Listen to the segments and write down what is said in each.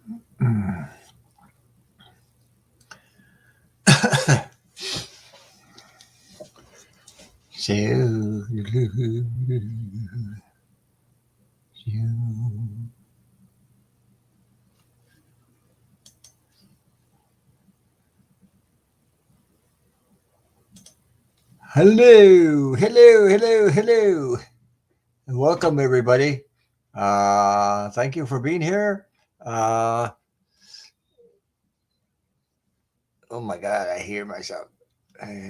So, hello, hello, hello, hello. Welcome, everybody. Thank you for being here. Uh, oh my God, I hear myself.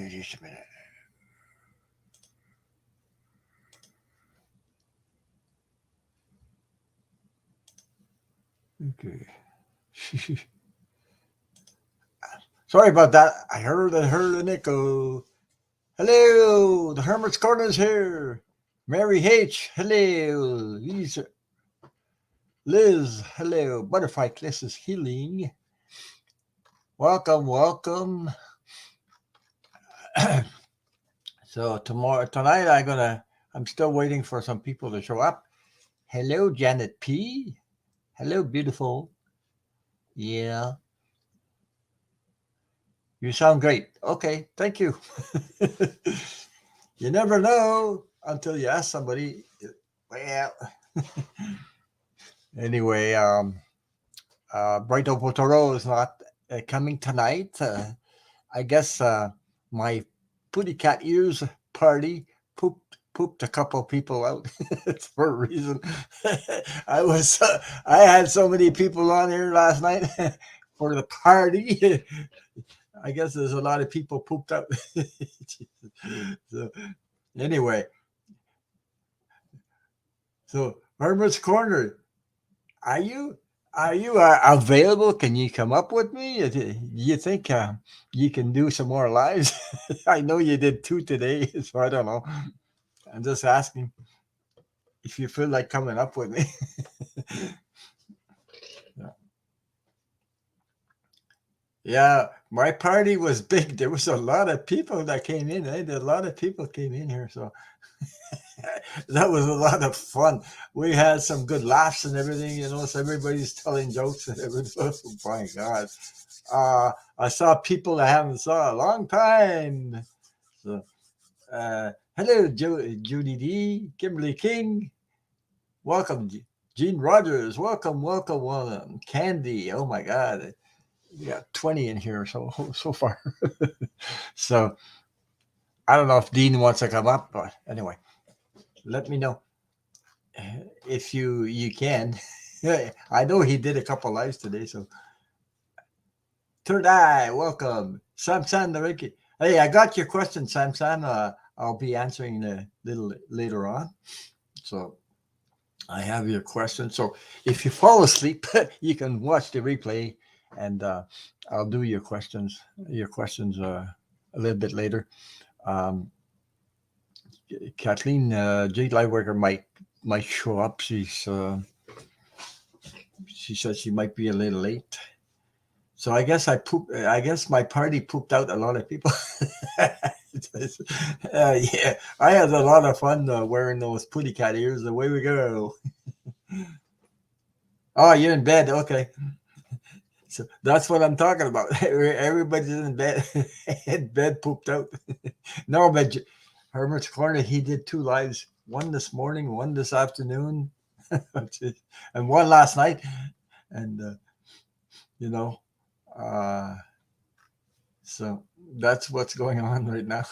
Just a minute. Okay. Sorry about that. I heard an echo. Hello, the Hermit's Corner is here. Mary H. Hello. Liz. Hello. Butterfly Cliff is healing. Welcome, welcome. So tonight, I'm still waiting for some people to show up. Hello, Janet P. Hello, beautiful. Yeah, you sound great. Okay, thank you. You never know until you ask somebody. Well, anyway, Bright Opotoro is not coming tonight. I guess my Putty Cat Ears party pooped a couple people out for a reason. I had so many people on here last night for the party. I guess there's a lot of people pooped out. So anyway, so Herbert's Corner, are you available? Can you come up with me? Do you think you can do some more lives? I know you did two today, so I don't know. I'm just asking if you feel like coming up with me. Yeah, my party was big. There was a lot of people that came in. A lot of people came in here, so that was a lot of fun. We had some good laughs and everything, So everybody's telling jokes and everything. Oh my God! I saw people I haven't saw a long time. So, hello, Judy D, Kimberly King, welcome, Gene Rogers, welcome, Candy. Oh my God, we got 20 in here so far. So I don't know if Dean wants to come up, but anyway, let me know if you can. I know he did a couple lives today, so Third Eye, welcome. Samson the Ricky. Hey, I got your question, Samson. I'll be answering a little later on. So I have your question. So if you fall asleep, you can watch the replay, and I'll do your questions. A little bit later. Um, Kathleen J. Lightworker might show up. She said she might be a little late. So I guess I guess my party pooped out a lot of people. Yeah, I had a lot of fun wearing those putty cat ears. Away we go. Oh, you're in bed. Okay. So that's what I'm talking about. Everybody's in bed. In bed pooped out. No, but Herbert's Corner, he did two lives. One this morning, one this afternoon, and one last night. And, you know, uh, so that's what's going on right now.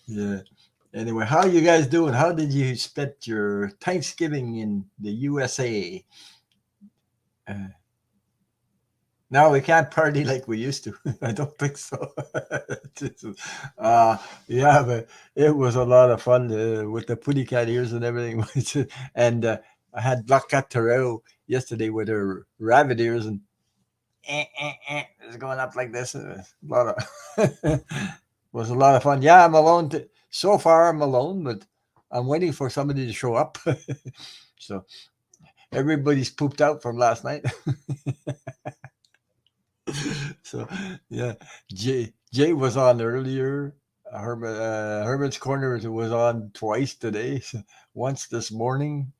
Yeah. Anyway, how you guys doing? How did you spend your Thanksgiving in the USA? Uh, now we can't party like we used to. I don't think so. uh, yeah, but it was a lot of fun with the putty cat ears and everything. And I had Black Cat Terrell yesterday with her rabbit ears and it's going up like this. A lot of was a lot of fun. Yeah, I'm alone. So far, I'm alone, but I'm waiting for somebody to show up. So everybody's pooped out from last night. So yeah, Jay was on earlier. Herbert's Corner was on twice today. So once this morning,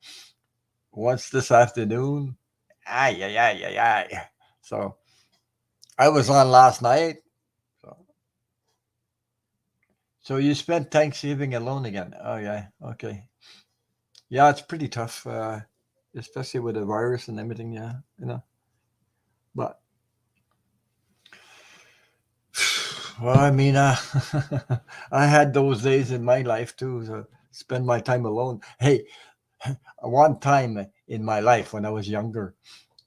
once this afternoon. Ay, ay, ay, ay, ay. So I was on last night. So, so you spent Thanksgiving alone again? Oh yeah, okay. Yeah, it's pretty tough, especially with the virus and everything. Yeah, you know. But well, I mean, I had those days in my life too. So spend my time alone. Hey, one time in my life when I was younger,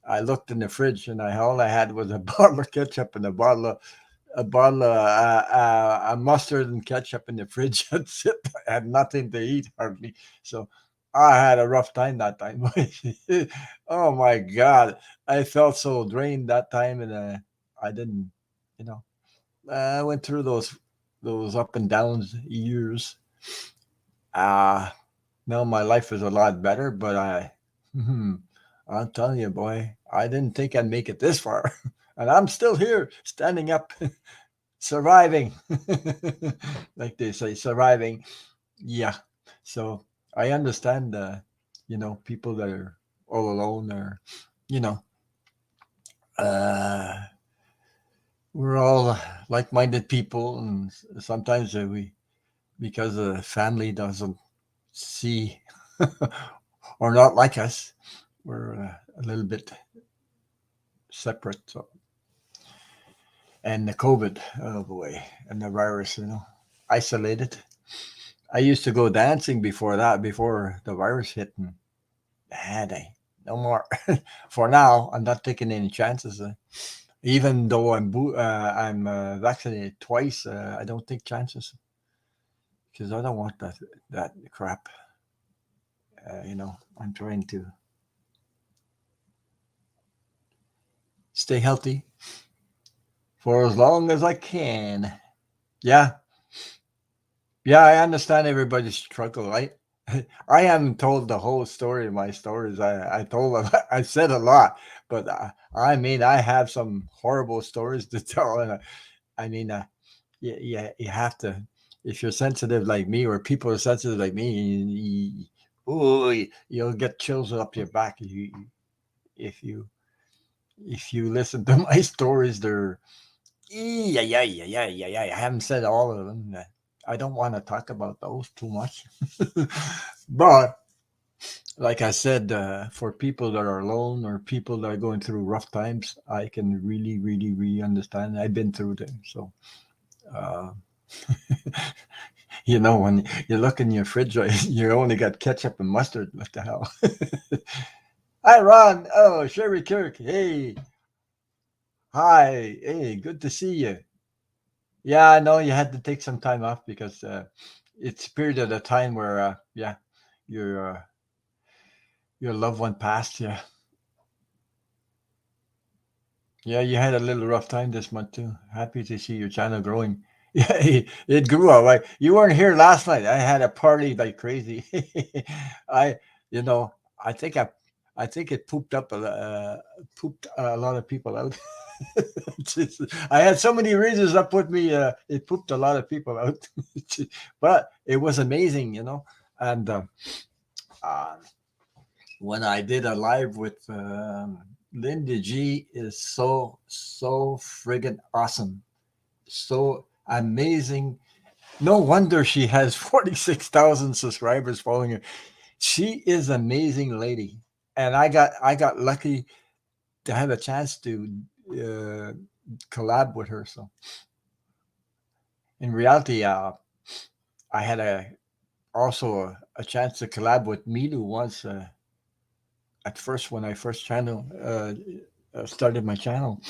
I looked in the fridge and all I had was a bottle of ketchup and a mustard and ketchup in the fridge. That's it. I had nothing to eat hardly. So I had a rough time that time. Oh my God. I felt so drained that time and I didn't, you know, I went through those up and downs years. Uh Now my life is a lot better, but I'm telling you, boy, I didn't think I'd make it this far. And I'm still here, standing up, surviving. Like they say, surviving. Yeah. So I understand, people that are all alone or, you know, uh, we're all like-minded people, and sometimes because the family doesn't see or not like us, we're a little bit separate. So, and the COVID, oh boy, and the virus, isolated. I used to go dancing before that, before the virus hit, and no more. For now, I'm not taking any chances. Even though I'm vaccinated twice, I don't take chances because I don't want that crap. I'm trying to stay healthy for as long as I can. Yeah, yeah, I understand everybody's struggle. I haven't told the whole story of my stories. I told I said a lot, but I mean I have some horrible stories to tell, and I mean, you have to if you're sensitive like me, or people are sensitive like me, you'll get chills up your back if you if you listen to my stories. They're yeah, yeah, yeah, yeah, yeah, yeah. I haven't said all of them. I don't want to talk about those too much. But like I said, for people that are alone or people that are going through rough times, I can really, really, really understand. I've been through them. So, uh, when you look in your fridge, right, you only got ketchup and mustard. What the hell? Hi, Ron. Oh, Sherry Kirk. Hey, hi. Hey, good to see you. Yeah, I know you had to take some time off because it's a period of the time where, yeah, your uh, your loved one passed. Yeah, yeah, you had a little rough time this month too. Happy to see your channel growing. Yeah, it grew all right. You weren't here last night. I had a party like crazy. I, you know, I think I think it pooped a lot of people out. I had so many reasons that put me. It pooped a lot of people out, but it was amazing, And uh, when I did a live with Linda G, is so friggin' awesome, so amazing. No wonder she has 46,000 subscribers following her. She is amazing lady, and I got lucky to have a chance to uh, collab with her. So in reality, I had also a chance to collab with Milu once. At first, when I first started my channel.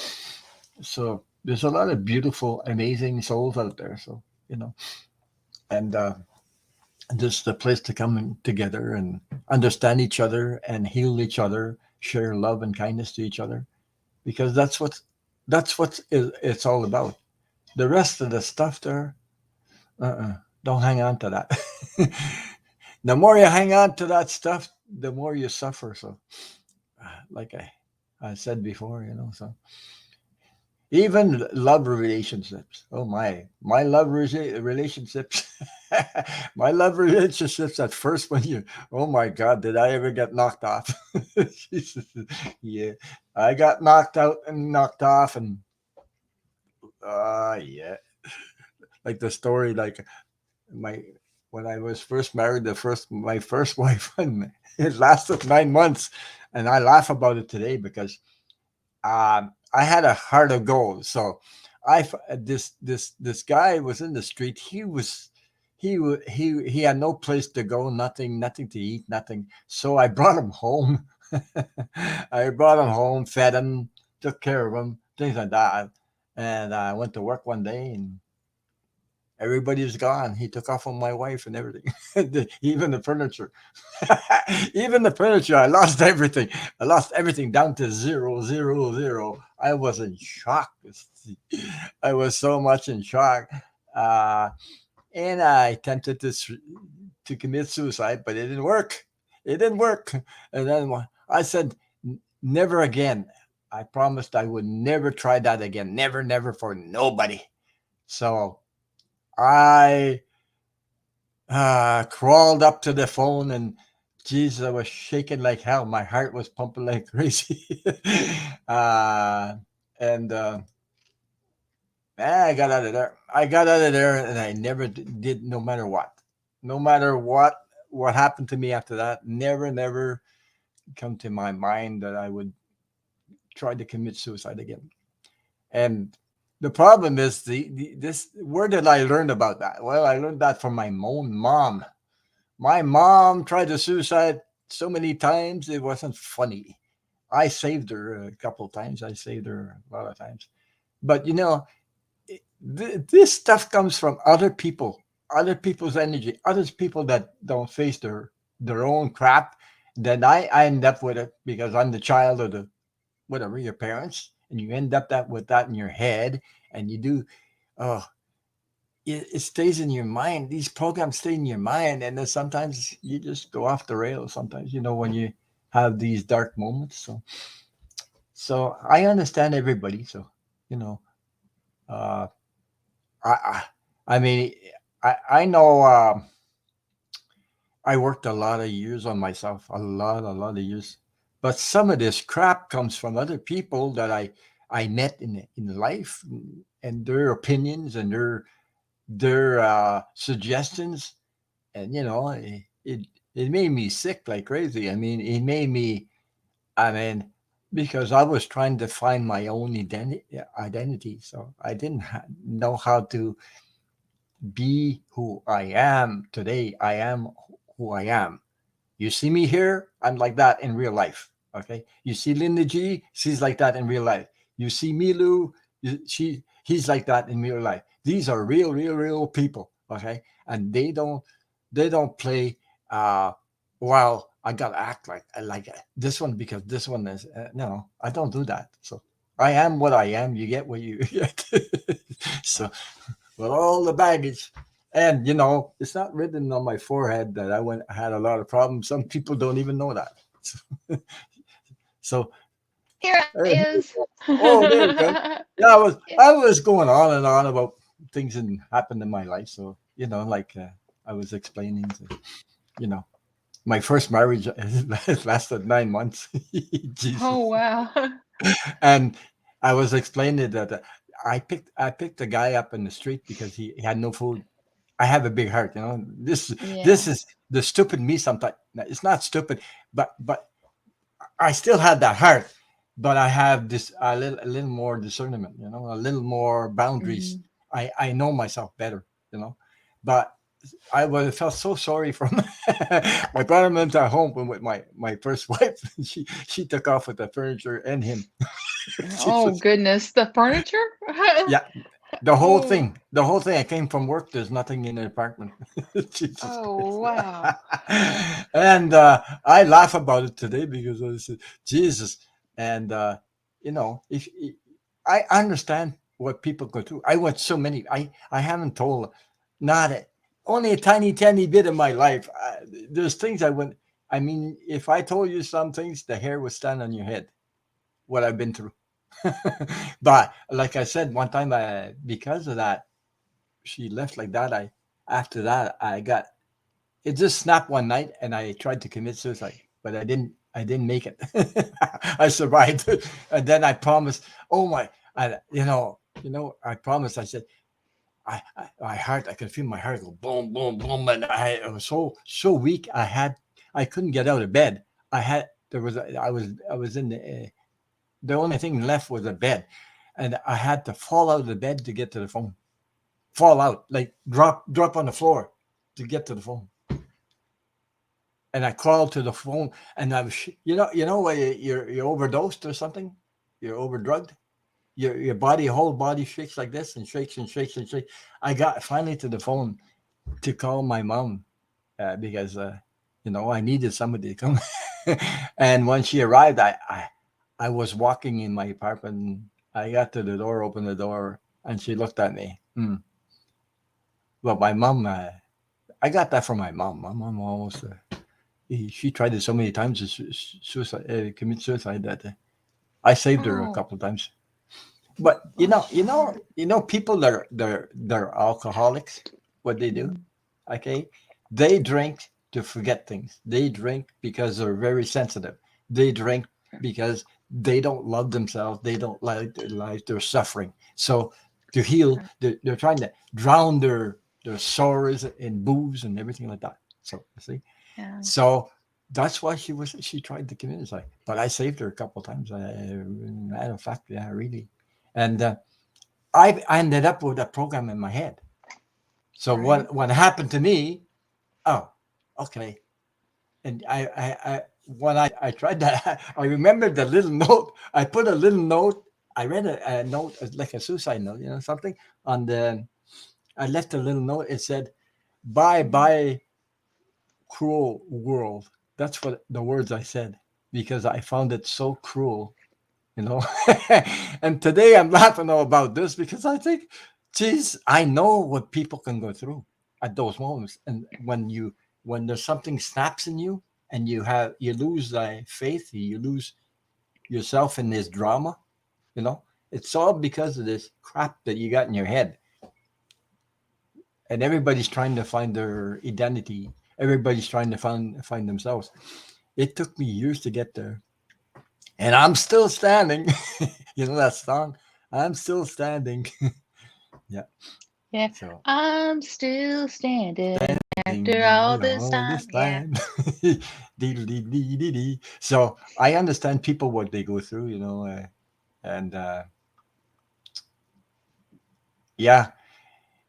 So there's a lot of beautiful, amazing souls out there. So and just a place to come together and understand each other and heal each other, share love and kindness to each other, because it's all about. The rest of the stuff there, don't hang on to that. The more you hang on to that stuff, the more you suffer. So, like I said before, so Even love relationships. Oh my love relationships. My love relationships at first when you, oh my God, did I ever get knocked off? Jesus. Yeah, I got knocked out and knocked off, and yeah, like the story, like my when I was first married, the first my first wife, and it lasted 9 months, and I laugh about it today because I had a heart of gold. So this guy was in the street. He had no place to go, nothing to eat, nothing. So I brought him home. I brought him home, fed him, took care of him, things like that. And I went to work one day, and everybody's gone. He took off on my wife and everything, even the furniture. Even the furniture, I lost everything. I lost everything down to zero, zero, zero. I was in shock. I was so much in shock. Uh, and I attempted to commit suicide, but it didn't work. It didn't work. And then I said, never again. I promised I would never try that again. Never, never for nobody. So I crawled up to the phone, and Jesus, I was shaking like hell. My heart was pumping like crazy. uh, and I got out of there. I got out of there, and I never did, no matter what. No matter what happened to me after that, never come to my mind that I would try to commit suicide again. And the problem is this. Where did I learn about that? Well, I learned that from my own mom. My mom tried to suicide so many times it wasn't funny. I saved her a couple of times. I saved her a lot of times. But this stuff comes from other people's energy, other people that don't face their own crap. Then I end up with it because I'm the child of the whatever your parents, and you end up that with that in your head, and you do. Oh, it stays in your mind. These programs stay in your mind, and then sometimes you just go off the rails. Sometimes when you have these dark moments. So I understand everybody. So you know, uh, I I mean, I know. I worked a lot of years on myself, a lot of years. But some of this crap comes from other people that I met in life, and their opinions and their suggestions, and it made me sick like crazy. I mean, it made me. I mean, because I was trying to find my own identity, so I didn't know how to be who I am today. I am who I am. You see me here, I'm like that in real life. Okay. You see Linda G, she's like that in real life. You see Milu, he's like that in real life. These are real people. Okay. And they don't play well, I gotta act like I like this one because this one is no, I don't do that. So I am what I am. You get what you get. So with all the baggage. And it's not written on my forehead that I had a lot of problems. Some people don't even know that. So Here it is. oh, there you go. Yeah, I was Yeah. I was going on and on about things that happened in my life. So like I was explaining, you know, my first marriage lasted 9 months. Jesus. Oh wow. And I was explaining that I picked a guy up in the street because he had no food. I have a big heart. This Yeah. is the stupid me. Sometimes it's not stupid, but I still had that heart. But I have this a little more discernment. A little more boundaries. Mhm. I know myself better. But I felt so sorry for him. I brought him into home with my first wife. She took off with the furniture and him. Oh Jesus. goodness, the furniture? Yeah, the whole Oh, thing. The whole thing. I came from work. There's nothing in the apartment. Jesus oh Christ. wow. And I laugh about it today because I said, Jesus. And if I understand what people go through. I went so many. I haven't told not a, only a tiny bit of my life. There's things I went. I mean, if I told you some things, the hair would stand on your head. What I've been through. But like I said, one time, because of that, she left like that. After that, I got it just snapped one night, and I tried to commit suicide, but I didn't. I didn't make it. I survived, and then I promised. Oh my! I promised. I said, my heart. I could feel my heart go boom, boom, boom, and I was so weak. I couldn't get out of bed. I had there was a, I was in the only thing left was a bed, and I had to fall out of the bed to get to the phone. Fall out, like drop on the floor to get to the phone. And I crawled to the phone, and I was, when you're overdosed or something, you're overdrugged. Your body, whole body shakes like this and shakes and shakes and shakes. I got finally to the phone to call my mom because I needed somebody to come. And when she arrived, I was walking in my apartment. I got to the door, opened the door, and she looked at me. Well, my mom, I got that from my mom. My mom almost, she tried it so many times to commit suicide that I saved her a Oh, couple of times. But bless your heart. people that they're alcoholics. What they do, Mhm. okay? They drink to forget things. They drink because they're very sensitive. They drink because they don't love themselves. They don't like their life. They're suffering. So to heal, Right. they're trying to drown their sorrows in booze and everything like that. So you see, Yeah. so that's why she tried to commit suicide. But I saved her a couple of times. Matter of fact, yeah, really. And I ended up with a program in my head. So Right. what happened to me? Oh, okay. And when I tried that, I remembered the little note. I put a little note. I read a note like a suicide note, something on the. I left a little note. It said, "Bye Mhm. bye, cruel world." That's what the words I said because I found it so cruel, you know. And today I'm laughing all about this because I think, geez, I know what people can go through at those moments. And when there's something snaps in you and you lose faith, you lose yourself in this drama, you know, it's all because of this crap that you got in your head. And everybody's trying to find their identity. Everybody's trying to find themselves. It took me years to get there, and I'm still standing. You know that song? I'm still standing. Yeah. Yeah. So I'm still standing after all standing this all time. this Yeah. time. Dee, dee, dee, dee, dee. So I understand people what they go through, and yeah.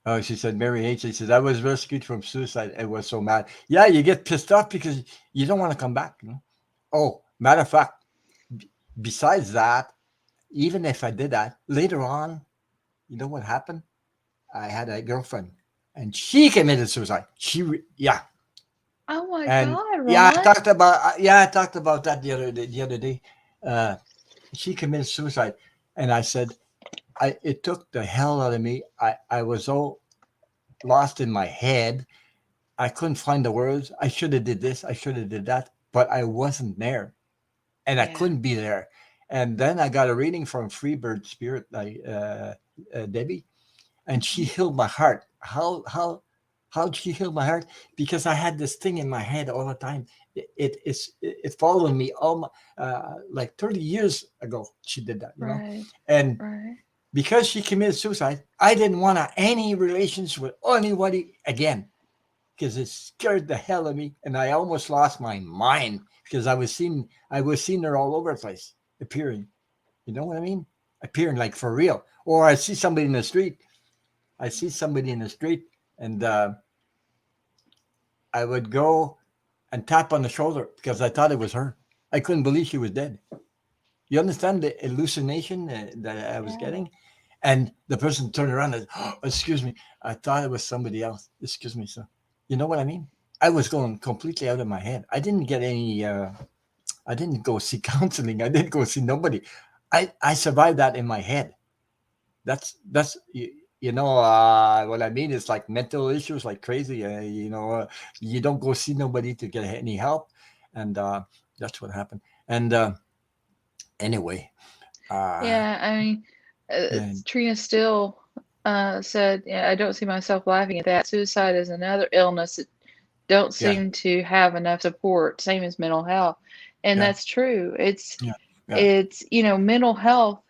Oh, she said, Mary H. She said, I was rescued from suicide. I was so mad. Yeah, you get pissed off because you don't want to come back. Oh, matter of fact, besides that, even if I did that later on, you know what happened? I had a girlfriend, and she committed suicide. Yeah, Oh my and God, yeah, Ron. I talked about that the other day. Uh, she committed suicide, and I said, it took the hell out of me. I was so lost in my head. I couldn't find the words. I should have did this. I should have did that, but I wasn't there, and I Yeah. couldn't be there. And then I got a reading from Freebird Spirit, like Debbie, and she Mhm. healed my heart. How did she heal my heart? Because I had this thing in my head all the time. It followed me all like 30 years ago. She did that. Right. And Right. because she committed suicide, I didn't want any relations with anybody again because it scared the hell of me, and I almost lost my mind because I was seeing her all over the place appearing. You know what I mean? Appearing like for real. Or I see somebody in the street. I see somebody in the street, and I would go and tap on the shoulder because I thought it was her. I couldn't believe she was dead. You understand the hallucination that I was Yeah. getting? And the person turned around and, oh, excuse me, I thought it was somebody else. Excuse me, sir. You know what I mean? I was going completely out of my head. I didn't go see counseling. I didn't go see nobody. I survived that in my head. That's what I mean is like mental issues like crazy. You don't go see nobody to get any help, and that's what happened. And anyway, Uh, Yeah, I mean, and Trina Still said, yeah, I don't see myself laughing at that. Suicide is another illness that don't yeah, seem to have enough support, same as mental health. And yeah, that's true. yeah, yeah. It's, mental health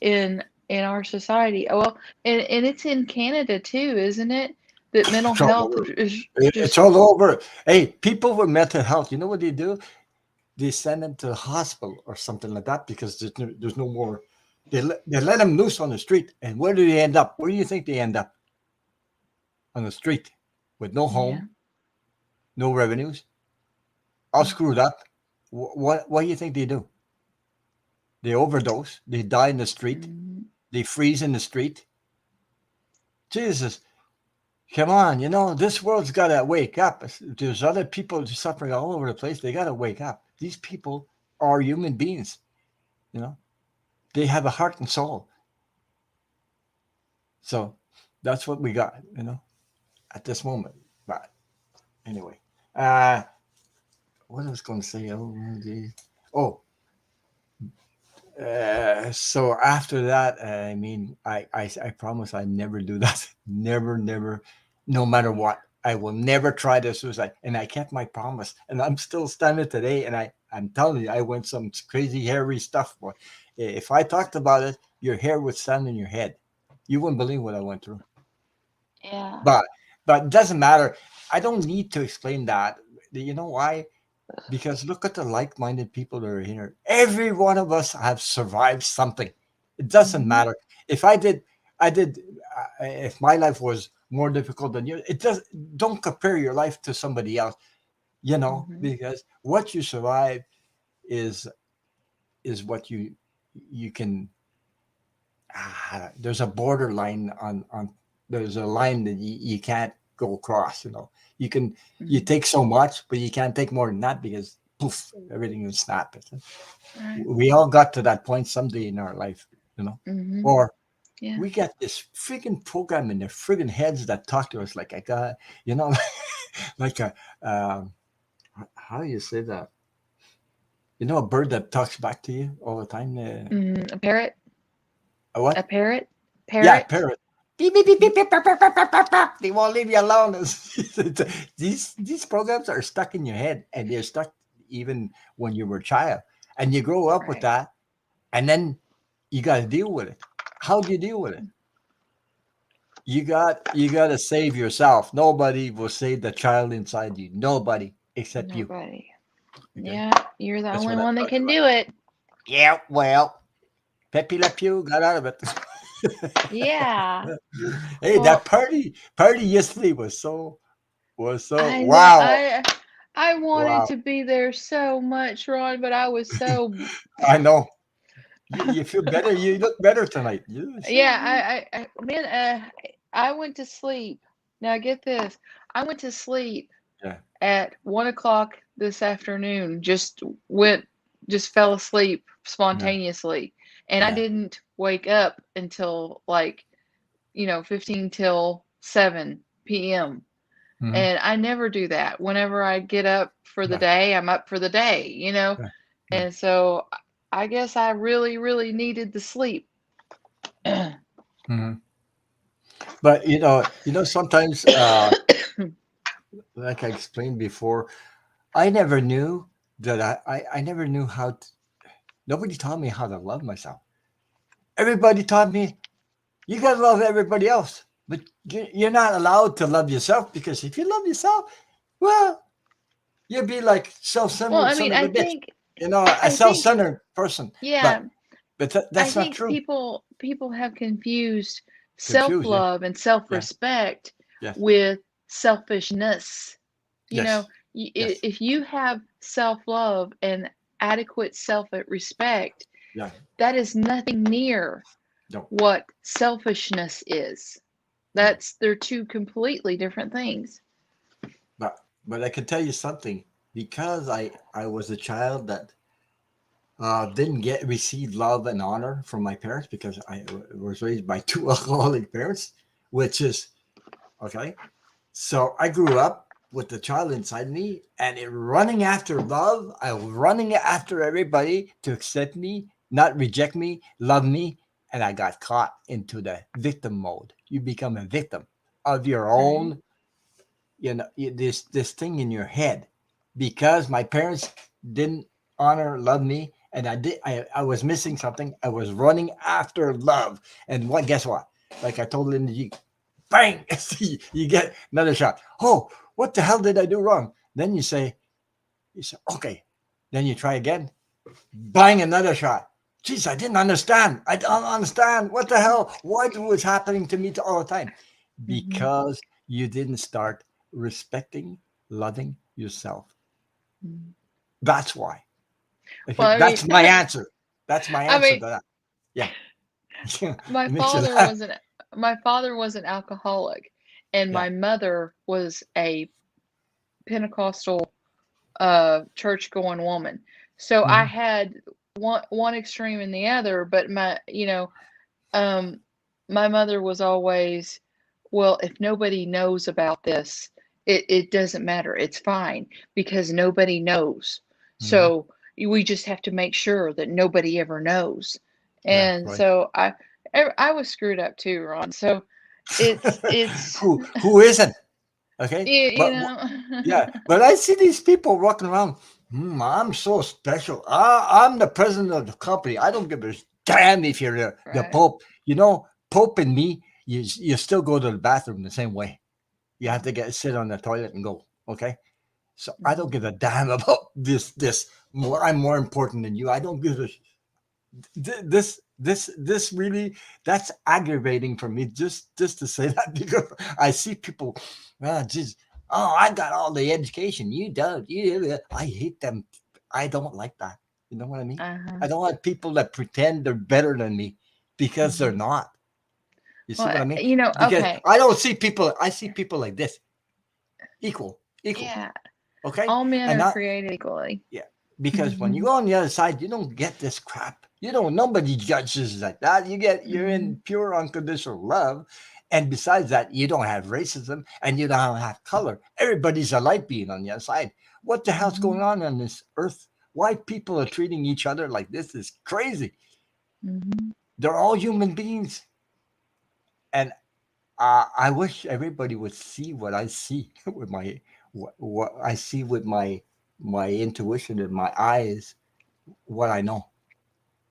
in our society. Oh, well, and it's in Canada too, isn't it? That mental It's all health over. is It's just all over. Hey, people with mental health, you know what they do? They send them to the hospital or something like that because there's no more. They let them loose on the street, and where do they end up? Where do you think they end up? On the street, with no yeah. home, no revenues, all screwed up. What do you think they do? They overdose. They die in the street. Mm-hmm. They freeze in the street. Jesus, come on! This world's got to wake up. There's other people suffering all over the place. They got to wake up. These people are human beings. You know, they have a heart and soul. So that's what we got. At this moment. But anyway, uh, what I was going to say? Oh, so after that, I mean, I promise I never do that. Never, never, no matter what. I will never try the suicide. And I kept my promise. And I'm still standing today. And I'm telling you, I went some crazy, hairy stuff. Boy. If I talked about it, your hair would stand in your head. You wouldn't believe what I went through. Yeah. But it doesn't matter. I don't need to explain that. You know why? Because look at the like-minded people that are here. Every one of us have survived something. It doesn't Mm-hmm. matter. If I did, I did. If my life was more difficult than yours, it does. Don't compare your life to somebody else. Mm-hmm. Because what you survive is what you can. There's a borderline on. There's a line that you can't go across. You Mm-hmm. take so much, but you can't take more than that because poof, everything will snap. Right. We all got to that point someday in our life, you know, Mm-hmm. or Yeah. we got this freaking program in their friggin' heads that talk to us like a guy, you know, like a, how do you say that? A bird that talks back to you all the time. Mm, a parrot. A A what? parrot. Yeah, Parrot. parrot. Beep, beep, beep, beep, beep, beep, beep, beep, beep, beep, beep. They won't leave you alone. These programs are stuck in your head, and they're stuck even when you were a child, and you grow up with Right. that, and then you got to deal with it. How do you deal with it? You got to save yourself. Nobody will save the child inside you. Nobody except you. Nobody. Okay, Yeah, you're the that's only what I'm one that talking can about. do it. Yeah, well, Pepe Le Pew got out of it. Yeah. Hey, that Well, party yesterday was so I know. wow, I wanted wow. to be there so much, Ron, but I was so I know. You feel better. You look better tonight. You sure yeah. do. Man, I went to sleep. Now get this. I went to sleep Yeah, at 1 o'clock this afternoon. Just fell asleep yeah, spontaneously, and I yeah. didn't wake up until like 15 till 7 p.m. Hmm. And I never do that. Whenever I get up for the Yeah, day, I'm up for the day. yeah, yeah. And so I guess I really, really needed the sleep. Hmm. But sometimes, like I explained before, I never knew that I never knew how. Nobody taught me how to love myself. Everybody taught me you gotta love everybody else, but you're not allowed to love yourself because if you love yourself, well, you'll be like Well, self-centered I son mean, of I a bitch. think, A I think, self-centered person. yeah, But I that's not think true. people have confused Confused, yeah, self-love and yeah, self-respect yes, with selfishness. You know, yes, yes, if you have self-love and adequate self-respect, yeah. that is nothing near No, what selfishness is. no. They're two completely different things. But I can tell you something because I was a child that didn't get receive love and honor from my parents because I was raised by two alcoholic parents, which is okay. So I grew up with the child inside me and running after love. I was running after everybody to accept me. not reject me, love me, and I got caught into the victim mode. You become a victim of your Right. own, this thing in your head, because my parents didn't honor, love me, and I was missing something. I was running after love, and what? Guess what? Like I told Linda, bang, you get another shot. Oh, what the hell did I do wrong? Then you say, okay. Then you try again, bang, another shot. Jeez, I didn't understand. I don't understand. What the hell? What was happening to me all the time? Mm-hmm. Because you didn't start respecting, loving yourself. Mm-hmm. That's why. Okay, Well, I mean, that's my answer. That's my I answer to mean, that. Yeah. my It makes you father laugh. was an my father was an alcoholic, and Yeah. my mother was a Pentecostal church going woman. So I Mhm. had one extreme and the other, but um my mother was always, well, if nobody knows about this, it doesn't matter. It's fine because nobody knows. Mhm. So we just have to make sure that nobody ever knows. Yeah, And right. so I was screwed up too, Ron. So it's Who isn't? Okay. you But know. yeah, but I see these people walking around. I'm so special. I'm the president of the company. I don't give a damn if you're the Right. Pope. Pope and me, you still go to the bathroom the same way. You have to sit on the toilet and go. Okay. So I don't Mhm. give a damn about this. I'm more important than you. I don't give a this really, that's aggravating for me, just to say that, because I see people, just, oh, I got all the education, you don't, I hate them. I don't like that. You know what I mean? Uh-huh. I don't like people that pretend they're better than me, because they're Mhm. not. You see what Well, I mean? you know, Because okay. I see people like this, equal, Yeah. okay, All men and are not. created equally. Yeah, because when you Mhm. go on the other side, you don't get this crap. Nobody judges like that. You're in Mhm. pure unconditional love, and besides that, you don't have racism and you don't have color. Everybody's a light being on the other side. What the hell's going Mhm. on this earth? Why people are treating each other like this is crazy. Mhm. They're all human beings, and I wish everybody would see what I see with what I see with my intuition and my eyes, what I know,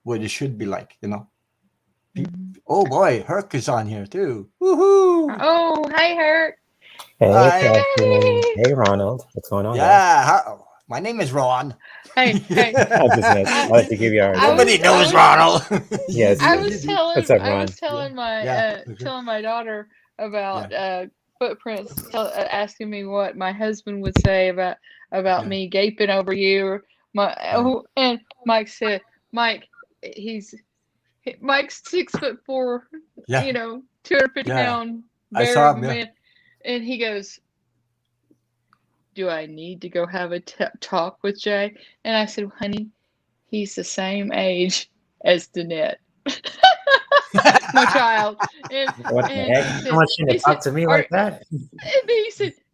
what it should be like. Pe- Mhm. Oh boy, Herc is on here too. Woohoo! Oh, hey, Hurt. Hey, Hi. Catherine. Hey. Hey, Ronald. What's going on, guys? Yeah. My name is Ron. Hey, hey. I just met. I I like to give you our I Nobody respect. was I knows was Ronald. you Yes, do. I You was yes. do. What's telling up, I Ron? was Yeah. telling my Yeah. Okay. telling my daughter Yeah. about footprints, asking me what my husband would say about Yeah. me gaping over you. Or Yeah. and Mike said, Mike, he's Mike's 6'4", Yeah. 250 Yeah. pound I bear saw of a him. Yeah. man, and he goes, "Do I need to go have a talk with Jay?" And I said, "Honey, he's the same age as Danette, my child." And What the and heck? he How said, much you he to said, talk to me "Are," like that? and then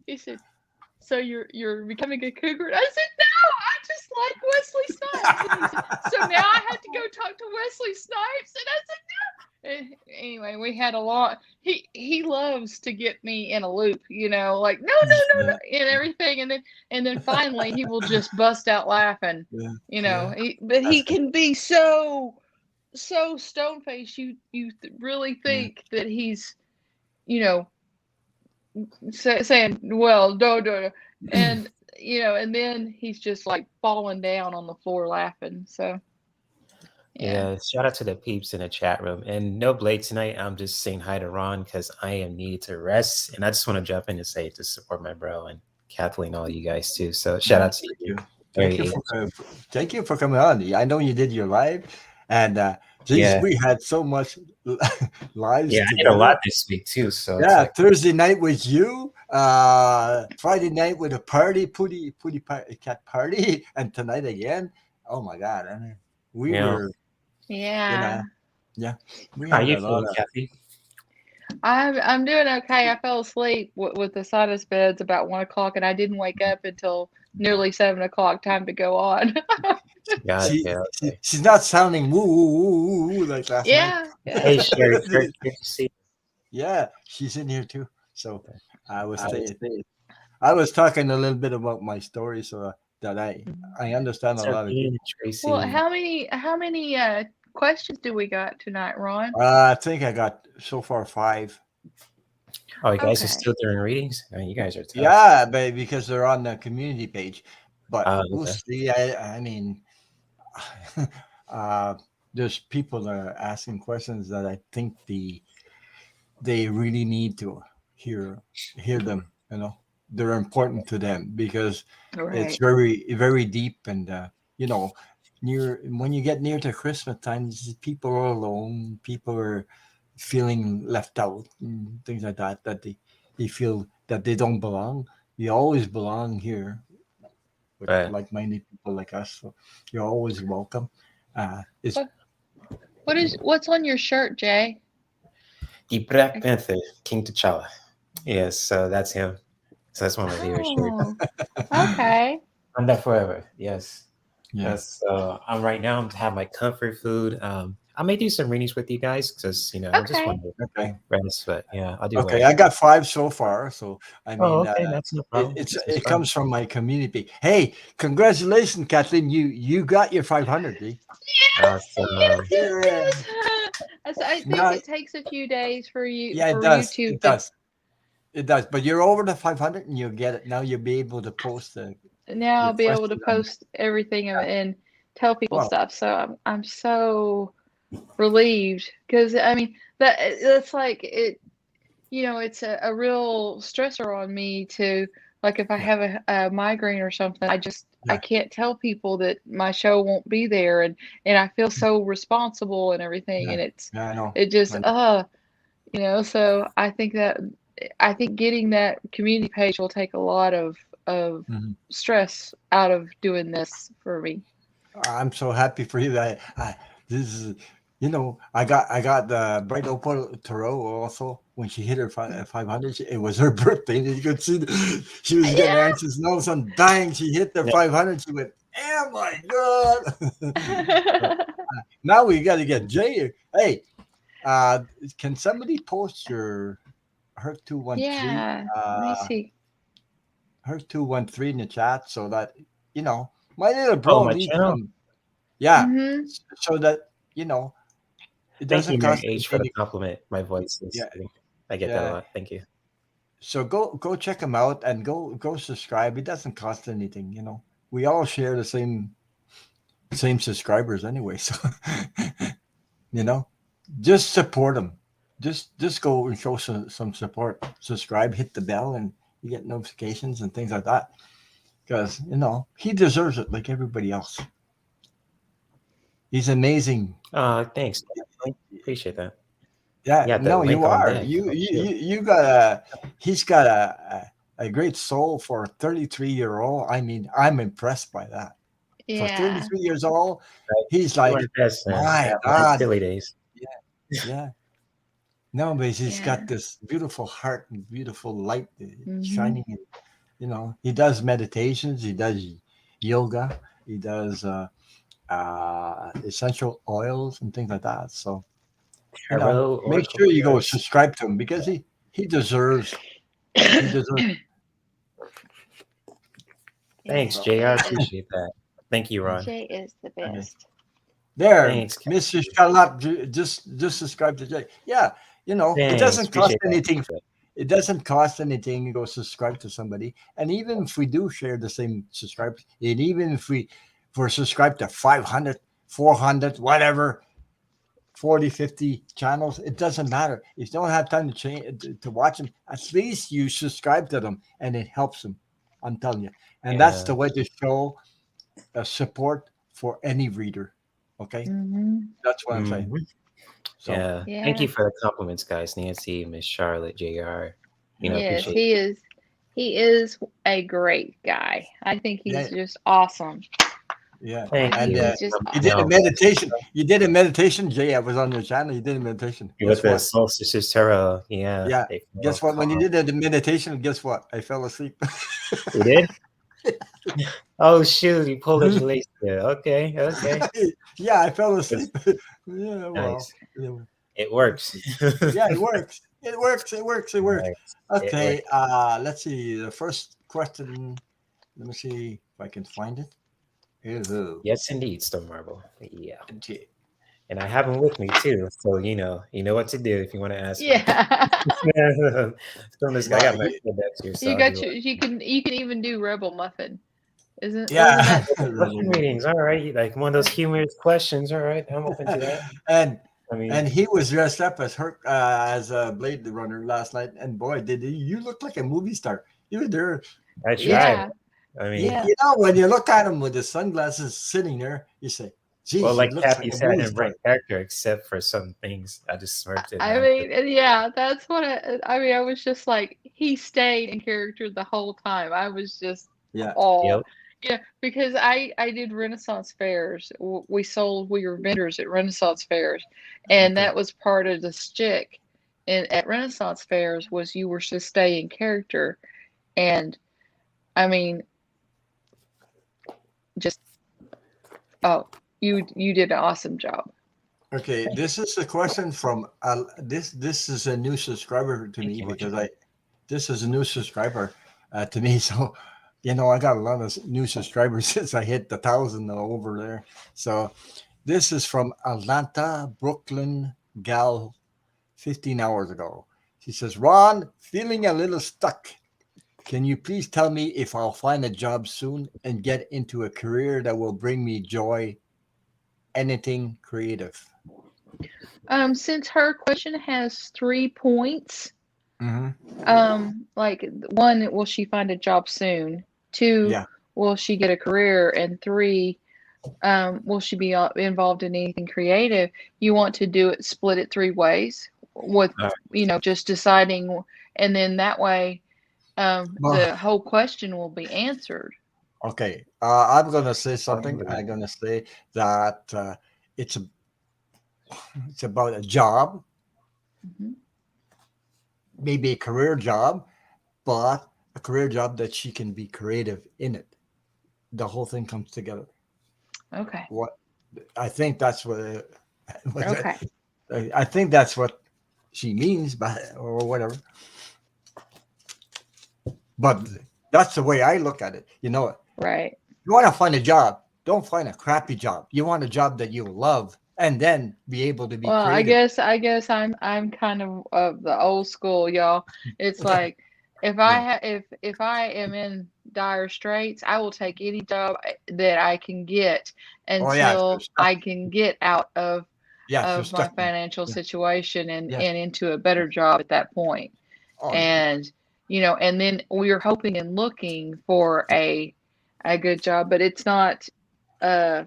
he said, "So you're becoming a cougar?" And I said, "No, I just like Wesley Snipes." And he said, "So now I have to go talk to Wesley Snipes?" And I said, anyway, we had a lot. He loves to get me in a loop, like no, no, no, Yeah. no, and everything, and then finally he will just bust out laughing. Yeah. Yeah. But he That's good. can be so stone faced. You really Yeah. think that he's you know saying, well, no, no, no, and and then he's just like falling down on the floor laughing. So yeah. Yeah, shout out to the peeps in the chat room. And no Blake tonight. I'm just saying hi to Ron because I am needed to rest. And I just want to jump in and say to support my bro and Kathleen, all you guys too. So shout Yeah, out to thank you. you. Thank you Very for thank you for coming on. I know you did your live, and geez, yeah. we had so much lives Yeah, I did a together. lot this week too. So it's Yeah, like, Thursday night with you, Friday night with a party, cat party, and tonight again. Oh my God! I mean, we you know, were, you Yeah. know, yeah, we how had you a lot feeling, of. Kathy? I'm doing okay. I fell asleep with the sinus beds about 1 o'clock, and I didn't wake up until nearly 7 o'clock. Time to go on. Got it. She, Yeah. Okay. she's not sounding woo woo woo woo, woo like last night. Yeah, yeah. Hey, Sherry, good to see Yeah, she's in here too. So you. I was I was saying, I was talking a little bit about my story, so that I understand a so lot of being people. Well, Tracy. how many questions do we got tonight, Ron? I think I got so far 5. Oh, you guys are Okay. still doing readings? Oh, you guys are tough. Yeah, but because they're on the community page, but we'll Okay. see. I mean, uh, there's people that are asking questions that I think they really need to hear them. They're important to them because it's Right. very deep, and you know near when you get near to Christmas time, people are alone, people are feeling left out and things like that, that they feel that they don't belong. You always belong here with Right. like-minded people like us, so you're always welcome. It's What what's on your shirt, Jay? The Black Panther, King T'Challa. Yes, so that's him. So that's one of my favorite shirts. Oh, okay. I'm there forever. Yes. yeah. Yes. So I'm right now. I'm to have my comfort food. I may do some readings with you guys because I just Okay. want to Okay. rest. But yeah, I'll do Okay, well. I got 5 so far. So I Oh, mean, okay. That's no it, problem. it's That's it fine. comes from my community. Hey, congratulations, Kathleen! You got your 500. Yes, Awesome. yes, Yeah. yes. I think Now, it takes a few days for yeah, it does. YouTube, It but does. It does. But you're over the 500, and you'll get it. Now you'll be able to post now your I'll be able to question on. post everything and tell people Well, stuff. So I'm so relieved because I mean that's like it. It's a real stressor on me to, like, if I yeah, have a migraine or something, I yeah, can't tell people that my show won't be there, and I feel so responsible and everything, yeah, and yeah. I know. it just I know. so I think getting that community page will take a lot of Mhm. stress out of doing this for me. I'm so happy for you that this is, I got the Bright Opal Tarot also when she hit her 500. It was her birthday, and you could see she was getting Yeah. anxious. And all of a sudden, bang! She hit the Yeah. 500. She went, "Oh my god!" So, now we got to get Jay. Hey, can somebody post your her 213 Yeah. Let me see. her 213 in the chat so that you know my little Oh, bro my needs channel. some. Yeah, Mm-hmm. so that you know it Thank doesn't you, Mary cost H, for the anything. compliment. My voice is. Yeah, I get that a yeah. lot. Thank you. So go check him out and go subscribe. It doesn't cost anything. We all share the same subscribers anyway. So you know, just support him. Just go and show some support. Subscribe, hit the bell, and you get notifications and things like that. Because he deserves it like everybody else. He's amazing. Thanks. I appreciate that. Yeah, Yeah, the no, you link on are. deck. You got he's got a great soul for a 33-year-old. I mean, I'm impressed by that. For Yeah. 33 years old, Right. he's Do like, my best, man. my Yeah, my God. silly days. Yeah, yeah. No, but he's Yeah. got this beautiful heart and beautiful light Mm-hmm. shining in. He does meditations, he does yoga, he does essential oils and things like that. So, Tarot, make Oracle sure you go cards. subscribe to him because he deserves he deserves. Thanks, Yes, JR. Jay is Appreciate that. Thank you, Ron. Jay is the Okay. best. There, Thanks, Mr. Kathy. Charlotte, just subscribe to Jay. Yeah, it Thanks. doesn't cost Appreciate that. anything. It doesn't cost anything to go subscribe to somebody. And even if we do share the same subscribers, and even if we're subscribed to 500, 400, whatever, 40, 50 channels, it doesn't matter. If you don't have time to to watch them, at least you subscribe to them and it helps them. I'm telling you. And that's Yeah. the way to show support for any reader. Okay? Mm-hmm. That's what I'm saying. Mhm. So, Yeah. Thank Yeah. you for the compliments, guys. Nancy, Miss Charlotte, JR. yeah. Yes, Appreciate he is a great guy. I think Yeah. he's just awesome. Yeah. Thank And you. He's just you did a No, meditation. You did a meditation, Jay. I was on your channel. You did a meditation. with Guess the what? solstices tarot. Yeah. Yeah. They feel Guess what? When you calm. did the meditation, guess what? I fell asleep. You did? Oh shoot, you pulled a lace there. Okay, okay. Yeah, I fell Yes, asleep. Yeah, well, nice. anyway. It works. Yeah, it works. It works. It works. It works. Nice. It Okay. works. Let's see. The first question. Let me see if I can find it. Ooh. Yes, indeed, Stone Marble. Yeah. Okay. And I have them with me too. So you know what to do if you want to ask me. Yeah. So I'm just, I got Well, my foot up here, so You I'll do got it. your. You can even do Rebel Muffin. Wasn't yeah. that? Question readings, all right. Like one of those humorous questions, all right. I'm open to that. and I mean, and he was dressed up as her as a Blade Runner last night, and boy, did he, you look like a movie star. You were there. I You, tried. Yeah. I you, mean, Yeah. you know, when you look at him with his sunglasses sitting there, you say, well, "Geez, he like looks like Kathy a said, movie in right star." character, except for some things. I just smirked and I laughed. mean, and yeah, that's what I mean. I was just like, he stayed in character the whole time. I was just, Yeah. oh, Yep. yeah, because I did Renaissance fairs. We were vendors at Renaissance fairs, and Okay. that was part of the stick. And at Renaissance fairs was you were to stay in character, and I mean, just oh, you did an awesome job. Okay, this is a question from this is a new subscriber to Thank me you much. because I this is a new subscriber to me. So, I got a lot of new subscribers since I hit the 1,000 over there. So, this is from Atlanta, Brooklyn gal, 15 hours ago. She says, "Ron, feeling a little stuck. Can you please tell me if I'll find a job soon and get into a career that will bring me joy? Anything creative." Since her question has 3 points, Mm-hmm. like one, will she find a job soon? Two, Yeah. will she get a career? And three, will she be involved in anything creative? You want to do it, split it 3 ways with, All just deciding, and then that way, Well, the whole question will be answered. okay, I'm gonna say something. right. I'm gonna say that it's a, it's about a job, Hmm. maybe a career job, but a career job that she can be creative in it. The whole thing comes together. Okay. What I think that's what, what Okay. I think that's what she means by or whatever. But that's the way I look at it. Right. You want to find a job. Don't find a crappy job. You want a job that you love, and then be able to be Well, creative. I'm kind of the old school, y'all. It's like Yeah. if I am in dire straits, I will take any job that I can get Oh yeah. If you're until stuck. I can get out Yeah. If you're of my stuck. financial Yeah. situation Yes. and into a better job at that point. Oh yeah. And and then we're hoping and looking for a good job, but it's not uh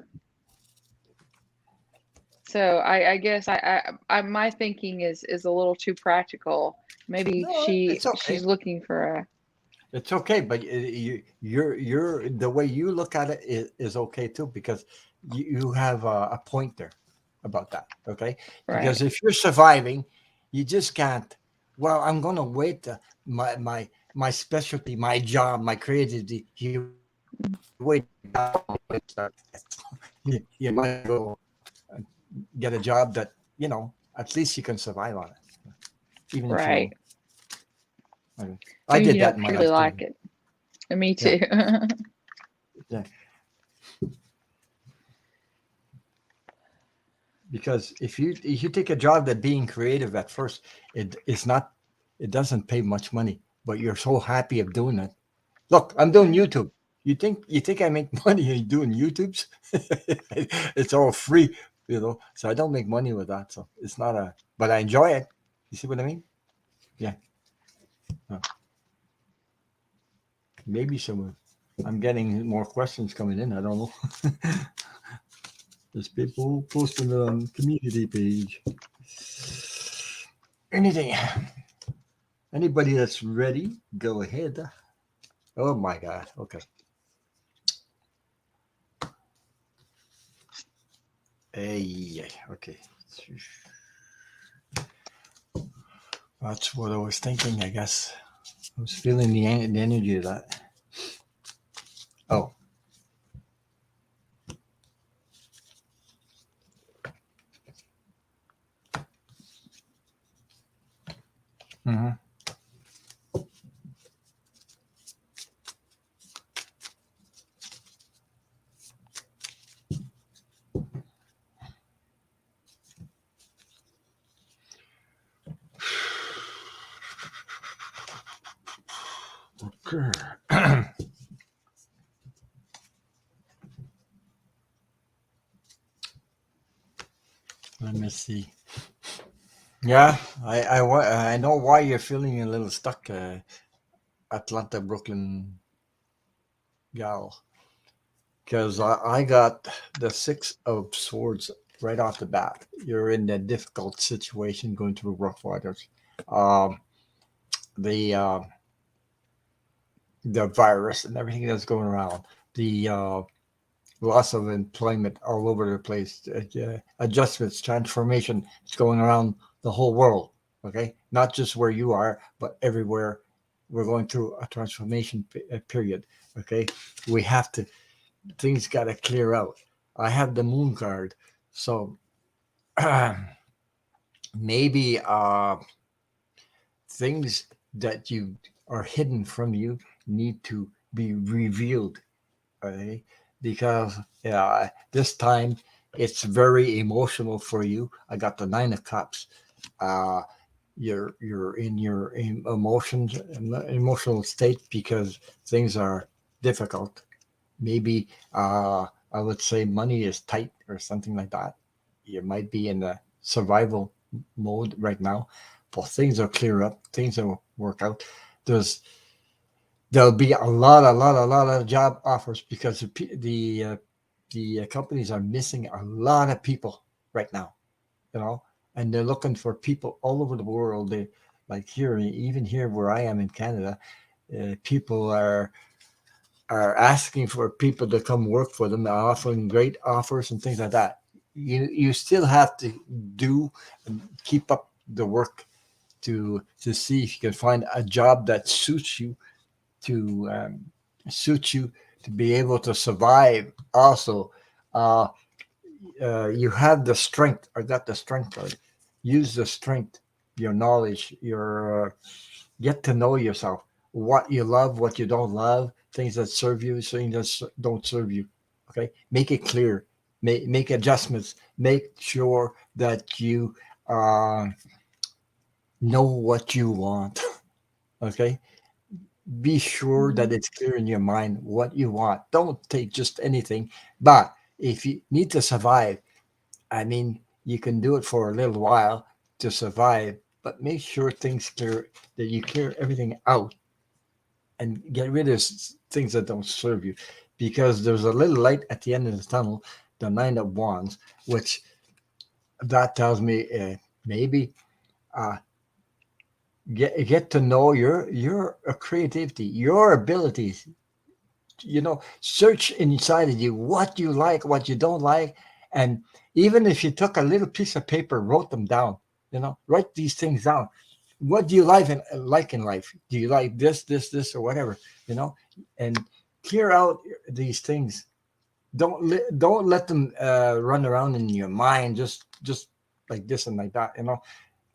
so I guess my thinking is a little too practical. Maybe No, it's okay. she's looking for a It's okay, but you're the way you look at it is okay too because you have a point there about that. Okay, because right. if you're surviving, you just can't. Well, I'm gonna wait. My specialty, my job, my creativity. You wait. You might go get a job that at least you can survive on it, even if Right. you. Okay. I Even if did you that don't in my purely life too. like it. And me Yeah, too. yeah. Because if you take a job that being creative at first, it's not, it doesn't pay much money, but you're so happy of doing it. Look, I'm doing Right. YouTube. You think I make money doing YouTubes? It's all free, So I don't make money with that. So it's not a, but I enjoy it. You see what I mean? Yeah. Uh, Maybe some. I'm getting more questions coming in. I don't know. There's people posting it on community page. Anything. Anybody that's ready, go ahead. Oh my God. Okay. Hey, okay. That's what I was thinking, I guess. I was feeling the energy of that. Mm-hmm. Okay. Let me see. Yeah, I know why you're feeling a little stuck, Atlanta, Brooklyn gal, because I got the Six of Swords right off the bat. You're in a difficult situation, going through rough waters. Um, the the virus and everything that's going around, the loss of employment all over the place, adjustments, transformation. It's going around the whole world. Okay, not just where you are, but everywhere. We're going through a transformation period. Okay, we have to. Things got to clear out. I have the moon card, so maybe things that you are hidden from you need to be revealed. Okay, because yeah, this time it's very emotional for you. I got the Nine of Cups. Uh, you're in your emotions, emotional state because things are difficult. Maybe I would say money is tight or something like that. You might be in the survival mode right now, but things will clear up. Things will work out. There's there'll be a lot of job offers because the companies are missing a lot of people right now, you know, and they're looking for people all over the world. They like here, even here where I am in Canada, people are asking for people to come work for them, offering great offers and things like that. You still have to do and keep up the work to see if you can find a job that suits you to suit you to be able to survive. Also, uh, you have the strength. I got the strength card. Use the strength, your knowledge, your get to know yourself. What you love, what you don't love, things that serve you, things that don't serve you. Okay, make it clear. Make adjustments. Make sure that you uh, know what you want. Okay, be sure that Mhm. it's clear in your mind what you want. Don't take just anything. But if you need to survive, I mean, you can do it for a little while to survive, but make sure things clear, that you clear everything out and get rid of things that don't serve you. Because there's a little light at the end of the tunnel, the Nine of Wands, which that tells me maybe uh, get to know your creativity, your abilities, search inside of you what you like, what you don't like. And even if you took a little piece of paper, wrote them down, write these things down. What do you like in life? Do you like this or whatever, and clear out these things. Don't let them run around in your mind, just like this and like that,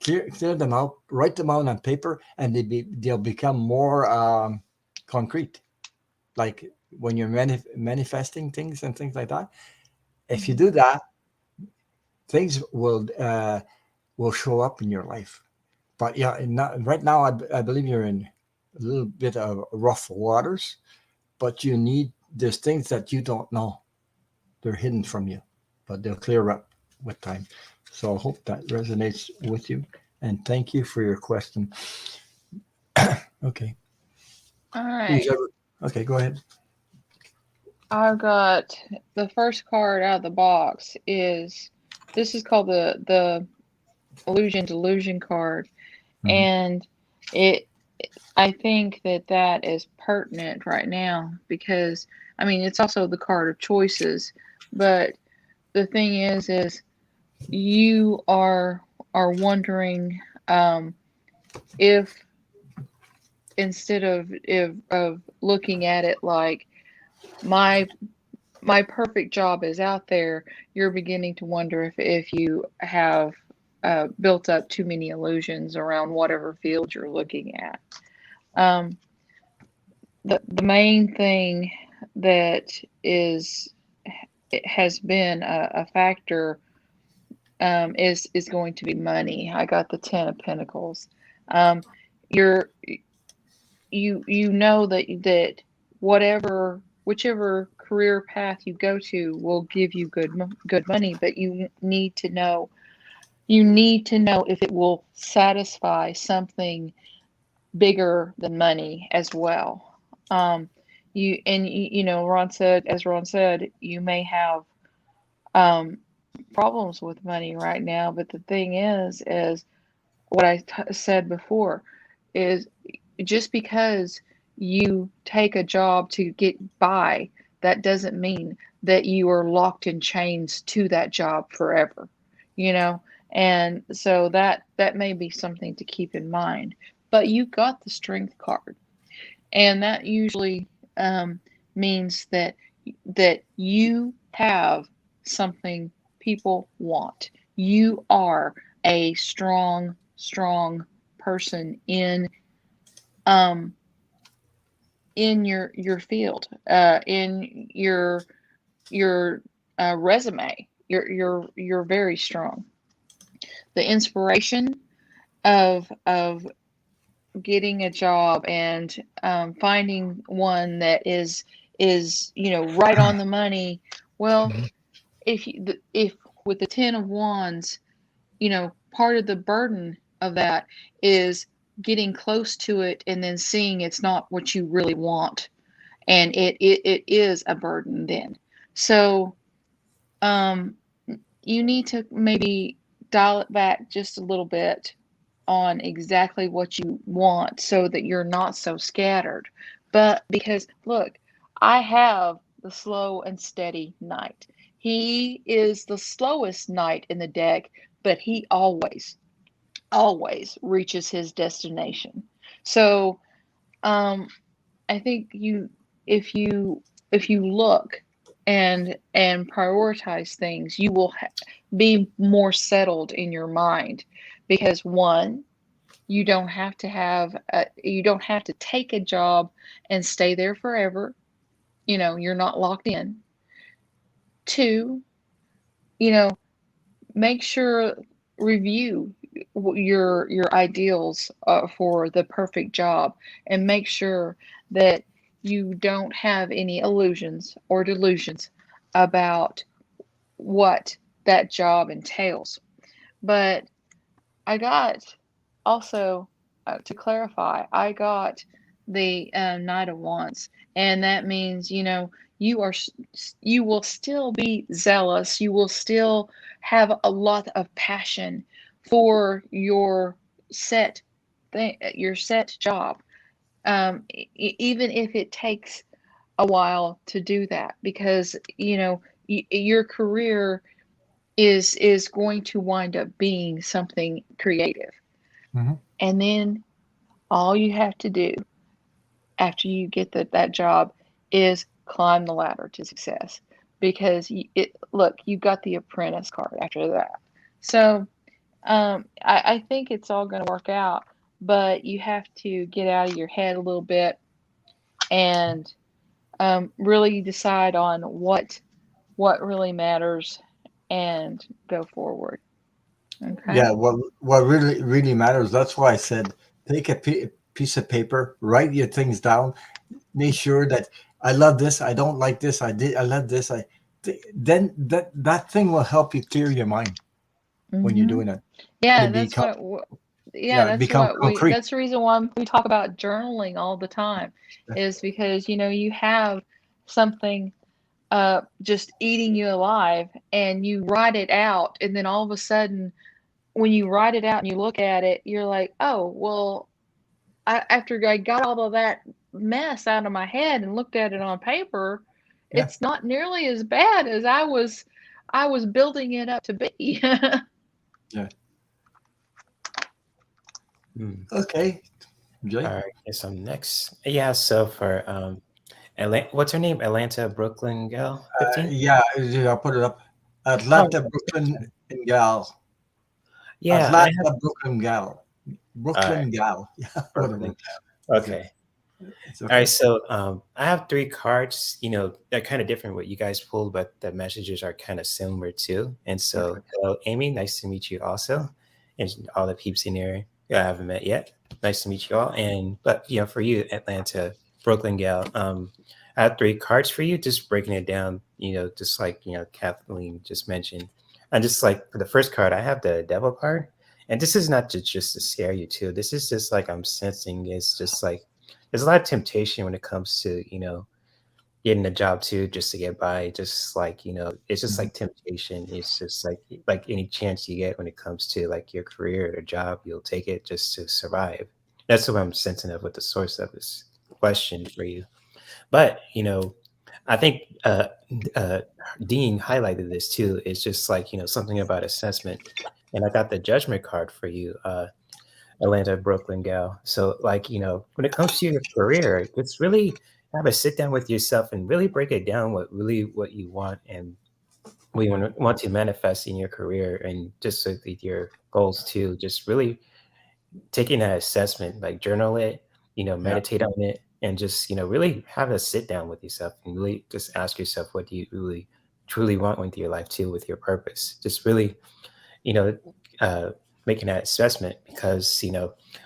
clear them out, write them out on paper, and they'll become more concrete, like when you're manifesting things and things like that. If you Mhm. do that, things will show up in your life. But yeah, right now, I believe you're in a little bit of rough waters. But there's things that you don't know. They're hidden from you, but they'll clear up with time. So I hope that resonates with you. And thank you for your question. Okay. All Who's right. ever? Okay, go ahead. I've got the first card out of the box is this is called the illusion delusion card, Mhm. and it I think that that is pertinent right now because I mean it's also the card of choices, but the thing is you are wondering if instead of looking at it like my my perfect job is out there, you're beginning to wonder if you have built up too many illusions around whatever field you're looking at. Um, the main thing that it has been a factor is going to be money. I got the Ten of Pentacles. You're you know that whichever career path you go to will give you good money, but you need to know if it will satisfy something bigger than money as well. Ron said, you may have um, problems with money right now, but the thing is what I said before, is just because you take a job to get by, that doesn't mean that you are locked in chains to that job forever, you know? And so that may be something to keep in mind. But you got the Strength card, and that usually means that you have something people want. You are a strong person in your field, in your resume. You're very strong. The inspiration of getting a job and finding one that is right on the money. Well, if with the Ten of Wands, part of the burden of that is getting close to it and then seeing it's not what you really want, and it is a burden then. So you need to maybe dial it back just a little bit on exactly what you want so that you're not so scattered. But because look, I have the slow and steady knight. He is the slowest knight in the deck, but he always reaches his destination. So I think if you look and prioritize things, you will be more settled in your mind, because one, you don't have to take a job and stay there forever. You're not locked in. Two, make sure, review your ideals for the perfect job, and make sure that you don't have any illusions or delusions about what that job entails. But I got also, to clarify, I got the Knight of Wands, and that means you will still be zealous. You will still have a lot of passion for your set job, even if it takes a while to do that, because your career is going to wind up being something creative. Mm-hmm. And then all you have to do after you get that job is climb the ladder to success, because you got the Apprentice card after that. So I think it's all going to work out, but you have to get out of your head a little bit and really decide on what really matters and go forward. Okay. Yeah, what really matters. That's why I said take a piece of paper, write your things down, make sure that I love this, I don't like this, I love this. Then that thing will help you clear your mind when you're doing it. Yeah, And that's become what. Yeah, that's become what we. concrete. That's the reason why we talk about journaling all the time, is because you have something just eating you alive, and you write it out, and then all of a sudden, when you write it out and you look at it, you're like, oh well, after I got all of that mess out of my head and looked at it on paper, Yeah. it's not nearly as bad as I was building it up to be. Yeah. Okay. Jay? All right. Guess I'm next. Yeah. So for what's her name? Atlanta, Brooklyn gal, 15. Yeah, I'll put it up. Atlanta, Brooklyn, and Gal. Yeah, I have Atlanta, Brooklyn gal. all right, Brooklyn gal. Yeah, whatever. Brooklyn. Okay. It's All right, okay. so I have three cards. They're kind of different what you guys pulled, but the messages are kind of similar too. And Okay. so, hello, Amy. Nice to meet you also, and all the peeps in here I haven't met yet. Nice to meet you all. And but for you, Atlanta, Brooklyn gal, I have three cards for you. Just breaking it down, just like Kathleen just mentioned. And just like for the first card, I have the Devil card, and this is not just to scare you too. This is just like I'm sensing. It's just like there's a lot of temptation when it comes to getting a job too, just to get by. Just like it's just Mhm. like temptation. It's just like any chance you get when it comes to like your career or job, you'll take it just to survive. That's what I'm sensing of what the source of this question for you. But I think uh, Dean highlighted this too. It's just like something about assessment, and I got the judgment card for you. Atlanta, Brooklyn gal. So, like, when it comes to your career, it's really have a sit down with yourself and really break it down what you want and what you want to manifest in your career and just with your goals too. Just really taking that assessment, like journal it, Yeah. meditate on it, and just really have a sit down with yourself and really just ask yourself what do you really truly want with your life too, with your purpose. Just really you know, uh, making that assessment because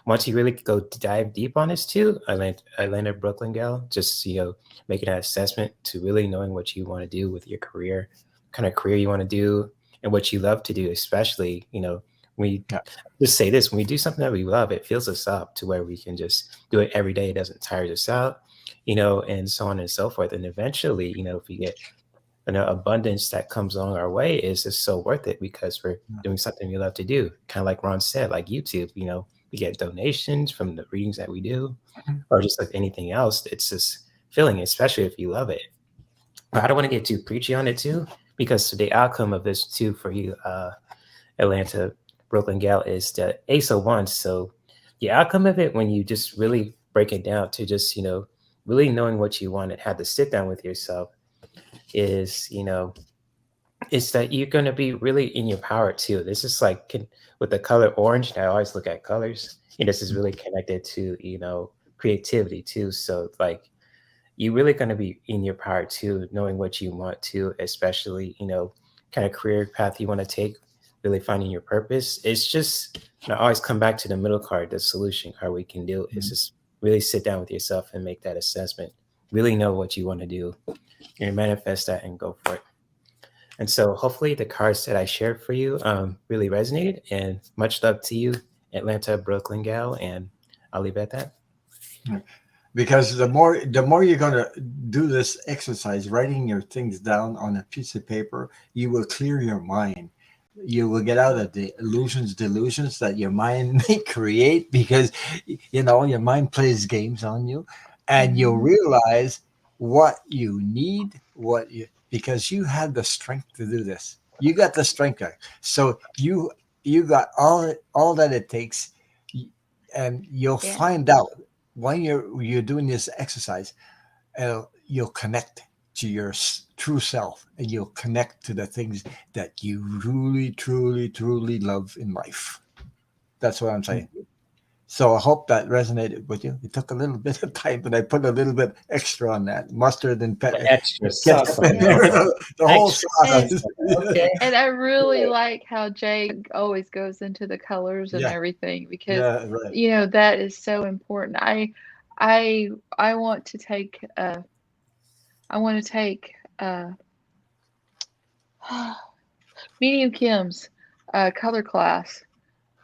once you really go dive deep on this too, Atlanta Brooklyn gal, just making that assessment to really knowing what you want to do with your career, kind of career you want to do, and what you love to do, especially we Yeah. just say this when we do something that we love, it fills us up to where we can just do it every day. It doesn't tire us out, and so on and so forth. And eventually, if we get abundance that comes along our way is just so worth it because we're Yeah. doing something we love to do. Kind of like Ron said, like YouTube, we get donations from the readings that we do, Mhm. or just like anything else. It's just filling, especially if you love it. But I don't want to get too preachy on it too, because the outcome of this too for you, Atlanta Brooklyn gal, is the Ace of Wands. So the outcome of it, when you just really break it down to just really knowing what you want and have to sit down with yourself, is is that you're going to be really in your power too. This is like with the color orange. And I always look at colors, and this is really connected to creativity too. So like you're really going to be in your power too, knowing what you want to, especially kind of career path you want to take. Really finding your purpose. It's just I always come back to the middle card, the solution card. We can do is Mhm. just really sit down with yourself and make that assessment. Really know what you want to do and manifest that and go for it. And so hopefully the cards that I shared for you really resonated. And much love to you, Atlanta, Brooklyn gal. And I'll leave it at that. Because the more you're gonna do this exercise, writing your things down on a piece of paper, you will clear your mind. You will get out of the delusions that your mind may create because your mind plays games on you, and you'll Mhm. realize what you need, what you because you have the strength to do this. You got the strength, guy. So you got all that it takes, and you'll Yeah. find out when you're doing this exercise, you'll connect to your true self, and you'll connect to the things that you really, truly, truly love in life. That's what I'm saying. So I hope that resonated with you. It took a little bit of time, but I put a little bit extra on that mustard and The extra sauce ketchup on in it. there. Yes. The whole Extra sauce. And sauce on it. Okay. and I really like how Jake always goes into the colors and Yeah, everything because yeah, right. that is so important. I I want to take I want to take Medium Kim's color class.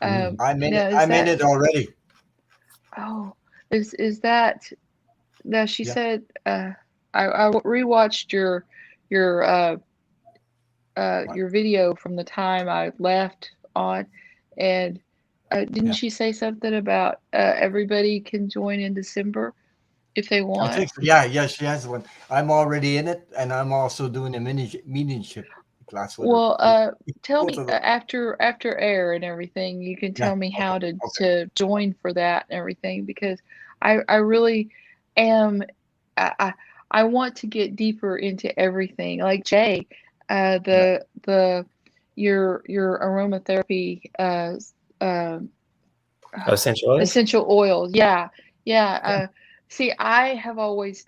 Ooh. Is I'm in that it already. oh is that now she Yeah. said I rewatched your What? your video from the time I left on, and didn't Yeah. she say something about everybody can join in December if they I want? think so. Yeah, yeah, she has one. I'm already in it, and I'm also doing a mediumship class with her. Well, tell Both me of them. after air and everything, you can Yeah. tell me Okay. how to Okay. join for that and everything because I really am I, I I want to get deeper into everything. Like Jay, Yeah. the your aromatherapy uh, Essential oils. essential oils. Yeah, yeah. Yeah. See, I have always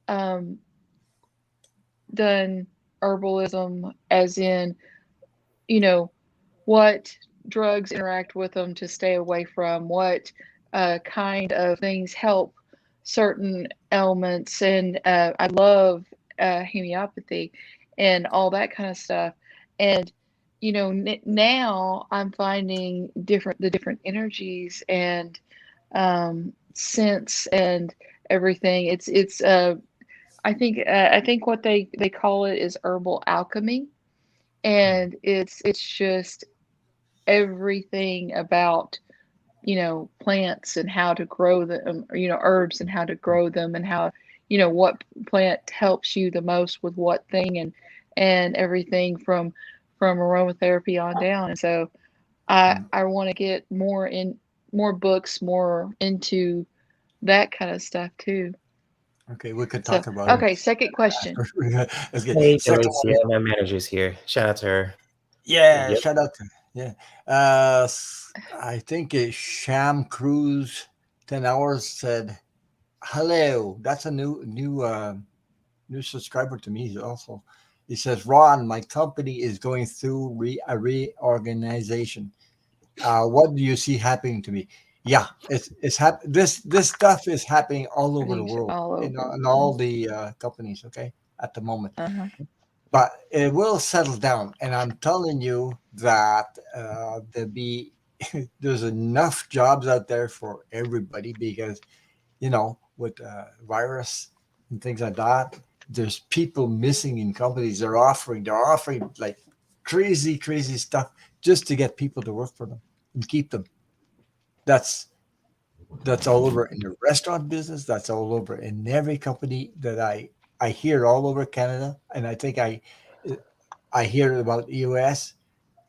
um, done herbalism, as in, you know, what drugs interact with them to stay away from, what kind of things help certain ailments, and I love homeopathy and all that kind of stuff. And now I'm finding the different energies and scents and everything. I think what they call it is herbal alchemy, and it's just everything about plants and how to grow them, or, herbs and how to grow them, and how what plant helps you the most with what thing, and everything from aromatherapy on down. And so I want to get more books, more into that kind of stuff too. Okay, we could So talk about it okay, second question. after. Let's get Hey, second Delicia, one. my manager's here. Shout out to her. Yeah, Yep. shout out to yeah. I think Sham Cruz 10 hours said hello. That's a new subscriber to me also. He says, Ron, my company is going through a reorganization. What do you see happening to me? Yeah, this stuff is happening all I over the think it's world all over. in all the companies. Okay, at the moment, Uh-huh. but it will settle down. And I'm telling you that there's enough jobs out there for everybody because with virus and things like that, there's people missing in companies. They're offering like crazy stuff just to get people to work for them and keep them. That's that's all over in the restaurant business. That's all over in every company that I hear all over Canada, and I think I hear about the US,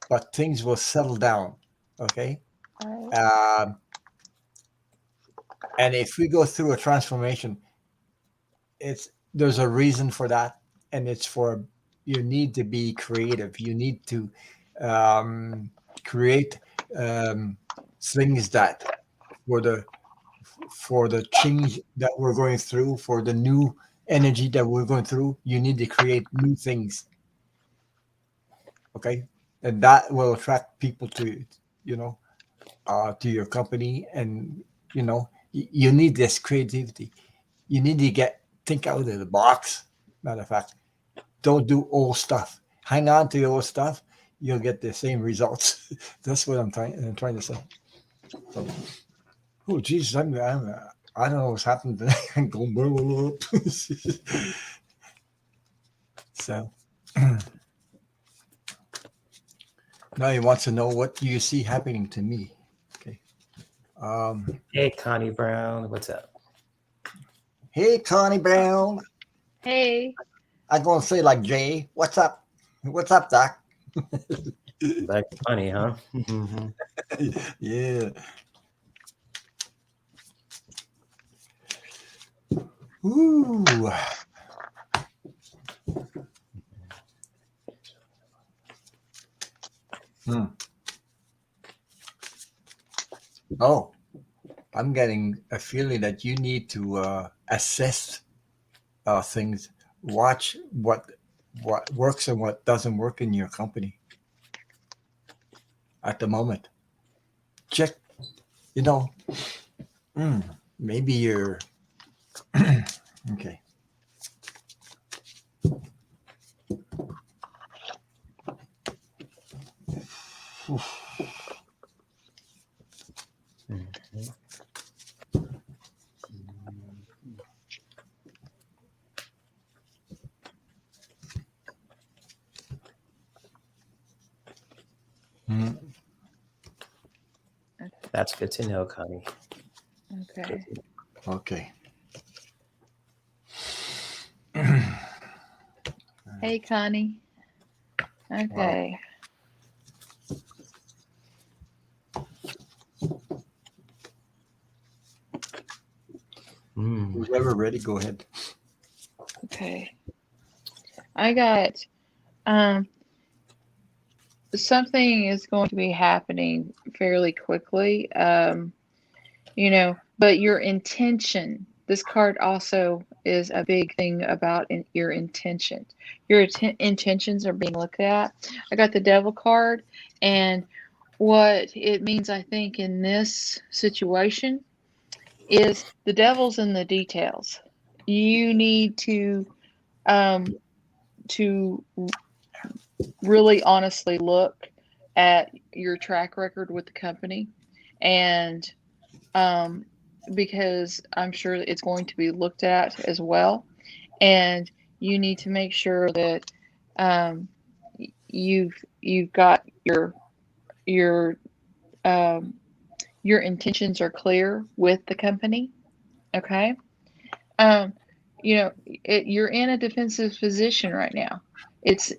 but things will settle down. Okay. All right. Um, and if we go through a transformation, there's a reason for that, and it's for you need to be creative. You need to um, create um, things that for the for the change that we're going through, for the new energy that we're going through. You need to create new things. Okay, and that will attract people you know to your company, and you need this creativity. You need to think out of the box. Matter of fact, don't do old stuff. Hang on to the old stuff. You'll get the same results. That's what I'm trying to say. So, oh Jesus, I don't know what's happened today. I'm going blah, up. So now he wants to know, what do you see happening to me? Okay. Hey, Connie Brown. What's up? Hey Connie Brown. Hey. I'm gonna say like Jay. What's up? What's up, Doc? Like funny, huh? Mhm. Yeah. Ooh. Hmm. Oh, I'm getting a feeling that you need to assess things, watch what works and what doesn't work in your company at the moment. Check, you know, mm, maybe you're okay. Mhm. Mm, That's good to know, Connie. Good Okay. to know. okay. Hey, Connie. Wow. Okay. Mm. Who's ever ready? Go ahead. Okay. I got um something is going to be happening fairly quickly. But your intention, this card also is a big thing about your intention. Your intentions are being looked at. I got the Devil card, and what it means, I think, in this situation is the devil's in the details. You need um, to really honestly look at your track record with the company, and um, because I'm sure it's going to be looked at as well. And you need to make sure that um, you've got your um, your intentions are clear with the company. Okay. Um, you're in a defensive position right now. It's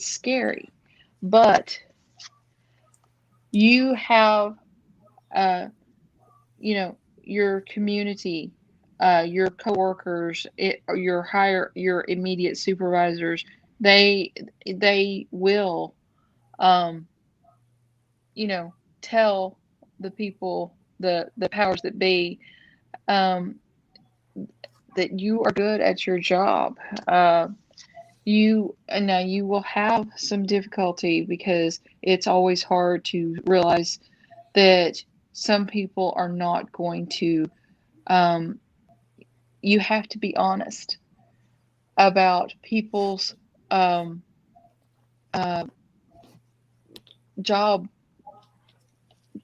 scary, but you have uh, your community, your coworkers, your immediate supervisors. They will, um, tell the people, the powers that be, um, that you are good at your job. Now you will have some difficulty because it's always hard to realize that some people are not going to. Um, you have to be honest about people's um, uh, job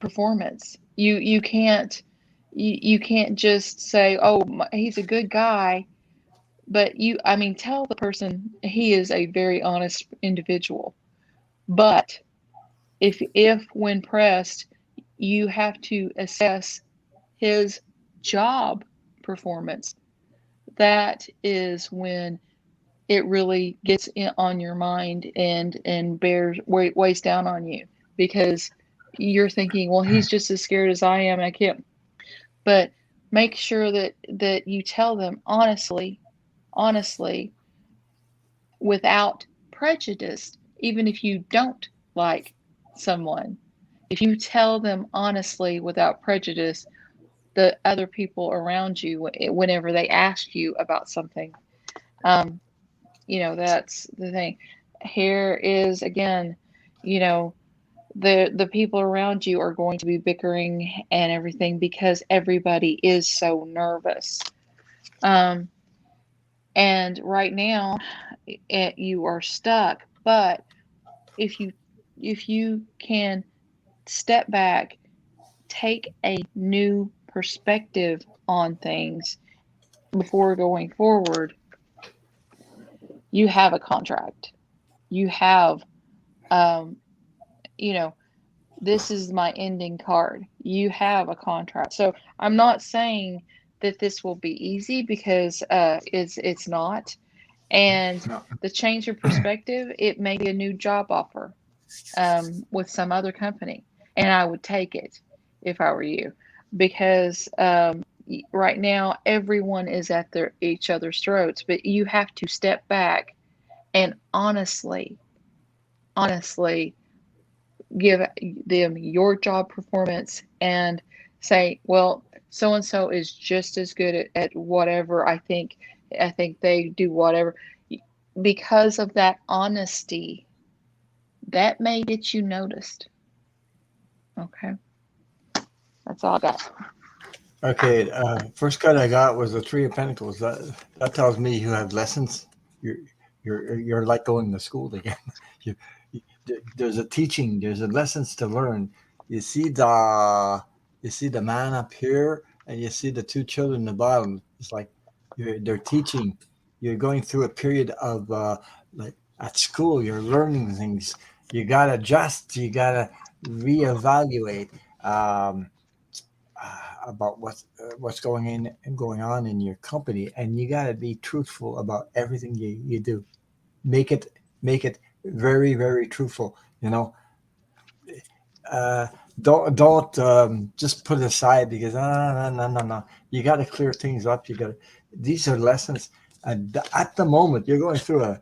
performance. You can't just say, "Oh, he's a good guy," but I mean, tell the person he is a very honest individual. But if when pressed, you have to assess his job performance, that is when it really gets on your mind and weighs down on you, because you're thinking, well, he's just as scared as I am. I can't. But make sure that you tell them honestly, without prejudice, even if you don't like someone. If you tell them honestly without prejudice, the other people around you, whenever they ask you about something, um, that's the thing. Here is again, you know, the people around you are going to be bickering and everything because everybody is so nervous. Um, and right now, you are stuck. But if you can step back, take a new perspective on things before going forward, you have a contract. You have, um, you know, this is my ending card. You have a contract. So I'm not saying that this will be easy because it's not. And No. the change of perspective, it may be a new job offer with some other company, and I would take it if I were you, because right now everyone is at each other's throats. But you have to step back and honestly give them your job performance and say, well, so and so is just as good at whatever I think they do whatever. Because of that honesty, that may get you noticed. Okay, that's all I got. Okay, first card I got was the Three of Pentacles. That tells me you have lessons. You're you're like going to school again. you, there's a teaching. There's a lessons to learn. You see the man up here, and you see the two children in the bottom. It's like they're teaching. You're going through a period of like at school. You're learning things. You gotta adjust. You gotta reevaluate. About what's going on in your company, and you got to be truthful about everything you do. Make it very very truthful. Uh, don't just put it aside because no. You got to clear things up. These are lessons. And at the moment you're going through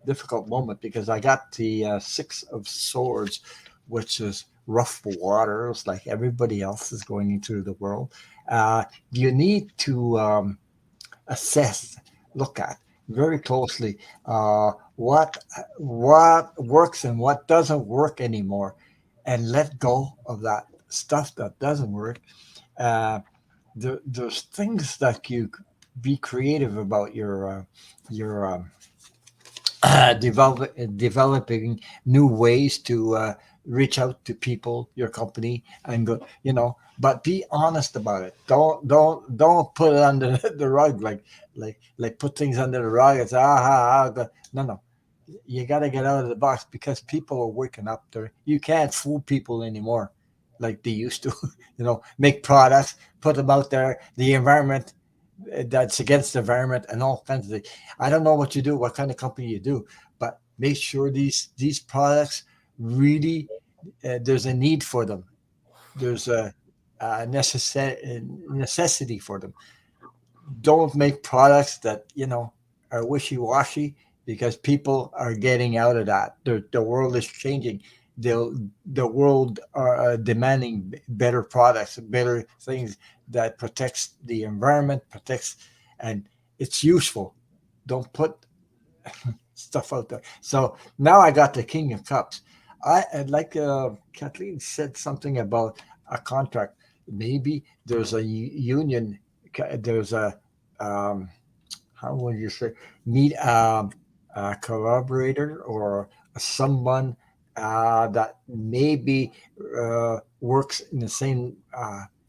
difficult moment because I got the Six of Swords, which is rough waters, like everybody else is going into the world. You need to assess, look at very closely what works and what doesn't work anymore, and let go of that stuff that doesn't work. Uh, there's things that you be creative about your developing new ways to reach out to people, your company, and go, but be honest about it. Don't put it under the rug, like put things under the rug. It's no, no. You got to get out of the box because people are waking up there. You can't fool people anymore like they used to. Make products, put them out there. The environment, that's against the environment and all kinds of things. I don't know what you do, what kind of company you do, but make sure these products really, there's a need for them. There's a necessity for them. Don't make products that are wishy-washy, because people are getting out of that. The world is changing. The world are demanding better products, better things that protects the environment, protects, and it's useful. Don't put stuff out there. So now I got the King of Cups. Like Kathleen said something about a contract. Maybe there's a union. There's a um, how would you say, meet a collaborator or someone that maybe works in the same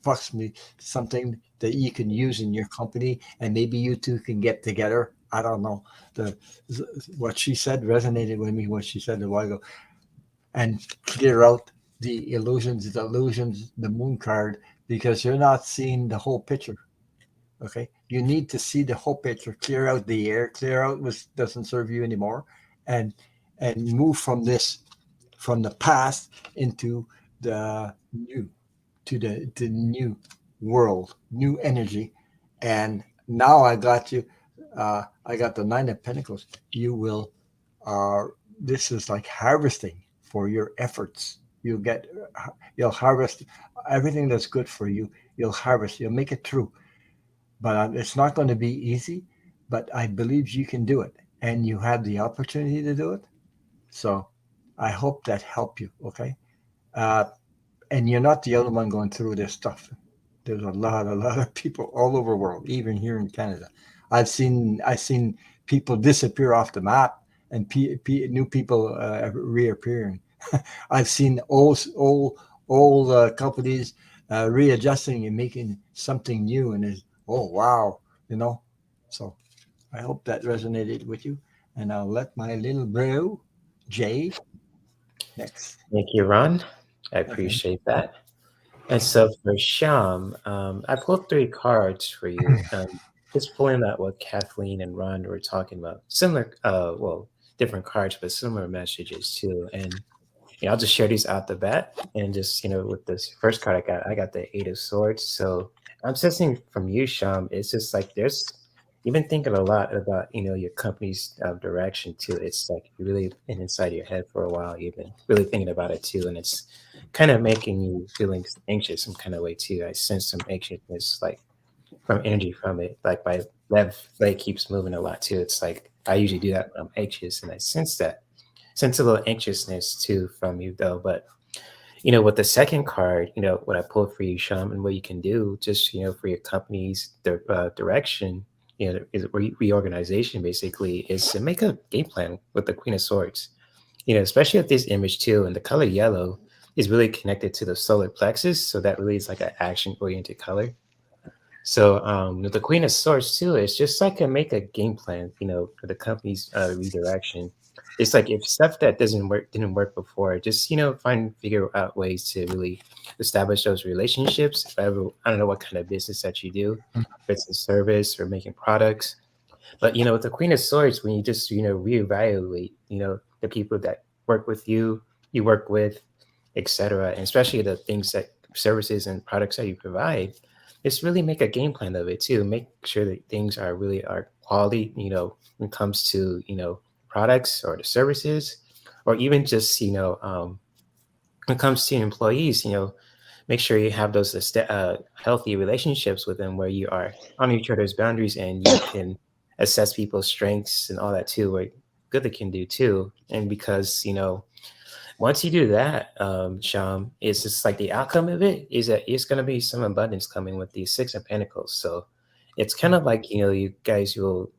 approximately something that you can use in your company, and maybe you two can get together. I don't know. The what she said resonated with me, what she said a while ago, and clear out the illusions, the moon card, because you're not seeing the whole picture. Okay, you need to see the whole picture, clear out the air, clear out what doesn't serve you anymore, and move from the past into the new, to the new world, new energy. And now I got you. I got the Nine of Pentacles. You will. Uh, this is like harvesting for your efforts. You'll harvest everything that's good for you. You'll harvest. You'll make it through, but it's not going to be easy. But I believe you can do it, and you have the opportunity to do it. So I hope that helped you. Okay, uh, and you're not the only one going through this stuff. There's a lot of people all over the world, even here in Canada. I've seen people disappear off the map, and new people reappearing. I've seen old companies readjusting and making something new, and is, oh wow, you know. So I hope that resonated with you, and I'll let my little bro Jay next. Thank you, Ron. I Okay. appreciate that. And so for Sham, I pulled three cards for you. Just pulling out what Kathleen and Ron were talking about. Similar, well, different cards, but similar messages too. And I'll just share these out the bat. And just with this first card I got the Eight of Swords. So I'm sensing from you, Sham, it's just like you've been thinking a lot about your company's direction too. It's like you really been inside your head for a while. You've been really thinking about it too, and it's kind of making you feeling anxious some kind of way too. I sense some anxiousness, like from energy from it. Like my left leg keeps moving a lot too. It's like I usually do that when I'm anxious, and I sense a little anxiousness too from you though. But with the second card, what I pulled for you, Sham, and what you can do just for your company's direction, is reorganization basically, is to make a game plan with the Queen of Swords. Especially with this image too, and the color yellow is really connected to the solar plexus, so that really is like an action oriented color. So with the Queen of Swords too, it's just like a make a game plan, for the company's redirection. It's like if stuff that didn't work before, just figure out ways to really establish those relationships. If ever, I don't know what kind of business that you do, if it's a service or making products, but with the Queen of Swords, when you just reevaluate, the people that work with you, you work with, etc., and especially the things that services and products that you provide, just really make a game plan of it too. Make sure that things are really are quality. When it comes to products or the services, or even just when it comes to employees, make sure you have those healthy relationships with them where you are on each other's boundaries and you can assess people's strengths and all that too, what good they can do too. And because, once you do that, Sham, it's just like the outcome of it is that it's going to be some abundance coming with these Six of Pentacles. So it's kind of like, you guys will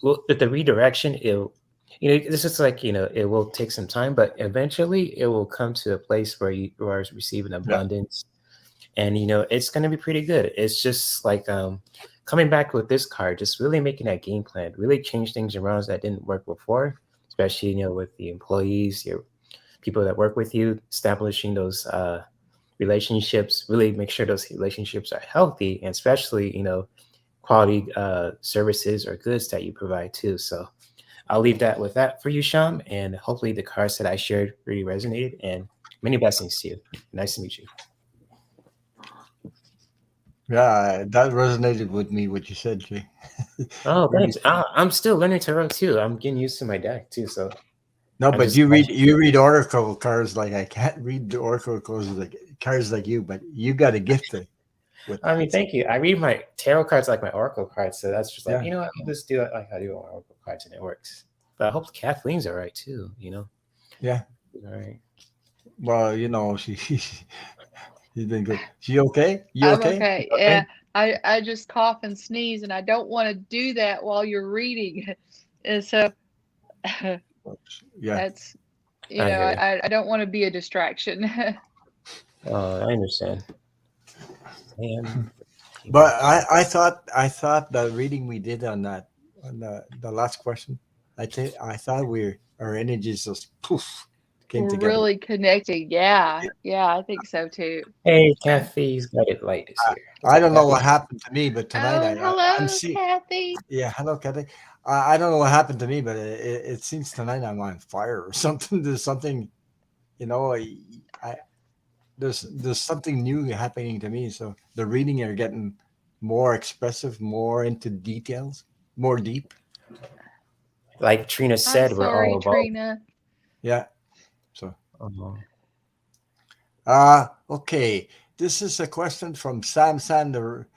with the redirection, this is like, it will take some time, but eventually it will come to a place where you are receiving Yeah. abundance. And, it's going to be pretty good. It's just like coming back with this card, just really making that game plan, really change things around that didn't work before, especially, with the employees, your people that work with you, establishing those relationships, really make sure those relationships are healthy, and especially, quality services or goods that you provide too. So I'll leave that with that for you, Sham, and hopefully the cards that I shared really resonated, and many blessings to you. Nice to meet you. Yeah, that resonated with me, what you said, Jay. Oh, thanks. I'm still learning tarot too. I'm getting used to my deck too. So No, I'm but just you read oracle cards like I can't read the oracle cards like you, but you got a gift with I mean, that. thank you. I read my tarot cards like my oracle cards, so that's just like, Yeah. what, I'll just do it like I do on oracle cards, and it works. But I hope Kathleen's all right too. Yeah. All right. Well, she's been good. She okay? You I'm okay? okay. You Yeah, I just cough and sneeze, and I don't want to do that while you're reading, and so Yeah. that's I hear you. I don't want to be a distraction. Oh, I understand. And But I thought the reading we did on the last question, I thought our energies just poof came We're together. really connecting. Yeah, I think so too. hey, Yeah. Kathy's got it light this year. What's I up, don't know Kathy? what happened to me, but tonight Oh, I'm hello, seeing. Kathy. Yeah, hello, Kathy. I don't know what happened to me, but it seems tonight I'm on fire or something. There's something, you know, I there's something new happening to me. So the reading are getting more expressive, more into details, more deep. Like Trina I'm said, we're sorry, all about. Trina. Yeah. So Uh, okay. This is a question from Sam Sander,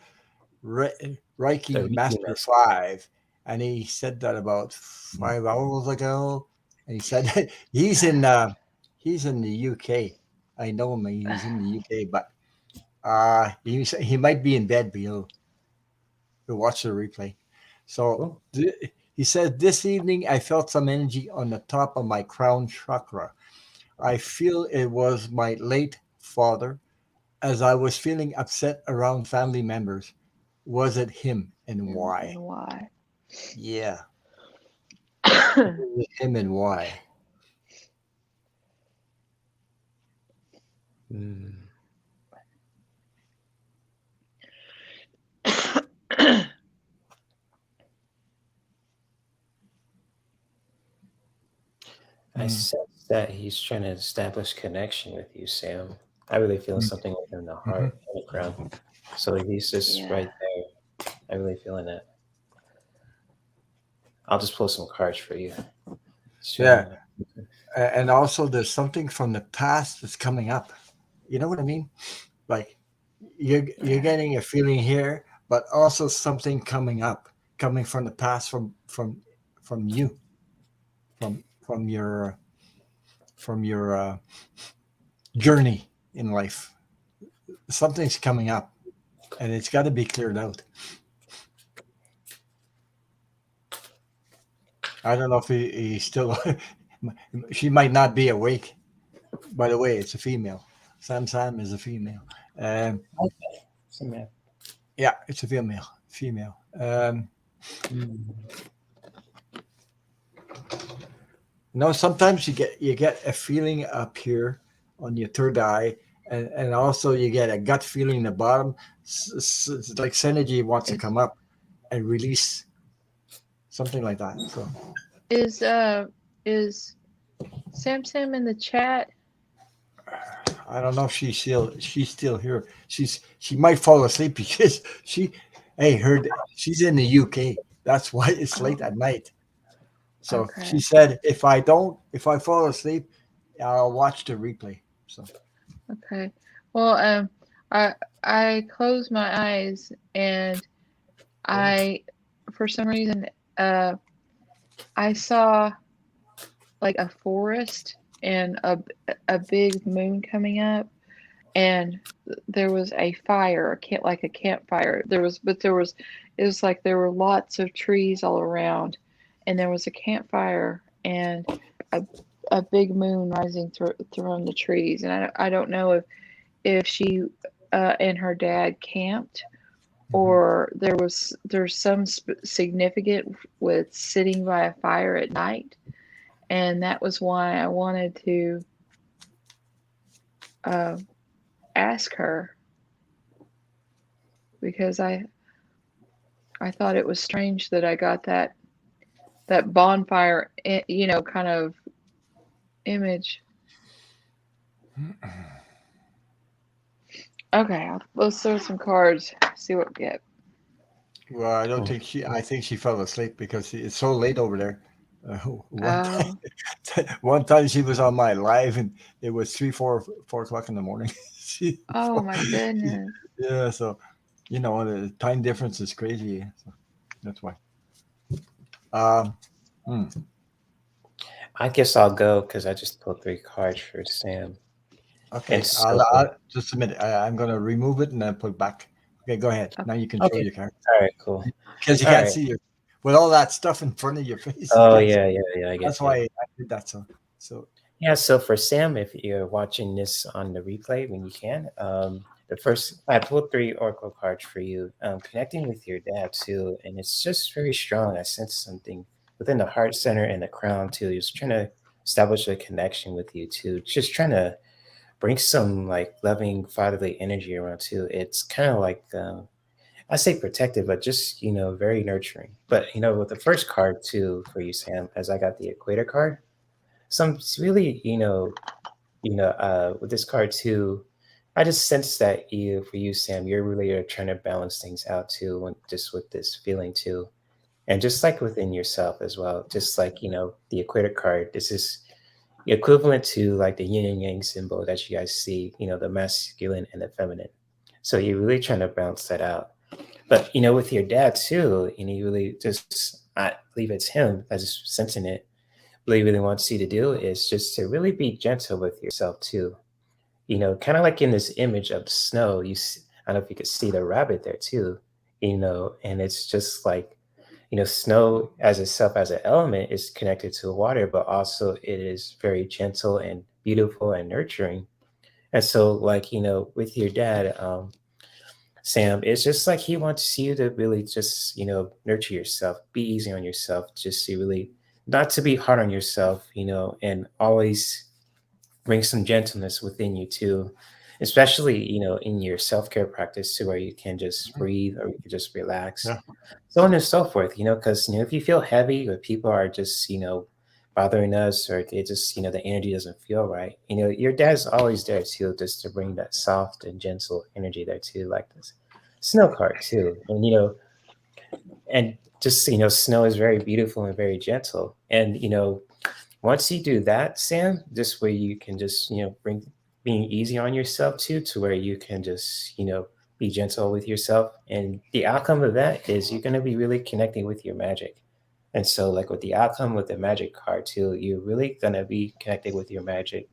the Reiki Reiki Master Master. 5, and he said that about 5 hours ago. And he said that he's in the UK. I know him. He's in the UK, but he might be in bed, but he'll watch the replay. So Cool. he said, this evening I felt some energy on the top of my crown chakra. I feel it was my late father, as I was feeling upset around family members. Was it him, and And why? why? Yeah, him and why? Mm. I Mm, sense that he's trying to establish connection with you, Sam. I really feel mm, something in the mhm. heart and the crown. So he's just Yeah. right there. I really feeling it. I'll just pull some cards for you. Yeah, Showing and also there's something from the past that's coming up. You know what I mean? Like you're Yeah. getting a feeling here, but also something coming up, coming from the past, from you, from your journey in life. Something's coming up, and it's got to be cleared out. I don't know if he still. She might not be awake. By the way, it's a female. Sam is a female. Um, some man. yeah, it's a female. Female. Mm. Sometimes you get a feeling up here on your third eye, and also you get a gut feeling in the bottom. It's like synergy wants to Is come up and release something like that. So is uh is Sam in the chat? I don't know if she's still here. She might fall asleep because she's in the UK. That's why it's late Oh, at night. So she Okay. said, if I fall asleep, I'll watch the replay. So Okay. Well, I I closed my eyes and oh, I, for some reason, uh, I saw like a forest and a big moon coming up, and there was a fire, like a campfire. It was like there were lots of trees all around, and there was a campfire and a a big moon rising through the trees. And I don't know if she and her dad camped, mhm. or there's some significant with sitting by a fire at night, and that was why I wanted to uh, ask her, because I thought it was strange that I got that bonfire, kind of image. Okay, let's throw some cards, see what we get. Well, I don't Oh, think she. I think she fell asleep because it's so late over there. Uh, one time, Oh, one time she was on my live, and it was 4 o'clock in the morning. she, oh my she- goodness. yeah. So, the time difference is crazy. So that's why. Um, hmm. I guess I'll go because I just pulled 3 cards for Sam. And Okay, so, just a minute. I'm gonna remove it and then put it back. Okay, go ahead. Now you can show okay, your card all right, cool. because you All can't right. see your with all that stuff in front of your face. You Oh can't see. yeah, yeah, yeah. I That's get why you. I did that. So Yeah. So for Sam, if you're watching this on the replay when you can, the first I pulled 3 oracle cards for you. Connecting with your dad too, and it's just very strong. I sense something within the heart center and the crown too. He's trying to establish a connection with you too. Just trying to bring some like loving fatherly energy around too. It's kind of like I say protective, but just very nurturing. But with the first card too for you, Sam, as I got the Equator card, some it's really with this card too, I just sense that for you, Sam, you're really trying to balance things out too, and just with this feeling too, and just like within yourself as well. Just like the Equator card, this is equivalent to like the yin and yang symbol that you guys see, the masculine and the feminine. So you're really trying to balance that out. But with your dad too, you really just I believe it's him that's sensing it. What he really wants you to do is just to really be gentle with yourself too. Kind of like in this image of snow. I don't know if you could see the rabbit there too. And it's just like snow as itself as an element is connected to water, but also it is very gentle and beautiful and nurturing. And so, like with your dad, Sam, it's just like he wants you to really just, nurture yourself, be easy on yourself, just to really not to be hard on yourself, and always bring some gentleness within you too, especially, in your self-care practice to where you can just mhm, breathe or you can just relax, yeah. so on and so forth, because, if you feel heavy or people are just, bothering us or they just, the energy doesn't feel right, your dad's always there too, just to bring that soft and gentle energy there too, like this snow card too. And just, snow is very beautiful and very gentle. And, once you do that, Sam, this way you can just, bring being easy on yourself too, to where you can just, be gentle with yourself. And the outcome of that is you're going to be really connecting with your magic. And so, like with the outcome with the magic card too, you're really going to be connected with your magic,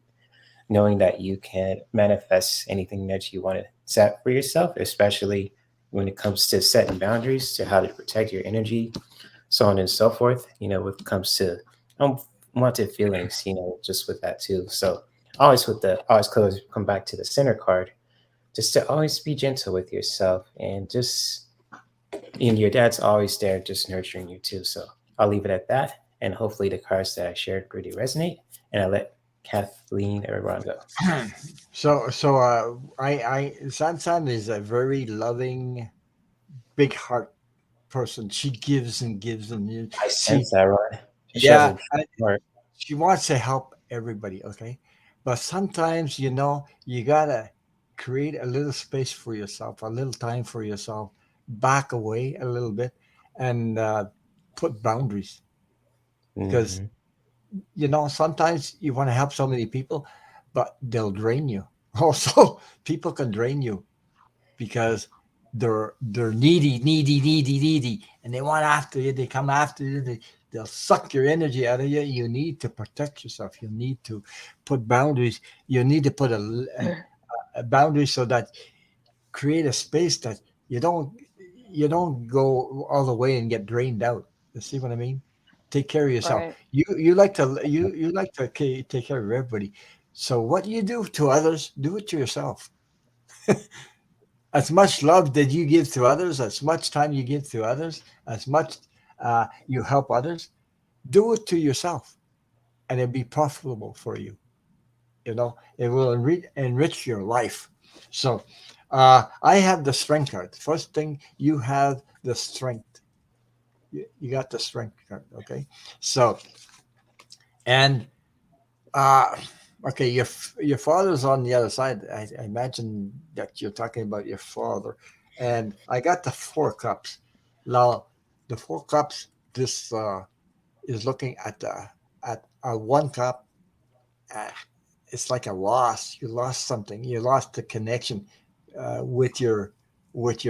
knowing that you can manifest anything that you want to set for yourself, especially when it comes to setting boundaries to how to protect your energy, so on and so forth. When it comes to unwanted feelings, just with that too. So always come back to the center card, just to always be gentle with yourself and just your dad's always there, just nurturing you too. So I'll leave it at that, and hopefully the cards that I shared really resonate. And I'll let Kathleen or Ron go. I Sansan is a very loving, big heart person. She gives and gives and I she sense that, Ron. She has a yeah, big heart. she wants to help everybody. Okay, but sometimes you gotta create a little space for yourself, a little time for yourself, back away a little bit, and put boundaries. because Mhm. sometimes you want to help so many people, but they'll drain you. Also, people can drain you because they're needy, and they want after you. They come after you. They'll suck your energy out of you. You need to protect yourself. You need to put boundaries. You need to put a boundary so that create a space that you don't go all the way and get drained out. You see what I mean? Take care of yourself. Right. You like to take care of everybody. So what you do to others, do it to yourself. As much love that you give to others, as much time you give to others, as much you help others, do it to yourself, and it'll be profitable for you. It will enrich your life. So I have the strength card. First thing, you have the strength. You got the strength card. Okay. So, and uh okay, your father's on the other side. I imagine that you're talking about your father. And I got the four cups. Now the four cups, this is looking at one cup. uh, it's like a loss. You lost something. You lost the connection with your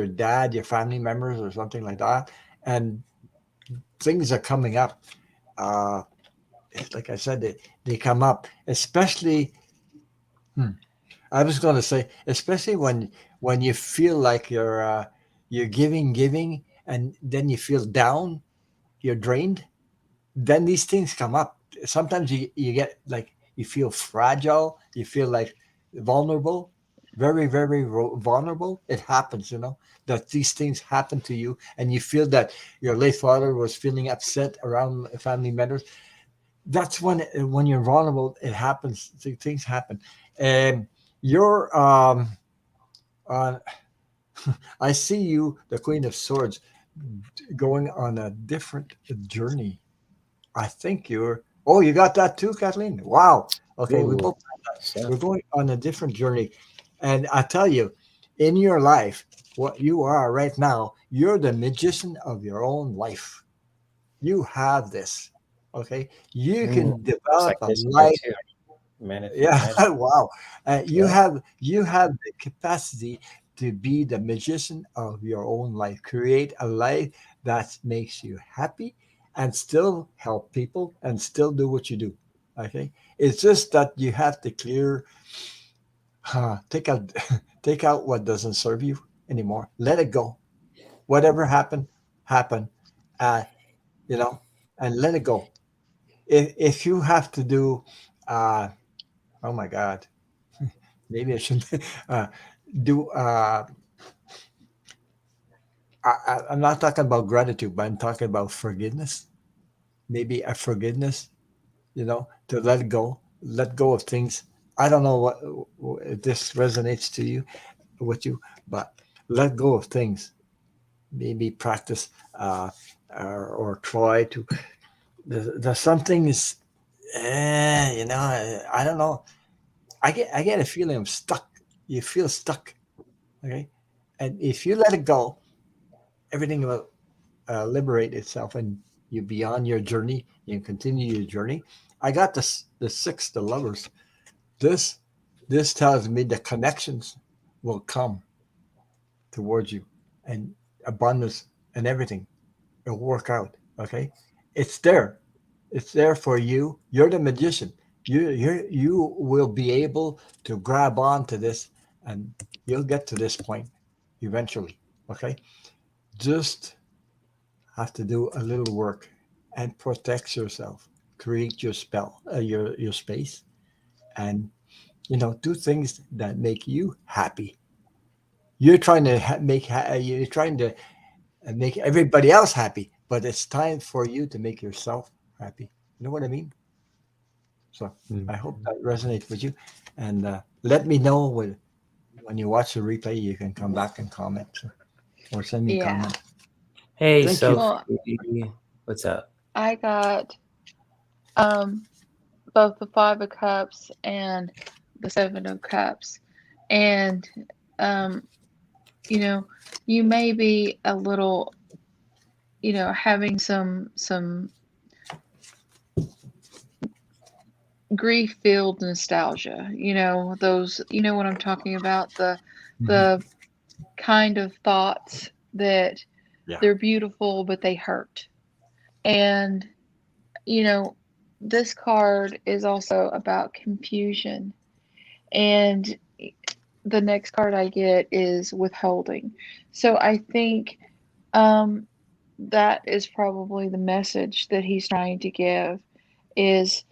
dad, your family members, or something like that. And things are coming up. Uh, like I said, they come up, especially. Hmm, I was going to say, especially when you feel like you're giving, and then you feel down, you're drained. Then these things come up. Sometimes you get like you feel fragile, you feel like vulnerable, very, very vulnerable. It happens, that these things happen to you, and you feel that your late father was feeling upset around family members. That's when you're vulnerable, it happens. Things happen. And you're on. I see you, the Queen of Swords, going on a different journey. I think you're. Oh, you got that too, Kathleen? Wow. Okay, we Ooh, both. so We're going on a different journey, and I tell you, in your life, what you are right now, you're the magician of your own life. You have this. Okay, you mm, can it's like develop a this one life. too. Yeah, Magic. wow. You Yeah. have the capacity to be the magician of your own life. Create a life that makes you happy and still help people and still do what you do. Okay, it's just that you have to take out take out what doesn't serve you anymore. Let it go. Whatever happened, happened. Uh, you know, and let it go. If you have to do, uh, oh my God, maybe I should uh, do. I'm not talking about gratitude, but I'm talking about forgiveness. Maybe a forgiveness, to let go of things. I don't know if this resonates to you with you, but let go of things. Maybe practice or try to. There's something is, I don't know. I get a feeling I'm stuck. You feel stuck, okay? And if you let it go, everything will liberate itself, and you beyond your journey. You can continue your journey. I got this the six, the lovers. This this tells me the connections will come towards you, and abundance and everything. It'll work out. Okay, it's there. It's there for you. You're the magician. You will be able to grab onto this, and you'll get to this point eventually. Okay, just have to do a little work and protect yourself. Create your spell, your space, and do things that make you happy. You're trying to you're trying to make everybody else happy, but it's time for you to make yourself happy. You know what I mean? So I hope Mhm. that resonates with you, and let me know when you watch the replay. You can come back and comment or send me a Yeah. comment. Hey, Thank you. Well, Sophie, what's up? I got um both the Five of Cups and the Seven of Cups. And um, you know, you may be a little, having some grief-filled nostalgia. You know, those, you know what I'm talking about? The kind of thoughts that Yeah. they're beautiful, but they hurt. And, you know, this card is also about confusion. And the next card I get is withholding. So I think that is probably the message that he's trying to give, is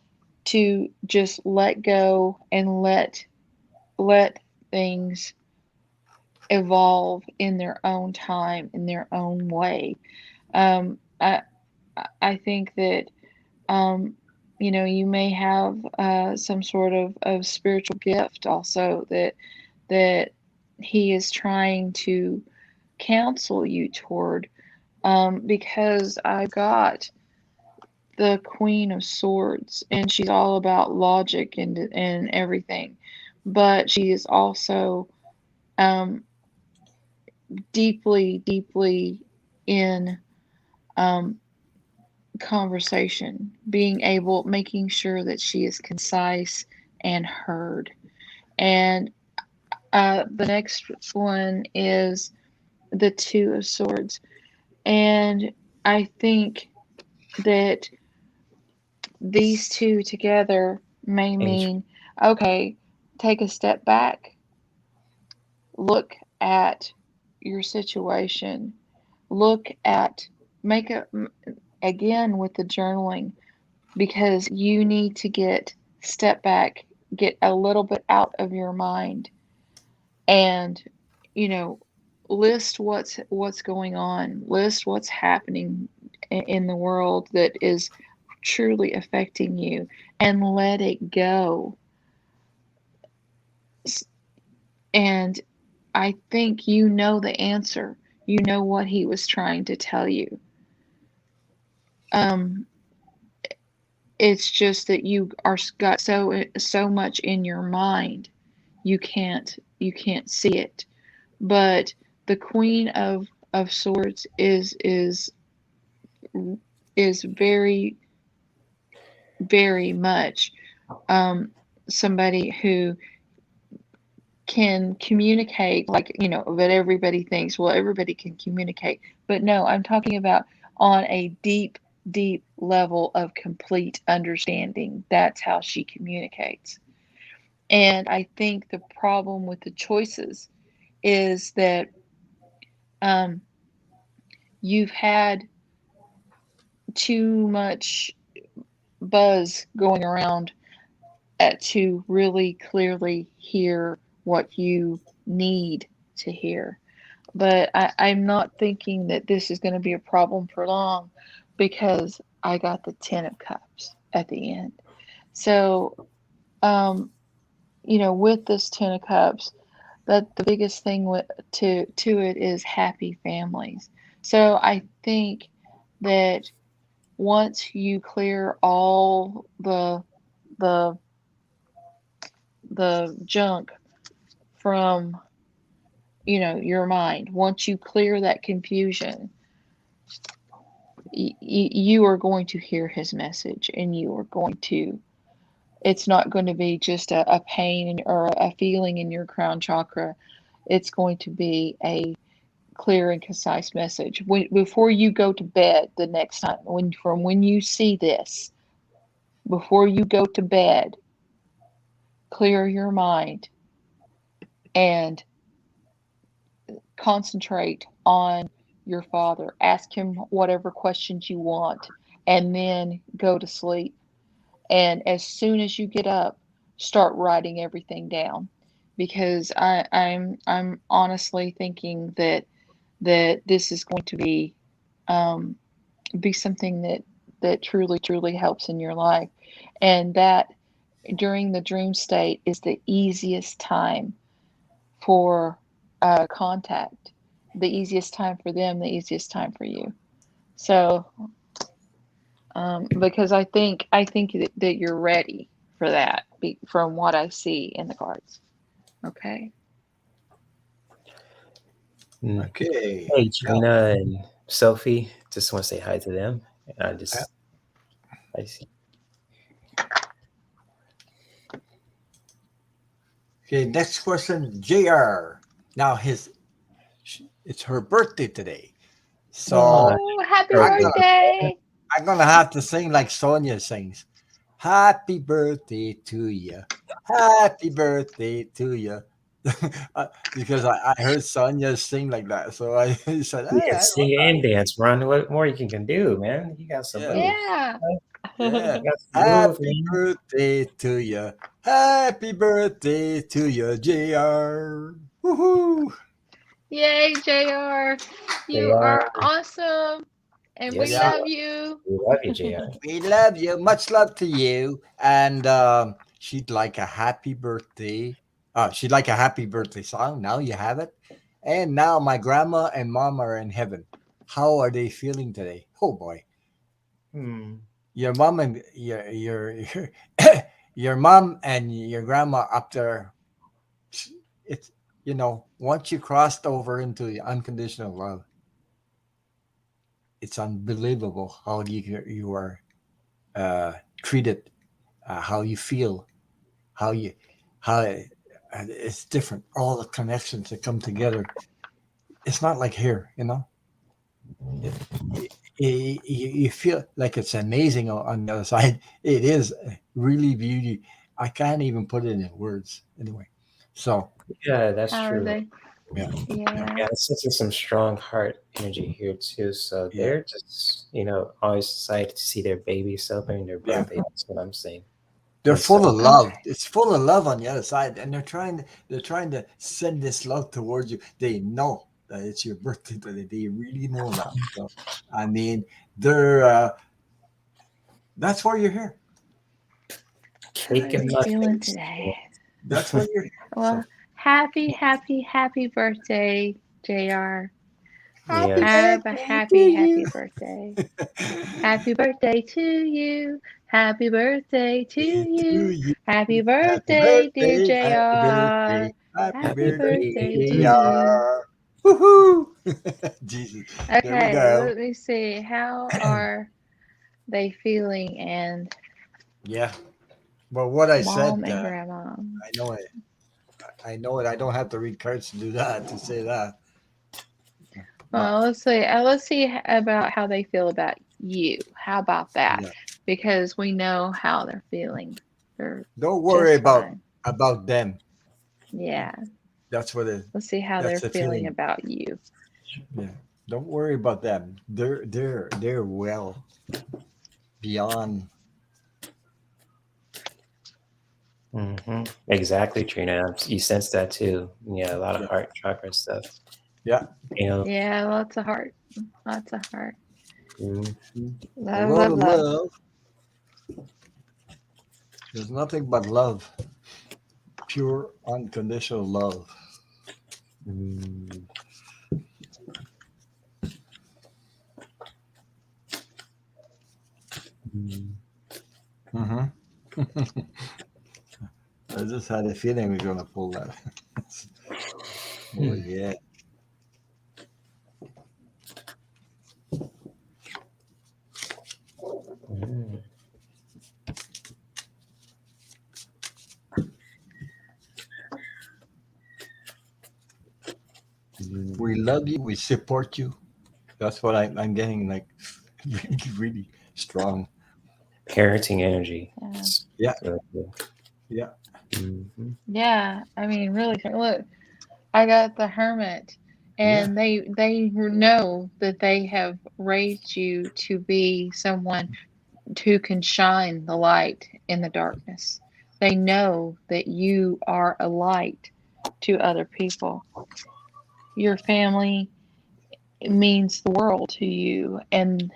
to just let go and let things evolve in their own time, in their own way. Um, I I think that you know, you may have some sort of spiritual gift also that he is trying to counsel you toward, because I got the Queen of Swords, and she's all about logic and everything, but she is also um, deeply in um, conversation, making sure that she is concise and heard. And the next one is the Two of Swords, and I think that these two together may Age. mean, okay, take a step back, look at your situation, look at, make a, again with the journaling, because you need to step back, get a little bit out of your mind, and, you know, list what's going on, list what's happening in the world that is truly affecting you, and let it go. And I think you know the answer. You know what he was trying to tell you. Um, it's just that you are got so much in your mind, you can't see it. But the Queen of Swords is very very much somebody who can communicate, like, you know, but everybody thinks, well, everybody can communicate, but no, I'm talking about on a deep level of complete understanding. That's how she communicates. And I think the problem with the choices is that um, you've had too much buzz going around to really clearly hear what you need to hear. But I'm not thinking that this is going to be a problem for long, because I got the Ten of Cups at the end. So, you know, with this Ten of Cups, that the biggest thing to it is happy families. So I think that once you clear all the the junk from, you know, your mind, once you clear that confusion, you are going to hear his message, and you are going to, it's not going to be just a pain or a feeling in your crown chakra. It's going to be a clear and concise message. Before you go to bed the next time, when you see this, before you go to bed, clear your mind and concentrate on your father. Ask him whatever questions you want, and then go to sleep. And as soon as you get up, start writing everything down, because I'm honestly thinking that this is going to be something that truly helps in your life, and that during the dream state is the easiest time for contact, the easiest time for them, the easiest time for you. So because I think that you're ready for that, from what I see in the cards. Okay. Mm. Okay. Hey, Now, Gina and Sophie, just want to say hi to them. uh, I see. Okay, next question, JR. Now it's her birthday today. So Oh, happy I'm gonna birthday! I'm gonna have to sing like Sonia sings. Happy birthday to you. Happy birthday to you. Because I heard Sonia sing like that. So I said, You hey, can I love sing that. and dance, Ron. What more you can do, man? You got some Yeah. moves. Yeah. Yeah. You got some moves, Happy man. birthday to you. Happy birthday to you, JR. Woohoo. Yay, JR. They You are. are awesome. And we Yes, Yeah. you love are. you. We love you, JR. We love you. Much love to you. And she'd like a happy birthday. She'd like a happy birthday song. Now you have it. And now my grandma and mom are in heaven. How are they feeling today? Oh boy. Hmm. Your mom and your your mom and your grandma up there, it's once you crossed over into the unconditional love, it's unbelievable how you are treated, how you feel, how you how it's different. All the connections that come together. It's not like here. It, you feel like it's amazing on the other side. It is really beauty. I can't even put it in words. Anyway, so Yeah, that's How are true. they? yeah, yeah, Yeah. Yeah, it's sensing some strong heart energy here too. So yeah, they're just, always excited to see their baby celebrating their yeah. birthday. That's what I'm saying. They're And so, full of love. Okay. It's full of love on the other side, and they're trying to send this love towards you. They know that it's your birthday today. They really know that. So, I mean, they're that's why you're here. How cake are and they feeling muffins. today? That's why you're here. Well, So happy, happy, happy birthday, JR. happy Yes. Have a birthday to happy, happy you. birthday. Happy birthday to you. Happy birthday to To you. you. Happy Happy birthday, dear birthday, happy JR. birthday, happy Happy birthday, birthday to Birthday. you. JR. Woohoo! Jesus, there we Okay, go. let me see. How are they feeling? And Yeah. Well, what I mom said, and grandma. I know it. I know it. I don't have to read cards to do that, to say that. My, Well, let's see. Let's see about how they feel about you. How about that? yeah. Because we know how they're feeling. They're Don't worry just about fine. about them. Yeah. That's what it. Let's see how That's they're the feeling feeling. about you. Yeah. Don't worry about them. They're well beyond. Exactly, Trina. You sense that too. Yeah, a lot of Yeah. heart chakra stuff. Yeah. You know, Yeah, lots of heart. Lots of heart. mhm. A Love, lot love, of love. love. There's nothing but love. Pure unconditional love. Mm. Mm. Hmm. I just had a feeling we're gonna pull that. Oh yeah. Mm. We love you. We support you. That's what I'm getting like really, really strong. Parenting energy. Yeah. Yeah. It's really cool. Yeah. Yeah. I mean, really, look, I got the hermit, Yeah. and they know that they have raised you to be someone who can shine the light in the darkness. They know that you are a light to other people. Your family means the world to you, and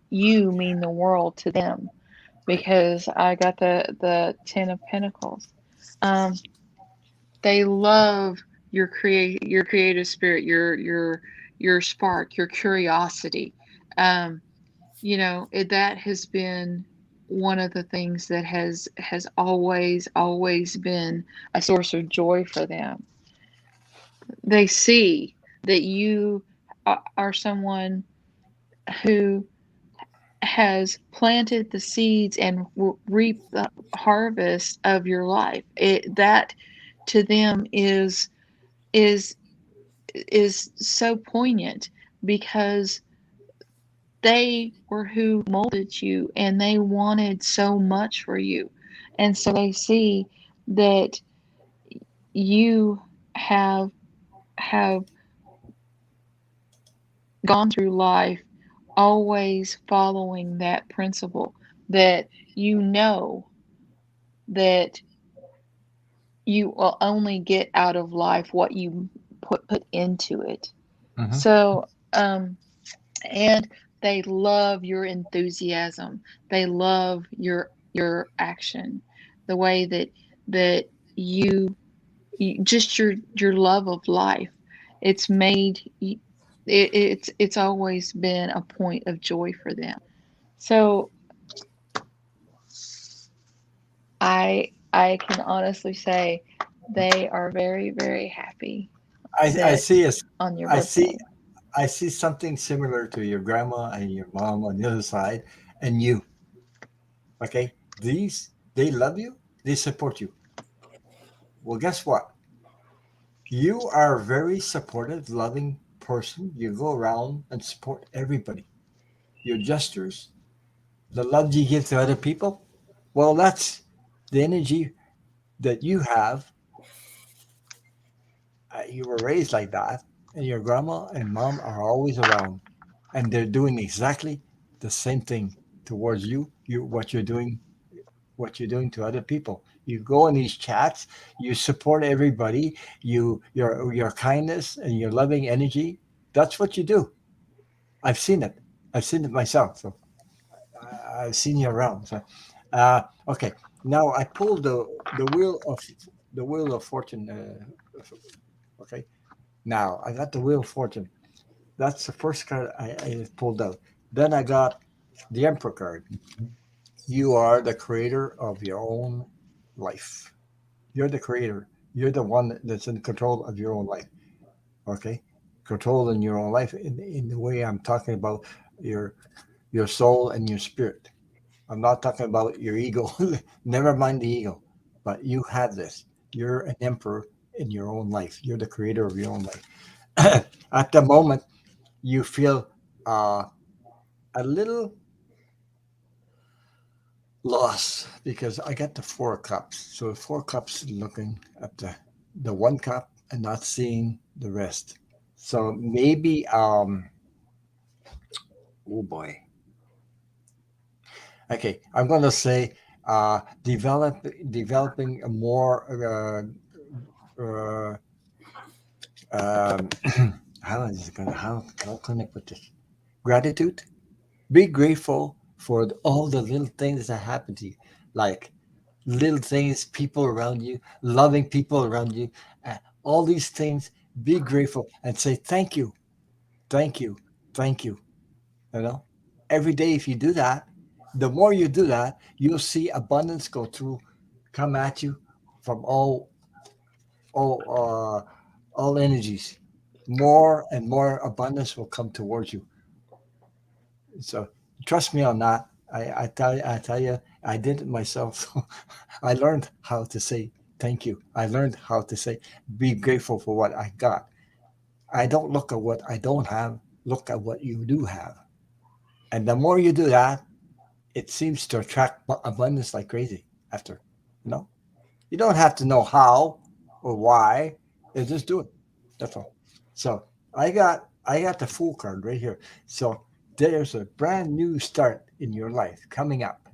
you mean the world to them, because I got the 10 of Pentacles. Um, they love your creative spirit, your spark, your curiosity. Um, that has been one of the things that has always been a source of joy for them. They see that you are someone who has planted the seeds and reap the harvest of your life. That to them is is so poignant because they were who molded you and they wanted so much for you. And so they see that you have have gone through life always following that principle, that you know that you will only get out of life what you put into it. Hmm. So and they love your enthusiasm. They love your action, the way that you, just your love of life. It's made it's always been a point of joy for them. So I can honestly say they are very, very happy I that see. on your I see. birthday. I see something similar to your grandma and your mom on the other side, and you. Okay, these they love you. They support you. Well, guess what? You are a very supportive, loving person. You go around and support everybody. Your gestures, the love you give to other people. Well, that's the energy that you have. You were raised like that, and your grandma and mom are always around, and they're doing exactly the same thing towards you. What you're doing to other people. You go in these chats, you support everybody, your kindness and your loving energy. That's what you do. I've seen it. I've seen it myself. So I've seen you around. So okay, now I pulled the wheel of fortune. Okay, now I got the wheel of fortune. That's the first card I pulled out. Then I got the Emperor card. You are the creator of your own life. You're the creator. You're the one that's in control of your own life. Okay, control in your own life in the way I'm talking about your your soul and your spirit. I'm not talking about your ego. Never mind the ego. But you have this. You're an emperor in your own life. You're the creator of your own life. At the moment, you feel uh, a little lost because I got the four cups. So the four cups looking at the one cup and not seeing the rest. So maybe oh boy. Okay, I'm gonna say developing a more um, how is it gonna how can I put this? Gratitude. Be grateful for all the little things that happen to you, like little things, people around you, loving people around you, all these things. Be grateful and say thank you, thank you, thank you. You know, every day if you do that, the more you do that, you'll see abundance go through, come at you from all all energies. More and more abundance will come towards you. So trust me on that. I tell you, I did it myself. I learned how to say thank you. I learned how to say be grateful for what I got. I don't look at what I don't have. Look at what you do have. And the more you do that, it seems to attract abundance like crazy. After, you know, you don't have to know how or why. You just do it. That's all. So I got the Fool card right here. So there's a brand new start in your life coming up.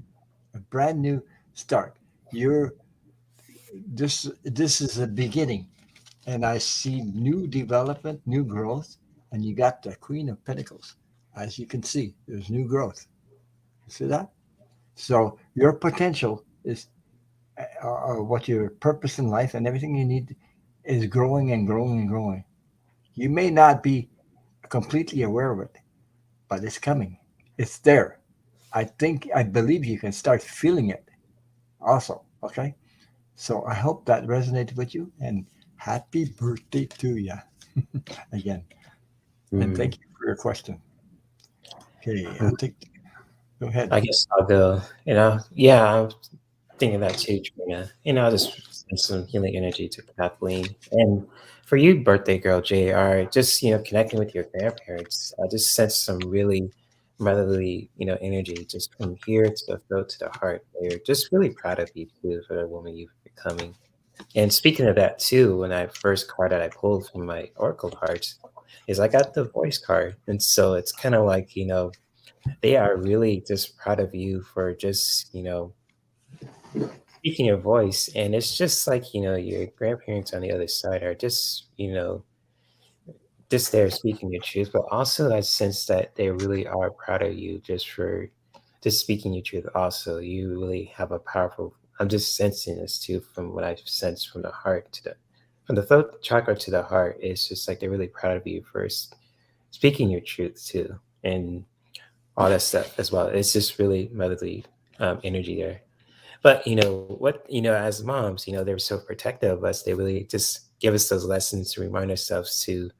A brand new start. You're this is a beginning, and I see new development, new growth, and you got the Queen of Pentacles. As you can see, there's new growth. You see that? So your potential is what your purpose in life and everything you need is growing and growing and growing. You may not be completely aware of it, but it's coming. It's there. I believe you can start feeling it also. Okay. So I hope that resonated with you and happy birthday to you again. And Mm, thank you for your question. Okay. mm. Go ahead. I guess I'll go. Yeah, I'm thinking that too, Trina. Just and some healing energy to Kathleen. And for you, birthday girl JR, just connecting with your grandparents, I just sense some really motherly, energy just from here to the throat to the heart. They're just really proud of you too for the woman you've becoming. And speaking of that too, when I first card that I pulled from my oracle cards is I got the voice card. And so it's kind of like, they are really just proud of you for just, speaking your voice. And it's just like, your grandparents on the other side are just, just there speaking your truth, but also I sense that they really are proud of you just for just speaking your truth. Also, you really have a powerful. I'm just sensing this too from what I've sensed from the heart to the from the throat chakra to the heart. It's just like they're really proud of you for speaking your truth too, and all that stuff as well. It's just really motherly energy there. But what as moms, they're so protective of us. They really just give us those lessons to remind ourselves to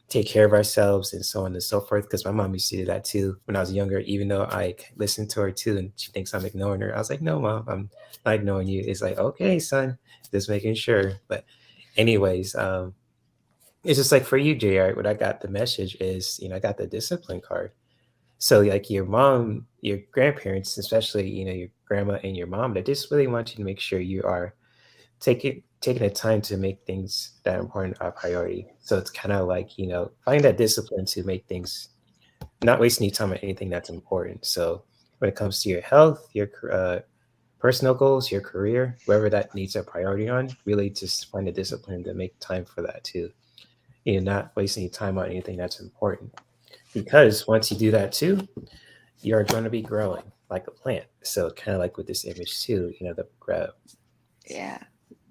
take care of ourselves and so on and so forth. Because my mom used to do that too when I was younger, even though I listened to her too and she thinks I'm ignoring her. I was like, no, mom, I'm not ignoring you. It's like, okay, son, just making sure. But anyways, it's just like for you, JR, what I got the message is, I got the discipline card. So like your mom, your grandparents, especially, your grandma and your mom, they just really want you to make sure you are taking the time to make things that are important a priority. So it's kind of like find that discipline to make things not wasting your time on anything that's important. So when it comes to your health, your personal goals, your career, wherever that needs a priority on, really just find the discipline to make time for that too. Not wasting your time on anything that's important. Because once you do that too, you're going to be growing like a plant. So kind of like with this image too, the Yeah.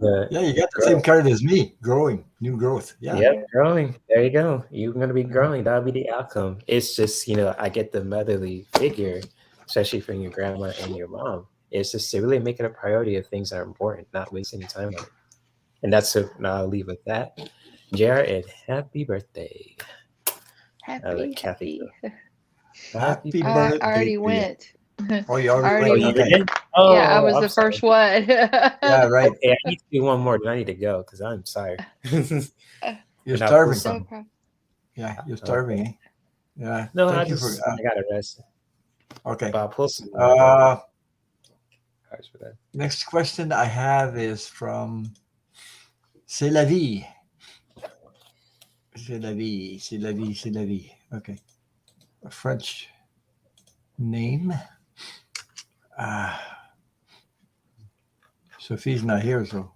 Yeah, you got the grow. same card as me. Growing, new growth. Yeah. Yep, growing. There you go. You're going to be growing. That'll be the outcome. It's just, I get the motherly figure, especially from your grandma and your mom. It's just to really make it a priority of things that are important, not waste any time on it. And that's it. Now I'll leave with that. Jared, and happy birthday. I'll let Kathy Happy. go. Happy Happy birthday. I birthday already to you. went. Oh, you I already Oh, already went. you went. Okay. did? Yeah, I Oh, was I'm the sorry. first one. Yeah, right. Okay, I need to do one more. Then I need to go because I'm sorry. You're And I'll pull starving. No some. problem. Yeah, you're starving, Okay. eh? Yeah. No, Thank you for. I got to rest. Okay. But I'll pull some Uh, cards for that. Next question I have is from C'est la vie. C'est la vie. C'est la vie. C'est la vie. Okay. A French name. Uh, Sophie's not here, so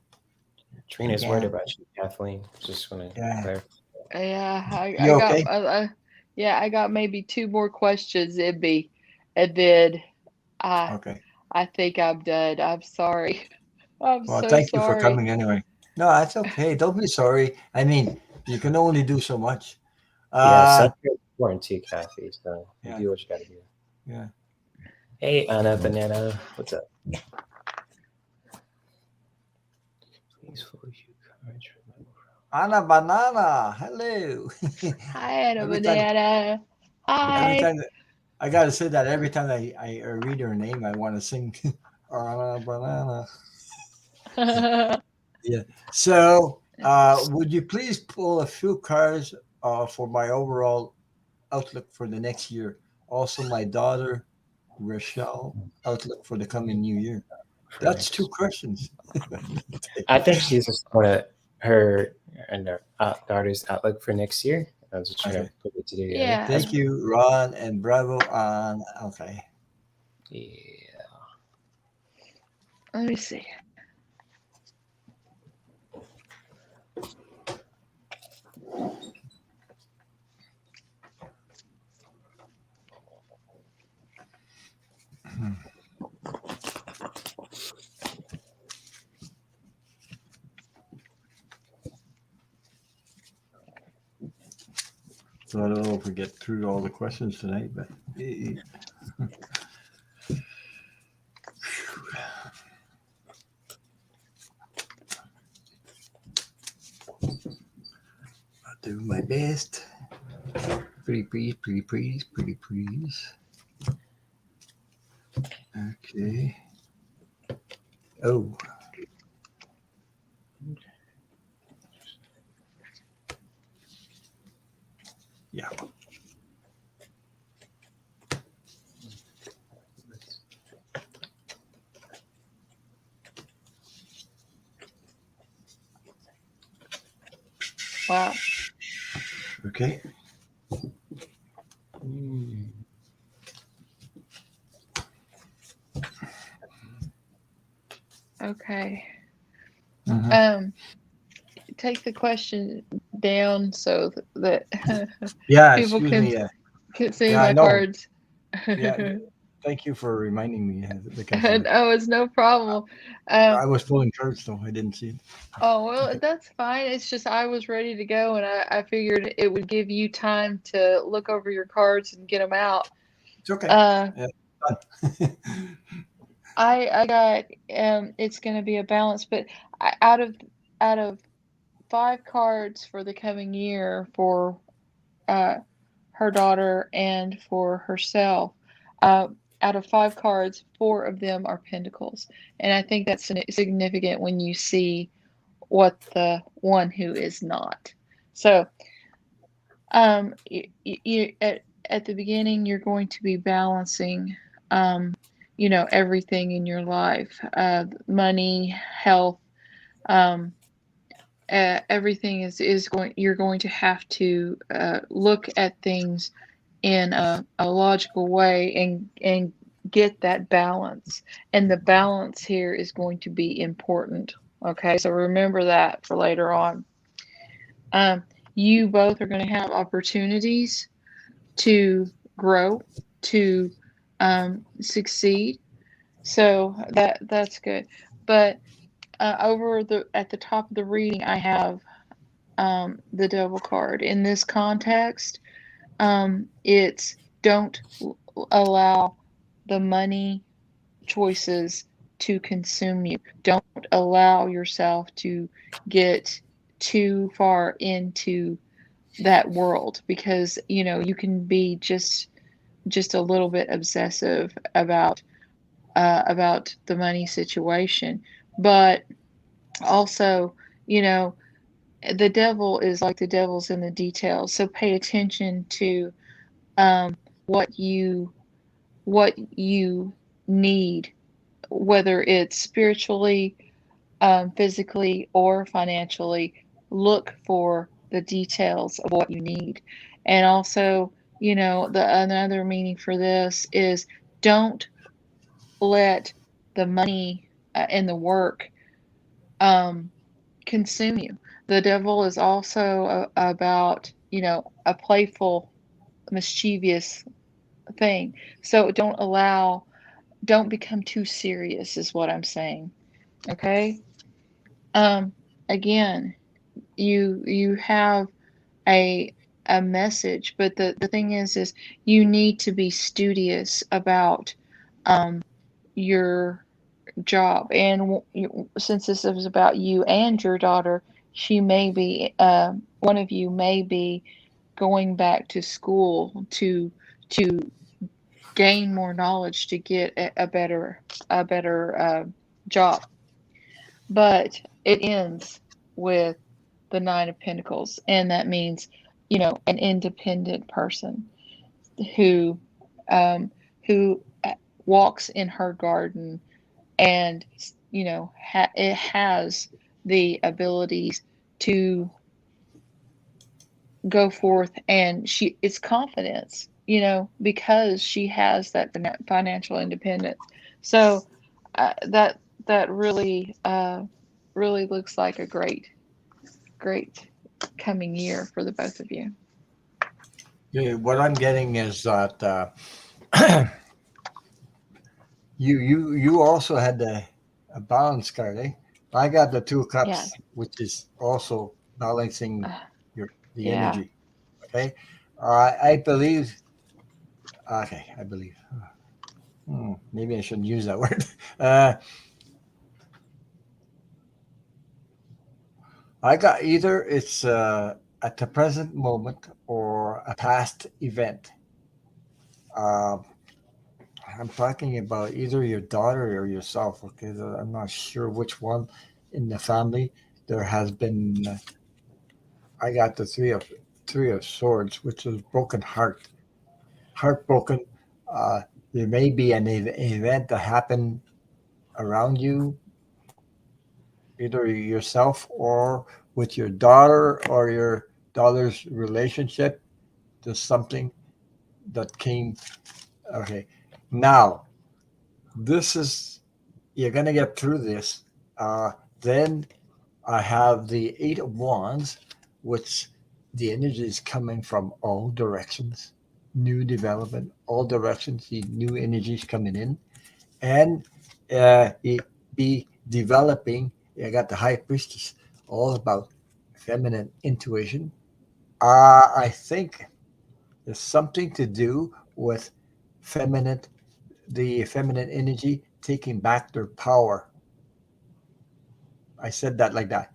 Trina's worried Yeah. about you, Kathleen. Just want to yeah. clarify. Yeah, I You got okay? yeah, I got maybe two more questions, Ibby, and then I Okay. I think I'm done. I'm sorry. I'm Well, so thank you for sorry. coming anyway. No, that's okay. Don't be sorry. I mean, you can only do so much. Yeah, Uh, self-care is important too, Kathy. So you yeah, do what you got to do. yeah. Hey, Anna Banana. What's up? Please forward you cards from my Anna Banana. Hello. Hi, Anna every time, Banana. every Hi. time, I gotta say that every time I read her name, I want to sing Anna Banana. Yeah. So, would you please pull a few cards for my overall outlook for the next year? Also, my daughter Rochelle outlook for the coming new year. for That's two next. questions. I think she's just want to her and her daughter's outlook for next year. I was just trying Okay. to put it together. Yeah. That's Thank you, Ron and Bravo on. Okay. yeah. Let me see. So I don't know if we get through all the questions tonight, but I'll do my best. Pretty please, pretty please, pretty please. Okay. Oh. Wow. Okay. Okay. Mhm. Take the question down so that Yeah, people excuse me. can see Yeah, I my know. cards. Yeah, thank you for reminding me because Oh, it's no problem. Um, I was pulling cards, though I didn't see it. oh, well, that's fine. It's just I was ready to go, and I figured it would give you time to look over your cards and get them out. It's okay. Uh, Yeah, done. I got it's going to be a balance, but out of 5 cards for the coming year for uh her daughter and for herself. Uh, Out of 5 cards, 4 of them are pentacles, and I think that's significant when you see what the one who is not. So, at the beginning, you're going to be balancing, everything in your life, money, health, um, everything is going. You're going to have to look at things in a logical way and get that balance. And the balance here is going to be important. Okay, so remember that for later on. Um, you both are going to have opportunities to grow, to succeed. So that's good. But over at the top of the reading, I have the Devil card. In this context, it's don't allow the money choices to consume you. Don't allow yourself to get too far into that world, because you can be just a little bit obsessive about the money situation. But also, you know the devil is like the devil's in the details, so pay attention to um, what you need, whether it's spiritually, physically, or financially. Look for the details of what you need. And also, the another meaning for this is don't let the money and the work um, consume you. The devil is also about, a playful, mischievous thing. So don't become too serious, is what I'm saying. Okay. Um, Again, you have a a message, but the thing is you need to be studious about um your job. And since this is about you and your daughter, she may be one of you may be going back to school to gain more knowledge to get a better job. But it ends with the Nine of Pentacles, and that means an independent person who um, who walks in her garden, and it has the abilities to go forth, and it's confidence, because she has that financial independence. So that really looks like a great coming year for the both of you. Yeah, what I'm getting is that you also had a balance card, eh? I got the Two of Yes. Cups, which is also balancing uh, the yeah. energy. Okay, I believe. Okay, I believe. Maybe I shouldn't use that word. Uh, I got either it's at the present moment or a past event. Uh, I'm talking about either your daughter or yourself. Okay, I'm not sure which one in the family. There has been. I got the three of swords, which is broken heart, heartbroken. Uh, there may be an event that happened around you either yourself or with your daughter or your daughter's relationship. There's something that came. Okay, now this is you're gonna get through this. Then I have the Eight of Wands, which the energy is coming from all directions, new development, all directions. The new energies coming in, and it be developing. I got the High Priestess, all about feminine intuition. I think there's something to do with feminine, the feminine energy taking back their power. I said that like that.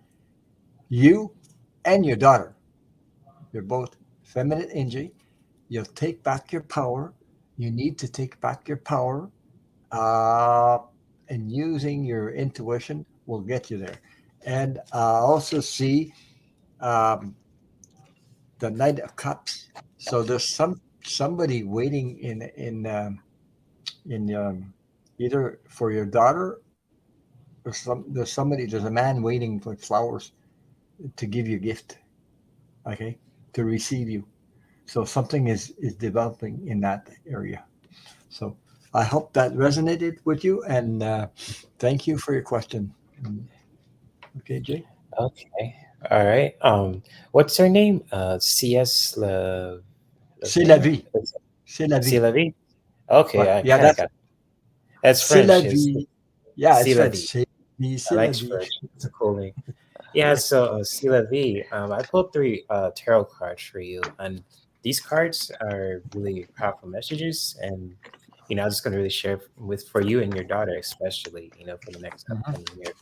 You and your daughter, you're both feminine energy. You'll take back your power. You need to take back your power. Uh, and using your intuition will get you there. And also see um, the Knight of Cups. So there's somebody waiting in either for your daughter or there's a man waiting for flowers to give you a gift. Okay, to receive you. So something is developing in that area. So I hope that resonated with you, and thank you for your question. Okay, Jay. Okay. All right. What's her name? CS C'est la Levin? vie. C'est la C vie. Levy? Okay, Ouais. I Yeah, kind of that's got that's c'est la French. It's vie. Yeah, C it's French. Levy. I C'est la like vie. French. It's a cool name. Yeah, so C Levy, I pulled three tarot cards for you, and these cards are really powerful messages, and I'm just going to really share with for you and your daughter, especially, for the next Mhm. upcoming year.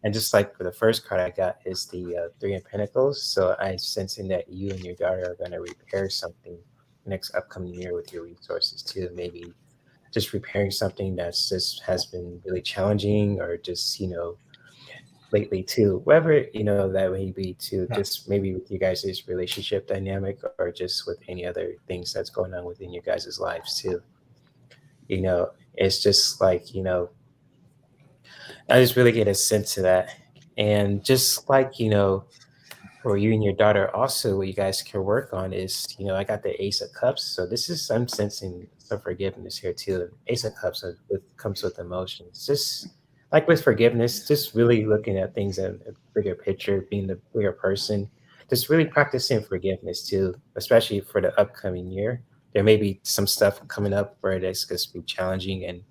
And just like for the first card I got is the Three of Pentacles. So I'm sensing that you and your daughter are going to repair something next upcoming year with your resources too. Maybe just repairing something that's just has been really challenging, or just lately too, whatever that may be too. Yeah. Just maybe with you guys' relationship dynamic, or just with any other things that's going on within your guys' lives too. It's just like I just really get a sense of that. And just like, for you and your daughter, also, what you guys can work on is, I got the Ace of Cups. So this is, I'm sensing some forgiveness here too. Ace of Cups comes with emotions. Just like with forgiveness, just really looking at things in a bigger picture, being the bigger person, just really practicing forgiveness too, especially for the upcoming year. There may be some stuff coming up where it's going to be challenging, and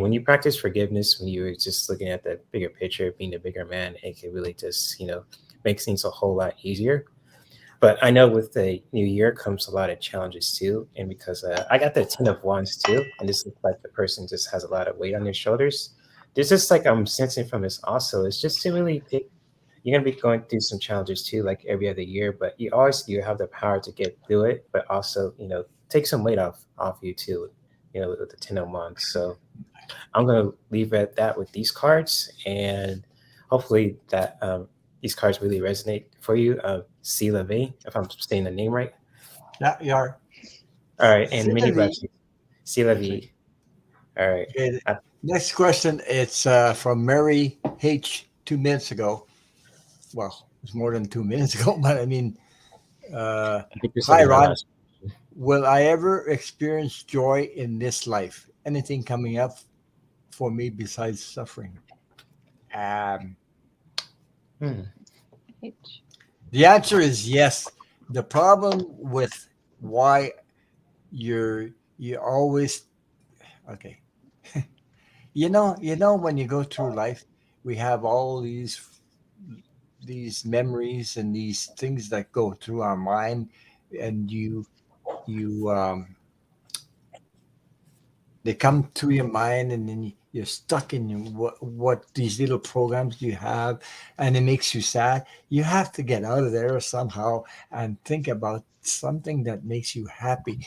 when you practice forgiveness, when you're just looking at the bigger picture, being a bigger man, it can really just, make things a whole lot easier. But I know with the new year comes a lot of challenges too. And because I got the 10 of Wands too, and this looks like the person just has a lot of weight on their shoulders. There's just like I'm sensing from this also, it's just to really take, you're going to be going through some challenges too, like every other year, but you have the power to get through it, but also, take some weight off you too, with the 10 of Wands. So I'm going to leave it at that with these cards, and hopefully that these cards really resonate for you. C. Levy, if I'm saying the name right. Yeah, you are. All right, and C'est la many vie. blessings. C. Okay. Levy. All right. Okay. I Next question. It's from Mary H. 2 minutes ago. Well, it's more than 2 minutes ago, but I mean, uh, think this will hi, be my Ron. last. Will I ever experience joy in this life? Anything coming up for me besides suffering? Um, Hmm. H. the answer is yes. The problem with why you always okay. When you go through life, we have all these memories and these things that go through our mind, and you they come to your mind, and then you're stuck in what these little programs you have, and it makes you sad. You have to get out of there somehow and think about something that makes you happy.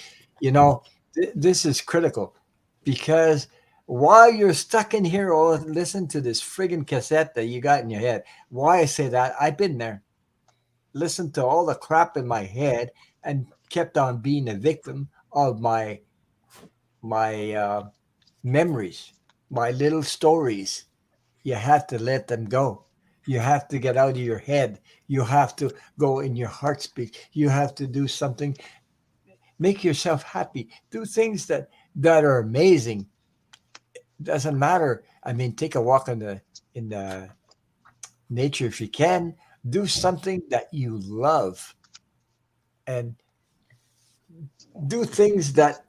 This is critical, because while you're stuck in here, oh, listen to this friggin' cassette that you got in your head. Why I say that, I've been there, listened to all the crap in my head, and kept on being a victim of my memories, my little stories. You have to let them go. You have to get out of your head. You have to go in your heart speak. You have to do something, make yourself happy. Do things that are amazing. Doesn't matter. I mean, take a walk in the nature if you can. Do something that you love, and do things that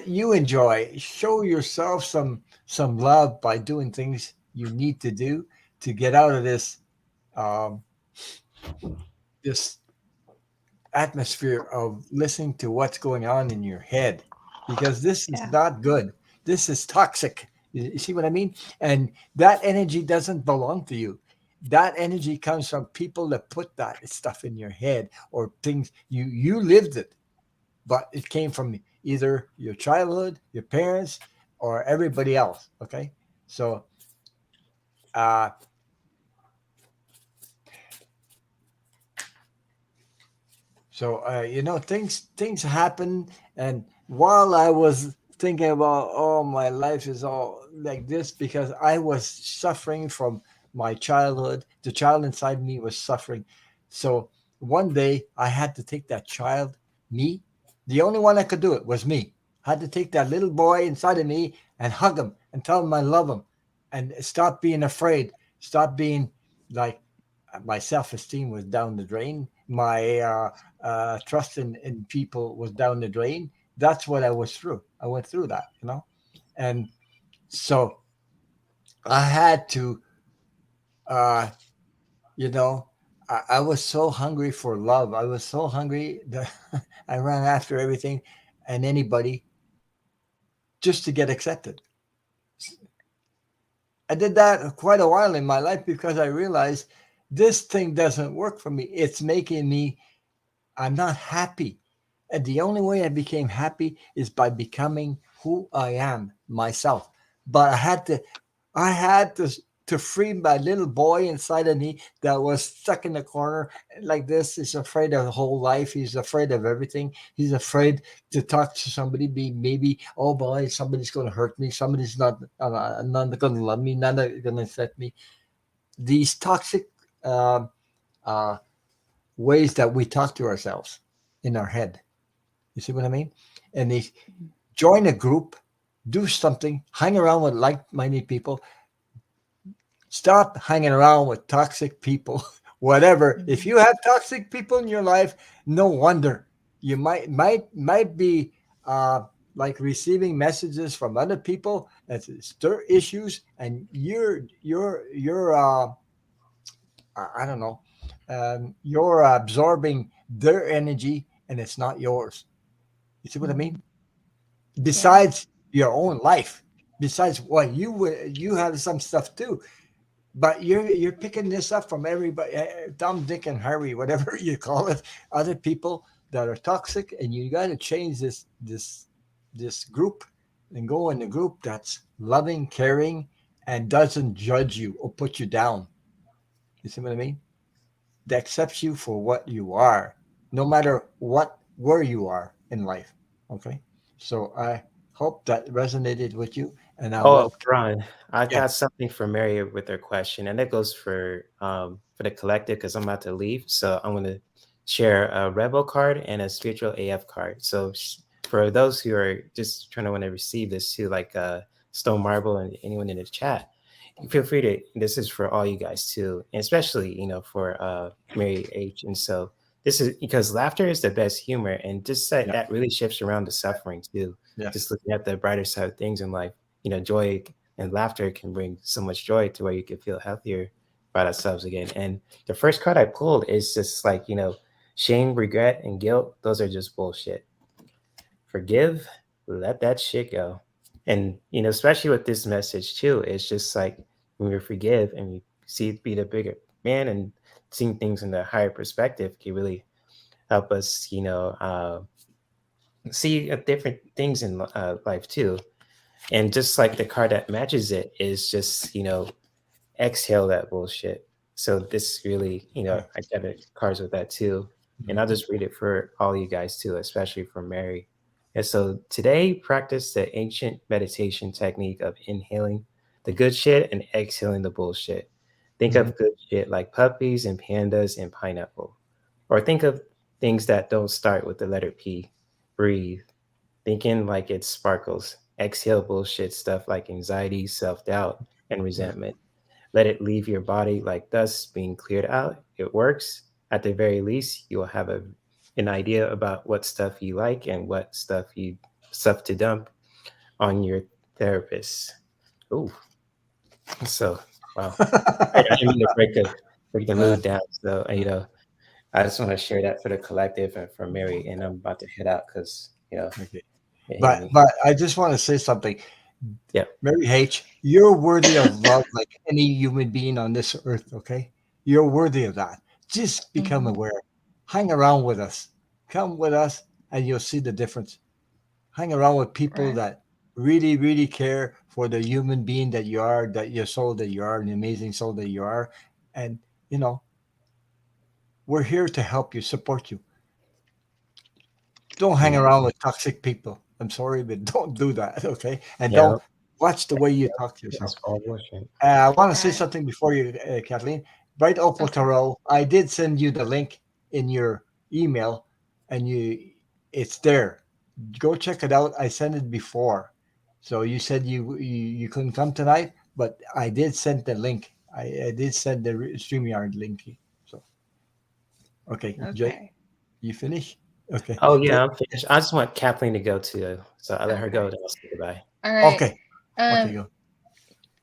you enjoy. Show yourself some love by doing things you need to do to get out of um, this atmosphere of listening to what's going on in your head, because this is Yeah. not good. This is toxic. You see what I mean? And that energy doesn't belong to you. That energy comes from people that put that stuff in your head, or things you lived it, but it came from either your childhood, your parents, or everybody else. Okay, so uh, things happen, and while I was thinking about, oh, my life is all like this because I was suffering from my childhood. The child inside me was suffering. So one day I had to take that child, me, the only one that could do it was me. I had to take that little boy inside of me and hug him and tell him I love him, and stop being afraid. Stop being like, my self-esteem was down the drain. My trust in people was down the drain. That's what I was through. I went through that. And so I had to, uh, you know, I was so hungry for love. I was so hungry that I ran after everything and anybody just to get accepted. I did that quite a while in my life because I realized this thing doesn't work for me. It's making me, I'm not happy. And the only way I became happy is by becoming who I am, myself. But I had to free my little boy inside of me that was stuck in the corner like this. He's afraid of the whole life. He's afraid of everything. He's afraid to talk to somebody. Be maybe, oh boy, somebody's going to hurt me. Somebody's not going to love me. Not going to accept me. These toxic uh, uh, ways that we talk to ourselves in our head. You see what I mean? And they join a group, do something, hang around with like-minded people. Stop hanging around with toxic people. Whatever. If Mhm. you have toxic people in your life, no wonder you might be like receiving messages from other people that stir issues, and you're I don't know, you're absorbing their energy, and it's not yours. You see what I mean? Mhm. Yeah. Besides your own life, besides what you have some stuff too, but you're picking this up from everybody, Tom, Dick, and Harry, whatever you call it, other people that are toxic, and you got to change this group and go in a group that's loving, caring, and doesn't judge you or put you down. You see what I mean? That accepts you for what you are, no matter where you are in life. Okay, so I hope that resonated with you, and I'll Oh, let. Ron, I Yeah, got something for Mary with her question, and that goes for the collective because I'm about to leave. So I'm going to share a Rebel card and a Spiritual AF card. So for those who are just trying to want to receive this too, like Stone Marble and anyone in the chat, feel free to. This is for all you guys too, and especially for Mary H. And so this is because laughter is the best humor, and just that yeah, that really shifts around the suffering too. yes, Just looking at the brighter side of things in life, joy and laughter can bring so much joy to where you can feel healthier about ourselves again. And the first card I pulled is just like, shame, regret, and guilt. Those are just bullshit. Forgive, let that shit go. And, especially with this message too, it's just like when we forgive and we see be the bigger man and seeing things in a higher perspective can really help us, see different things in life too. And just like the card that matches it is just, exhale that bullshit. So this really, yeah. I got the cards with that too. And I'll Mhm. just read it for all you guys too, especially for Mary. And so today, practice the ancient meditation technique of inhaling the good shit and exhaling the bullshit. Think Mhm. of good shit like puppies and pandas and pineapple. Or think of things that don't start with the letter P. Breathe. Thinking like it sparkles. Exhale bullshit stuff like anxiety, self doubt, and Yeah. resentment. Let it leave your body like dust being cleared out. It works. At the very least, you will have an idea about what stuff you like and what stuff to dump on your therapist. Ooh, so wow. I didn't mean to break the mood down. So I just want to share that for the collective and for Mary. And I'm about to head out because Okay. it hit But me. I just want to say something. Yeah. Mary H, you're worthy of love like any human being on this earth, okay? You're worthy of that. Just become Mhm. aware. Hang around with us. Come with us and you'll see the difference. Hang around with people Right. that really, really care for the human being that you are, that your soul that you are, the amazing soul that you are. And, you know, we're here to help you, support you. Don't hang Mm. around with toxic people. I'm sorry, but don't do that, okay? And Yeah. don't watch the way you talk to yourself. That's all bullshit. I want to say Right. something before you, Kathleen. Bright Opal Okay. Tarot. I did send you the link in your email, and it's there. Go check it out. I sent it before, so you said you couldn't come tonight, but I did send the link. I did send the Streamyard link. So okay, Jay, Okay. you finish? Okay, Oh yeah, I'm finished. I just want Kathleen to go too. So I let her go, Okay. then I'll say goodbye. All right. okay, okay, Um, go.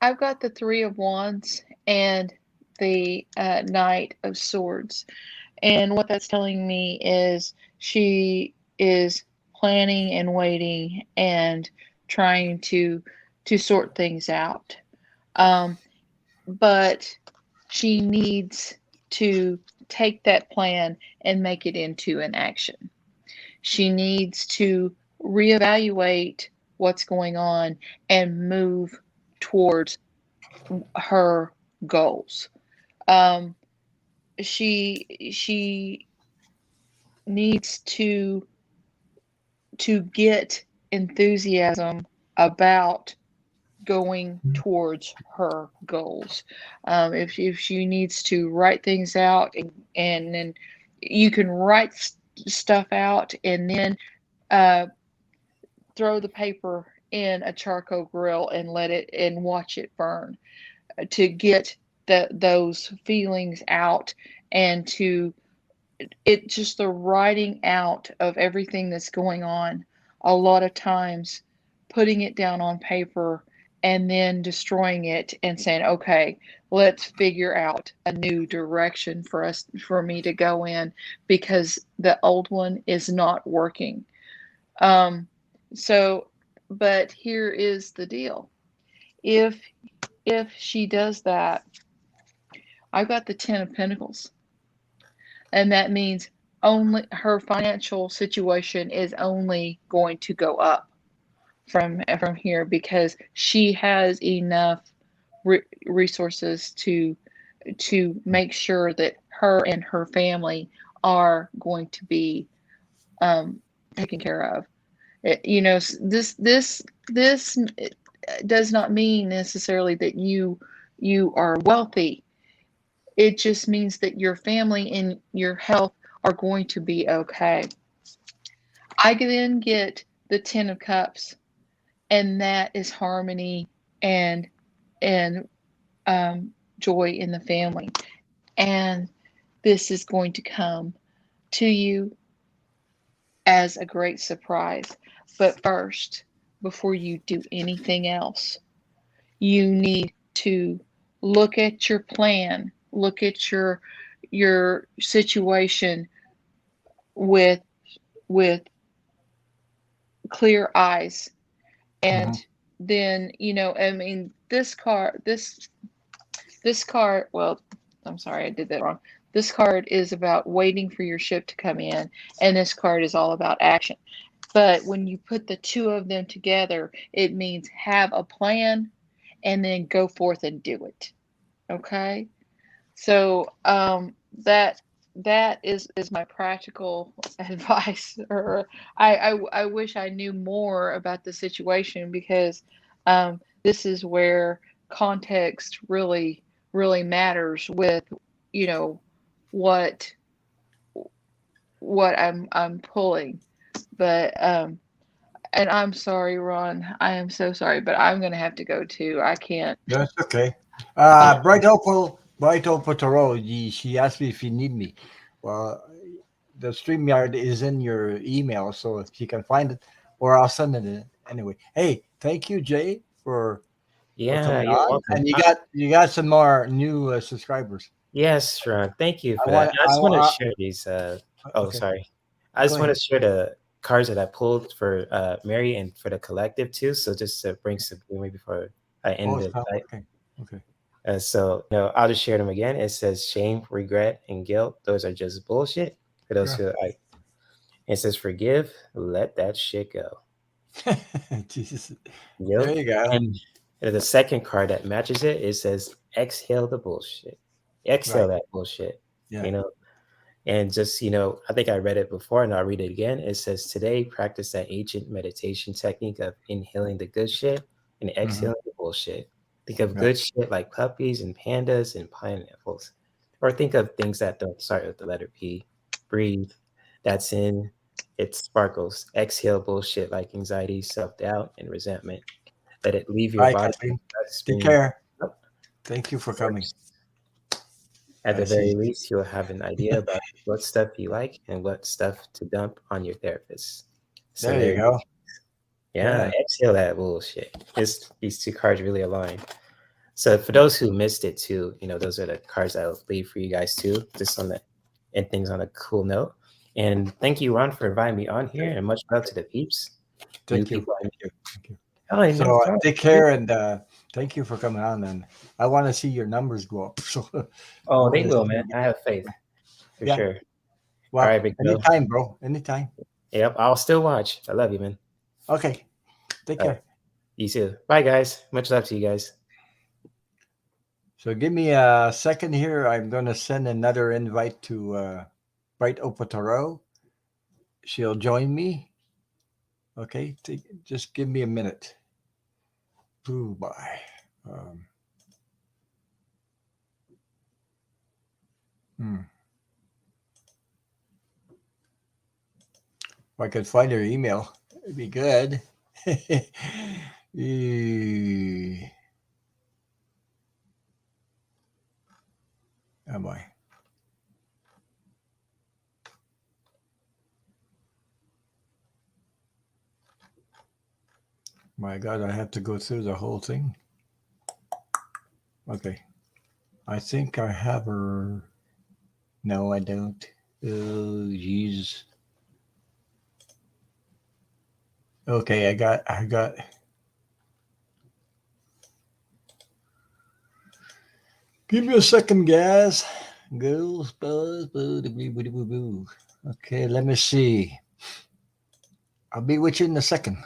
I've got the Three of Wands and the Knight of Swords. And what that's telling me is she is planning and waiting and trying to sort things out. Um, but she needs to take that plan and make it into an action. She needs to reevaluate what's going on and move towards her goals. Um, she needs to get enthusiasm about going towards her goals. If she needs to write things out and then you can write stuff out and then uh, throw the paper in a charcoal grill and let it and watch it burn to get those feelings out and to it just the writing out of everything that's going on a lot of times putting it down on paper and then destroying it and saying okay, let's figure out a new direction for me to go in because the old one is not working. um so but here is the deal. If if she does that, I've got the 10 of Pentacles. And that means only her financial situation is only going to go up from here because she has enough resources to make sure that her and her family are going to be taken care of. This does not mean necessarily that you are wealthy. It just means that your family and your health are going to be okay. I then get the 10 of Cups, and that is harmony and and joy in the family. And this is going to come to you as a great surprise. But first, before you do anything else, you need to look at your plan, look at your situation with with clear eyes. Mhm. And then I mean this card, well, I'm sorry, I did that wrong. This card is about waiting for your ship to come in, and this card is all about action. But when you put the two of them together, it means have a plan and then go forth and do it. Okay? So that is my practical advice. Or I wish I knew more about the situation because this is where context really really matters with, you know, what I'm pulling. But and I'm sorry, Ron. I am so sorry, but I'm gonna have to go too. I can't. That's okay. Yeah. Bright Opal Tarot, she asked me if you need me. Well, the StreamYard is in your email, so if you can find it, or I'll send it in anyway. Hey, thank you, Jay, for Yeah, coming you're on, welcome. and you got some more new subscribers. Yes, Ron. Thank you I for that. want And I I just want to want share these. Oh, okay, sorry. I go just want ahead. to share the cards that I pulled for Mary and for the collective too. So just to bring some glory before I end Oh, the stop. night. Okay, okay. So, I'll just share them again. It says shame, regret, and guilt. Those are just bullshit. For those Yeah. who like, it says forgive, let that shit go. Jesus. There Yep. you go. And the second card that matches it, it says exhale the bullshit. Exhale Right. that bullshit. Yeah. You know, and just, I think I read it before and I'll read it again. It says today practice that ancient meditation technique of inhaling the good shit and Hmm. exhaling the bullshit. Think of Right. good shit like puppies and pandas and pineapples. Or think of things that don't start with the letter P. Breathe. That's in. It sparkles. Exhale bullshit like anxiety, self doubt, and resentment. Let it leave your Bye, body. Captain. Take Stream. care. Thank you for coming. At I the see. very least, you'll have an idea about what stuff you like and what stuff to dump on your therapist. So There you there, go. yeah, Yeah. exhale that bullshit. These two cards really align. So for those who missed it too, those are the cards I'll leave for you guys too, just on the and things on a cool note. And thank you, Ron, for inviting me on here, and much love to the peeps, new Thank you. people. Thank you. Thank you. Oh, and no So problem. take care and thank you for coming on. And I want to see your numbers go up. So I Oh, want they to will, see man. you get I have faith for yeah. sure. All Well, right, big bro. anytime, bro. Anytime. Yep, I'll still watch. I love you, man. Okay. Take All right, care. you too. Bye, guys. Much love to you guys. So give me a second here. I'm going to send another invite to Bright Opataro. She'll join me. Okay. Just give me a minute. Ooh, bye. Um, hmm. If I could find her email, it'd be good. Eh, am I? My God, I have to go through the whole thing. Okay. I think I have her. No, I don't. Oh, jeez. Okay, I got. Give me a second, guys. Girls, buzz, boo, boo, boo, boo, boo. Okay, let me see. I'll be with you in a second.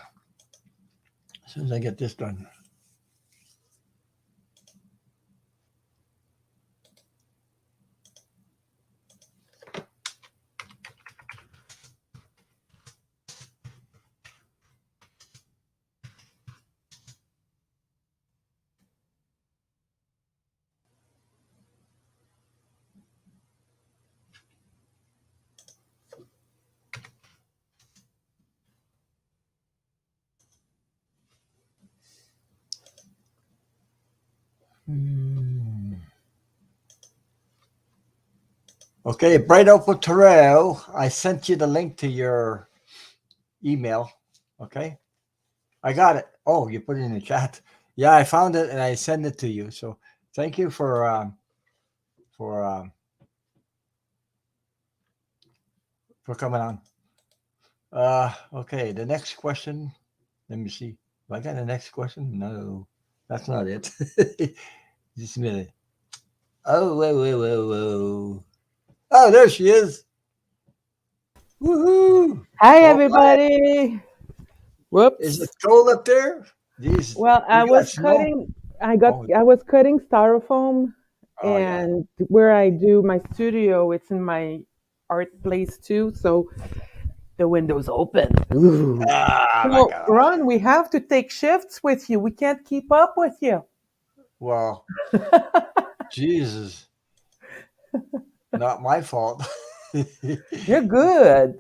As soon as I get this done. Hmm. Okay, Bright Opal Terrell, I sent you the link to your email. Okay, I got it. Oh, you put it in the chat. Yeah, I found it and I sent it to you. So thank you for um, for coming on. Okay, the next question. Let me see. Have I got the next question? No, that's not it. Just a minute. Oh, whoa, whoa, whoa, whoa. Oh, there she is. Woohoo! Hi, All right. everybody. Is it Whoops. cold up there? Jeez, Well, we got snow. Oh, I was cutting styrofoam, oh yeah. and where I do my studio, it's in my art place too. So the window's open. Ooh. Ah, my So, God. Ron, we have to take shifts with you. We can't keep up with you. Well, Jesus, not my fault. You're good.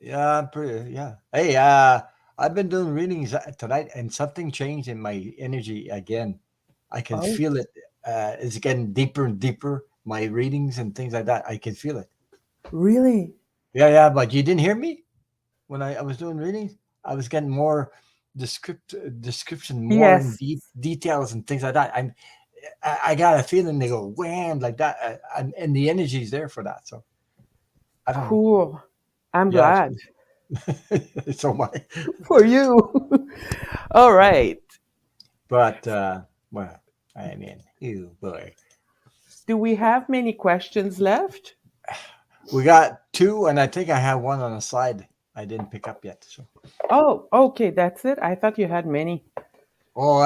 Yeah, I'm pretty. Yeah. Hey, I've been doing readings tonight, and something changed in my energy again. I can Oh, feel it. It's getting deeper and deeper. My readings and things like that, I can feel it. really? Yeah, yeah. But you didn't hear me when I was doing readings. I was getting more description, more in Yes. deep details and things like that. I got a feeling they go wham like that, and the energy's there for that. So I don't know. Cool. I'm Yeah, glad so my. for you. All right. But well, I mean, you boy, Do we have many questions left? we got two, and I think I have one on the side I didn't pick up yet. So, Oh, okay. That's it. I thought you had many. oh,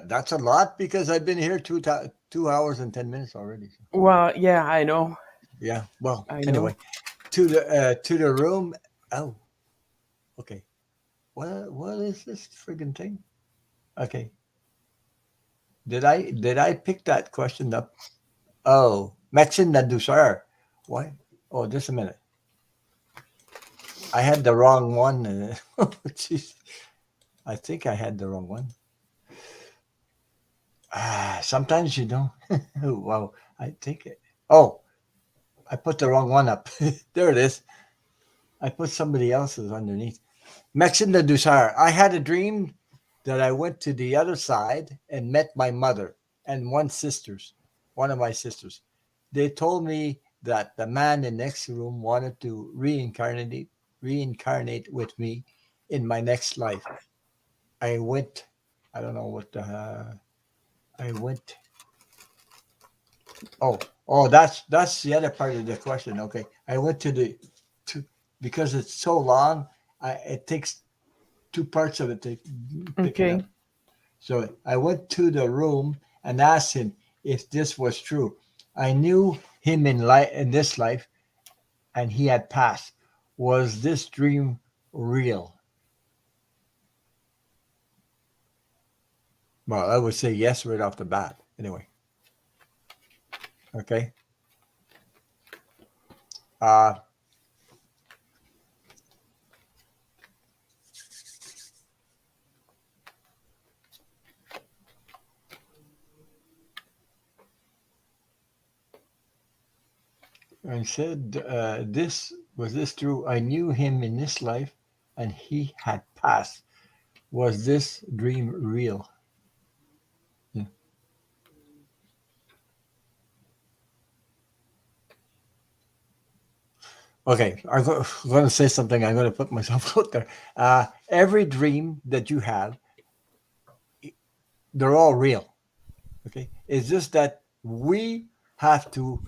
that's a lot because I've been here 2 hours and 10 minutes already. So, Well, yeah, I know. yeah. Well, I know. anyway, to the room. Oh, okay. What is this friggin' thing? Okay. Did I pick that question up? Oh, Maxine Nadusar. Why? Oh, just a minute. I had the wrong one. Jeez. I think I had the wrong one. Sometimes you don't. Wow. I think it. Oh, I put the wrong one up. There it is. I put somebody else's underneath. Maxine de Dussart. I had a dream that I went to the other side and met my mother and one of my sisters. They told me that the man in the next room wanted to reincarnate with me in my next life. I went. I don't know what the. I went. Oh, that's the other part of the question. Okay, I went to because it's so long. It takes two parts of it to pick it Okay. up. So I went to the room and asked him if this was true. I knew him in this life, and he had passed. Was this dream real? Well, I would say yes right off the bat. Anyway, okay. Uh, and said, "This was this true? I knew him in this life, and he had passed. Was this dream real?" Yeah. Okay, going to say something. I'm going to put myself out there. Every dream that you have, they're all real. Okay, it's just that we have to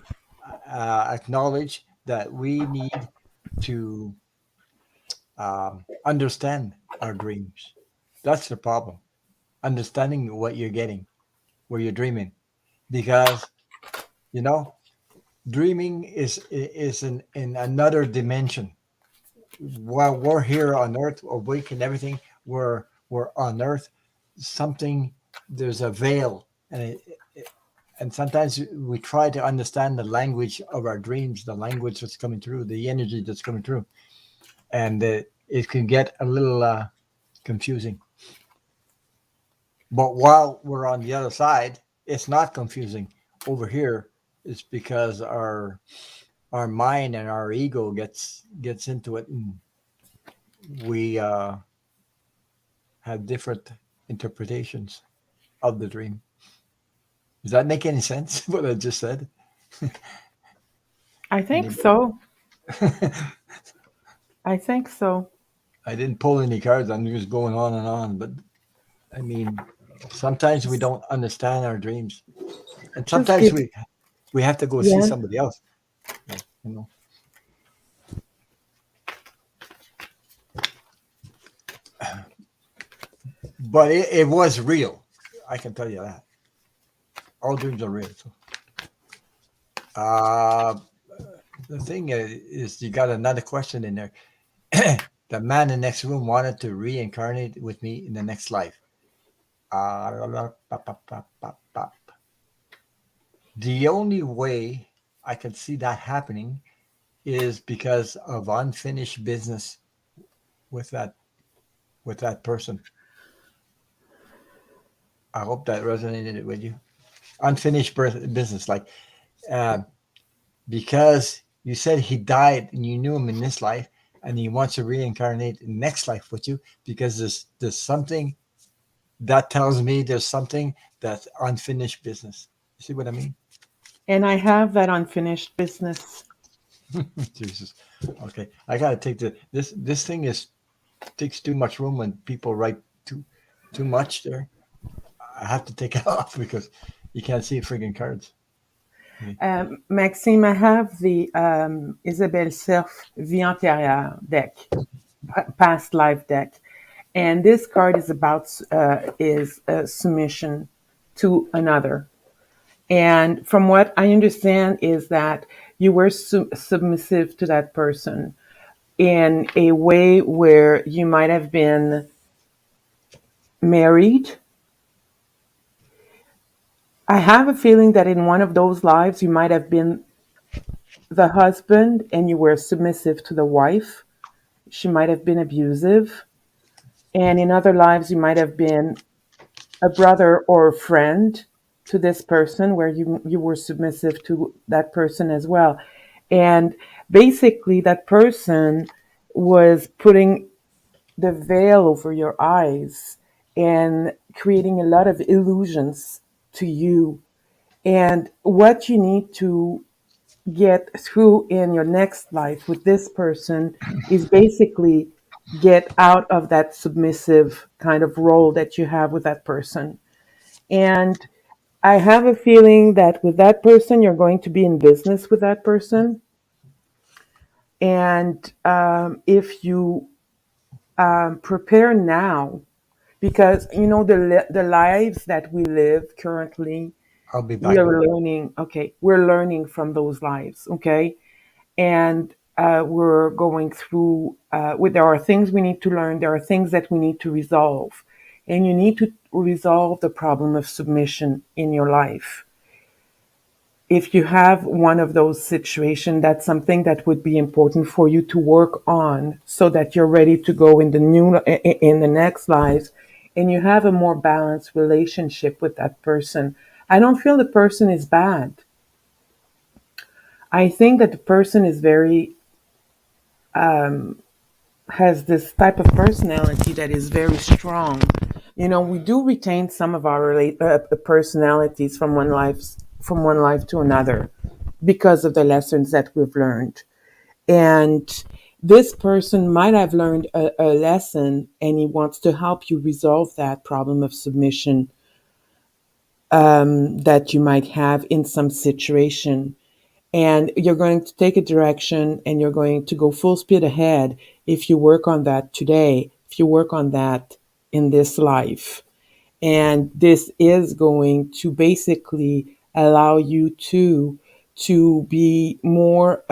acknowledge that we need to understand our dreams. That's the problem. Understanding what you're getting, where you're dreaming, because you know dreaming is in another dimension. While we're here on earth awake and everything, we're on earth. Something, there's a veil, and sometimes we try to understand the language of our dreams, the language that's coming through, the energy that's coming through, and it can get a little confusing. But while we're on the other side, it's not confusing. Over here, it's because our mind and our ego gets into it, and we have different interpretations of the dream. Does that make any sense? What I just said? I think Any- so. I think so. I didn't pull any cards. I'm just going on and on. But I mean, sometimes we don't understand our dreams, and Just sometimes give, we have to go see yeah. somebody else. You know. But it was real. I can tell you that. All dreams are real. So. Uh, the thing is, you got another question in there. The man in the next room wanted to reincarnate with me in the next life. Pop, pop, pop, pop, pop. The only way I can see that happening is because of unfinished business with that person. I hope that resonated with you. Unfinished business, like uh, because you said he died and you knew him in this life, and he wants to reincarnate in next life with you because there's something that tells me there's something that's unfinished business. You see what I mean? And I have that unfinished business. Jesus. Okay, I gotta take this thing is takes too much room when people write too much there. I have to take it off because you can't see friggin' cards. Okay. Maxime, I have the Isabelle Cerf Vie Antérieure deck, past life deck. And this card is about submission to another. And from what I understand is that you were submissive to that person in a way where you might have been married. I have a feeling that in one of those lives, you might have been the husband and you were submissive to the wife. She might have been abusive. And in other lives, you might have been a brother or a friend to this person where you were submissive to that person as well. And basically, that person was putting the veil over your eyes and creating a lot of illusions to you. And what you need to get through in your next life with this person is basically get out of that submissive kind of role that you have with that person. And I have a feeling that with that person, you're going to be in business with that person. And if you prepare now, because you know the lives that we live currently, I'll be we back. are learning. Okay, we're learning from those lives. Okay, and we're going through. There are things we need to learn. There are things that we need to resolve, and you need to resolve the problem of submission in your life. If you have one of those situations, that's something that would be important for you to work on so that you're ready to go in the next lives and you have a more balanced relationship with that person. I don't feel the person is bad. I think that the person is very has this type of personality that is very strong. You know, we do retain some of our personalities from one life to another because of the lessons that we've learned. And this person might have learned a lesson and he wants to help you resolve that problem of submission that you might have in some situation. And you're going to take a direction and you're going to go full speed ahead if you work on that today, if you work on that in this life. And this is going to basically allow you to be more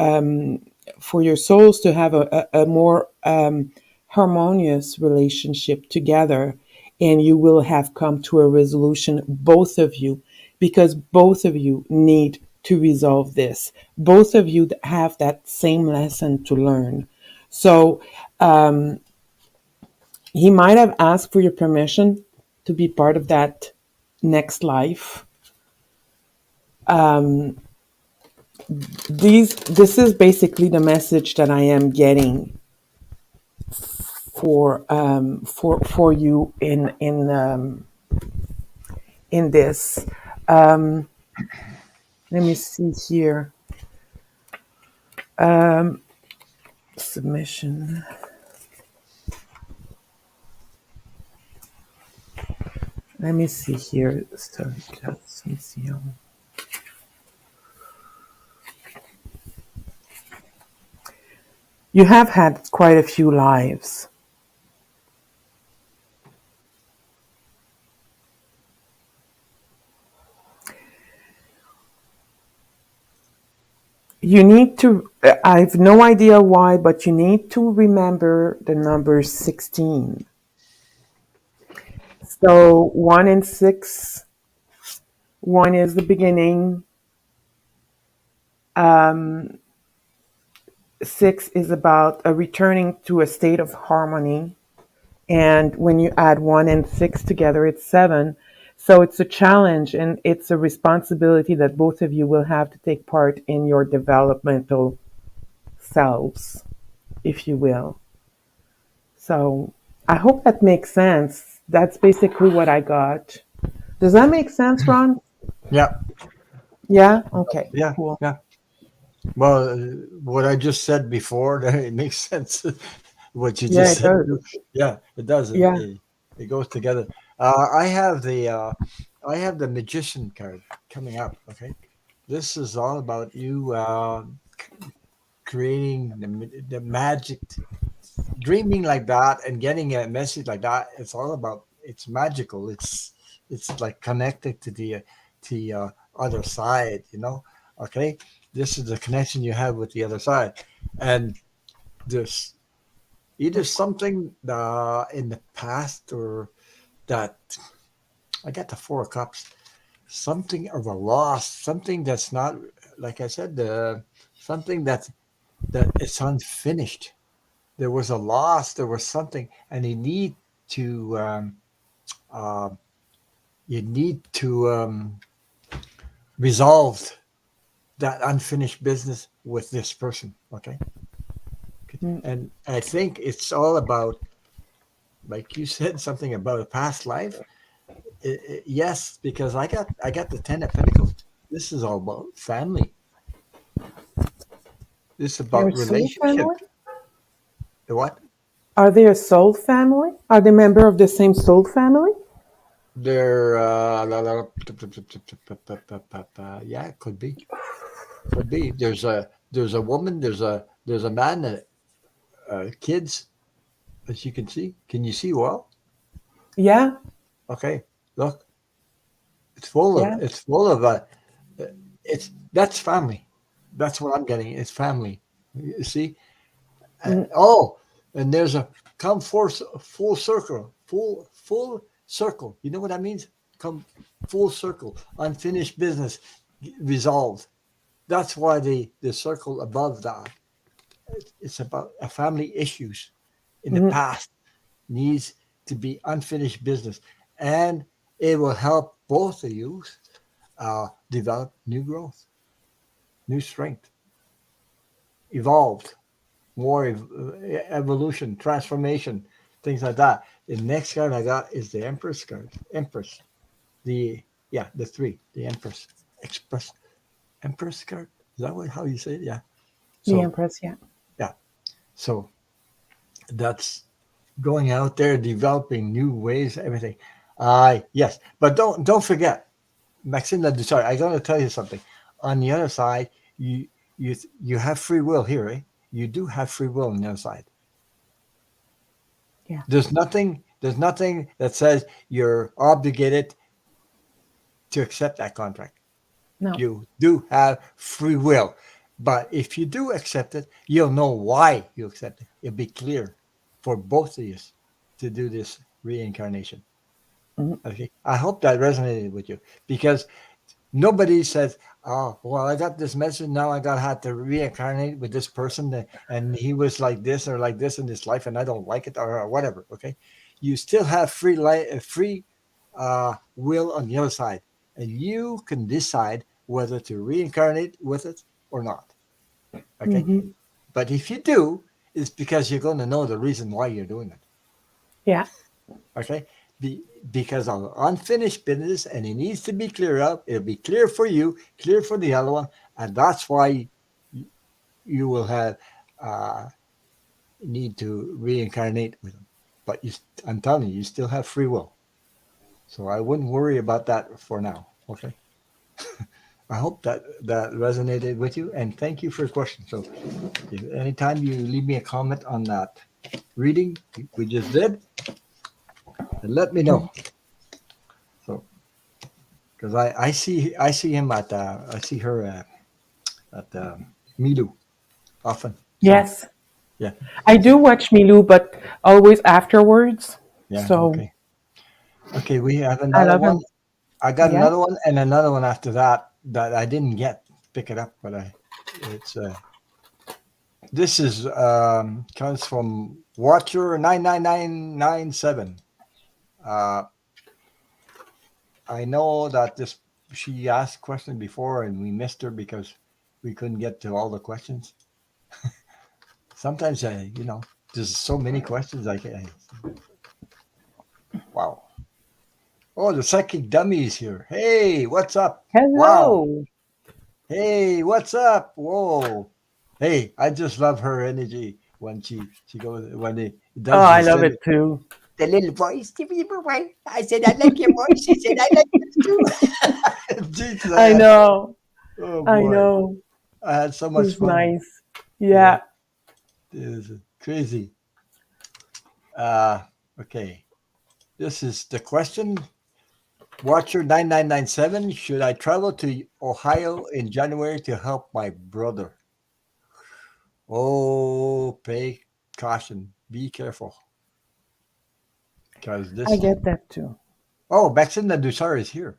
for your souls to have a more harmonious relationship together, and you will have come to a resolution, both of you, because both of you need to resolve this. Both of you have that same lesson to learn. So he might have asked for your permission to be part of that next life. This is basically the message that I am getting for you in this. Um, Let me see here. Submission. Let me see here. Sorry, transmission. You have had quite a few lives. You need to, I have no idea why, but you need to remember the number 16. So 1 and 6, 1 is the beginning, Um, 6 is about a returning to a state of harmony. And when you add 1 and 6 together, it's 7. So it's a challenge and it's a responsibility that both of you will have to take part in your developmental selves, if you will. So I hope that makes sense. That's basically what I got. Does that make sense, Ron? Yeah, Yeah? Okay, yeah, cool. yeah. Well, what I just said before, it makes sense. What you Yeah, just it said does. too. Yeah, it does. Yeah. It goes together. I have the magician card coming up. Okay, this is all about you creating the magic, dreaming like that, and getting a message like that. It's all about. It's magical. It's like connected to the other side. Okay, this is the connection you have with the other side, and there's either something in the past or that I got the 4 of Cups, something of a loss, something that's not like I said, something that it's unfinished. There was a loss, there was something, and to uh, you need to resolve that unfinished business with this person. Okay, Mm. and I think it's all about, like you said, something about a past life. Yes, because I got the 10 of Pentacles. This is all about family. This is They're about a soul family? relationship. The what? Are they a soul family? Are they member of the same soul family? They're yeah, it could be. There's a woman. There's a man. Kids, as you can see. Can you see well? Yeah, Okay, look. yeah. It's full of it's that's family. That's what I'm getting. It's family. You see, Mm, oh, and there's a come full circle, full circle. You know what that means? Come full circle, unfinished business resolved. That's why the circle above that. It's about a family issues in the mm, past needs to be unfinished business, and it will help both of you develop new growth, new strength, evolved more evolution, transformation, things like that. The next card I got is the Empress card. Empress. The three. The Empress. Express Empress card. Is that how you say it? Yeah. the So Empress, yeah. yeah. So that's going out there, developing new ways, everything. Yes. But don't forget, Maxine sorry, I gotta tell you something. On the other side, you you have free will here, eh? You do have free will on the other side. Yeah. There's nothing that says you're obligated to accept that contract. No. You do have free will. But if you do accept it, you'll know why you accept it. It'll be clear for both of you to do this reincarnation. Mm, Okay. I hope that resonated with you because nobody says, "Oh, well, I got this message now. I got had to reincarnate with this person, and he was like this or like this in this life, and I don't like it or whatever." Okay, you still have free will on the other side, and you can decide whether to reincarnate with it or not. Okay, mm-hmm. but if you do, it's because you're going to know the reason why you're doing it. Yeah. Okay, because of unfinished business, and it needs to be cleared up. It'll be clear for you, clear for the other one, and that's why you, you will have uh, need to reincarnate with them. But I'm telling you, you still have free will, so I wouldn't worry about that for now. Okay. I hope that resonated with you, and thank you for your question. So, if anytime you leave me a comment on that reading we just did, let me know. So, because I see him I see her at Milu often. So Yes. yeah, I do watch Milou, but always afterwards. yeah, So okay, okay. We have I another love one. him. I got Yeah. another one and another one after that that I didn't get pick it up, but I. It's this is comes from Watcher 99997. Uh, I know that this she asked a question before and we missed her because we couldn't get to all the questions. Sometimes there's so many questions. Wow. Oh, the psychic dummy is here. Hey, what's up? Wow. Hello. Hey, what's up? Whoa. Hey, I just love her energy when she goes when it Oh, does I this love it too. the little voice. I said I like your voice. She said I like yours too. Jesus, I know. oh I boy, know. I had so much It's fun. nice. Yeah, Yeah. it is crazy. Uh, okay. This is the question. Watcher 9997. Should I travel to Ohio in January to help my brother? Oh, pay caution. Be careful. Because I this. get that too. Oh, Maxine Dusar is here.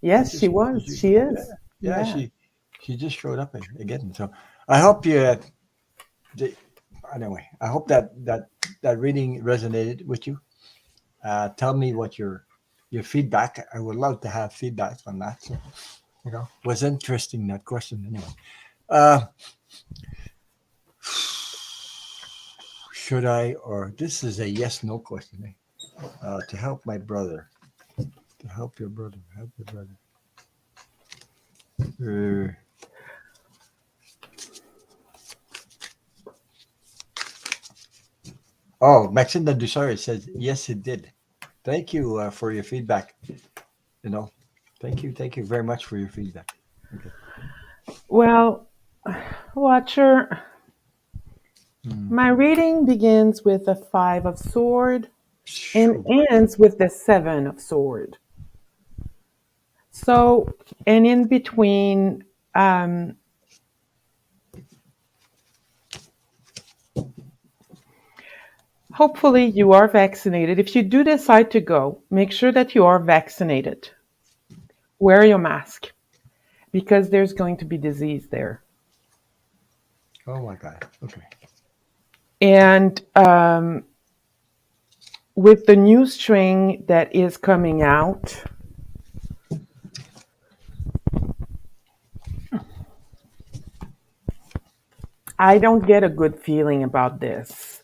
Yes, she was. She Yeah, is. yeah. Yeah. She just showed up again. So I hope you. Anyway, I hope that reading resonated with you. Tell me what your feedback. I would love to have feedback on that. So was interesting that question anyway. Uh, should I or this is a yes no question? To help my brother, to help your brother, help your brother. Uh, oh, Maxinda Dusari says yes, it did. Thank you for your feedback. You know, thank you very much for your feedback. Okay. Well, Watcher, Mm. my reading begins with the Five of Sword and Phew. ends with the Seven of Sword. So, and in between, hopefully you are vaccinated. If you do decide to go, make sure that you are vaccinated. Wear your mask because there's going to be disease there. Oh my God. Okay. And with the new strain that is coming out, I don't get a good feeling about this.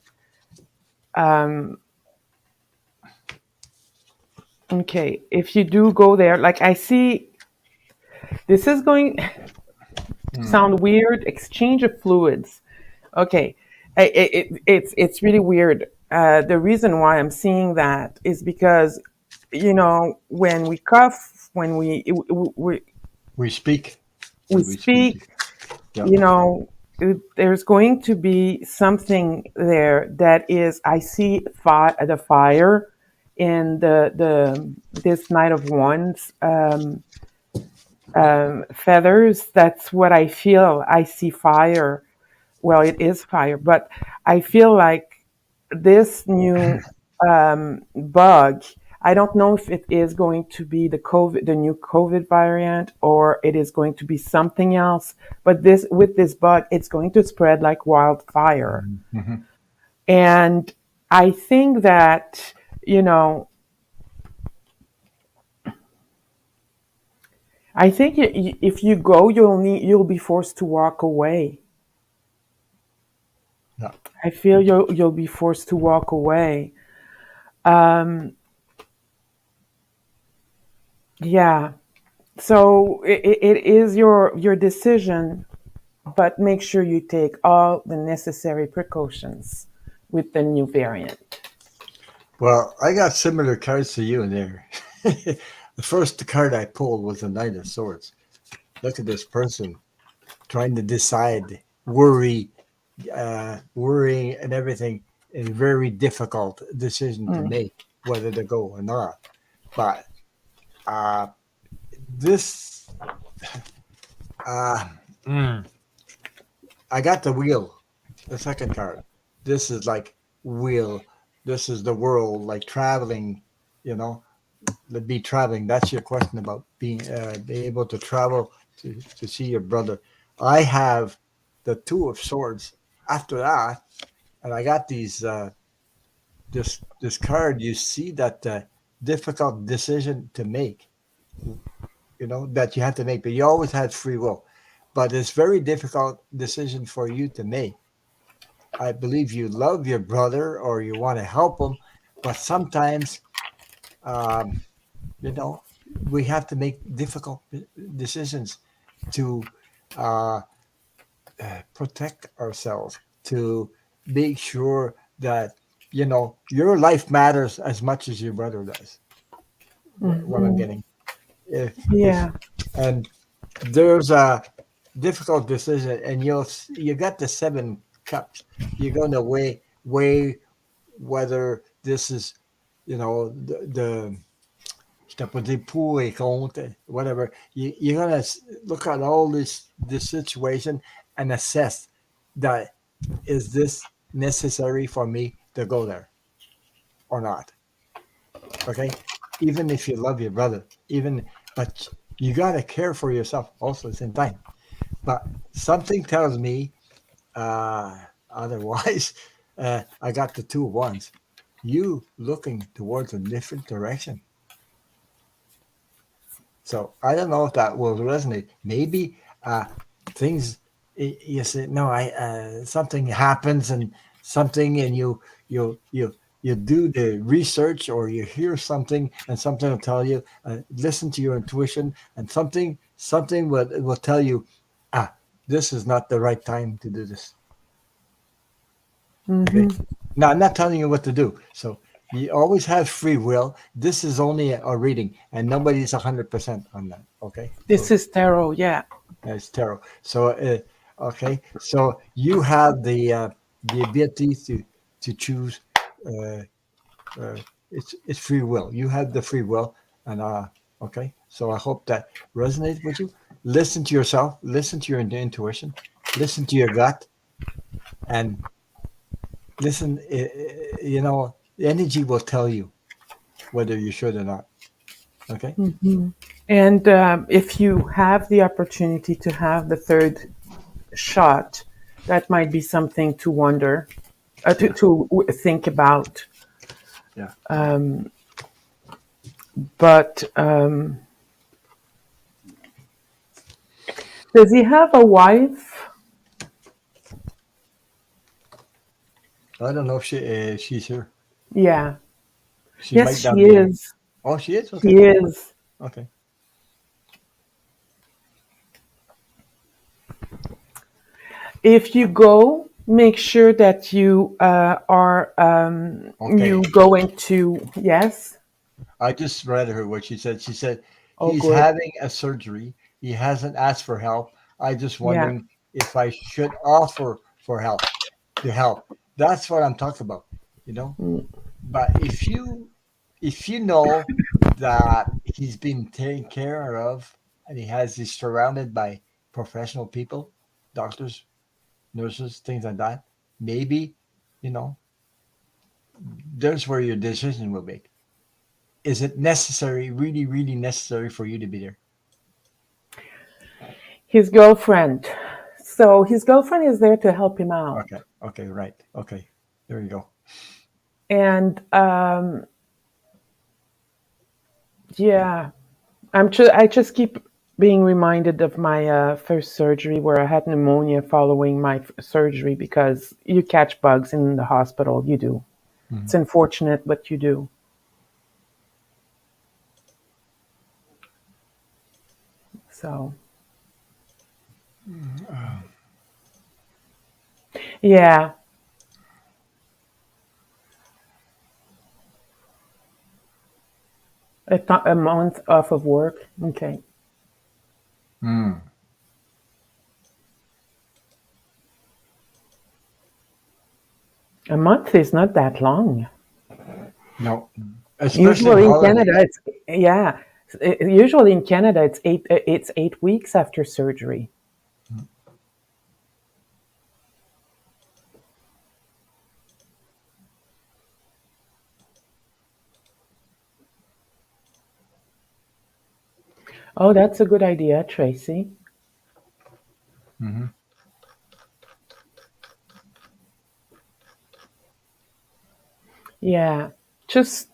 Okay, if you do go there, like I see, this is going to Mm. sound weird. Exchange of fluids. Okay, it's really weird. The reason why I'm seeing that is because when we cough, when We speak we when we speak. speak, Yeah. you know, there's going to be something there that is. I see the fire in the this Knight of Wands feathers. That's what I feel. I see fire. Well, it is fire, but I feel like this new bug. I don't know if it is going to be the new COVID variant, or it is going to be something else. But with this bug, it's going to spread like wildfire. Mm-hmm. And I think that, you know, I think if you go, you'll be forced to walk away. Yeah. I feel you'll be forced to walk away. Um, yeah. So it is your decision, but make sure you take all the necessary precautions with the new variant. Well, I got similar cards to you in there. The first card I pulled was the Knight of Swords. Look at this person trying to decide, worrying and everything. A very difficult decision to Mm. make whether to go or not. But uh, this, uh, mm, I got the wheel, the second card. This is like wheel. This is the world, like traveling, you know, be traveling. That's your question about being be able to travel to see your brother. I have the Two of Swords after that, and I got this card. You see that difficult decision to make, that you have to make, but you always had free will. But it's very difficult decision for you to make. I believe you love your brother or you want to help him, but sometimes, um, you know, we have to make difficult decisions to uh, protect ourselves, to make sure that your life matters as much as your brother does. What I'm Hmm. getting, if Yeah. and there's a difficult decision, and you got the 7 cups. You're going to weigh whether this is, the je pas dire pour et contre, whatever. You're gonna look at all this situation and assess that, is this necessary for me to go there or not? Okay, even if you love your brother, but you gotta care for yourself also at the same time. But something tells me otherwise. I got the 2 of Wands. You looking towards a different direction. So I don't know if that will resonate. Maybe things you say no. I something happens and something, and you do the research, or you hear something and something will tell you. Listen to your intuition, and something will tell you, this is not the right time to do this. Okay. Hmm. Now I'm not telling you what to do. So you always have free will. This is only a reading, and nobody's 100% on that. Okay. This So is tarot. Yeah. it's tarot. So okay. So you have the ability to choose. Uh, it's free will. You have the free will, and okay. So I hope that resonates with you. Listen to yourself. Listen to your intuition. Listen to your gut, and listen. The energy will tell you whether you should or not. Okay. Hmm. And if you have the opportunity to have the third shot, that might be something to wonder, Yeah. to think about. Yeah. But does he have a wife? I don't know if she's here. Yeah. She Yes, might she not be here. is. Oh, she is. She Okay. is. Okay. If you go, make sure that you are Okay. you going to, yes. I just read her what she said. She said Oh, he's good. having a surgery. He hasn't asked for help. I just Yeah. wondering if I should offer for help to help. That's what I'm talking about, you know. Mm. But if you know that he's been taken care of, and he's surrounded by professional people, doctors, nurses, things like that, maybe, you know, there's where your decision will be. Is it necessary, really, really necessary for you to be there? His girlfriend. So his girlfriend is there to help him out. Okay. Okay. Right. Okay. There you go. And yeah, I just keep being reminded of my first surgery where I had pneumonia following my surgery because you catch bugs in the hospital. You do. It's Mhm. unfortunate, but you do. So yeah, a month off of work. Okay, Mm. a month is not that long. No, especially in Usually in Canada, holidays. it's yeah. Usually in Canada, it's 8 weeks after surgery. Oh, that's a good idea, Tracy. Yeah. Just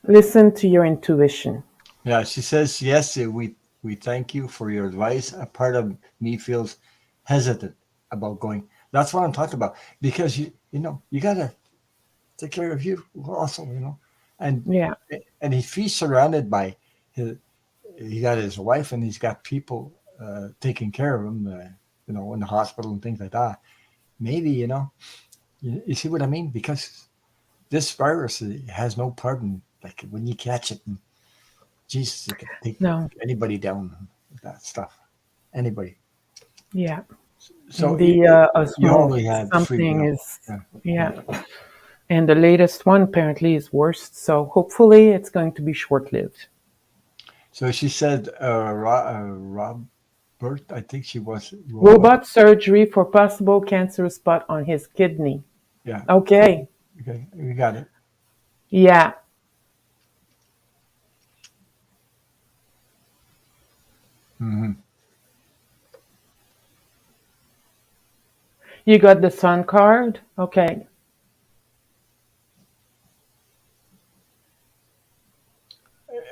listen to your intuition. Yeah, she says yes. We thank you for your advice. A part of me feels hesitant about going. That's what I'm talking about because you gotta take care of you also, and Yeah. and if he's surrounded by his, he got his wife and he's got people taking care of him, in the hospital and things like that. Maybe you see what I mean because this virus has no pardon. Like when you catch it, and Jesus, it can take No. anybody down with that stuff. Anybody. Yeah. So And the you Osmo only had free something will. is, Yeah. yeah. And the latest one apparently is worse. So hopefully it's going to be short lived. So she said, Robert, I think she was robot. Robot surgery for possible cancer spot on his kidney. Yeah. Okay. Okay. We got it. Yeah. Hmm. You got the sun card? Okay.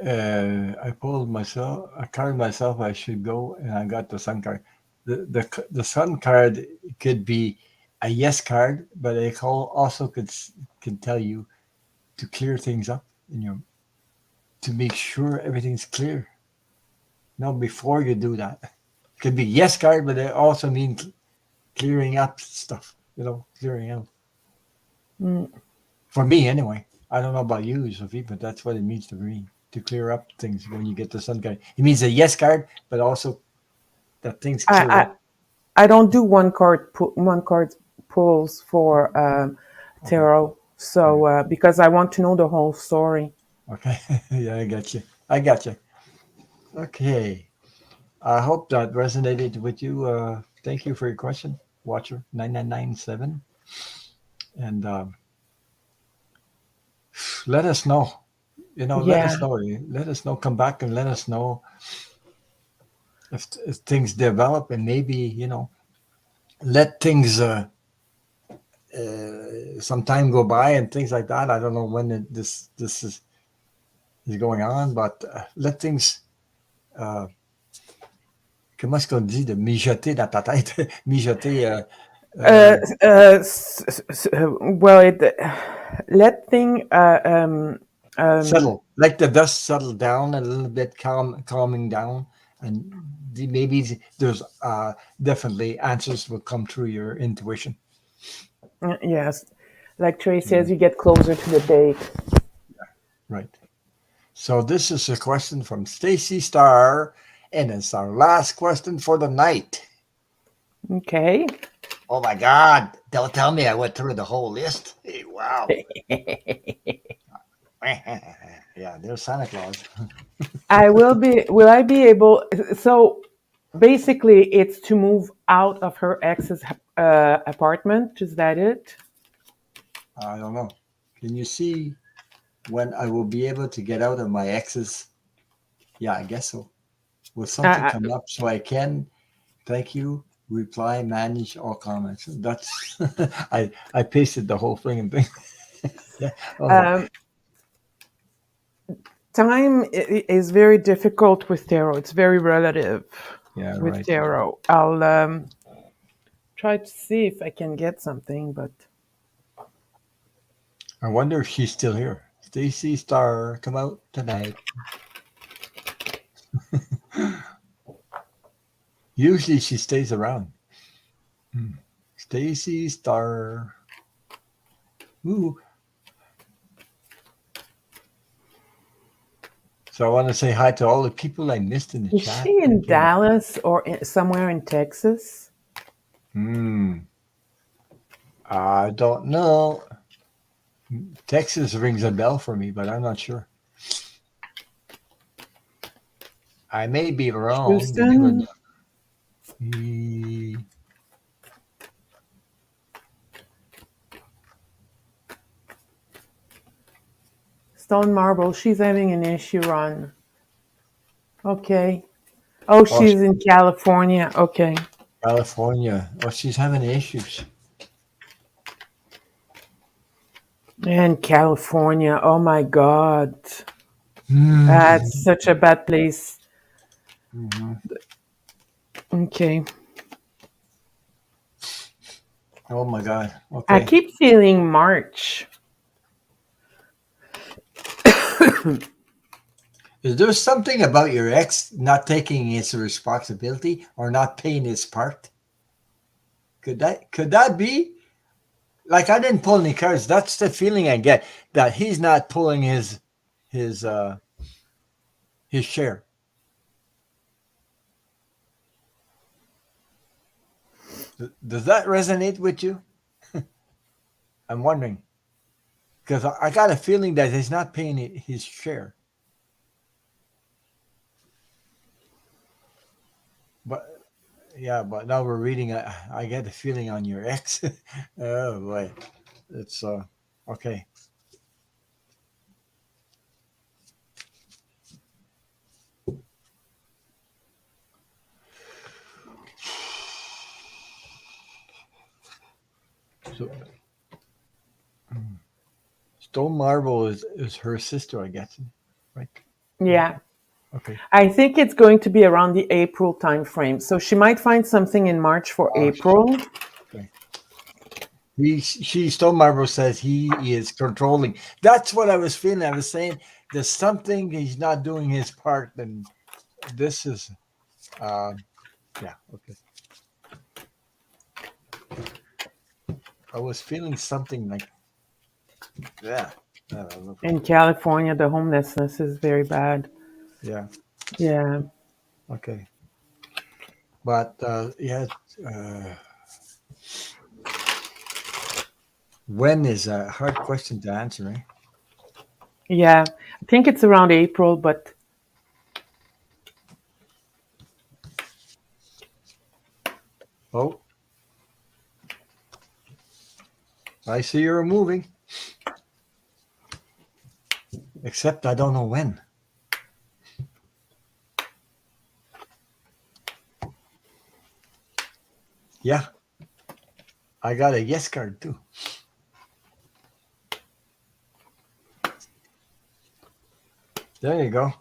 I pulled myself, I carded myself, I should go, and I got the sun card. The sun card could be a yes card, but it also can tell you to clear things up in your to make sure everything's clear. No, before you do that, it could be yes card, but it also means clearing up stuff. Clearing out. Mm. For me, anyway. I don't know about you, Sophie, but that's what it means to me. To clear up things when you get the sun card. It means a yes card, but also that things I, clear up. I don't do one card pulls for Okay. tarot. Right. So because I want to know the whole story. Okay. Yeah, I got you. I got you. Okay. I hope that resonated with you. Thank you for your question, Watcher 9997. And let us know. Let Yeah. us know. Let us know. Come back and let us know if things develop and maybe, let things some time go by and things like that. I don't know when this is going on, but let things. Comment est-ce qu'on dit de mijoter dans ta tête? Mijoter. Uh, Euh, well, let thing settle. Like the dust settle down a little bit, calming down, and maybe there's definitely answers will come through your intuition. yes, like Trey Yeah, says, you get closer to the date. right. So this is a question from Stacy Starr, and it's our last question for the night. Okay. Oh my God! Don't tell me I went through the whole list. Hey, wow. Yeah, there's Santa Claus. Will I be able? So basically, it's to move out of her ex's apartment. Is that it? I don't know. Can you see when I will be able to get out of my ex's? Yeah, I guess so. Will something Uh, come up so I can? Thank you. Reply, manage all comments. That's I pasted the whole thing and thing. Yeah. Oh, um, time is very difficult with tarot. It's very relative yeah, with right. tarot. I'll try to see if I can get something, but I wonder if she's still here. Stacy Star, come out tonight. Usually she stays around. Stacy Star. Ooh. So I want to say hi to all the people I missed in the is chat. she in Thank you. Dallas or somewhere in Texas? I don't know. Texas rings a bell for me, but I'm not sure. I may be wrong. You never Houston? know. E- Stone Marble. She's having an issue on. Okay. Oh, Oh, she's in California. Okay. California. Oh, she's having issues. And California, oh my God. Mhm. That's such a bad place. Mhm. Okay. Oh my God. I Okay. keep feeling March. Is there something about your ex not taking his responsibility or not paying his part? Could that be? Like I didn't pull any cards. That's the feeling I get that he's not pulling his uh his share. Does that resonate with you? I'm wondering because I got a feeling that he's not paying his share. But yeah, but now we're reading. I get a feeling on your ex. Oh boy, it's okay. So Stone Marble is her sister, I guess, right? Yeah. Okay. I think it's going to be around the April time frame. So she might find something in March for Oh, April. okay. Stone Marble says he is controlling. That's what I was feeling. I was saying there's something he's not doing his part, and this is, yeah, okay. I was feeling something like, yeah, I don't know. In California, the homelessness is very bad. Yeah, Yeah. okay. But yeah, uh, when is a hard question to answer, right? Yeah. I think it's around April, but Oh, I see you're moving, except I don't know when. Yeah, I got a yes card too. There you go.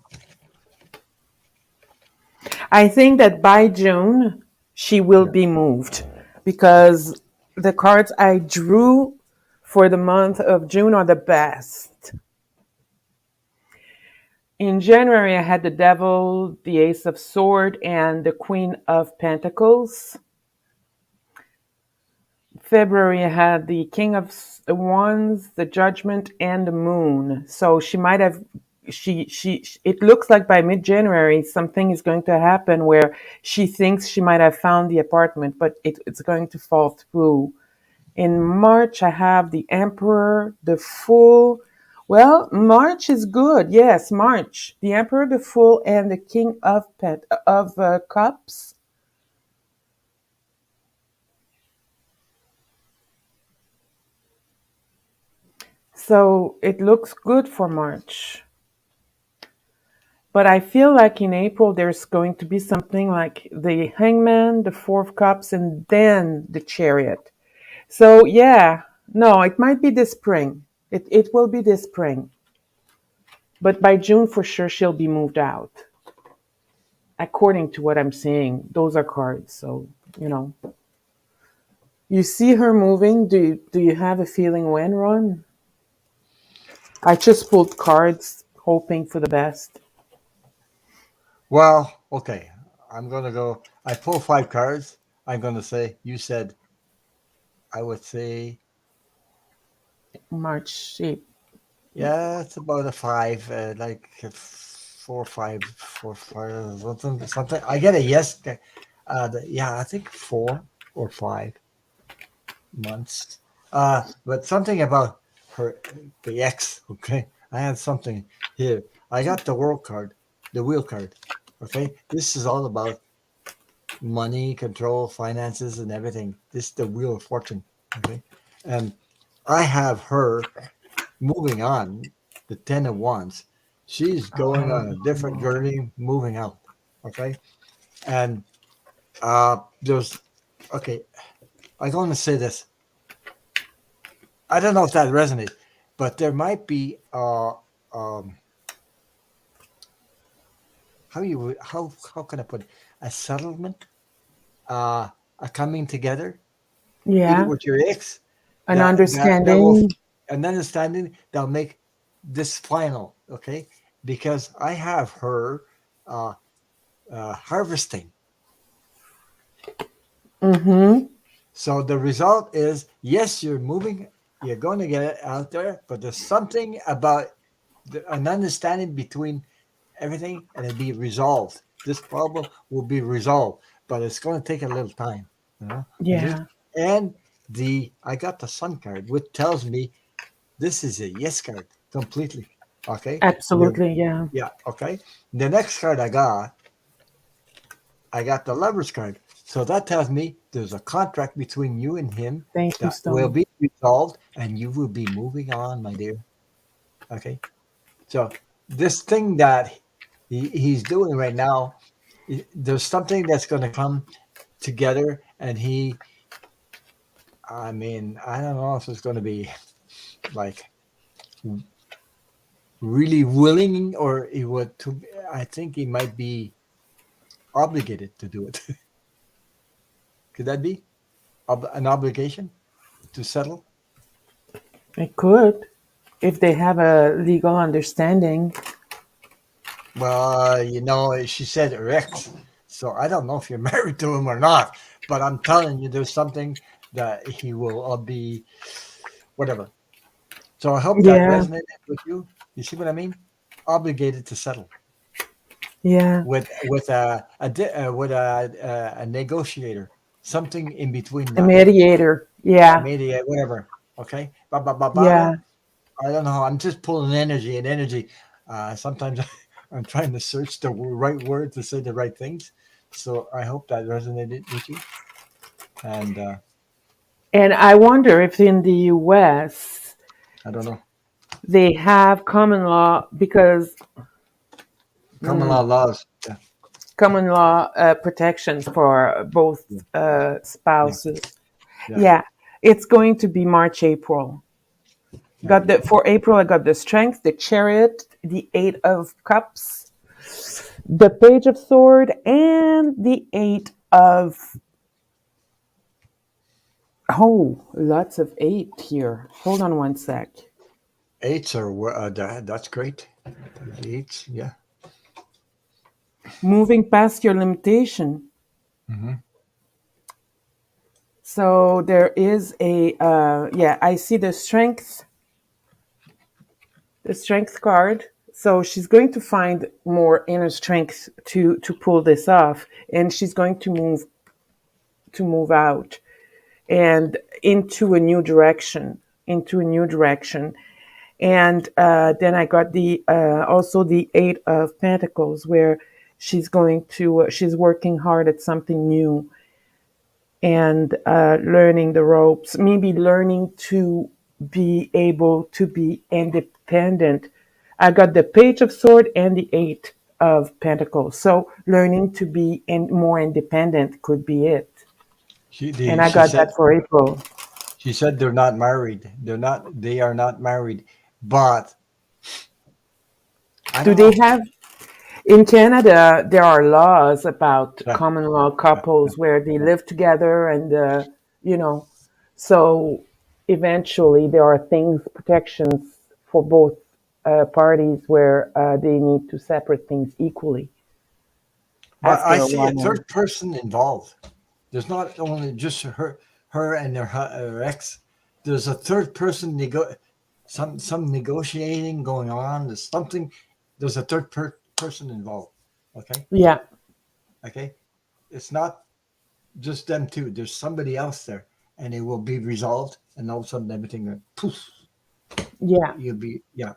I think that by June, she will Yeah. be moved because the cards I drew for the month of June are the best. In January, I had the Devil, the Ace of Sword, and the Queen of Pentacles. February, I had the King of Wands, the Judgment, and the Moon. So she might have. It looks like by mid-January something is going to happen where she thinks she might have found the apartment, but it's going to fall through. In March, I have the Emperor, the Fool. Well, March is good. Yes, March. The Emperor, the Fool, and the King of Cups. So it looks good for March. But I feel like in April there's going to be something like the Hangman, the Four of Cups, and then the Chariot. So yeah, no, it might be this spring. It will be this spring. But by June for sure she'll be moved out. According to what I'm seeing, those are cards. So, you know. You see her moving. Do you have a feeling when, Ron? I just pulled cards hoping for the best. Well, okay. I'm gonna go. I pull five cards. I'm gonna say. You said. I would say. March 8th. Yeah, it's about a five. Like a 4, 5, 4, 5, something. Something. I get a yes. Yeah, I think 4 or 5 months. But something about her, the ex. Okay, I had something here. I got the world card, the wheel card. Okay, this is all about money, control, finances, and everything. This is the wheel of fortune. Okay, and I have her moving on. The 10 of Wands. She's going on a different journey, moving out. Okay, and there's okay. I'm going to say this. I don't know if that resonates. but there might be um, how can I put it? A settlement, a coming together, either Yeah. with your ex, An that will understanding. an understanding that'll make this final, okay? Because I have her uh, harvesting. Mm-hmm. So the result is yes, you're moving, you're going to get it out there, but there's something about an understanding between everything and it'll be resolved. This problem will be resolved, but it's going to take a little time, you know. Yeah. And the I got the sun card, which tells me this is a yes card completely. Okay, Absolutely. Yeah. yeah. Okay, the next card I got the lover's card. So that tells me there's a contract between you and him Thank you, that will Stone. be resolved and you will be moving on, my dear. Okay. So this thing that he's doing right now, there's something that's going to come together. And I mean, I don't know if it's going to be like really willing or he would, I think he might be obligated to do it. Could that be an obligation to settle? It could, if they have a legal understanding. Well, she said erect. So I don't know if you're married to him or not, but I'm telling you, there's something that he will be, whatever. So I hope that Yeah. resonated with you. You see what I mean? Obligated to settle Yeah. with a negotiator, something in between A that, mediator. Yeah. mediate, whatever. Okay, Yeah. I don't know. I'm just pulling energy and energy. Sometimes I'm trying to search the right word to say the right things. So I hope that resonated with you. And And I wonder if in the US I don't know. they have common law because Common mm, law laws. Yeah, common law protections for both yeah, yeah, spouses. yeah, Yeah, it's going to be March, April. yeah. Got the for April. I got the Strength, the Chariot, the Eight of Cups, the Page of Sword, and the Eight of. Oh, lots of eight here. Hold on one sec. Eights are that's great. Eights, yeah. Moving past your limitation. Hmm. So there is a yeah. I see the strength card. So she's going to find more inner strength to pull this off, and she's going to move out and into a new direction, into a new direction. And then I got the also the Eight of Pentacles, where she's going to she's working hard at something new and learning the ropes, maybe learning to be able to be independent. I got the Page of Sword and the Eight of Pentacles. So learning to be more independent could be it. And I She got said that for April. they're not married. They are not married. But I Do don't they know. have in Canada? There are laws about Yeah, common law yeah, yeah, couples where they yeah. live together, and you know, so eventually there are things protections for both parties where they need to separate things equally But I after a see a while. third person involved. There's not only just her and her ex. There's a third person some negotiating going on. There's something. There's a third person involved. Okay, Yeah, okay. It's not just them two. There's somebody else there, and it will be resolved. And all of a sudden, everything poof. yeah. You'll be yeah.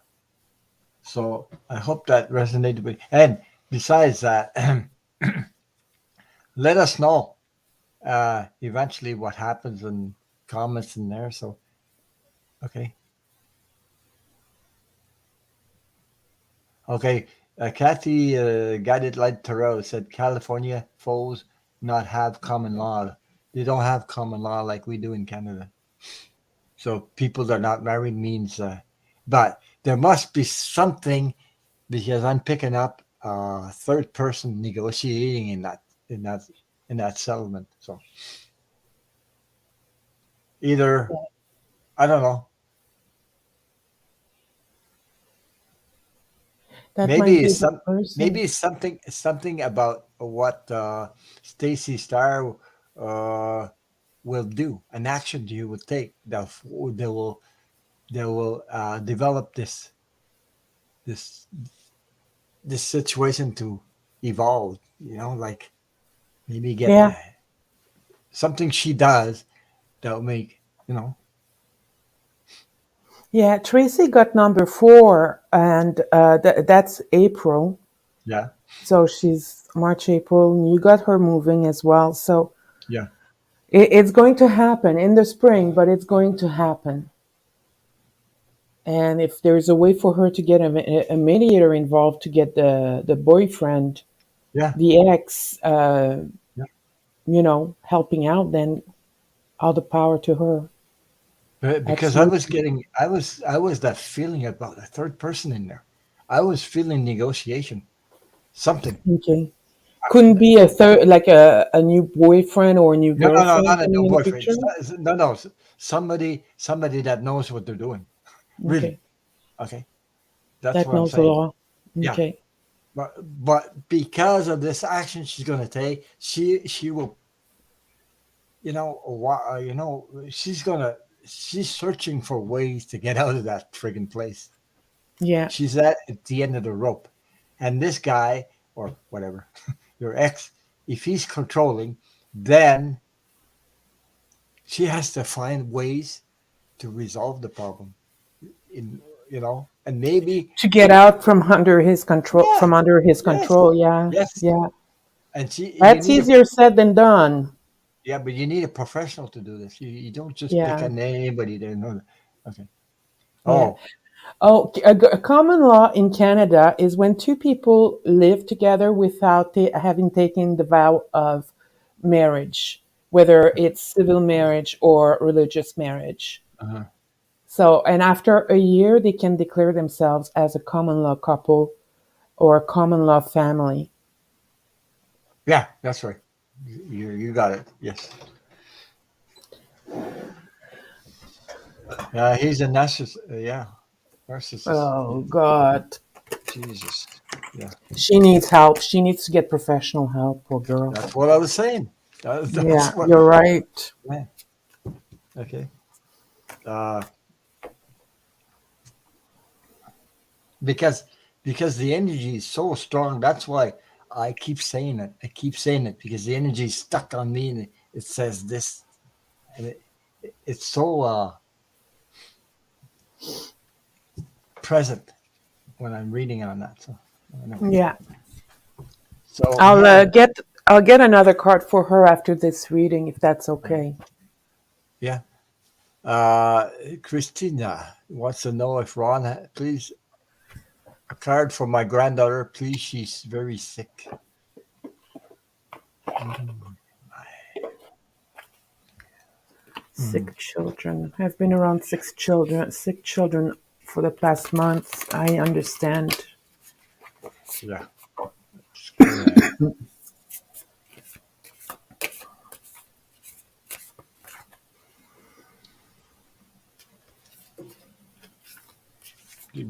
So I hope that resonated with. And besides that, let us know eventually what happens and comments in there. So okay, okay. Kathy Guided Light Tarot said California foes not have common law. They don't have common law like we do in Canada. So people that are not married means but there must be something because I'm picking up third person negotiating in that in that settlement. So either I don't know. That might Maybe be it's the some. Maybe person. it's something about what Stacy Starr uh, will do, an action you will take that will develop this this situation to evolve. You know, like maybe get Yeah. something she does that will make you know. Yeah. Tracy got number 4, and that's April. Yeah, So she's March, April, and you got her moving as well. So yeah, it's going to happen in the spring, but it's going to happen. And if there's a way for her to get a mediator involved to get the boyfriend, yeah, the ex, yeah. helping out, then all the power to her. Because I was Absolutely. getting, I was that feeling about a third person in there. I was feeling negotiation, something. Okay. Couldn't be a third, like a new boyfriend or a new No, no, no, girlfriend not a coming new in the boyfriend. picture. No, no, somebody that knows what they're doing. Really, Okay. okay, that's That what I'm knows the saying. law. Yeah, Okay. but because of this action she's gonna take, she will, she's searching for ways to get out of that friggin' place. Yeah. She's at the end of the rope, and this guy or whatever, your ex, if he's controlling, then she has to find ways to resolve the problem in and maybe To get out from under his control, yeah, yes, Yeah. yes, Yeah. and she you That's need a easier said than done. yeah, but you need a professional to do this. You don't just pick Yeah. on anybody there. No, okay. Yeah. Oh, Oh, a common law in Canada is when two people live together without having taken the vow of marriage, whether it's civil marriage or religious marriage. uh-huh. So, and after a year, they can declare themselves as a common law couple or a common law family. Yeah, that's right. You got it. Yes. He's a narcissist. Yeah, narcissist. Yeah. Oh, God. Jesus. Yeah, She needs help. She needs to get professional help, poor girl. that's what I was saying. That's Yeah, what. you're right. Yeah. Okay. Uh, because the energy is so strong. That's why I keep saying it. I keep saying it because the energy is stuck on me, and it says this, and it's so present when I'm reading on that. So anyway. Yeah. So I'll yeah, get another card for her after this reading, if that's okay. yeah. Christina wants to know if Ron, please, a card for my granddaughter, please. She's very sick. Mm. Sick children. I've been around sick children for the past month. I understand. Yeah. Just gonna-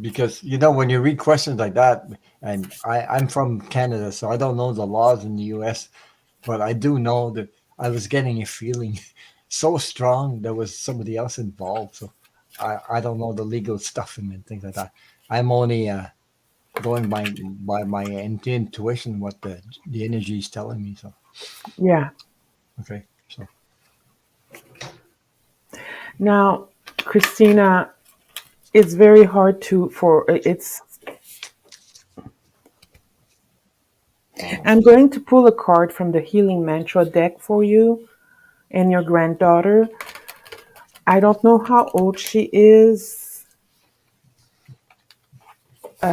because when you read questions like that, and I'm from Canada, so I don't know the laws in the U.S., but I do know that I was getting a feeling so strong there was somebody else involved. So I don't know the legal stuff and things like that. I'm only going by my intuition, what the energy is telling me. So Yeah. okay, so Now, Christina, it's very hard to for it's. I'm going to pull a card from the Healing Mantra deck for you and your granddaughter. I don't know how old she is.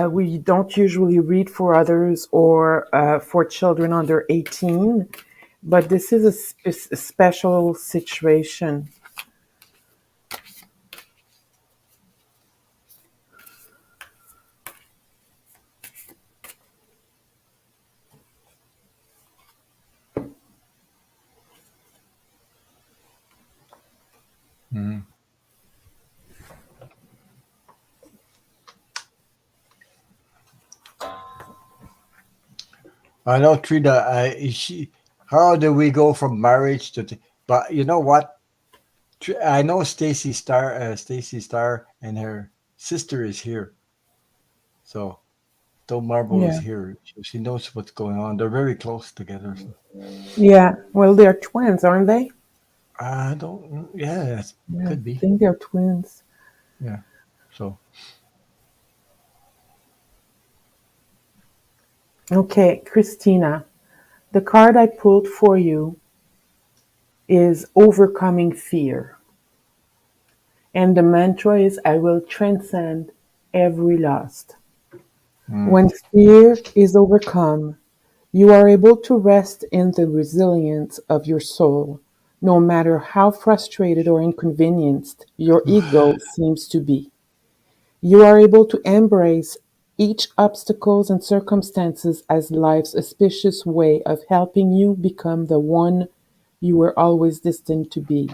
We don't usually read for others or for children under 18, but this is a special situation. Mhm. I know, Trina. How do we go from marriage to? But you know what? I know Stacy Star, and her sister is here. So Don't Marble is Yeah. here. She knows what's going on. They're very close together. So Yeah. Well, they're twins, aren't they? I don't. Yeah, it Yeah. could I be. think they're twins. Yeah. So Okay, Christina, the card I pulled for you is overcoming fear. And the mantra is I will transcend every loss. mm, When fear is overcome, you are able to rest in the resilience of your soul, no matter how frustrated or inconvenienced your ego seems to be. You are able to embrace each obstacles and circumstances as life's auspicious way of helping you become the one you were always destined to be.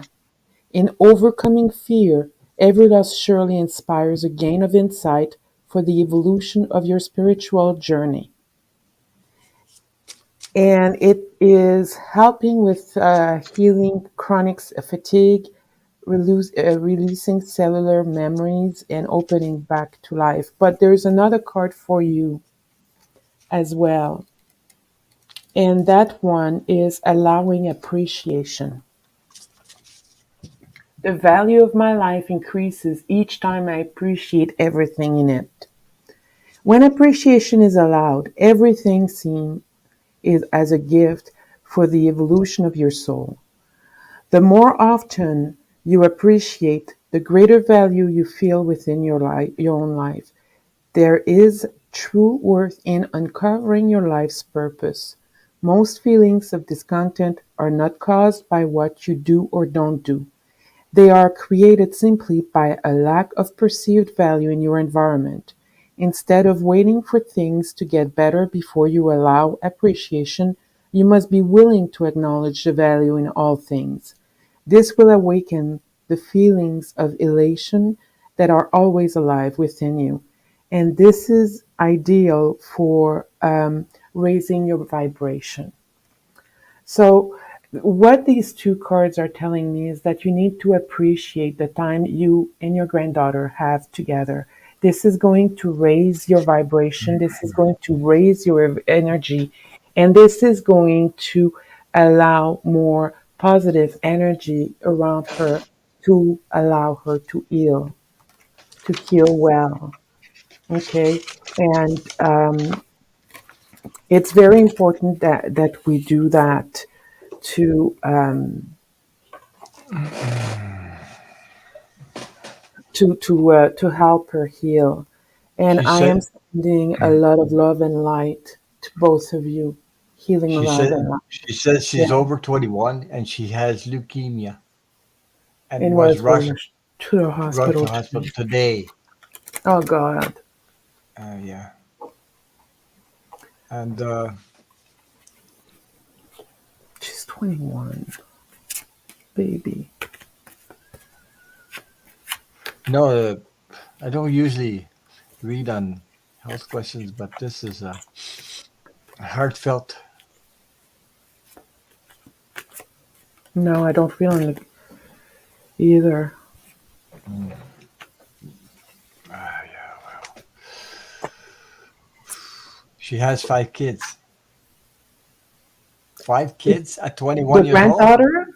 In overcoming fear, every loss surely inspires a gain of insight for the evolution of your spiritual journey. And it is helping with healing chronic fatigue, releasing cellular memories, and opening back to life. But there's another card for you as well. And that one is allowing appreciation. The value of my life increases each time I appreciate everything in it. When appreciation is allowed, everything seen is as a gift for the evolution of your soul. The more often you appreciate, the greater value you feel within your own life. There is true worth in uncovering your life's purpose. Most feelings of discontent are not caused by what you do or don't do. They are created simply by a lack of perceived value in your environment. Instead of waiting for things to get better before you allow appreciation, you must be willing to acknowledge the value in all things. This will awaken the feelings of elation that are always alive within you. And this is ideal for raising your vibration. So, what these two cards are telling me is that you need to appreciate the time you and your granddaughter have together. This is going to raise your vibration, this is going to raise your energy, and this is going to allow more positive energy around her to allow her to heal well. Okay. And it's very important that we do that to to help her heal. And she I am said. sending a lot of love and light to both of you, healing She love said. and light. She said she's Yeah, over 21 and she has leukemia and and was was rushed rushed to the rushed to hospital hospital today. today. Oh God, Yeah. And she's 21, baby. no, I don't usually read on health questions, but this is heartfelt. No, I don't feel it either. Yeah. She has 5 kids. 5 kids at 21 The years old. granddaughter,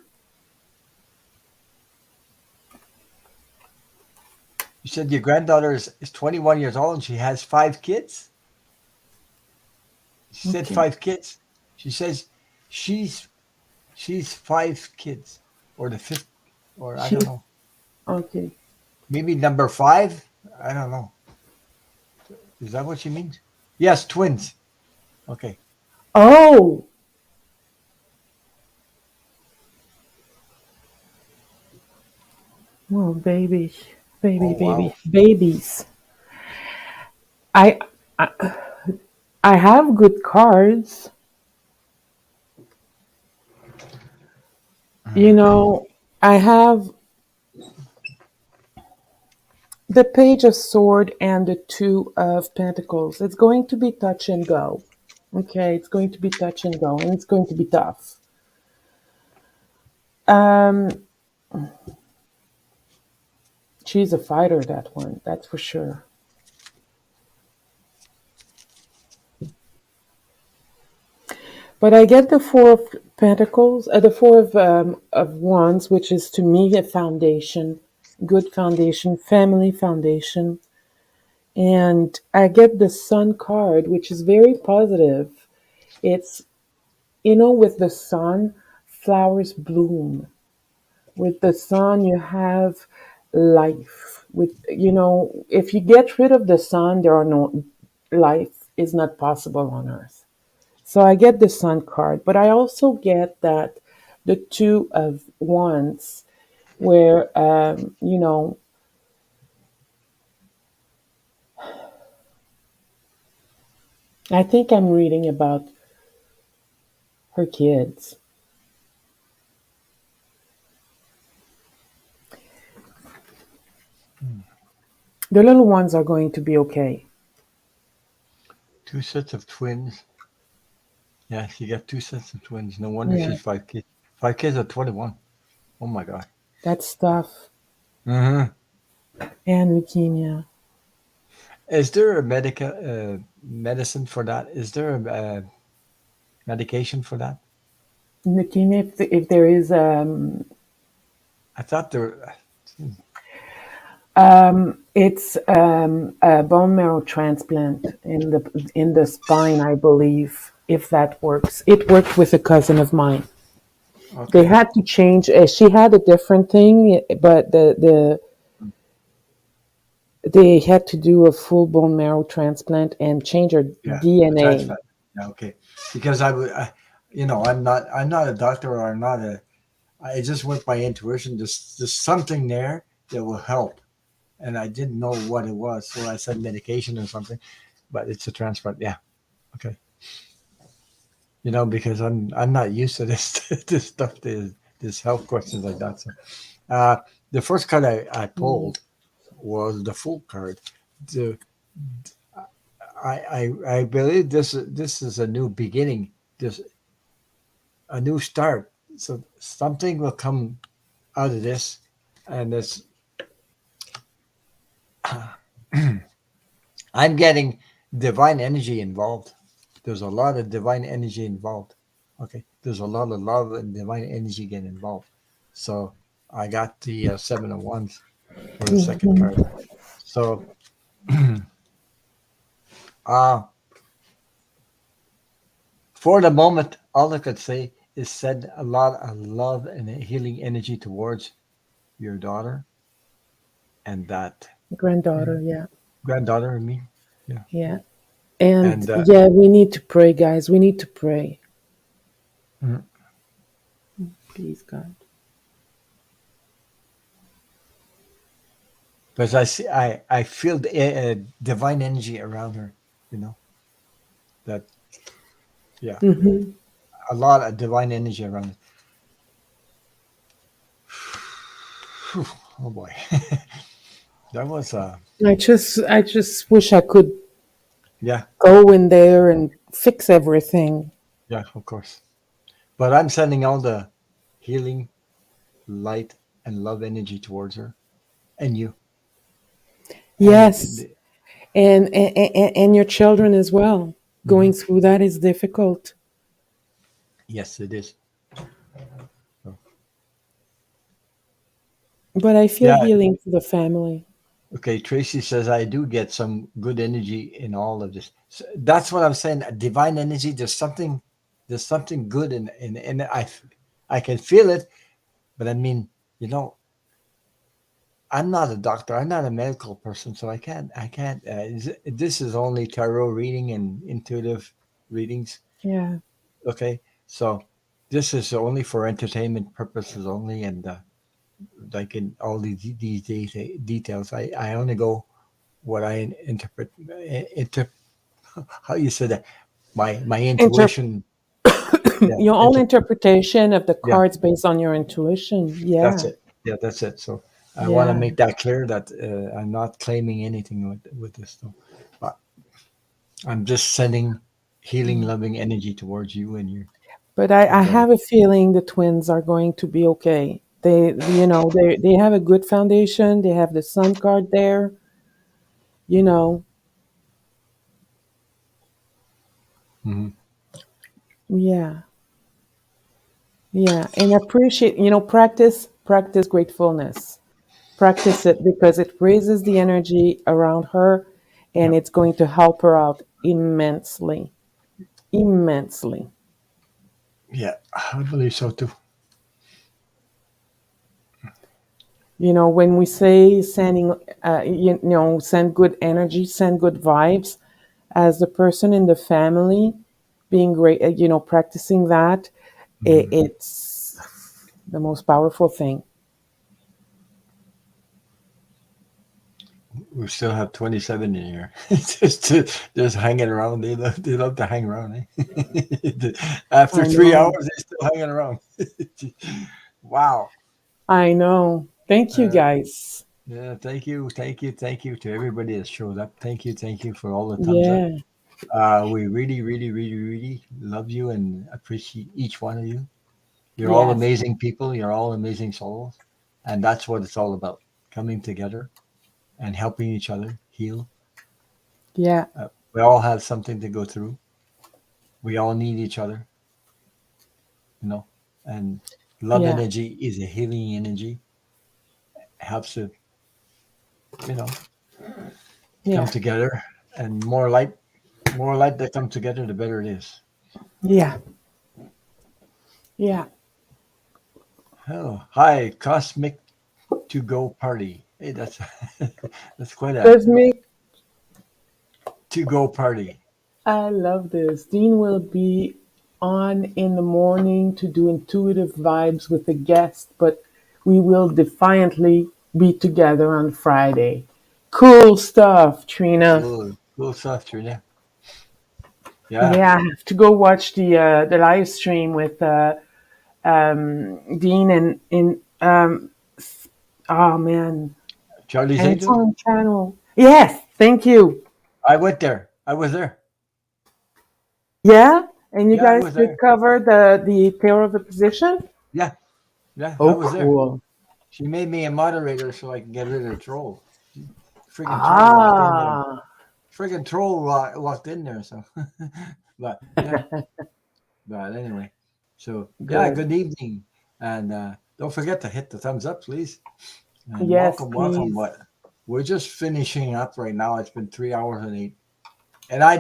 You said your granddaughter is 21 years old and she has 5 kids? She said okay, 5 kids. She says she's she's 5 kids. Or the fifth, or I don't she's know. okay. Maybe number 5? I don't know. Is that what she means? Yes, twins. Okay. Oh, well, baby, Oh wow. babies. I, I I have good cards. You know, I have The Page of Sword and the Two of Pentacles. It's going to be touch and go. Okay, it's going to be touch and go, and it's going to be tough. Um, she's a fighter, that one, that's for sure. But I get the Four of Pentacles, the Four of Wands, which is to me a foundation, good foundation, family foundation. And I get the Sun card, which is very positive. It's, with the sun, flowers bloom. With the sun, you have life. If you get rid of the sun, there are no life is not possible on Earth. So I get the Sun card, but I also get that the Two of Wands, where I think I'm reading about her kids. The little ones are going to be okay. 2 sets of twins. Yeah, she got 2 sets of twins. No wonder Yeah, she's 5 kids. 5 kids at 21. Oh my God. that's tough. Mm-hmm. And leukemia. Is there a medicine for that? Is there a medication for that? Leukemia, if there is, I thought there. it's a bone marrow transplant in the spine, I believe. If that works, it worked with a cousin of mine. They Okay. had to change. She had a different thing, but they had to do a full bone marrow transplant and change her Yeah. A DNA. transplant. Yeah. Okay. Because I'm not a doctor, or I'm not a. I just went by intuition. There's something there that will help, and I didn't know what it was, so I said medication or something. But it's a transplant. Yeah. Okay. Because I'm not used to this this stuff, this health questions like that. So, uh, the first card I Mm. pulled was the Fool card. The I believe this is a new beginning, this a new start. So something will come out of this, and this I'm getting divine energy involved. There's a lot of divine energy involved. Okay, there's a lot of love and divine energy getting involved. So I got the 7 of Wands for the second Mhm. card. So uh, for the moment, all I could say is send a lot of love and healing energy towards your daughter and that Granddaughter, yeah, granddaughter. I mean, yeah, yeah, and and yeah, we need to pray, guys. We need to pray, mm, please, God. because I feel the divine energy around her. You know that yeah, Hmm. a lot of divine energy around her. Whew, oh boy, that was I just wish I could yeah, go in there and fix everything. yeah, of course. But I'm sending all the healing, light, and love energy towards her and you. And Yes, and your children as well. Going mhm, through that is difficult, yes, it is. So, but I feel yeah. healing for the family. Okay. Tracy says I do get some good energy in all of this. So that's what I'm saying. Divine energy. There's something good in it. I can feel it. But I mean, you know, I'm not a doctor. I'm not a medical person, so I can't. This is only tarot reading and intuitive readings. Yeah. Okay, so this is only for entertainment purposes only, and like in all these details, I only go what I interpret. How you said that? My Inter- intuition. Yeah, your own interpretation of the yeah, cards based on your intuition. that's Yeah. it. Yeah, that's it. So I want to Yeah. make that clear that I'm not claiming anything with this though. But I'm just sending healing, loving energy towards you and But I your daughter. have a feeling the twins are going to be okay. They have a good foundation. They have the sun card there. You know, Hmm. yeah, yeah, and appreciate. Practice gratefulness. Practice it because it raises the energy around her, and Yep. it's going to help her out immensely, immensely. Yeah, I believe so too. When we say sending, send good energy, send good vibes, as the person in the family being great, practicing that, Mhm. it's the most powerful thing. We still have 27 in here. Just hanging around. They love to hang around. Eh? After I 3 hours, know. they're still hanging around. Wow. I know. Thank you, Uh, guys. yeah, thank you to everybody that showed up. Thank you for all the thumbs up. Yeah. We really, really, really, really love you and appreciate each one of you. You're all Yes. amazing people. You're all amazing souls, and that's what it's all about: coming together and helping each other heal. Yeah. We all have something to go through. We all need each other, you know. And love Yeah. energy is a healing energy. Helps to, you know, come Yeah. together. And more light that come together, the better it is. Yeah. Yeah. Oh, hi, cosmic to go party. Hey, that's that's quite a Let's make to go party. I love this. Dean will be on in the morning to do intuitive vibes with a guest, but we will defiantly be together on Friday. Cool stuff, Trina. Cool stuff, Trina. Yeah, Yeah, I have to go watch the live stream with Dean and oh man, Charlie's and it's Angels. on channel. Yes, thank you. I went there. I was there. Yeah, and you Yeah, I guys was did there. cover the tail of the position. Yeah, yeah, I Oh, was there. cool. She made me a moderator so I can get rid of the troll. Freaking troll walked in there. Ah, Freaking troll walked in there. So, but yeah, but anyway. So yeah, good. good evening, and don't forget to hit the thumbs up, please. And Yes, welcome. please. But we're just finishing up right now. It's been 3 hours and eight. And I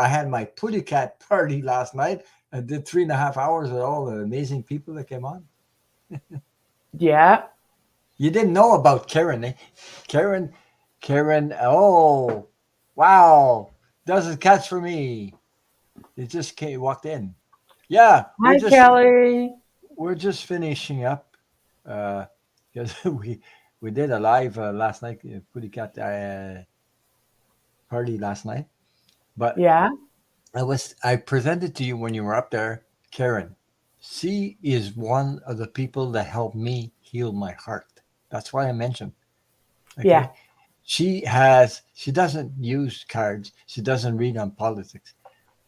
had my Putty Cat party last night. I did 3.5 hours with all the amazing people that came on. Yeah. You didn't know about Karen, eh? Karen, Karen. Oh, wow! Doesn't catch for me. It just walked in. Yeah, Hi, Kelly. we're just finishing up because we did a live last night, Putty Cat party last night. But Yeah. I presented to you when you were up there, Karen. She is one of the people that helped me heal my heart. That's why I mentioned. Yeah. Okay, she doesn't use cards. She doesn't read on politics,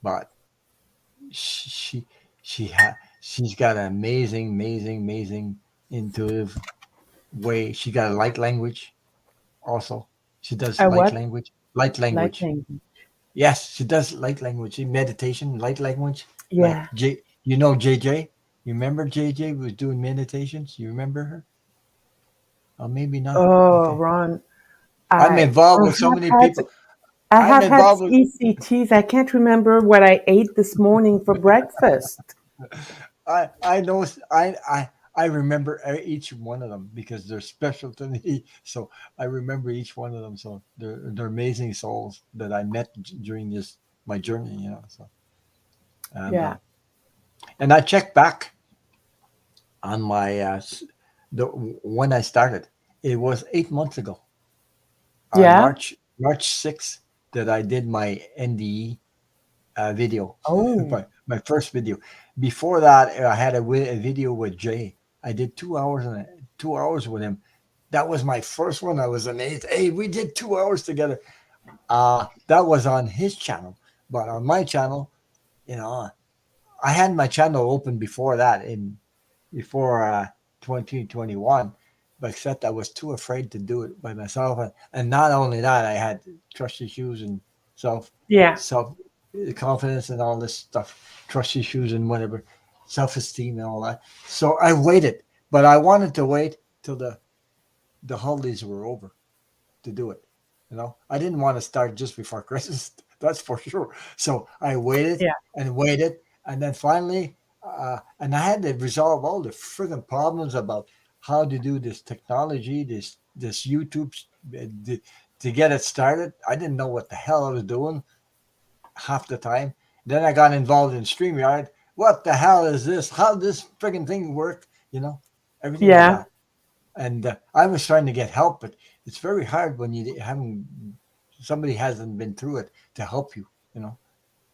but she she's got an amazing intuitive way. She got a light language also. She does A what? light language. Lightning. Yes, she does light language, meditation, light language. Like Yeah. JJ. You remember JJ was doing meditations? You remember her? Oh, maybe not. Oh, Okay. Ron. I'm I involved I with so have many had people. I I'm have had involved with. ECTs. I can't remember what I ate this morning for breakfast. I know. I remember each one of them because they're special to me. So I remember each one of them. So they're amazing souls that I met during this my journey. So and Yeah. and I checked back on my the when I started. It was 8 months ago on Yeah. March 6th that I did my NDE video, Oh. my first video. Before that, I had a video with Jay. I did 2 hours and 2 hours with him. That was my first one. I was amazed. Hey, we did 2 hours together. That was on his channel, but on my channel, you know, I had my channel open before that in before 2021, but except I was too afraid to do it by myself, and not only that, I had trust issues and self Yeah. self confidence and all this stuff, trust issues and whatever, self esteem and all that. So I waited, but I wanted to wait till the holidays were over to do it. I didn't want to start just before Christmas. That's for sure. So I waited Yeah. and waited, and then finally, and I had to resolve all the friggin' problems about how to do this technology, this YouTube, to, to get it started. I didn't know what the hell I was doing half the time. Then I got involved in StreamYard. What the hell is this? How does this friggin' thing work? Everything like Yeah. that. And I was trying to get help, but it's very hard when you haven't somebody hasn't been through it to help you.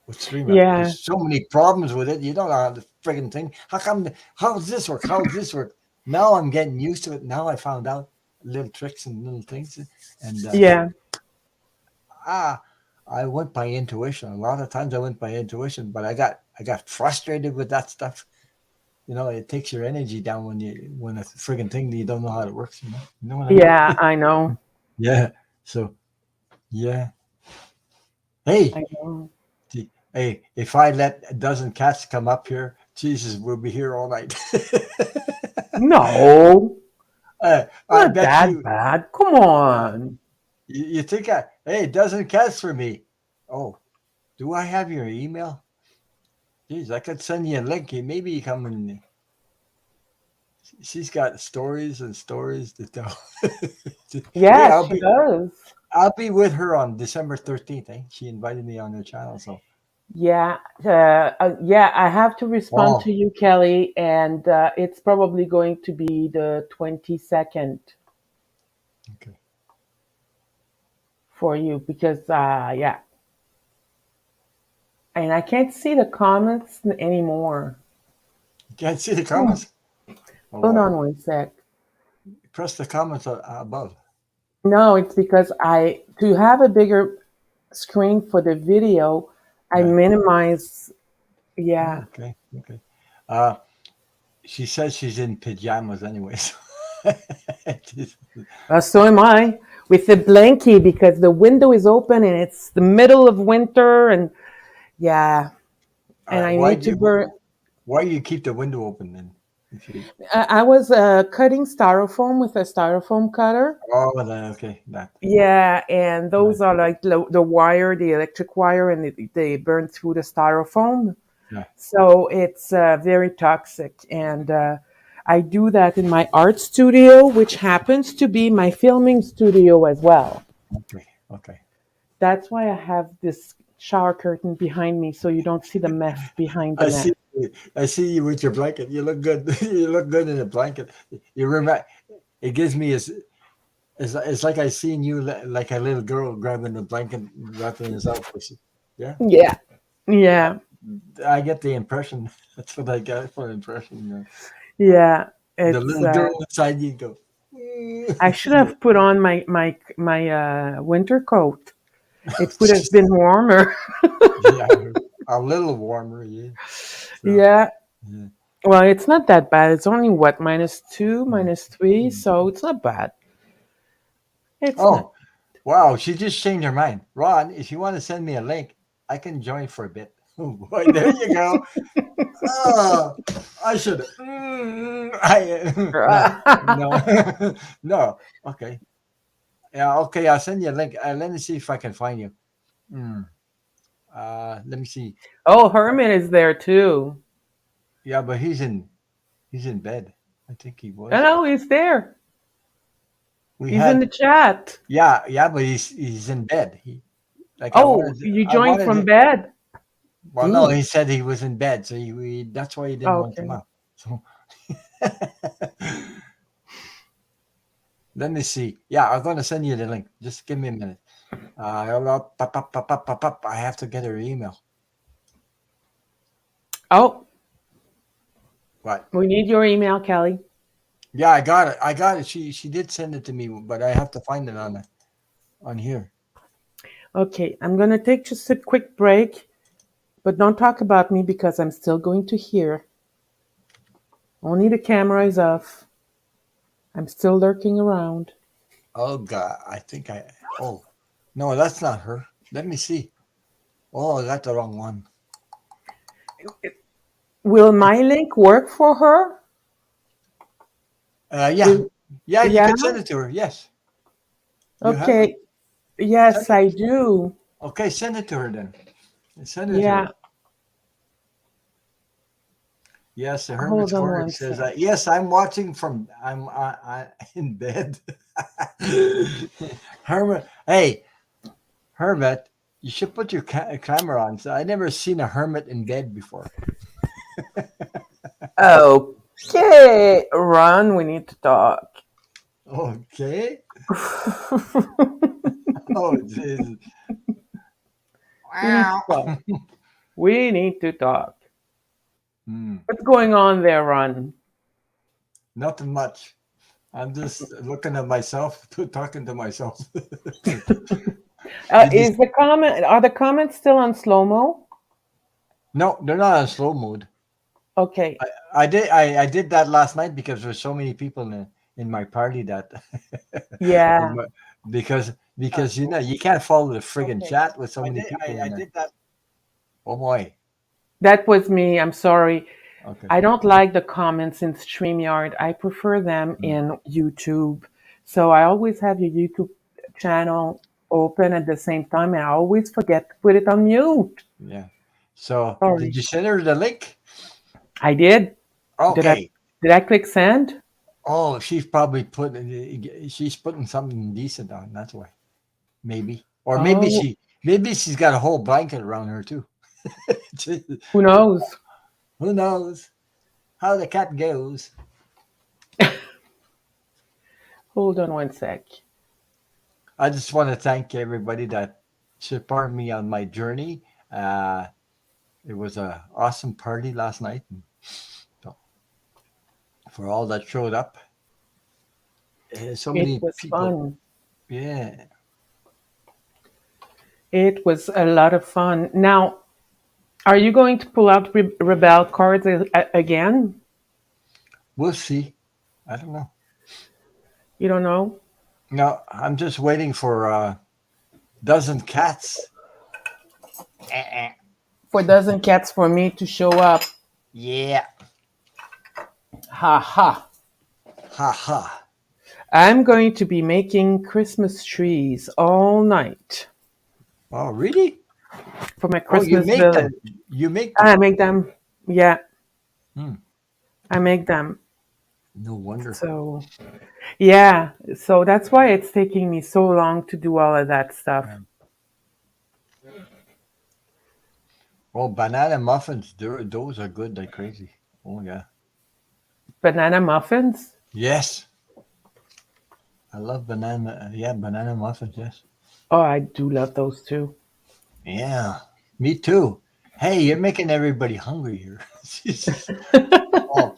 With StreamYard, there's Yeah. so many problems with it. You don't know how the friggin' thing. How does this work? How does this work? Now I'm getting used to it. Now I found out little tricks and little things, and Yeah. ah, I went by intuition. A lot of times I went by intuition, but I got frustrated with that stuff. It takes your energy down when a friggin' thing that you don't know how it works. You know what I mean? Yeah. I know. Yeah. So yeah. Hey, I know. hey, if I let a dozen cats come up here, Jesus, we'll be here all night. No, I not bet that you, bad. Come uh, on. you think hey, dozen cats for me. Oh, do I have your email? Jeez, I could send you a link. Maybe you come and she's got stories and stories to tell. Hey, Yes, I'll she be does. I'll be with her on December 13th. She invited me on her channel. So, Yeah. Yeah. I have to respond to oh, you, Kelly, and it's probably going to be the 22nd okay. for you because, yeah. And I can't see the comments anymore. You can't see the Hmm. comments. Oh Hold boy, on one sec. press the comments above. No, it's because to have a bigger screen for the video, I Yeah. minimize. Oh, Yeah. okay. Okay. Uh, she says she's in pajamas anyways. So am I with the blankie because the window is open and it's the middle of winter and yeah, All and right. I need to burn. Why do you keep the window open then? If you I was cutting styrofoam with a styrofoam cutter. okay, that Yeah, and right. those are like the wire, the electric wire, and they burn through the styrofoam. Yeah. So it's very toxic. And I do that in my art studio, which happens to be my filming studio as well. Okay. Okay. That's why I have this shower curtain behind me so you don't see the mess behind the I mess. see. I see you with your blanket. You look good. You look good in a blanket. You remember? It gives me it's like I seen you like a little girl grabbing a blanket, wrapping herself. Yeah. Yeah. Yeah. I get the impression. That's what I get for impression. Yeah. The It's little girl inside you go. I should have put on my winter coat. It would have been warmer. Yeah, a little warmer. Yeah. So Yeah. yeah. Well, it's not that bad. It's only what, -2, Mm, -3, mm. so it's not bad. It's not. Oh wow! She just changed her mind, Ron. If you want to send me a link, I can join for a bit. Oh boy, there you go. Oh, I should. No, no, no. Okay. Yeah. Okay. I'll send you a link. Let me see if I can find you. Mm. Let me see. Oh, Herman is there too. Yeah, but he's in bed. I think he I was. know he's there. We He's in had the chat. yeah, yeah, but he's in bed. Like Oh, you I joined wanted from it. bed. Well, no, Ooh. he said he was in bed, so that's why he didn't want to come Okay. out. So let me see. Yeah, I'm going to send you the link. Just give me a minute. I have to get her email. Oh, What? we need your email, Kelly. Yeah, I got it. I got it. She did send it to me, but I have to find it on here. Okay, I'm going to take just a quick break, but don't talk about me because I'm still going to hear. Only the camera is off. I'm still lurking around. Oh God, I think I. Oh, no, that's not her. Let me see. Oh, I got the wrong one. Will my link work for her? Yeah, Will, yeah. You yeah? can send it to her. Yes, you have it. Okay. Send Yes, it. I do. Okay, send it to her then. Send it to her. Yeah. Yes, the Hermit's Hold on Corner one says, sec. yes, I'm watching from, I'm in bed. Hermit, hey, Hermit, you should put your camera on. So I never seen a hermit in bed before. Okay, Ron, we need to talk. Okay. Oh, Jesus. We need to Wow. talk. We need to talk. Hmm, What's going on there, Ron? nothing much. I'm just looking at myself, talking to myself. Did you? Is the comment? Are the comments still on slow mo? No, they're not on slow mode. Okay. I did that last night because there's so many people in my party that in Yeah. my, because you know you can't follow the friggin' Okay. chat with so many people in I there. did that. Oh boy. That was me. I'm sorry. Okay. I don't like the comments in StreamYard. I prefer them Mm, in YouTube. So I always have your YouTube channel open at the same time. And I always forget to put it on mute. yeah. So did Sorry. you send her the link? I did. Did I Okay. did I click send? Oh, she's probably she's putting something decent on. That's why. Maybe. Or Oh, maybe she's got a whole blanket around her too. who knows? Who knows how the cat goes? Hold on one sec. I just want to thank everybody that supported me on my journey. Uh, it was a awesome party last night. And so for all that showed up, so It many was people. fun. Yeah, It was a lot of fun. Now, are you going to pull out Rebel cards again? we'll see. I don't know. You don't know? No, I'm just waiting for dozen cats. For dozen cats for me to show up. Yeah, Ha ha. ha ha. I'm going to be making Christmas trees all night Oh, really? for my Oh, you Christmas make them. village. You make I them. make them. Yeah, Hmm, I make them. no wonder. So, yeah. So that's why it's taking me so long to do all of that stuff. Yeah. Oh, banana muffins. Those are good like crazy. Oh yeah. Banana muffins? Yes, I love banana. Yeah, banana muffins. Yes. Oh, I do love those too. Yeah, me too. Hey, you're making everybody hungry here. Jesus. Oh,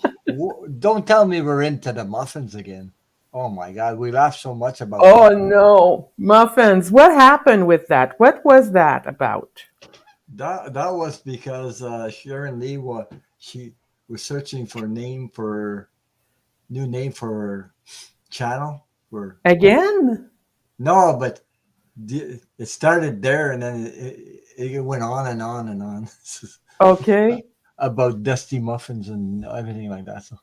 don't tell me we're into the muffins again. Oh my God, we laughed so much about Oh muffins. no, muffins. What happened with that? What was that about? That was because Sharon Lee she was searching for a name for new name for her channel. For Again? no, but it started there and then it went on and on and on Okay. about dusty muffins and everything like that. So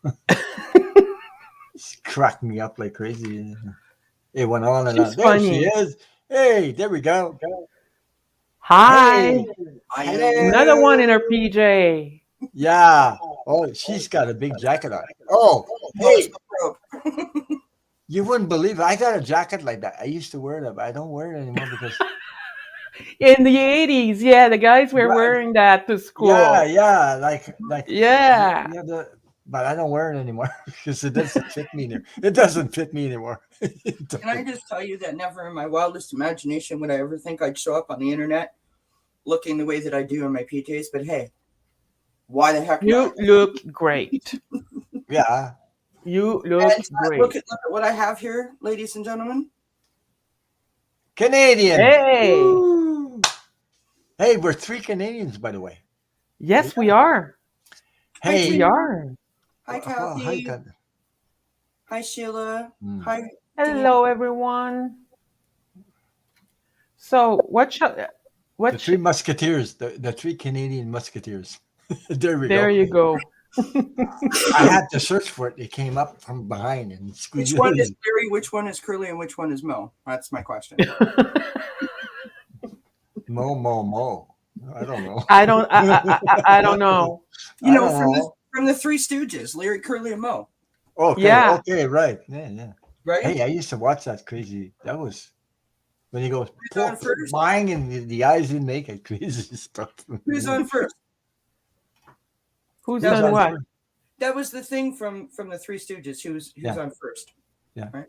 it's cracked me up like crazy. It went on and She's on. There she funny. is. Hey, there we go. Hi. Hey, Another one in her hello. PJ. Yeah. Oh, she's got a big jacket on. Oh, hey, you wouldn't believe it. I got a jacket like that. I used to wear that, but I don't wear it anymore because In the 80s, yeah, the guys were right, wearing that to yeah, school. yeah, like Yeah. yeah, but I don't wear it anymore because it doesn't fit me anymore. It doesn't fit me anymore. It Can I doesn't. just tell you that never in my wildest imagination would I ever think I'd show up on the internet looking the way that I do in my PJs? But hey, why the heck You not? look great. Yeah, You look And great. look at what I have here, ladies and gentlemen. Canadian. Hey. Woo. Hey, we're 3 Canadians, by the way. Yes, we are. Hi, Hey, We Trina. are. Hi, well, hi, Kathy. Hi, Sheila. Hmm. Hi, Dan. Hello, everyone. So, The Three Musketeers, the 3 Canadian Musketeers. There we there go. you go. I had to search for it. It came up from behind and squeezed Which one it. is Larry? Which one is Curly? And which one is Mo? That's my question. Mo. I don't know. I don't know. You I know, don't know. from the Three Stooges, Larry, Curly, and Mo. Okay, Yeah. okay, right. Yeah. Right? Hey, I used to watch that crazy. That was when he goes Who's on first? buying and the eyes didn't make it crazy stuff. Who's on first? Who's Who's done on what? first? That was the thing from the Three Stooges. Who's Yeah. on first? Yeah. Right?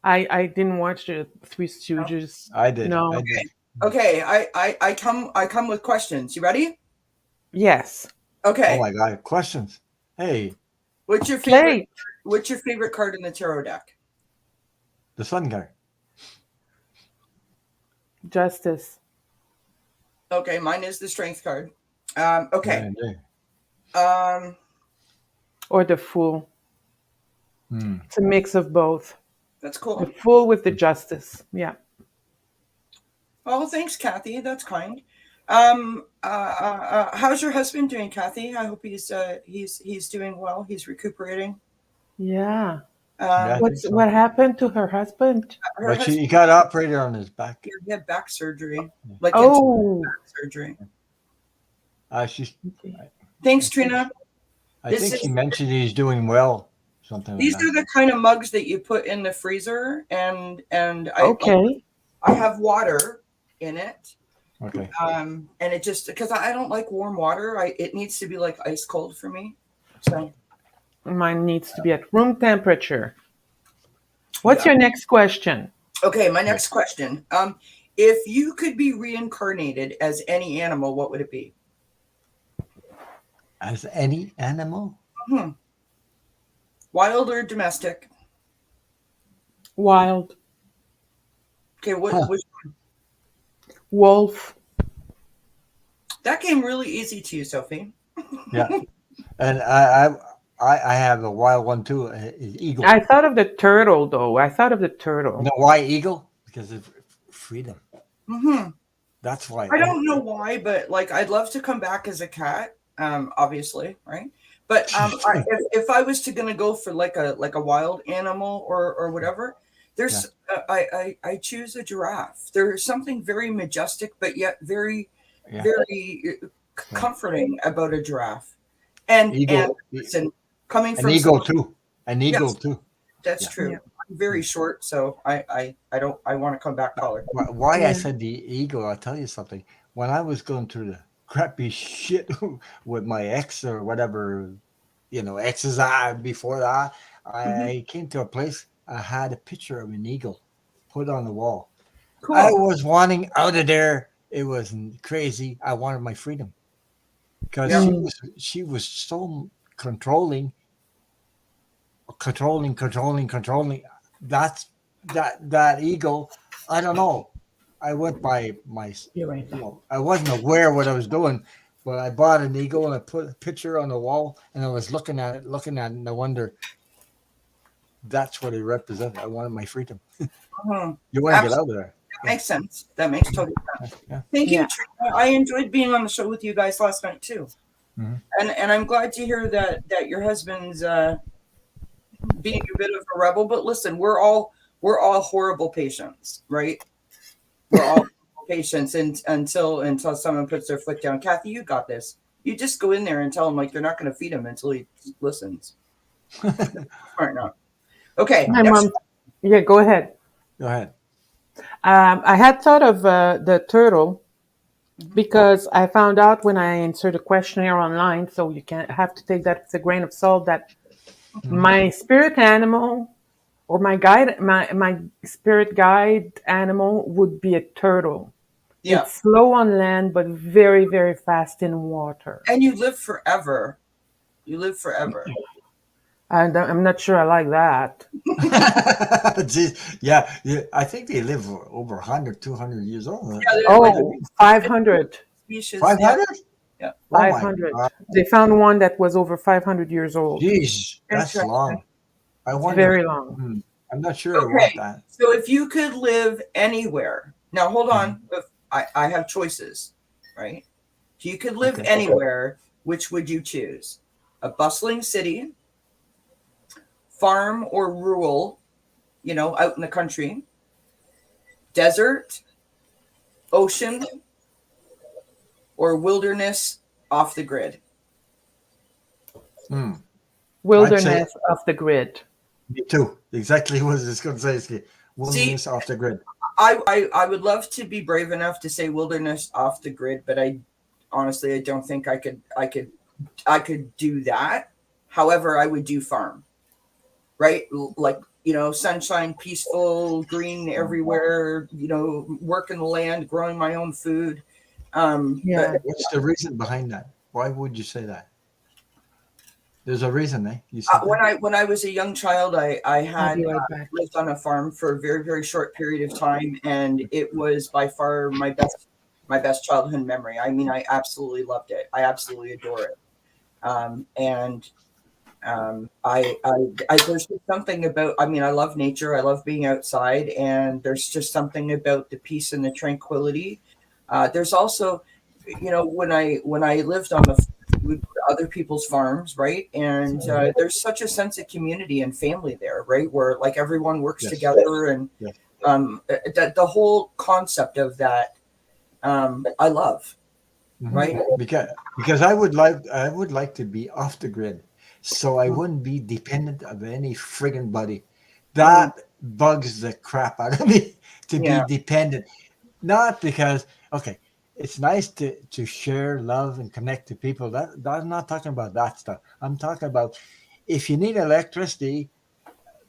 I didn't watch the Three Stooges. I did. No. I did. Okay, I come with questions. You ready? Yes. Okay. Oh my god, questions. Hey, What's your favorite? Play. What's your favorite card in the tarot deck? the sun guy. Justice. Okay, mine is the Strength card. Okay. Yeah. Or the Fool. Hmm. It's a mix of both. That's cool. The Fool with the Justice. Yeah. Oh, thanks, Kathy. That's kind. How's your husband doing, Kathy? I hope he's doing well. He's recuperating. Yeah. Yeah, I think so. What happened to her husband? Her But husband he got operated on his back. had back surgery, like Oh. back surgery. She's. Thanks, Trina. I think he mentioned he's doing well. Something like These that. are the kind of mugs that you put in the freezer, and Okay. I have water in it. Okay. And it just because I don't like warm water. It needs to be like ice cold for me. So Mine needs to be at room temperature. What's your next question? okay, my next question. If you could be reincarnated as any animal, what would it be? As any animal? Wild or domestic? Wild. Okay, which one? Wolf. That came really easy to you, Sophie. Yeah. And I have a wild one too. Eagle. I thought of the turtle, though. You know why eagle? Because of freedom. Mm-hmm. That's why. I don't know why, but like I'd love to come back as a cat. Obviously, right? But if I was gonna go for like a wild animal or whatever, there's I choose a giraffe. There's something very majestic, but yet very comforting about a giraffe. And listen, coming from an eagle too. An eagle too. That's true. Yeah. I'm very short, so I want to come back taller. Why I said the eagle? I'll tell you something. When I was going through the crappy shit with my ex or whatever, exes before that, I came to a place. I had a picture of an eagle put on the wall. Cool. I was wanting out of there. It was crazy. I wanted my freedom because she was so controlling. That's that ego. I don't know. I went by my. You're right. I wasn't aware what I was doing, but I bought an eagle and I put a picture on the wall, and I was looking at it, and I wonder. That's what it represented. I wanted my freedom. You want to get out of there. That makes sense. That makes total sense. Yeah. Thank you, Trina. I enjoyed being on the show with you guys last night too, and I'm glad to hear that your husband's being a bit of a rebel. But listen, we're all horrible patients, right? We're all patients until someone puts their foot down. Kathy, you got this. You just go in there and tell him like you're not going to feed him until he listens. Smart enough. Okay. My mom. Yeah, go ahead. Go ahead. I had thought of the turtle because I found out when I answered a questionnaire online, so you can't have to take that with a grain of salt, that my spirit animal or my spirit guide animal would be a turtle. Yeah. It's slow on land, but very, very fast in water. And you live forever. You live forever. I'm not sure I like that. Geez, yeah, yeah, I think they live over 100, 200 years old. Yeah, they're like Oh, 500. species. Yeah, 500? yeah. Oh my 500. God. They found one that was over 500 years old. Jeez, that's Interesting. long. I It's wonder. very long. I'm not sure I want Okay, that. so if you could live anywhere, now hold on. If I have choices, right? If you could live Okay. anywhere, which would you choose? A bustling city, farm or rural, out in the country, desert, ocean, or wilderness off the grid? Hmm. Wilderness off the grid. Me too. Exactly what I was going to say. Ski. Wilderness off the grid. I would love to be brave enough to say wilderness off the grid, but I don't think I could do that. However, I would do farm, right? Like, sunshine, peaceful, green everywhere, working the land, growing my own food. Yeah. What's the reason behind that? Why would you say that? There's a reason, eh? You said when I was a young child, I I'll had be right back. lived on a farm for a very, very short period of time, and it was by far my best childhood memory. I mean, I absolutely loved it. I absolutely adore it. There's just something about. I mean, I love nature. I love being outside, and there's just something about the peace and the tranquility. There's also, when I lived on other people's farms, right? And there's such a sense of community and family there, right? Where like everyone works together, and the whole concept of that, I love, right? Because I would like to be off the grid, so I wouldn't be dependent of any friggin' buddy. That bugs the crap out of me to be dependent. Not because it's nice to share love and connect to people. I'm not talking about that stuff. I'm talking about if you need electricity,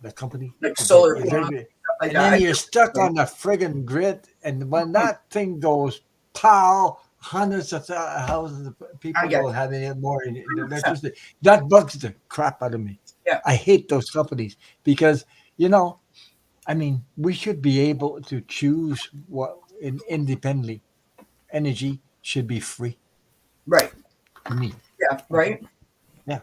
the company, Like solar if panels, you're- stuff like and that. then you're stuck on the friggin' grid. And when that thing goes pow, hundreds of thousands of people get will have any more in electricity. That bugs the crap out of me. Yeah. I hate those companies because I mean, we should be able to choose what independently. Energy should be free Right. to me. Yeah. Right. Yeah.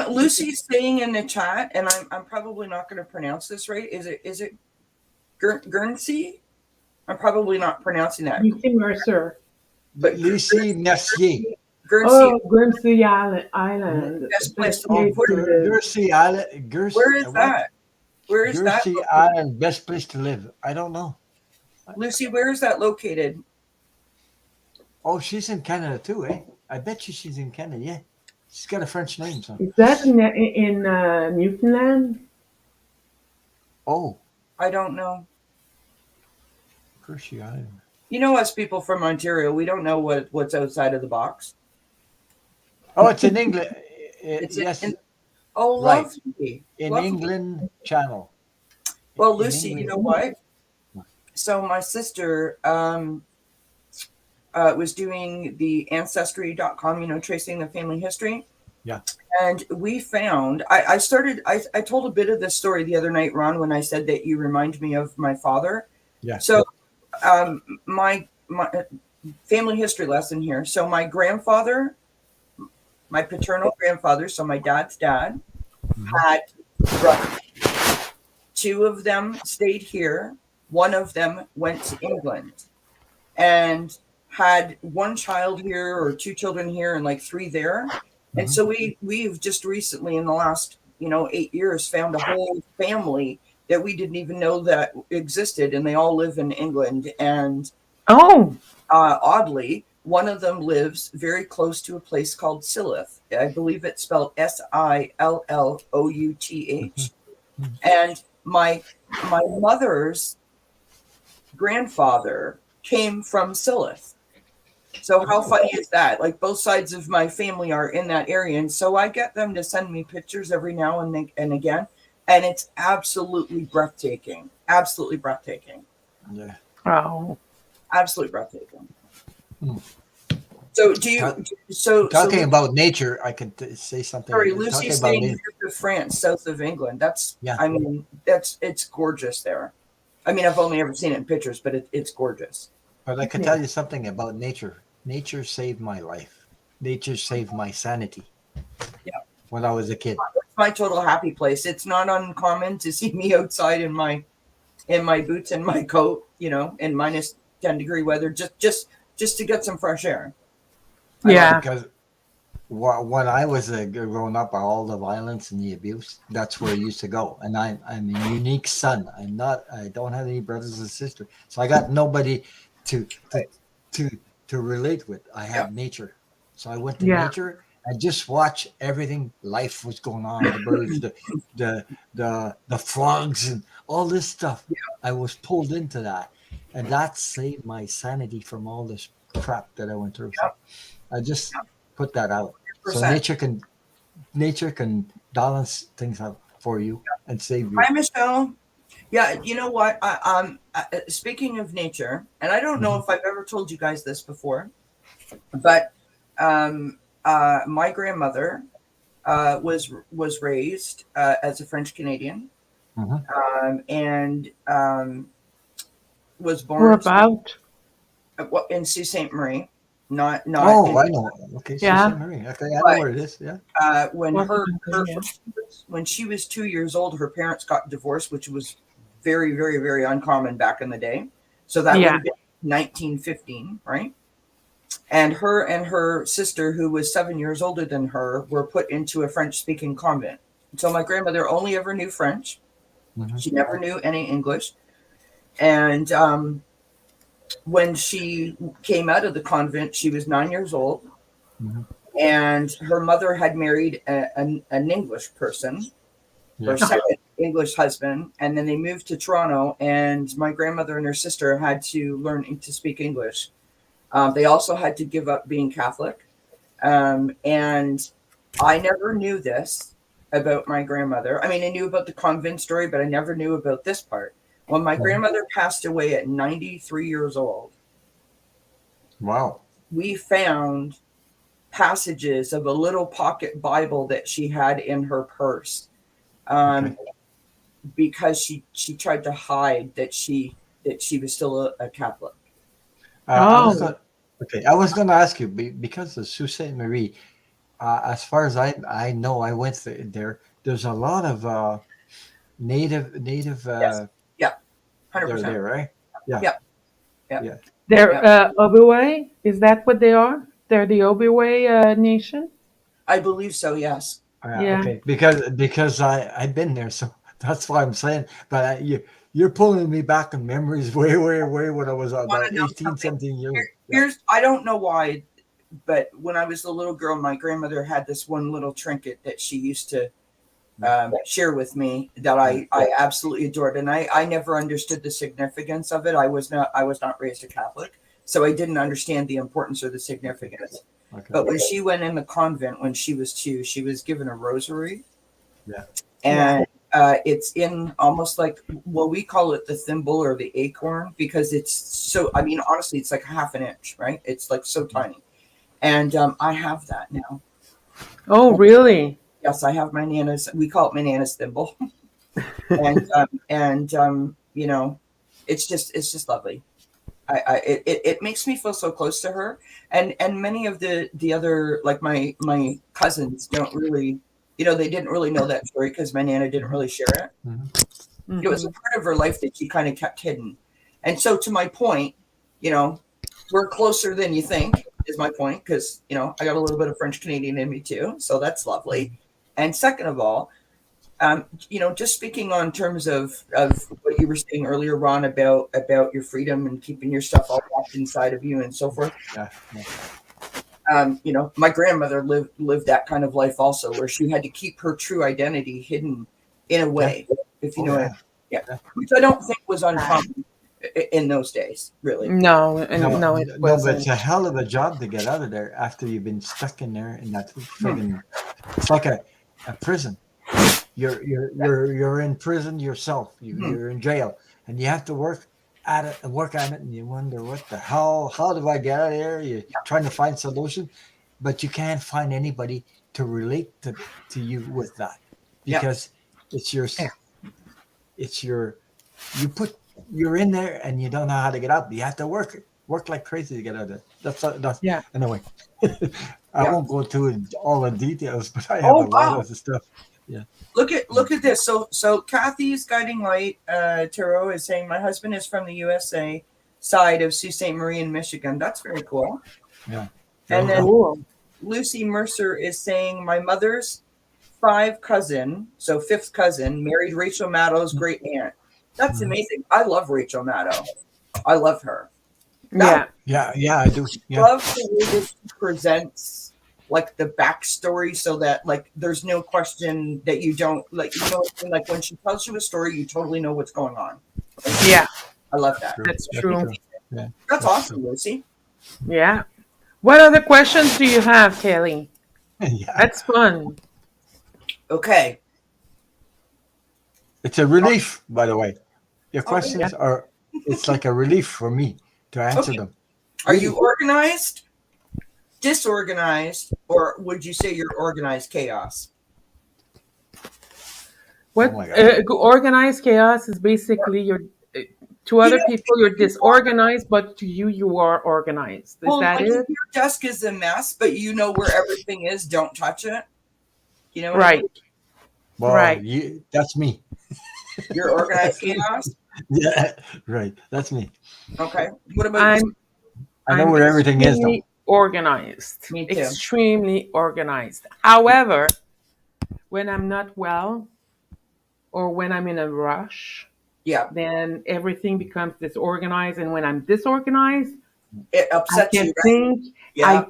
Lucy's saying in the chat, and I'm probably not going to pronounce this right. Is it Guernsey? I'm probably not pronouncing that. Lucy Mercer. But Lucy Mercier. Guernsey, Oh, Guernsey Island. best place to Place live. to live. Guernsey Island. Where is that? Where is that? Guernsey Island, best place to live. I don't know. Lucy, where is that located? Oh, she's in Canada too, eh? I bet you she's in Canada. Yeah, she's got a French name. So. Is that in Newfoundland? Oh, I don't know. Guernsey Island. Us people from Ontario, we don't know what's outside of the box. Oh, it's in England. It's yes, right. Lovely. In Lovely. England Channel. Well, Lucy, you know what? So my sister was doing the Ancestry.com, tracing the family history. Yeah. And we found, I told a bit of this story the other night, Ron, when I said that you remind me of my father. Yeah. So my family history lesson here. So my grandfather, my paternal grandfather, so my dad's dad, had brothers. Two of them stayed here. One of them went to England and had one child here or two children here and like three there. And so we've just recently in the last, 8 years found a whole family that we didn't even know that existed. And they all live in England. And oddly, one of them lives very close to a place called Silloth. I believe it's spelled Sillouth. And my mother's grandfather came from Silloth. So how funny is that? Like both sides of my family are in that area. And so I get them to send me pictures every now and again. And it's absolutely breathtaking. Absolutely breathtaking. Yeah. Wow. Absolutely breathtaking. So do you? Talk- So Talking Lucy, about nature, I could say something. sorry, Talking Lucy's about saying nature. north of France, south of England. That's, Yeah. I mean, it's gorgeous there. I mean, I've only ever seen it in pictures, but it's gorgeous. But I could tell you something about nature. Nature saved my life. Nature saved my sanity. Yeah. When I was a kid. It's my total happy place. It's not uncommon to see me outside in my boots and my coat, you know, in minus 10-degree weather, just to get some fresh air. Yeah. Because when I was growing up, all the violence and the abuse, that's where I used to go. And I'm a unique son. I don't have any brothers and sisters. So I got nobody to relate with. I had nature. So I went to Yeah. nature and just watch everything. Life was going on, the birds, the frogs and all this stuff. I was pulled into that. And that saved my sanity from all this crap that I went through. So I just put that out. So 100%. nature can balance things out for you and save you. Hi, Michelle. Yeah, you know what? Speaking of nature, and I don't know if I've ever told you guys this before, but my grandmother was raised as a French Canadian, and was We're born about. in Sault Ste. Marie. Not Oh, I know. Okay, Yeah. Sault Ste. Marie. Okay, I know where it is. Yeah. When she was 2 years old, her parents got divorced, which was very, very, very uncommon back in the day. So that would have been 1915, right? And her sister, who was 7 years older than her, were put into a French-speaking convent. So my grandmother only ever knew French. She never knew any English. And when she came out of the convent, she was 9 years old. And her mother had married an English person, her second English husband. And then they moved to Toronto, and my grandmother and her sister had to learn to speak English. They also had to give up being Catholic. And I never knew this about my grandmother. I mean, I knew about the convent story, but I never knew about this part. When my grandmother passed away at 93 years old, Wow. we found passages of a little pocket Bible that she had in her purse, because she tried to hide that she was still a Catholic. I was going to ask you because of Sault Ste. Marie. As far as I know, I went there. There's a lot of native. Yes. Yeah, 100%. They're there, right? Yeah. Yeah. They're Obiwe? Is that what they are? They're the Obiwe nation? I believe so, yes. Yeah. Okay. Because I've been there, so that's why I'm saying. But you're pulling me back in memories way when I was about 18, 17 years. I don't know why, but when I was a little girl, my grandmother had this one little trinket that she used to share with me that I absolutely adored, and I never understood the significance of it. I was not raised a Catholic, so I didn't understand the importance or the significance. Okay. But when she went in the convent when she was 2, she was given a rosary. Yeah. And it's in almost like, well, we call it the thimble or the acorn, because it's so, I mean, honestly, it's like half an inch, right? It's like so tiny. And I have that now. Oh, really? Yes, I have my Nana's. We call it my Nana's thimble. and you know, it's just lovely. It makes me feel so close to her, and many of the other, like my cousins don't really, you know, they didn't really know that story because my Nana didn't really share it. Mm-hmm. It was a part of her life that she kind of kept hidden. And so, to my point, you know, we're closer than you think, is my point, because, you know, I got a little bit of French Canadian in me too, so that's lovely. And second of all, you know, just speaking on terms of what you were saying earlier, Ron, about your freedom and keeping your stuff all locked inside of you and so forth. You know, my grandmother lived that kind of life also, where she had to keep her true identity hidden in a way, if you know what I mean. Which I don't think was uncommon in those days, really. No, it wasn't. But it's a hell of a job to get out of there after you've been stuck in there, and that's friggin', it's like a prison. You're in prison yourself. You're in jail, and you have to work at it and work on it, and you wonder what the hell, how do I get out of here? You're trying to find solution, but you can't find anybody to relate to you with that Yep. because it's your, Yeah. it's your, you're in there and you don't know how to get out. You have to work like crazy to get out of it. That's Yeah. anyway. I Yeah. won't go through all the details, but I have Oh, a lot wow. of the stuff. Look at this. So Kathy's guiding light tarot is saying my husband is from the USA side of Sault Ste. Marie in Michigan. That's very cool. Yeah. And then Cool. Lucy Mercer is saying my mother's fifth cousin, married Rachel Maddow's great aunt. That's Mhm. amazing. I love Rachel Maddow. I love her. Yeah. Yeah, I do. Yeah. Love the way that she presents like the backstory so that like there's no question that you don't like, like when she tells you a story, you totally know what's going on. Yeah. I love that. That's true. Yeah. That's awesome, Lucy. Yeah. What other questions do you have, Kelly? Yeah. That's fun. Okay. It's a relief, by the way. Your Oh, questions are, it's like a relief for me to answer Okay. them. Are you organized, disorganized, or would you say you're organized chaos? What Oh my God. organized chaos is basically to other people you're disorganized, but to you you are organized. Is Well, that like it? if your desk is a mess, but you know where everything is, don't touch it. You know what I Right. mean? Well, Right. that's me. You're organized chaos. Yeah, right. That's me. Okay. What about you? I know I'm where everything is, though. extremely organized. Me too. Extremely organized. However, when I'm not well or when I'm in a rush, Yeah, then everything becomes disorganized. And when I'm disorganized, it I upsets you, can't right? think. Yeah. I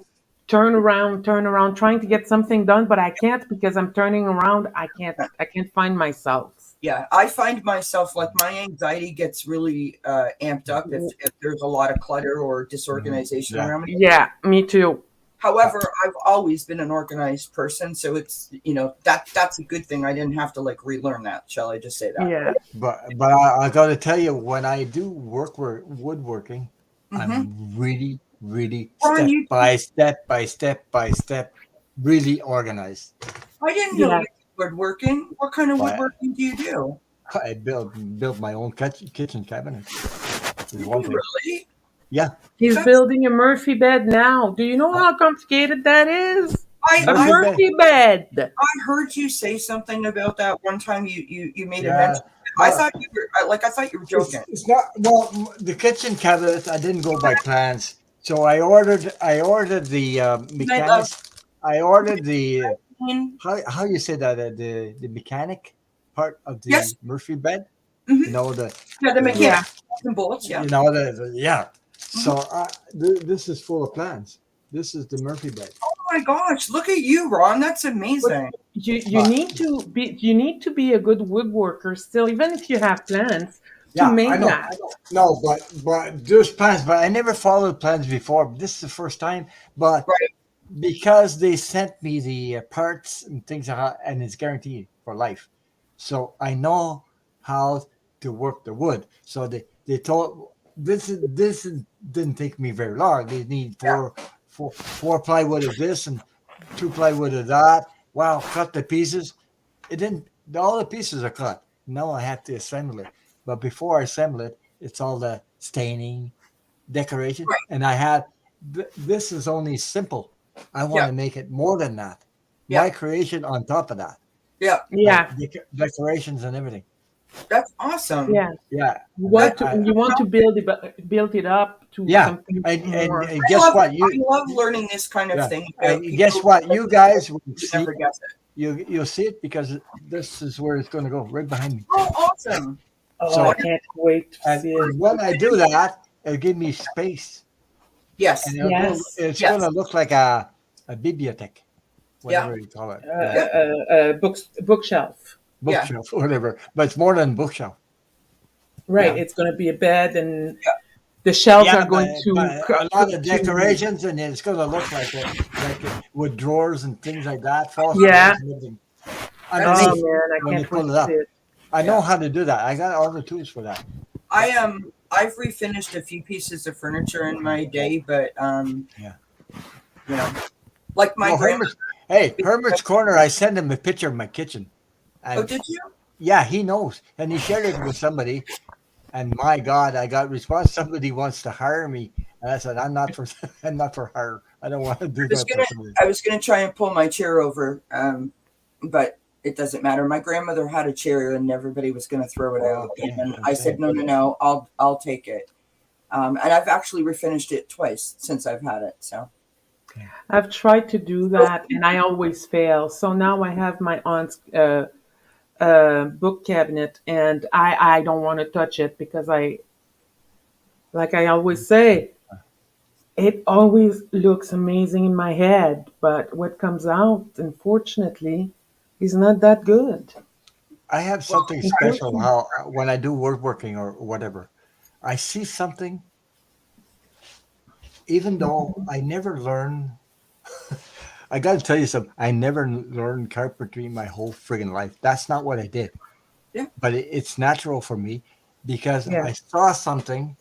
turn around, trying to get something done, but I can't because I'm turning around. I can't find myself. Yeah, I find myself like my anxiety gets really amped up if there's a lot of clutter or disorganization Yeah. around me. Yeah, me too. However, I've always been an organized person, so it's that's a good thing. I didn't have to like relearn that. Shall I just say that? Yeah. But I got to tell you, when I do woodworking, Mhm. I'm really, really Ron, step by step, really organized. I didn't know Yeah. you did woodworking. What kind of Why? woodworking do you do? I built my own kitchen cabinet. Is one thing. Really? Yeah. He's That's- building a Murphy bed now. Do you know how complicated that is? A Murphy bed. Murphy bed. I heard you say something about that one time. You made a Yeah. mention. I thought you were joking. It's not well. The kitchen cabinet, I didn't go by plans, so I ordered the mechanics. I ordered the how you say that the mechanic part of the Yes. Murphy bed. Mhm. You know the Yeah, the Yeah. mechanics and bullets. Yeah. you know yeah. So this is full of plans. This is the Murphy bed. Oh my gosh! Look at you, Ron. That's amazing. You need to be a good woodworker still, even if you have plans to Yeah, make I know. that. No, but there's plans, but I never followed plans before. This is the first time, but Right. because they sent me the parts and things like that, and it's guaranteed for life, so I know how to work the wood. So they told didn't take me very long. They need four plywood of this and 2 plywood of that. Wow, cut the pieces. It didn't. All the pieces are cut. Now I have to assemble it. But before I assemble it, it's all the staining, decoration, Right. and I had. This is only simple. I want Yeah. to make it more than that. Yeah. My creation on top of that. Yeah, Yeah, Like decorations and everything. that's awesome. yeah. Yeah. You want I- to build it up to Yeah. something And more. guess what? I love learning this kind of Yeah. thing. And about guess people what? You guys will who see. never guess it. You'll see it because this is where it's going to go, right behind me. Oh, awesome! Oh, So- I can't wait to And see it. when I do that, it'll give me space. Yes, And Yes. it's Yes. going to look like a bibliothèque, whatever you call it. Bookshelf. Bookshelf, whatever. But it's more than bookshelf. Right. Yeah. It's going to be a bed, and the shelves are going but a lot of decorations, and it's going to look like with drawers and things like that. False Yeah. drawers and everything. Oh Underneath, man, I when you can't pull wait it to up. see it. I know how to do that. I got all the tools for that. I I've refinished a few pieces of furniture in my day, but Yeah. you know, like my Well, grandma. Hermit's Corner. I sent him a picture of my kitchen, Oh, and did you? yeah, he knows, and he shared it with somebody. And my God, I got response. Somebody wants to hire me, and I said, I'm not for I'm not for hire. I don't want to do that for somebody. I was gonna try and pull my chair over, but it doesn't matter. My grandmother had a chair, and everybody was gonna throw it out, Okay, and I said, okay. no, I'll take it. And I've actually refinished it twice since I've had it. So I've tried to do that and I always fail. So now I have my aunt's book cabinet and I don't want to touch it because like I always say, it always looks amazing in my head, but what comes out, unfortunately, is not that good. I have well, something I, special. How when I do woodworking or whatever, I see something. Even though I never learn, I got to tell you something. I never learned carpentry my whole friggin' life. That's not what I did. yeah, But it's natural for me because Yeah. I saw something.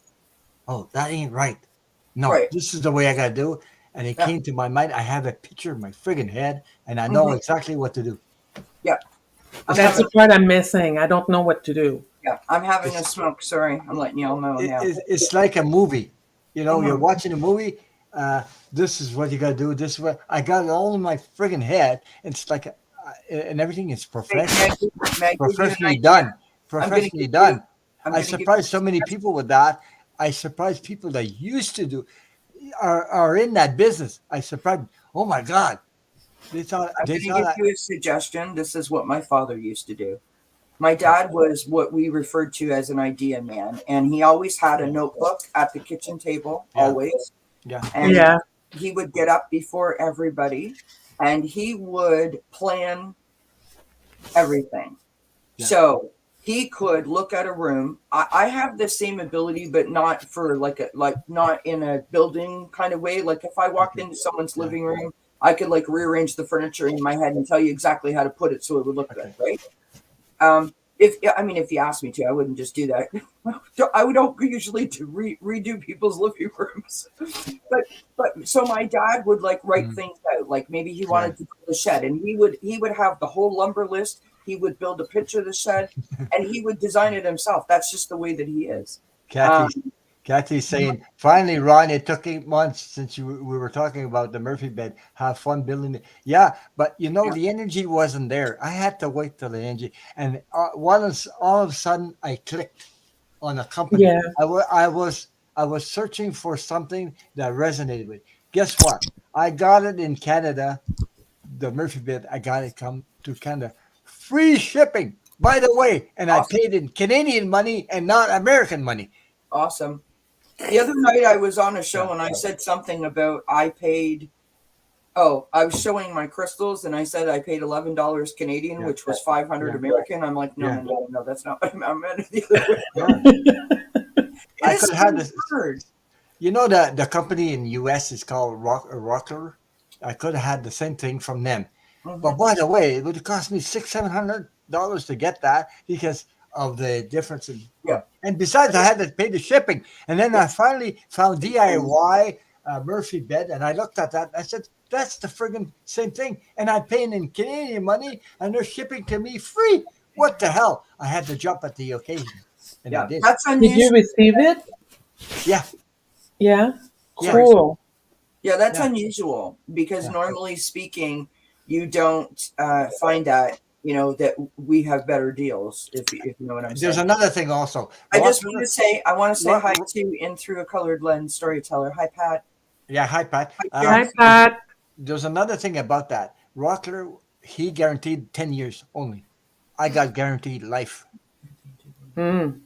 Oh, that ain't right. No, right, this is the way I got to do it. And it yeah, came to my mind. I have a picture in my friggin' head, and I know hmm exactly what to do. yeah. I'm It's That's not. having the part I'm missing. I don't know what to do. yeah, I'm having a It's smoke. Sorry, I'm letting y'all know now. it's like a movie. You know, you're Hmm. watching a movie. This is what you got to do. This is what I got it all in my friggin' head. It's like, and everything is Hey, may I give you an professionally idea? done. I'm gonna Professionally give you. done. I'm I gonna give you surprised so many people with that. I surprised people that used to do are in that business. I surprised. Oh my God! I'm They going to thought give I, you a suggestion. This is what my father used to do. My dad was what we referred to as an idea man, and he always had a notebook at the kitchen table, yeah, always. yeah, And Yeah. he would get up before everybody and he would plan everything. yeah. So he could look at a room. I have the same ability, but not for like not in a building kind of way. Like if I walked Okay, into someone's yeah, living room, I could like rearrange the furniture in my head and tell you exactly how to put it so it would look good, okay. right? If I mean, if you asked me to, I wouldn't just do that. I would don't usually to redo people's living rooms, but so my dad would like write Mm, things out. Like maybe he yeah. wanted to build a shed, and he would have the whole lumber list. He would build a picture of the shed, and he would design it himself. That's just the way that he is. Um, Kathy, Kathy's saying, finally, Ron, it took 8 months since we were talking about the Murphy bed. Have fun building it. Yeah, but you know, yeah, the energy wasn't there. I had to wait till the energy. And all of a sudden, I clicked on a company. Yeah. I was searching for something that resonated with. Guess what? I got it in Canada, the Murphy bed. I got it come to Canada. Free shipping, by the way. And I awesome, paid in Canadian money and not American money. awesome. The other night I was on a Yeah. show and I said something about I paid. Oh, I was showing my crystals and I said I paid $11 Canadian, Yeah. which was 500 Yeah. American. I'm like, no, Yeah. no, no, no, that's not what I meant. The other way Yeah. around. It I is could so have had this. weird. You know the company in US is called Rockler. I could have had the same thing from them. But Mhm. by the way, it would cost me $600-700 to get that because of the difference in. Yeah, And besides, I had to pay the shipping. And then yeah, I finally found DIY Murphy bed, and I looked at that. I said, "That's the friggin' same thing." And I'm paying in Canadian money, and they're shipping to me free. What the hell? I had to jump at the occasion, and I yeah. did. That's Did you unusual. receive it? Yeah, Yeah. yeah, Sorry. Cool. Yeah, that's yeah, unusual because yeah. normally speaking, you don't find that, that we have better deals, if you know what I'm There's saying. another thing also. I just want Rockler, to say, I want to say Rock, hi to In Through a Colored Lens storyteller. Hi, Pat. yeah, hi Pat. Hi, Hi, Karen. Pat. There's another thing about that. Rockler, he guaranteed 10 years only. I got guaranteed life. Mm.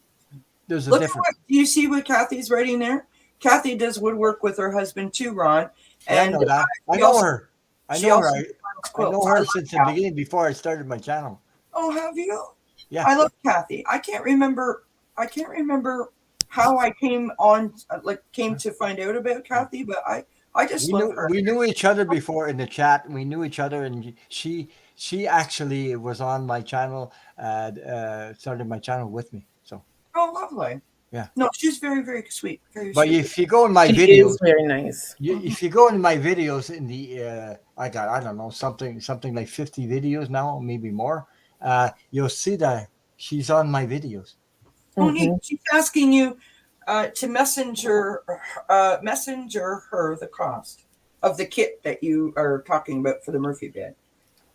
There's a Look at difference. what, do you see what Kathy's writing there? Kathy does woodwork with her husband too, Ron. Yeah, I And know that. I she know also, her. I she know her. also I, designs I know quilts. I her love since the Kathy. beginning before I started my channel. Oh, have you? Yeah. I love Kathy. I can't remember how I came on, came to find out about Kathy, but I just We love knew her. we knew each other before in the chat. We knew each other, and she actually was on my channel. Started my channel with me. So Oh, lovely. No, she's very, very sweet. Very But sweet. if you go in my She videos, is very nice. if you go in my videos in the I don't know, something like 50 videos now, maybe more. You'll see that she's on my videos. Oh, neat. Mhm. She's asking you to messenger her the cost of the kit that you are talking about for the Murphy bed.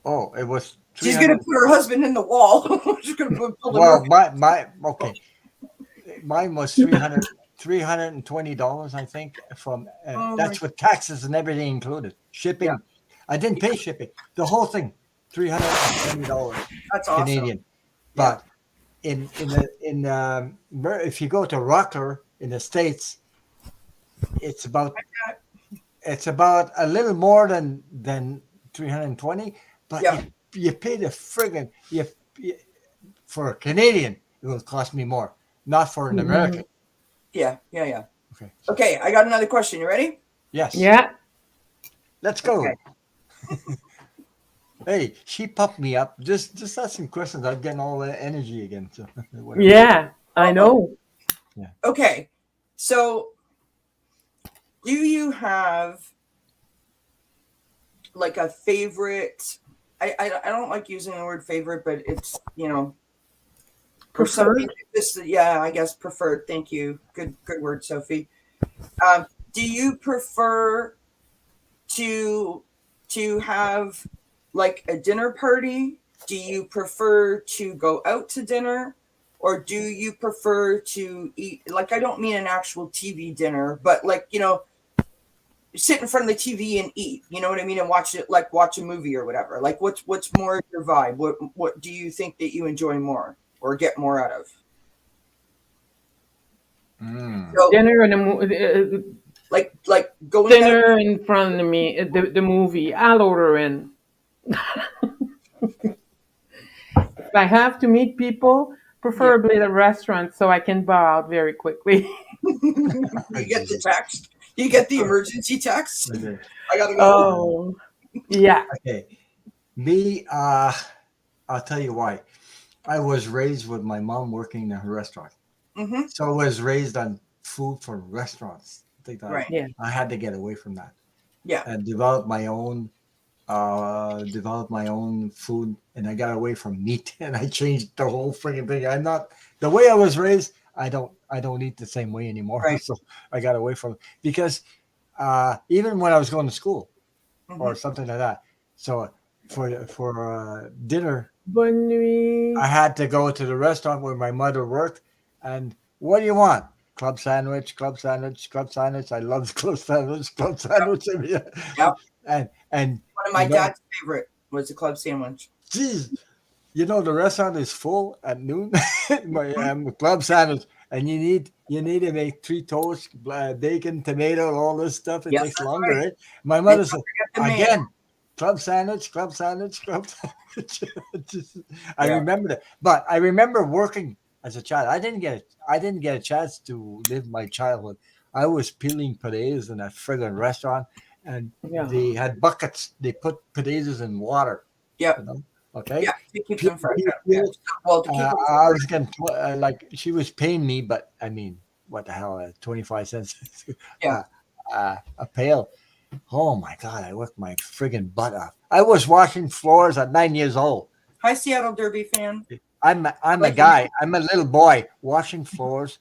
Oh, it was She's going to 300. put her husband in the wall. She's going to build a Well, Murphy. my okay, mine was $320, I think. From Oh, that's with taxes and everything included. Shipping, Yeah. I didn't pay shipping. The whole thing, $320 That's awesome. Canadian. Yeah. But if you go to Rockler in the States, it's about a little more than 320, but Yeah. you pay the friggin' for a Canadian, it will cost me more, not for an Mhm. American. Yeah. Okay. Okay, I got another question. You ready? Yes. Yeah. Let's go. Okay. Hey, she pumped me up. Just asking questions. I'm getting all the energy again. So whatever. Yeah. I know. Okay. So, do you have like a favorite? I don't like using the word favorite, but it's or something Preferred? this I guess preferred. Thank you. Good word, Sophie. Do you prefer to have like a dinner party? Do you prefer to go out to dinner? Or do you prefer to eat, like, I don't mean an actual TV dinner, but like, sit in front of the TV and eat, you know what I mean? And watch it, like watch a movie or whatever. Like what's more your vibe? What do you think that you enjoy more or get more out of? So Dinner and like going out. dinner in front of me. The movie. I'll order in. If I have to meet people, preferably at a restaurant, so I can bow out very quickly. You get the text. You get the emergency text. Okay. I gotta go. Oh, yeah. Okay. Me, I'll tell you why. I was raised with my mom working in a restaurant. Mm-hmm. So I was raised on food for restaurants. I think that Right. Yeah. I had to get away from that Yeah. and develop my own food, and I got away from meat and I changed the whole freaking thing. I'm not the way I was raised. I don't eat the same way anymore. Right. So I got away from it because even when I was going to school or Mhm. something like that. So for dinner, Bonne nuit. I had to go to the restaurant where my mother worked. And what do you want? Club sandwich, club sandwich, club sandwich. I love club sandwich, club sandwich. Yep. And One of my dad's favorite was the club sandwich. geez, the restaurant is full at noon. My club sandwich, and you need to make 3 toasts, bacon, tomato, all this stuff. It Yes, takes that's longer, right. right? My mother said The man. again, club sandwich, club sandwich, club sandwich. I Yeah. remember that, but I remember working as a child. I didn't get a chance to live my childhood. I was peeling potatoes in a friggin' restaurant, and Yeah. they had buckets. They put potatoes in water. Yep. Okay. Yeah, to keep Peel, them fresh. peel, Yeah. peel. Well, to keep them I was getting like she was paying me, but I mean, what the hell? 25 cents Yeah. a pail. Oh my god! I worked my friggin' butt off. I was washing floors at 9 years old. Hi, Seattle Derby fan. I'm a Like guy. I'm a little boy washing floors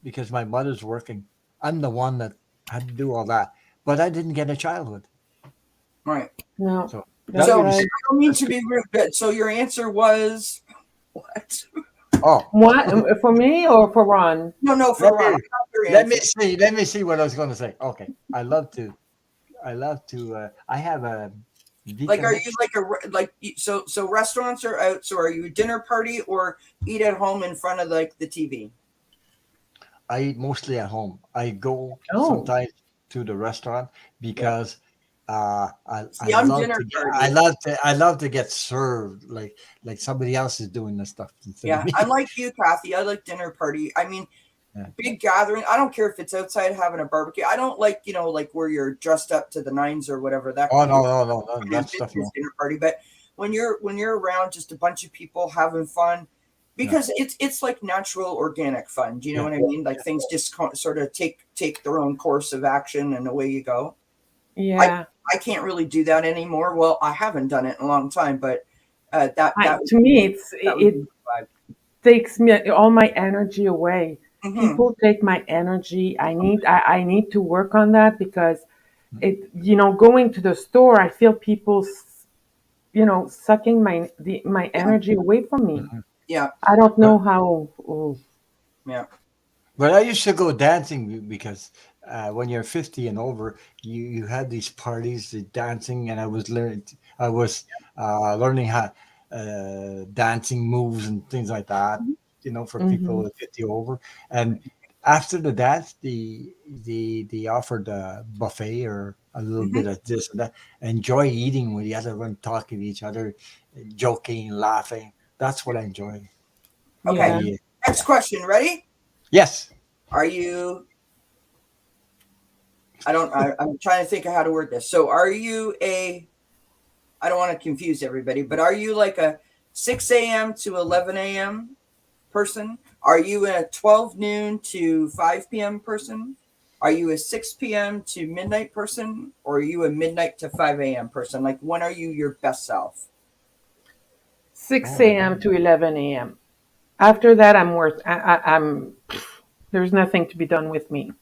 because my mother's working. I'm the one that had to do all that, but I didn't get a childhood. Right. No. So That's So I right. don't mean to be rude, but so your answer was what? oh, What for me or for Ron? No, for let Ron. me, Your let me answer. see. Let me see what I was going to say. Okay, I love to. I have a. Like, are you so restaurants are out? So are you a dinner party or eat at home in front of like the TV? I eat mostly at home. I go Oh. sometimes to the restaurant because See, I'm dinner party. I love to get served like somebody else is doing this stuff instead Yeah, of me. I'm like you, Kathy. I like dinner party. I mean, Yeah. big gathering. I don't care if it's outside having a barbecue. I don't like like where you're dressed up to the nines or whatever. That Oh kind of no, that stuff no. dinner party. But when you're around just a bunch of people having fun, because it's like natural organic fun. Do you know what I mean? Like things just sort of take their own course of action and away you go. Yeah. I can't really do that anymore. Well, I haven't done it in a long time, but To me, it takes me all my energy away. People take my energy. I need to work on that because going to the store, I feel people sucking my energy away from me. Yeah. I don't know how. Oh. Yeah. But I used to go dancing because when you're 50 and over, you had these parties, the dancing, and I was learning how dancing moves and things like that. For Hmm. people 50 over, and after the dance, they offered a buffet or a little bit of this and that. Enjoy eating with the other one, talking to each other, joking, laughing. That's what I enjoy. Okay. Yeah. Next question. Ready? Yes. Are you? I'm trying to think of how to word this. So, are you a? I don't want to confuse everybody, but are you like a 6 a.m. to 11 a.m. person? Are you a 12 noon to 5 p.m. person? Are you a 6 p.m. to midnight person? Or are you a midnight to 5 a.m. person? Like, when are you your best self? 6 a.m. to 11 a.m. After that, I'm. There's nothing to be done with me.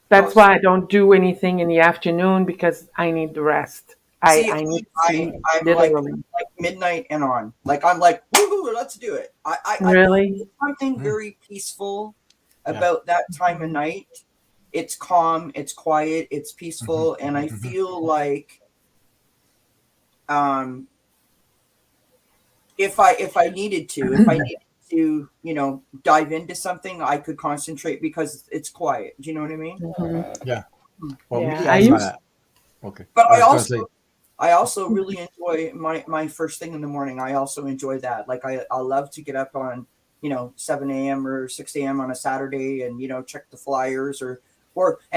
That's why I don't do anything in the afternoon because I need the rest. See, I need sleep, I'm like literally. midnight and on. Like, I'm like, woohoo, let's do it. Really? There's something very peaceful about that time of night. It's calm, it's quiet, it's peaceful, and I feel like if I needed to, dive into something, I could concentrate because it's quiet. Do you know what I mean? Mm-hmm. Yeah. Well, Yeah, me, I I'm used. okay. But I was going to say, I also really enjoy my first thing in the morning. I also enjoy that. Like I love to get up on 7 a.m. or 6 a.m. on a Saturday and check the flyers and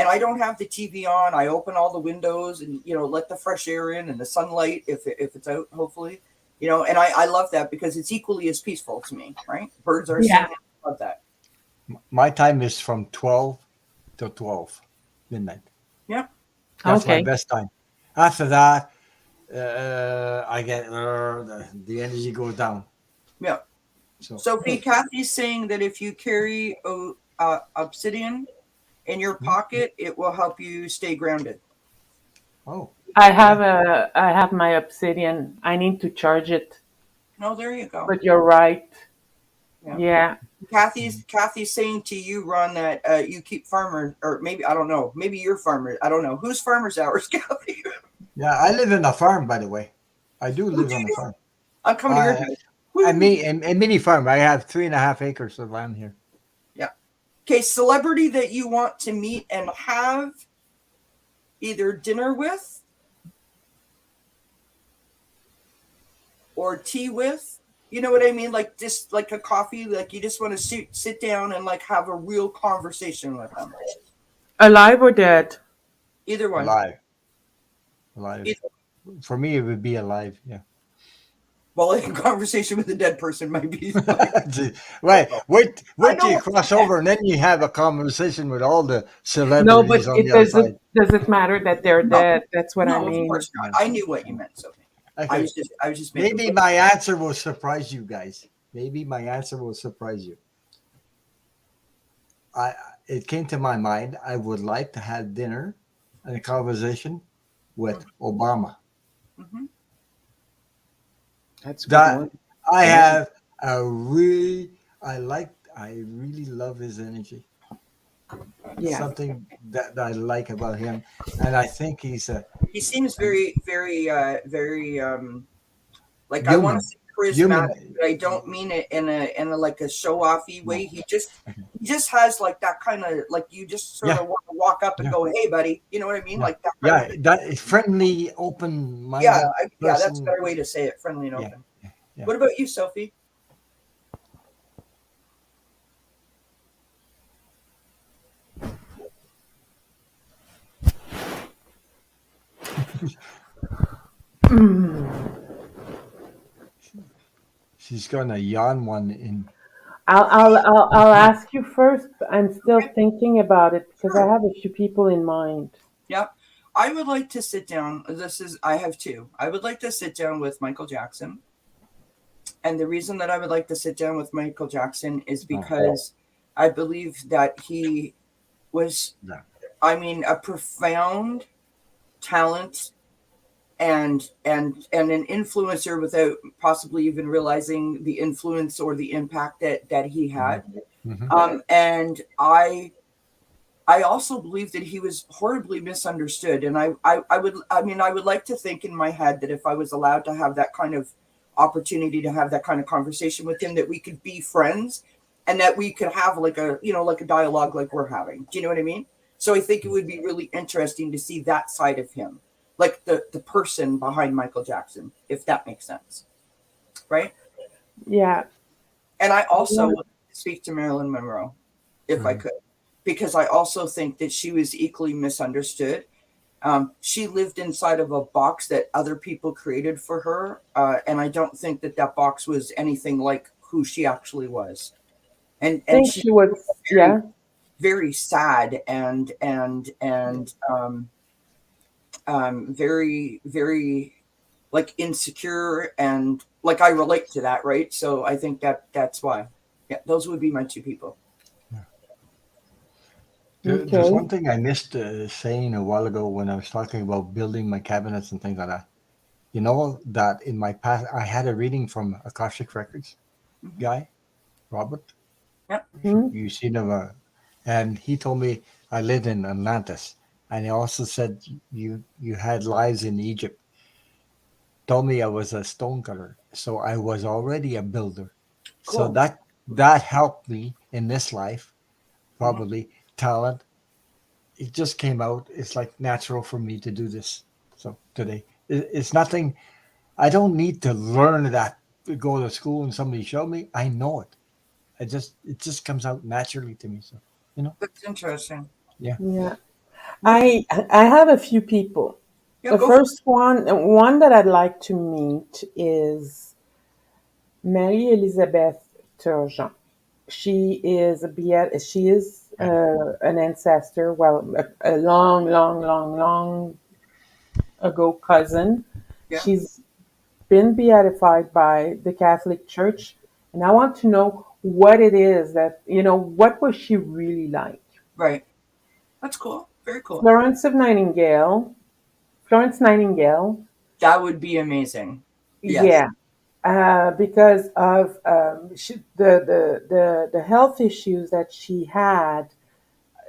I don't have the TV on. I open all the windows and let the fresh air in and the sunlight if it's out, hopefully. And I love that because it's equally as peaceful to me, right? Birds are Yeah. singing. I love that. my time is from 12 to 12 midnight. Yeah. That's my Okay. best time. After that, I get the energy goes down. Yeah. So, Sophie, Kathy's saying that if you carry obsidian in your pocket, it will help you stay grounded. oh, I have my obsidian. I need to charge it. No, there you go. But you're right. Yeah. Yeah. Kathy's saying to you, Ron, that you keep farmers, or maybe I don't know, maybe you're farmer. I don't know who's farmers hours, Kathy. yeah, I live in a farm, by the way. I do live on a farm. I'm coming to your I, house. I Woo! mean, a mini farm. I have 3.5 acres of land here. Yeah. Okay, celebrity that you want to meet and have either dinner with or tea with. You know what I mean? Like just like a coffee, like you just want to sit down and like have a real conversation with them. Alive or dead? Either one. Alive. Either. For me, it would be alive. Yeah. Well, a conversation with a dead person might be. Right. Wait till you know. cross over, and then you have a conversation with all the No, but celebrities on it the other side. doesn't matter that they're No. dead. That's what I No, of mean. course not. I knew what you meant, Sophie. Okay. I was just making Maybe my answer will surprise you guys. Maybe my answer will surprise you. It came to my mind. I would like to have dinner and a conversation with Obama. Mm-hmm. That's a good That one. I have a really, I really love his energy. Yeah. Something that I like about him, and I think he's a He seems very, very, very like I want human. to say charismatic, but I don't mean it in a like a show offy way. He just has like that kind of like you just sort of want to walk up and go, "Hey, buddy," you know what I mean? Like that. Yeah, that is friendly, open-minded. Yeah, that's a person. better way to say it. Friendly and open. Yeah. What about you, Sophie? she's gonna yawn one in. I'll ask you first. I'm still Okay, thinking about it because I sure. have a few people in mind. Yep. I would like to sit down. I have two. I would like to sit down with Michael Jackson. And the reason that I would like to sit down with Michael Jackson is Oh, because I believe that he was, yeah. I mean, a profound talent and an influencer without possibly even realizing the influence or the impact that he Hmm. had. Hmm. And I also believe that he was horribly misunderstood. And I would like to think in my head that if I was allowed to have that kind of opportunity to have that kind of conversation with him, that we could be friends and that we could have like a, like a dialogue like we're having. Do you know what I mean? So I think it would be really interesting to see that side of him, like the person behind Michael Jackson, if that makes sense. Right. Yeah. And I also would speak to Marilyn Monroe if I Hmm. could, because I also think that she was equally misunderstood. She lived inside of a box that other people created for her, and I don't think that that box was anything like who she actually was. And Think she's she was, very yeah. very sad and very very like insecure, and like I relate to that, right? So I think that's why. Yeah, those would be my two people. There's Okay. one thing I missed saying a while ago when I was talking about building my cabinets and things like that. You know that in my past, I had a reading from Akashic Records Hmm. guy, Robert. Yep. Hmm. You seen him, and he told me I lived in Atlantis, and he also said you had lives in Egypt. Told me I was a stone cutter, so I was already a builder. So Cool. that helped me in this life, Hmm. probably talent. It just came out. It's like natural for me to do this. So today, it's nothing. I don't need to learn that to go to school and somebody show me. I know it. It just comes out naturally to me. So That's interesting. yeah. Yeah. Okay. I have a few people. Yeah, The go for it. first one that I'd like to meet is Marie Elizabeth Turgeon. She is Yeah. an ancestor, well, a long, long, long, long ago cousin. Yeah. She's been beatified by the Catholic Church, and I want to know what it is that, what was she really like? Right. That's cool. Very cool. Florence Nightingale, That would be amazing. Yes. yeah, because of the health issues that she had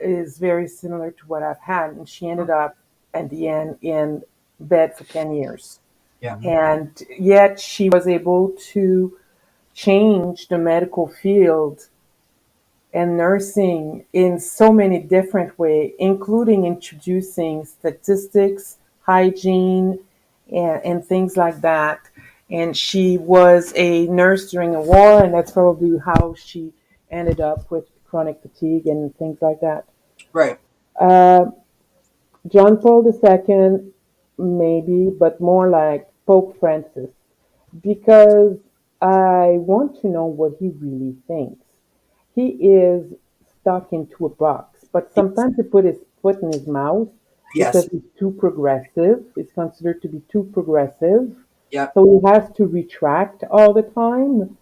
is very similar to what I've had, and she ended up at the end in bed for 10 years, Yeah. Mhm. and yet she was able to change the medical field and nursing in so many different ways, including introducing statistics, hygiene, and things like that. And she was a nurse during a war, and that's probably how she ended up with chronic fatigue and things like that. Right. Uh, John Paul II, maybe, but more like Pope Francis, because I want to know what he really thinks. He is stuck into a box, but Yes. sometimes he put his foot in his mouth because Yes. he's too progressive. He's considered to be too progressive. Yep. So he has to retract all the time.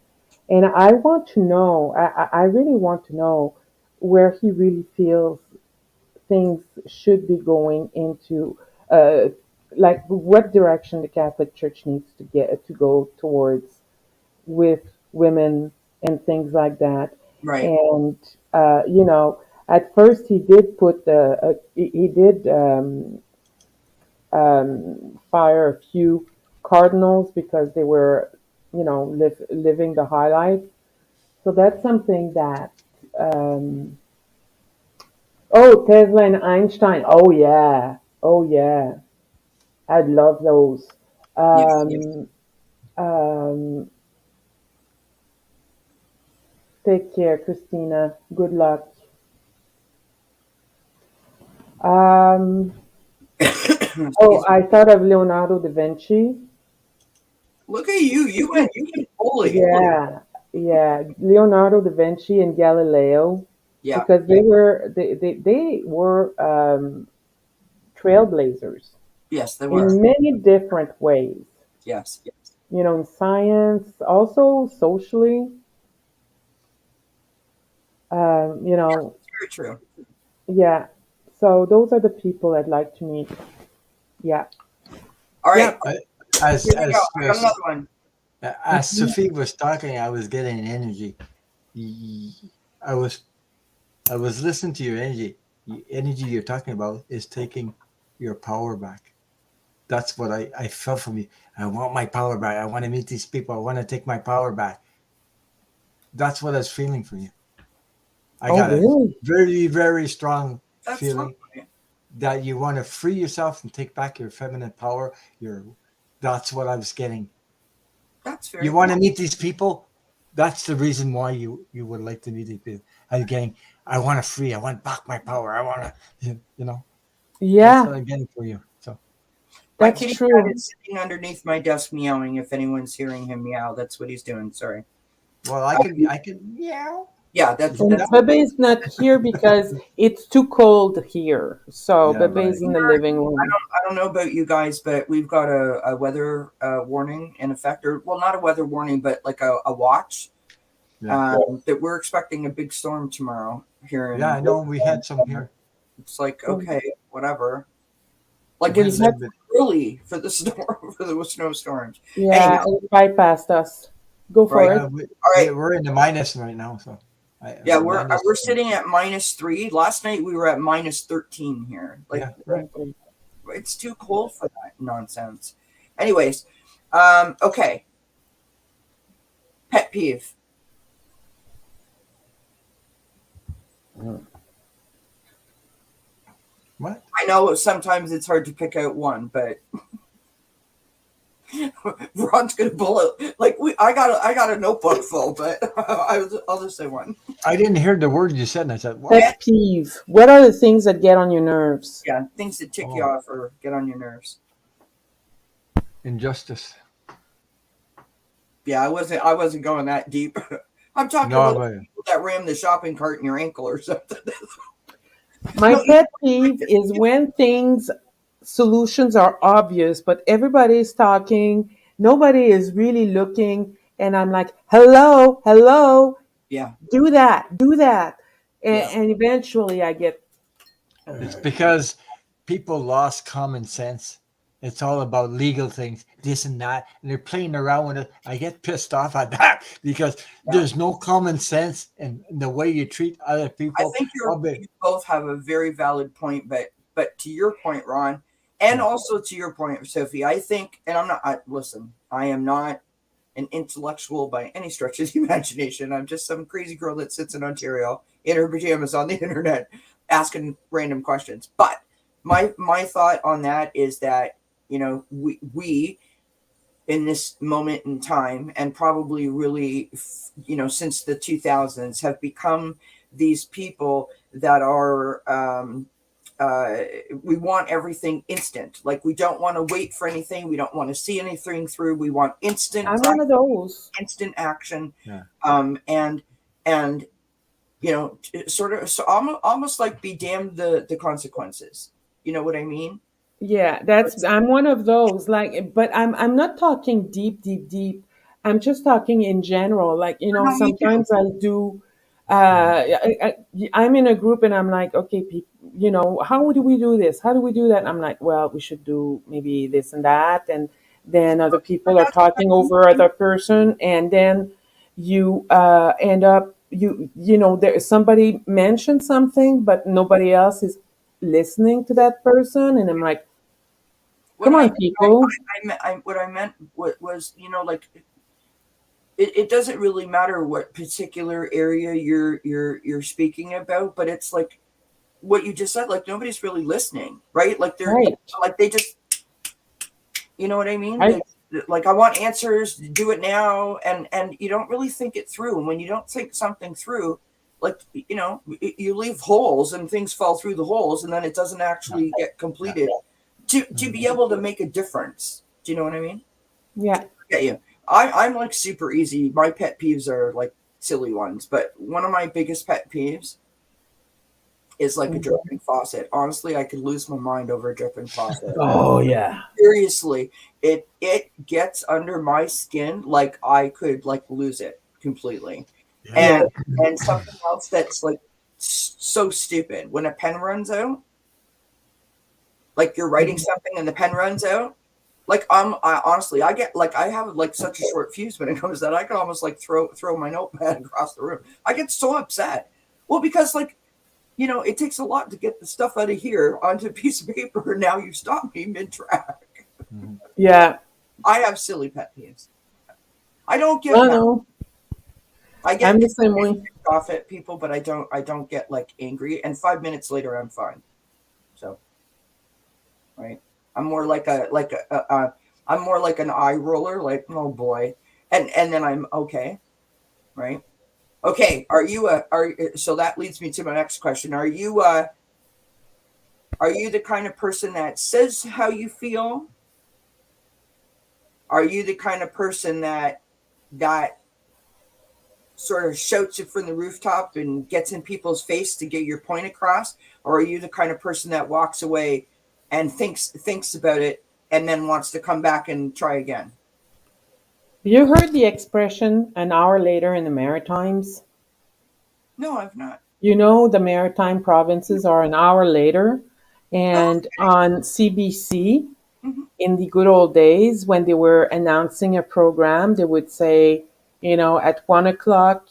And I want to know, I really want to know where he really feels things should be going into, uh, like what direction the Catholic Church needs to go towards with women and things like that. Right. And at first he did he did fire a few cardinals because they were, living the high life. So that's something that. Um, oh, Tesla and Einstein. Oh yeah. Oh yeah. I'd love those. Yes. Yes. Um, um, Take care, Christina. Good luck. Um, oh, Excuse me. I thought of Leonardo da Vinci. Look at you. You went Holy. Yeah. Leonardo da Vinci and Galileo, Yeah. because they were trailblazers Yes, they were. in many different ways. Yes. In science, also socially. You know, Very true. yeah. So those are the people I'd like to meet. Yeah. All right. I, as Here we go. as I got another one. as Mhm. Sophie was talking, I was getting energy. Y- I was I was listening to your energy. The energy you're talking about is taking your power back. That's what I felt from you. I want my power back. I want to meet these people. I want to take my power back. That's what I was feeling for you. I Oh, got a really? very, very strong That's feeling lovely. that you want to free yourself and take back your feminine power. That's what I was getting. That's very You want cool. to meet these people. That's the reason why you would like to meet these people. I'm getting. I want to free. I want back my power. I want to. That's Yeah, what I'm getting for you. So My that's kitty cat true. is sitting underneath my desk meowing. If anyone's hearing him meow, that's what he's doing. Sorry. well, I Um, can. I can. Meow. yeah, that's And that's Bebe is not here because it's too cold here. So Yeah. Bebe is Right. in the living room. I don't know about you guys, but we've got a weather warning in effect, or well, not a weather warning, but like a watch Yeah. that we're expecting a big storm tomorrow here Yeah. in. I know. We had some here. It's like okay, whatever. Like We it's Yeah. had, But early for the storm for the snowstorms. Anyhow, yeah, it bypassed us. Go for right? yeah. it. All right. We're in the minus right now. So Yeah, minus. we're sitting at -3. Last night we were at -13 here. Like Yeah. Right. it's too cold for that nonsense. Anyways, okay. Pet peeve. What? I know sometimes it's hard to pick out one, but Ron's gonna pull it. Like I got a notebook full, but I'll just say one. I didn't hear the word you said, and I said, "What?" Pet peeve. What are the things that get on your nerves? Yeah, things that tick you Oh, off or get on your nerves. injustice. Yeah, I wasn't going that deep. I'm talking No, about but people that ram the shopping cart in your ankle or something. My No, pet peeve is when solutions are obvious, but everybody's talking, nobody is really looking, and I'm like, hello, hello, yeah, do that. yeah. And eventually I get, it's because people lost common sense. It's all about legal things, this and that, and they're playing around with it. I get pissed off at that because Yeah. there's no common sense in the way you treat other I people. think I'll be, you both have a very valid point, but to your point, Ron, and yeah, also to your point, Sophie, I think, and I'm not. Listen, I am not an intellectual by any stretch of the imagination. I'm just some crazy girl that sits in Ontario in her pajamas on the internet asking random questions. But my thought on that is that we in this moment in time, and probably really, since the 2000s, have become these people that are uh, we want everything instant. Like we don't want to wait for anything. We don't want to see anything through. We want I'm one of those. instant action. yeah. And sort of so almost like be damned the consequences. You know what I mean? Yeah, I'm one of those. Like, but I'm not talking deep, deep, deep. I'm just talking in general. Like, No, me too. sometimes I do. I'm in a group and I'm like, okay, people, how do we do this? How do we do that? And I'm like, well, we should do maybe this and that, and then other But people are talking over other person, and then you end up there somebody mentioned something, but nobody else is listening to that person, and I'm like, What come I on, people. what I meant was like it doesn't really matter what particular area you're speaking about, but it's like what you just said, like nobody's really listening, right? Like they're Right, like they just, you know what I mean? right. Like I want answers, do it now, and you don't really think it through. And when you don't think something through, like you leave holes and things fall through the holes, and then it doesn't actually get completed to be able to make a difference. Do you know what I mean? Yeah. Get you. I'm like super easy. My pet peeves are like silly ones, but one of my biggest pet peeves is like a dripping faucet. Honestly, I could lose my mind over a dripping faucet. Oh yeah. Seriously, it gets under my skin like I could like lose it completely. Yeah. And something else that's like so stupid when a pen runs out, like you're writing something and the pen runs out. Like I honestly, I get like I have like such a short fuse when it comes to that I can almost like throw my notepad across the room. I get so upset. Well, because like it takes a lot to get the stuff out of here onto a piece of paper. And now you stop me mid track. Yeah. I have silly pet peeves. I don't get No, mad. no. I get I'm the same way. pissed off at people, but I don't get like angry. And 5 minutes later, I'm fine. So, right. I'm more like I'm more like an eye roller, like, oh boy. And then I'm okay. Right. Okay. So that leads me to my next question. Are you the kind of person that says how you feel? Are you the kind of person that sort of shouts it from the rooftop and gets in people's face to get your point across? Or are you the kind of person that walks away and thinks about it and then wants to come back and try again? You heard the expression an hour later in the Maritimes? No, I've not. The Maritime provinces are an hour later. And on CBC, Mhm. in the good old days, when they were announcing a program, they would say, at 1 o'clock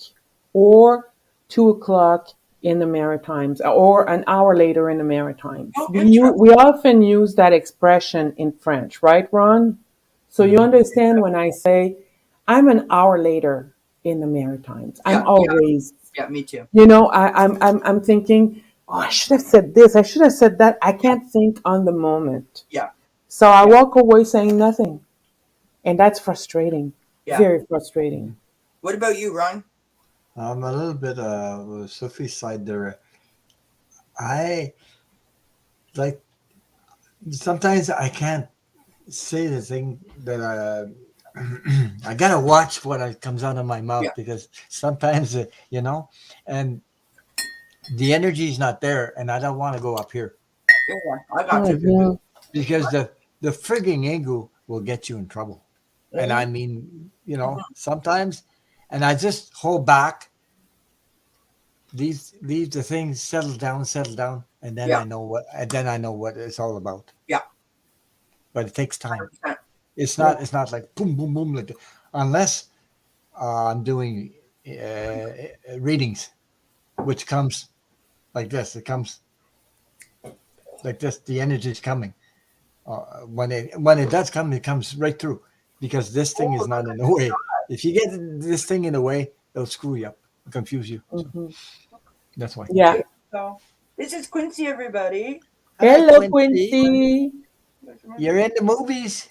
or 2 o'clock in the Maritimes, or an hour later in the Maritimes. Oh, We often use that expression in French, right, Ron? So you understand when I say, I'm an hour later in the Maritimes. I'm Yeah, always, yeah, me too. I'm thinking, oh, I should have said this. I should have said that. I can't think on the moment. Yeah, So I walk away saying nothing. And that's frustrating. yeah. Very frustrating. What about you, Ron? I'm a little bit Sophie's side there. I like sometimes I can't say the thing that I gotta watch what comes out of my mouth Yeah. because sometimes and the energy is not there, and I don't want to go up here Yeah, I got you. Mhm. because the frigging ego will get you in trouble. And I mean, sometimes, and I just hold back. Leave the things settle down, and then Yeah. I know what it's all about. Yeah. But it takes time. 100%. It's not like boom boom boom like unless I'm doing readings, which comes like this. It comes like this. The energy is coming. When it does come, it comes right through because this thing is not in the way. If you get this thing in the way, it'll screw you up, confuse you. So Mhm. that's why. Yeah. So this is Quincy, everybody. Hi, Hello, Quincy. Quincy. You're in the movies.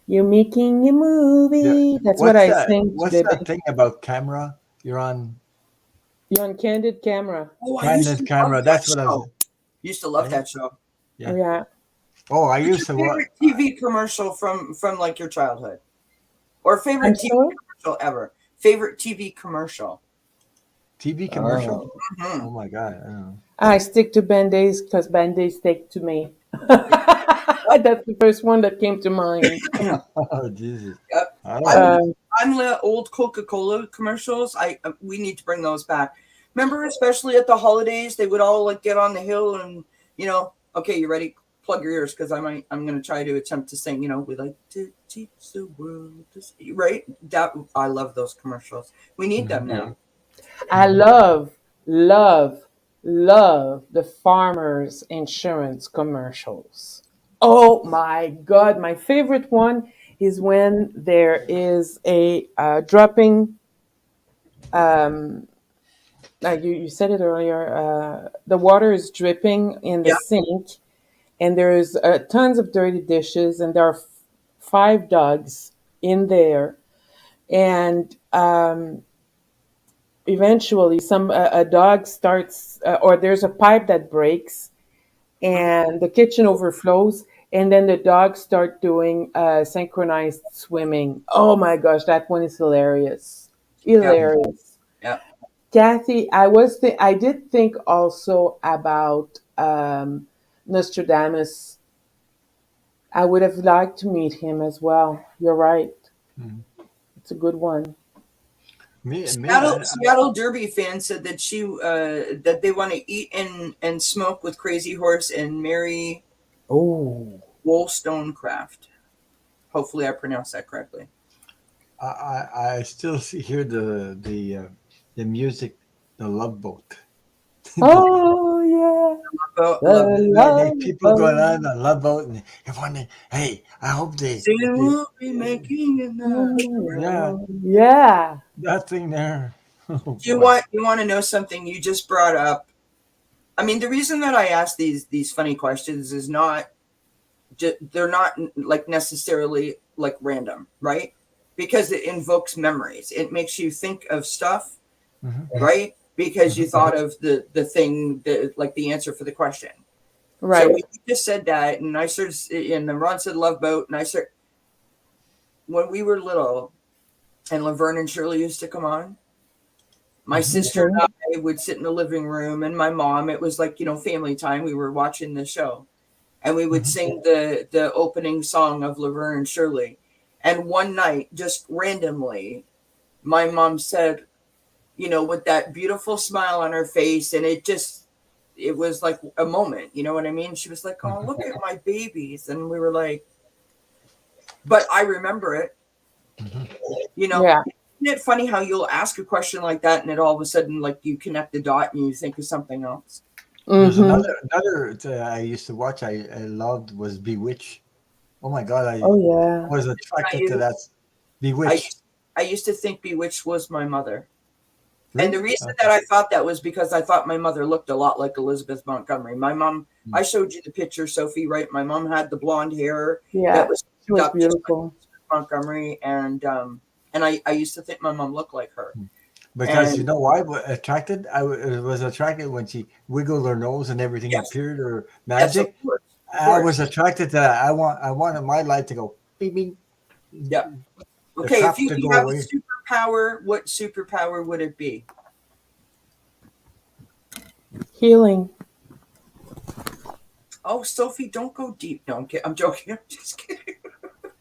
You're making a movie. That's what What's I that? sing to What's that baby. thing about camera? You're on You're on candid camera. Oh, I used to candid love camera. that That's what I was. show. Used to love Eh? that show. Yeah. Yeah. Oh, I What's used your to watch. favorite TV commercial from like your childhood, or favorite I'm TV sorry? commercial ever? Favorite TV commercial. TV commercial. Oh. Mhm. Oh my god! I don't know. I stick to Band-Aids because Band-Aids stick to me. That's the first one that came to mind. Oh Jesus! Yep. I don't I'm know. Um, I'm the old Coca-Cola commercials. We need to bring those back. Remember, especially at the holidays, they would all like get on the hill and okay, you ready? Plug your ears because I'm gonna try to attempt to sing. We like to teach the world to see, right? That I love those commercials. We need them now. I love, love, love the farmers insurance commercials. Oh my God. My favorite one is when there is a dropping, um, like you said it earlier, the water is dripping in the Yeah. sink and there's tons of dirty dishes and there are five dogs in there. And eventually a dog starts or there's a pipe that breaks and the kitchen overflows And then the dogs start doing synchronized swimming. Oh my gosh, that one is hilarious. Yeah. Hilarious. Yeah. Kathy, I did think also about Nostradamus. I would have liked to meet him as well. You're right. Mhm. It's a good one. Me, Seattle Derby fan said that that they want to eat and smoke with Crazy Horse and Mary Oh. Wollstonecraft. Hopefully, I pronounced that correctly. I still hear the music, the Love Boat. Oh yeah. But love The it. Like love people going boat. on the Love Boat, and you're wondering, hey, I hope Soon they we'll be making enough. yeah, Yeah. that thing there. Oh Do boy. you want to know something you just brought up? I mean, the reason that I ask these funny questions is not they're not like necessarily like random, right? Because it invokes memories. It makes you think of stuff, Mhm, right? Because you mhm. thought of the thing that like the answer for the question. So Right. when you just said that, and I started, and then Ron said Love Boat, and I started when we were little, and Laverne and Shirley used to come on. My Mhm. sister Okay. and I would sit in the living room, and my mom. It was like family time. We were watching the show, and we would Mhm. sing the opening song of Laverne and Shirley. And one night, just randomly, my mom said, with that beautiful smile on her face, and it was like a moment. You know what I mean? She was like, "Oh, look at my babies," and we were like, "But I remember it." Mhm. You know, Yeah. isn't it funny how you'll ask a question like that, and it all of a sudden like you connect the dot and you think of something else. There's Mm-hmm. another I used to watch. I loved was Bewitched. Oh my God, I Oh yeah. was I attracted to that. used, I Bewitched. I used to think Bewitched was my mother. And the Really? reason Okay. that I thought that was because I thought my mother looked a lot like Elizabeth Montgomery. My mom, Mm. I showed you the picture, Sophie, right? My mom had the blonde hair that Yeah. was She was up just like beautiful. Elizabeth Montgomery, and I used to think my mom looked like her. Because you And know why? Attracted? Was attracted when she wiggled her nose and everything yes, appeared, or yes, magic. of I was course, attracted to that. I wanted my light to go beep beep, yeah. the Okay, if crap you to could go have a away. superpower, what superpower would it be? Healing. Oh, Sophie, don't go deep. No, I'm joking. I'm just kidding. Okay,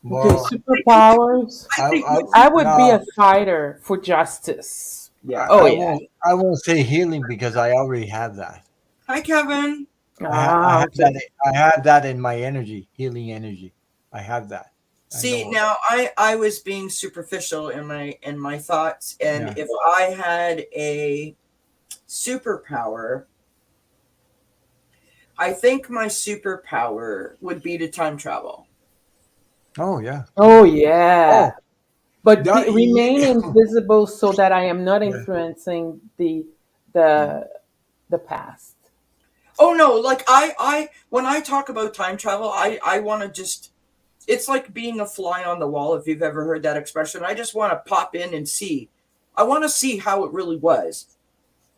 Well, superpowers. I think my I would be no, a fighter for justice. yeah. Oh yeah. I won't say healing because I already have that. Hi, Kevin. I Ah, have okay. that. I have that in my energy, healing energy. I have that. I See, know. now I was being superficial in my thoughts, and Yeah. if I had a superpower, I think my superpower would be to time travel. Oh yeah. Oh yeah. Oh, But that, remain invisible so that I am not yeah. influencing the the past. Oh no, like I when I talk about time travel, I want to just it's like being a fly on the wall if you've ever heard that expression. I just want to pop in and see. I want to see how it really was.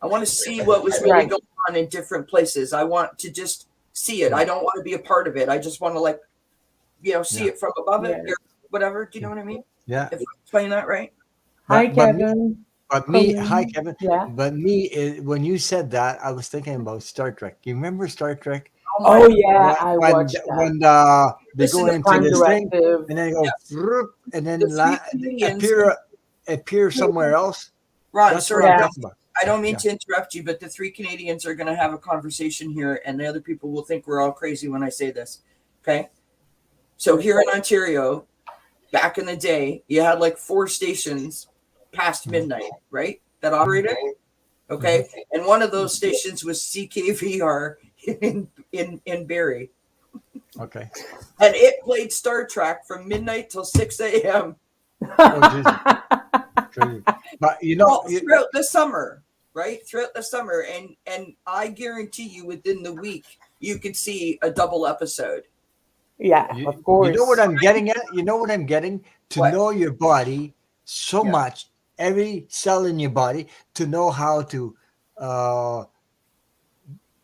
I want to see what was really Right. going on in different places. I want to just see it. I don't want to be a part of it. I just want to like, see Yeah. it from above it Yeah. or whatever. Do you know what I mean? Yeah. If I'm explaining that right. Hi, But me, Kevin. hi Colleen. Kevin. Yeah. But me, when you said that, I was thinking about Star Trek. You remember Star Trek? Oh my Oh God. yeah, I watched that. They go Listen to The into Prime this thing Directive. and then yeah, go "Vroom," and the then three Canadians. appear somewhere else. Ron, That's what sorry, I'm Yeah. talking about. I don't mean Yeah. to interrupt you, but the three Canadians are going to have a conversation here, and the other people will think we're all crazy when I say this. Okay. So here in Ontario, back in the day, you had like 4 stations past Mhm. midnight, right? That Mhm. operated. Mhm. Okay. And one of those stations was CKVR in Barrie. Okay. And it played Star Trek from midnight till 6 a.m. Oh Jesus, crazy. But Well, throughout the summer, right? Throughout the summer. And I guarantee you within the week you could see a double episode. Yeah, of you know what course. I'm getting at? You know what I'm getting? To What? know your body so Yeah. much, every cell in your body, to know how to uh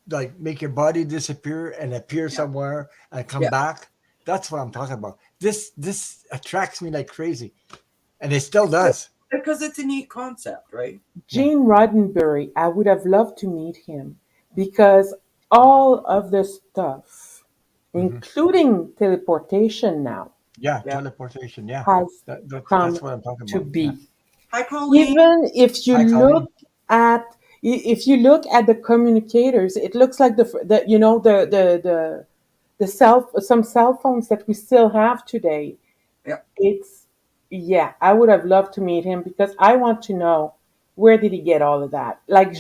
like make your body disappear and appear Yeah. somewhere and come Yeah. back. That's what I'm talking about. This attracts me like crazy, and it still does. Because it's a neat concept, right? Gene Roddenberry, I would have loved to meet him because all of the stuff, Hmm. including teleportation now, Yeah, Yeah. teleportation. Yeah, has that's come what I'm talking to about. Yeah. be. Hi, Colleen. Even if you Hi, Colleen. look at if you look at the communicators, it looks like the you know the some cell phones that we still have today. Yeah. It's yeah, I would have loved to meet him because I want to know where did he get all of that? Like Hmm.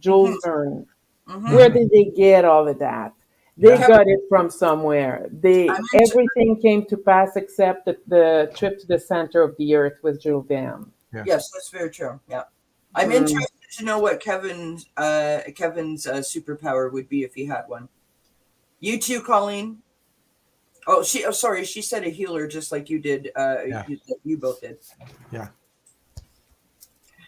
Jules Verne. Hmm. Where did they get all of that? They Yeah. Kevin, got it from somewhere. I'm They into, everything came to pass except the trip to the center of the earth with Jules Verne. Yeah. yes, that's very true. Yeah. I'm Mm. interested to know what Kevin's superpower would be if he had one. You too, Colleen. Oh, sorry, she said a healer, just like you did. Yeah. You both did. Yeah.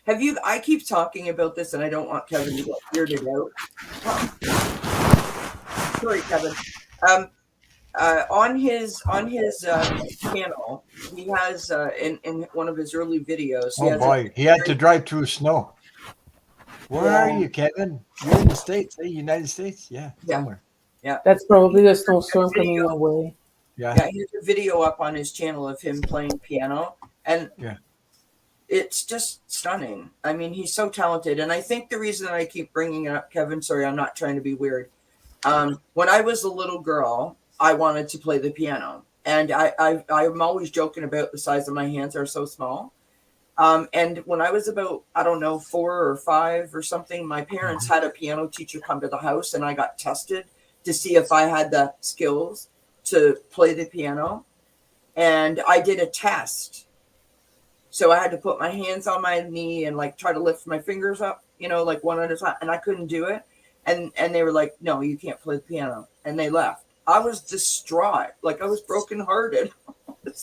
Have you? I keep talking about this, and I don't want Kevin to get weirded out. Sorry, Kevin. Um, on his channel, he has in one of his early videos. He Oh has boy, he had to drive through snow. Where are Yeah. you, Kevin? You're in the States, United States? Yeah, Yeah. somewhere. That's probably the snowstorm coming our way. Yeah. Yeah, he has a video up on his channel of him playing piano, and Yeah. it's just stunning. I mean, he's so talented, and I think the reason that I keep bringing it up, Kevin. Sorry, I'm not trying to be weird. When I was a little girl, I wanted to play the piano, and I'm always joking about the size of my hands are so small. And when I was about, I don't know, 4 or 5 or something, my parents had a piano teacher come to the house, and I got tested to see if I had the skills to play the piano. And I did a test. So I had to put my hands on my knee and like try to lift my fingers up, like one at a time, and I couldn't do it. And they were like, "No, you can't play the piano," and they left. I was distraught, like I was brokenhearted.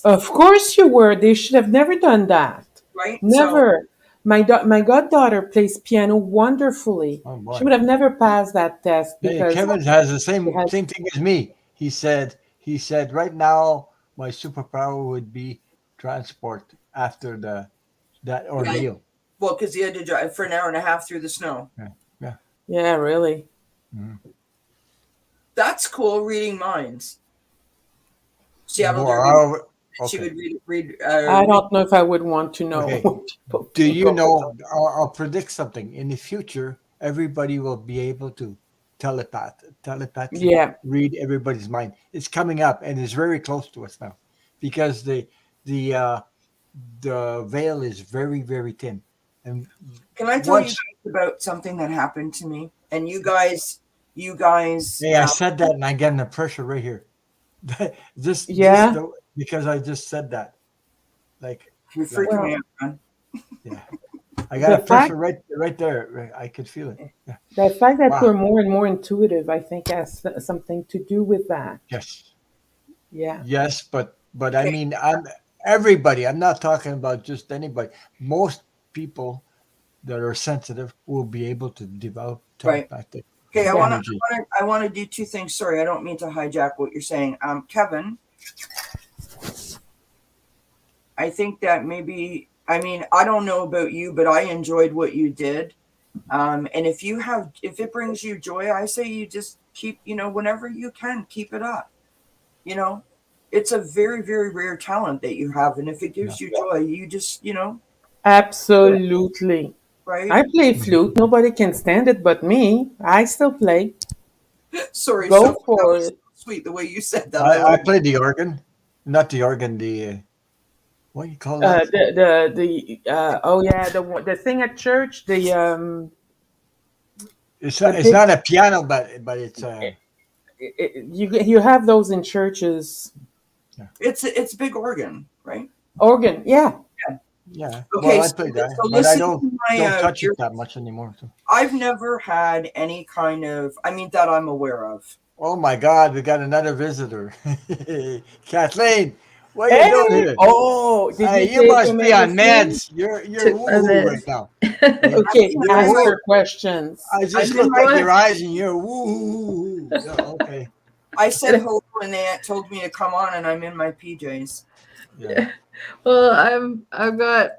Of course you were. They should have never done that. Right? So Never. My goddaughter plays piano wonderfully. Oh She boy. would have never passed that test Hey, because Kevin has the she has same thing as me. He said right now my superpower would be transport after that yeah, ordeal. well, because he had to drive for an hour and a half through the snow. Yeah. Yeah. yeah, really. Mhm. That's cool. Reading minds. Seattle More. Derby. She Okay. would read. I don't know if I would want to know Okay. what people Do think you of know? I'll predict something. In the future, everybody will be able to telepathically Yeah, read everybody's mind. It's coming up, and it's very close to us now, because the uh, the veil is very very thin, and Can I tell you once guys about something that happened to me? And you guys, hey, I said that, and I get the pressure right here. Just yeah. because I just said that, like you're like freaking me Well, out, man. yeah, I got the a pressure fact right there. I could feel it. Yeah. the fact that Wow. we're more and more intuitive, I think, has something to do with that. Yes. Yeah, Yes, but I Okay, mean, I'm everybody. I'm not talking about just anybody. Most people that are sensitive will be able to develop right. telepathic Okay, yeah. energy. I want to do 2 things. Sorry, I don't mean to hijack what you're saying. Kevin, I think that maybe, I mean, I don't know about you, but I enjoyed what you did. And if it brings you joy, I say you just keep, whenever you can, keep it up. It's a very, very rare talent that you have. And if it Yeah. gives you joy, you just, Absolutely. right? I play Mhm. flute. Nobody can stand it but me. I still play. Sorry, Go Sophie, that for was it. sweet the way you said that. I I like play the organ, not the organ. What do you call that? Oh yeah, the thing at church, the It's big not a piano, but it's you have those in churches. yeah. it's a big organ, right? Organ, yeah. Yeah. Okay, Well, I so, play that, so but I listen to my don't touch dear. it that much anymore. So. I've never had any kind of, I mean, that I'm aware of. Oh my God, we got another visitor, Kathleen. What are you doing Hey, here? oh, did you Hey, you take your must be on medicine? meds. You're Took my woohoo right meds. now. Yeah. Okay, You're ask woo. her questions. I I'm just in looked at my, your eyes and you're woohoo. Yeah, okay. I said hello when they told me to come on, and I'm in my PJs. Yeah. Well, I've got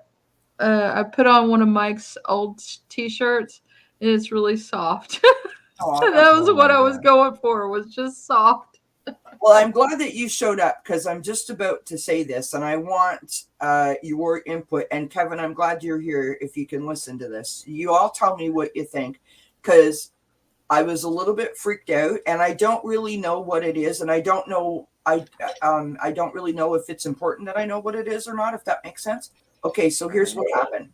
I put on one of Mike's old t-shirts and it's really soft. Oh, That was Oh what my I was God. going for, was just soft. well, I'm glad that you showed up, because I'm just about to say this, and I want your input. And Kevin, I'm glad you're here. If you can listen to this, you all tell me what you think, because I was a little bit freaked out, and I don't really know what it is, and I don't know. I don't really know if it's important that I know what it is or not, if that makes sense. Okay, so here's what happened.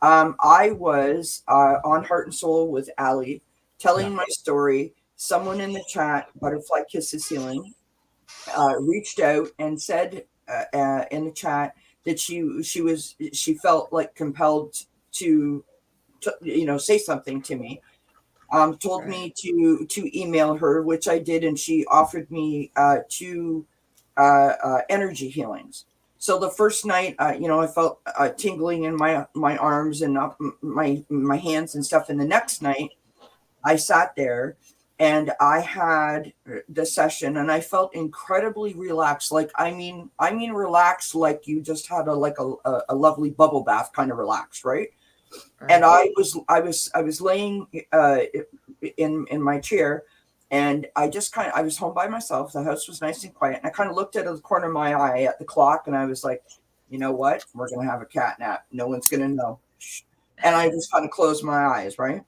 I was on Heart and Soul with Ali, telling my story. Someone in the chat, Butterfly Kisses Healing, reached out and said in the chat that she felt like compelled to say something to me. Told me to email her, which I did, and she offered me two energy healings. So the first night, I felt tingling in my arms and up my hands and stuff. And the next night, I sat there and I had the session, and I felt incredibly relaxed. Like I mean relaxed, like you just had a lovely bubble bath, kind of relaxed, right? And I was laying in my chair, and I was home by myself. The house was nice and quiet, and I kind of looked out of the corner of my eye at the clock, and I was like, you know what? We're gonna have a cat nap. No one's gonna know. And I just kind of closed my eyes, right?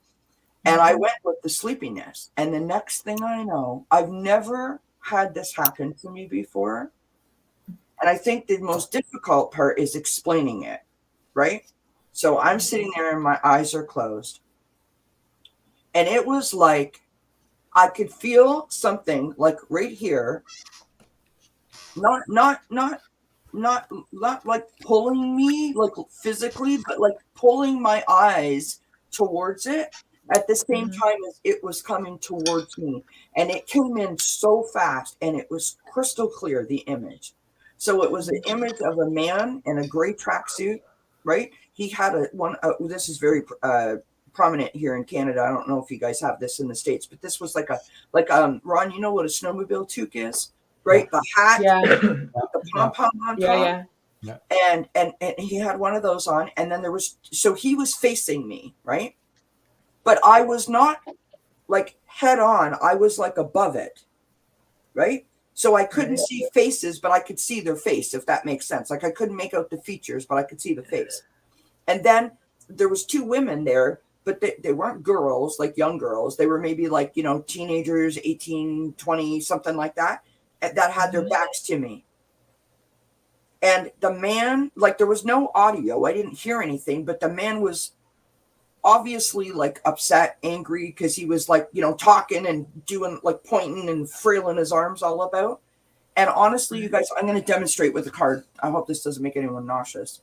And I went with the sleepiness. And the next thing I know, I've never had this happen to me before. And I think the most difficult part is explaining it, right? So I'm sitting there and my eyes are closed. And it was like I could feel something like right here, not like pulling me like physically, but like pulling my eyes towards it at the same time as it was coming towards me. And it came in so fast, and it was crystal clear, the image. So it was an image of a man in a gray tracksuit, right? He had this is very prominent here in Canada. I don't know if you guys have this in the States, but this was like Ron, you know what a snowmobile toque is, right? The hat, the pom-pom on top. Yeah. And he had one of those on, and then so he was facing me, right? But I was not like head on. I was like above it, right? So I couldn't see faces, but I could see their face, if that makes sense. Like I couldn't make out the features, but I could see the face. And then there was two women there, but they weren't girls, like young girls. They were maybe like, teenagers, 18, 20, something like that had their backs to me. And the man, like there was no audio. I didn't hear anything, but the man was obviously like upset, angry, because he was like, talking and doing like pointing and frailing his arms all about. And honestly, you guys, I'm going to demonstrate with the card. I hope this doesn't make anyone nauseous.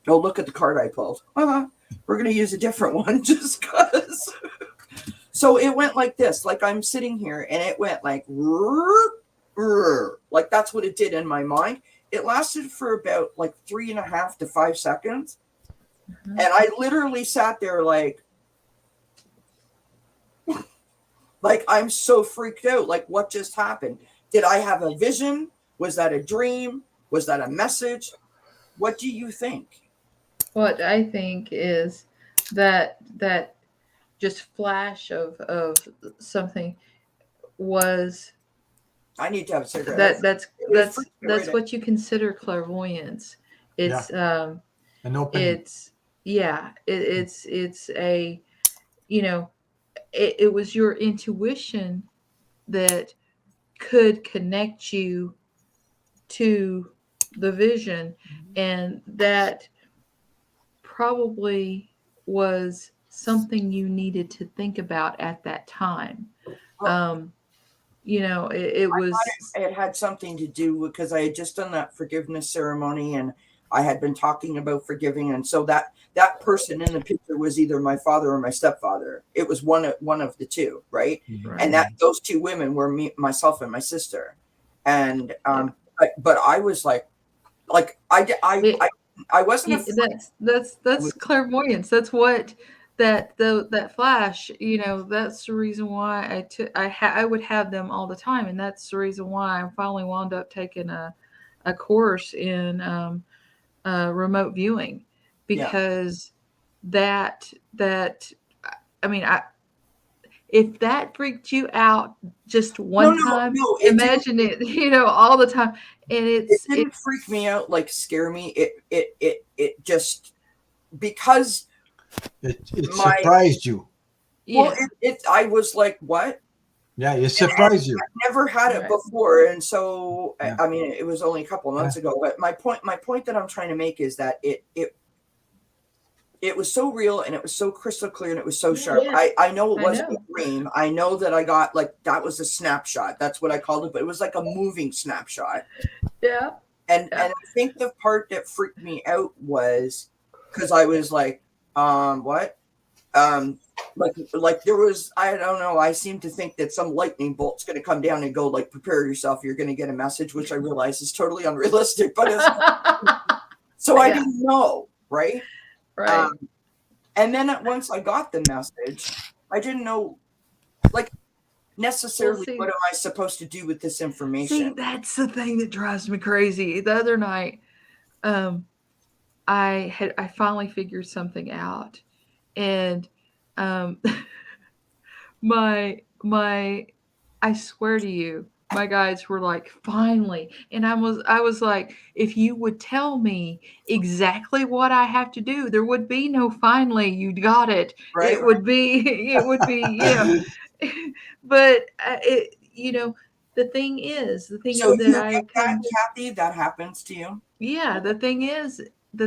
Oh, look at the card I pulled. We're going to use a different one just because. So it went like this, like I'm sitting here, and it went like, like that's what it did in my mind. It lasted for about like 3.5 to 5 seconds. And I literally sat there like I'm so freaked out. Like, what just happened? Did I have a vision? Was that a dream? Was that a message? What do you think? What I think is that just flash of something was I need to have a cigarette. that's what you consider clairvoyance. It's an open. It's a, it was your intuition that could connect you to the vision, and that probably was something you needed to think about at that time. It had something to do because I had just done that forgiveness ceremony, and I had been talking about forgiving, and so that person in the picture was either my father or my stepfather. It was one of the two, right? And those two women were myself and my sister, and but I was like I wasn't. That's clairvoyance. That's that flash, that's the reason why I would have them all the time, and that's the reason why I finally wound up taking a course in remote viewing, Yeah. because that I mean, if that freaked you out just No, one no, time, no. imagine it, all the time. And It didn't freak me out, like scare me. It just, because It my surprised you. well, yeah, I was like, what? Yeah, it surprised you. Never had it right. before, and so Yeah. I mean, it was only a couple of months ago. But my point that I'm trying to make is that it was so real, and it was so crystal clear, and it was so sharp. Yeah, I know it I wasn't know. a dream. I know that I got, like, that was a snapshot. That's what I called it, but it was like a moving snapshot. Yeah. And Yeah. I think the part that freaked me out was because I was like, what? Like there was, I don't know, I seem to think that some lightning bolt's going to come down and go, like, prepare yourself, you're going to get a message, which I realize is totally unrealistic, but it's so I Yeah. didn't know, right? Right. And then once I got the message, I didn't know, like, necessarily see- what am I supposed to do with this See, information. that's the thing that drives me crazy. The other night, I finally figured something out, and my I swear to you, my guides were like, finally. And I was like, if you would tell me exactly what I have to do, there would be no finally, you got it. Right, It would be but the thing is So that you I get that, come Kathy? That happens to you? yeah, the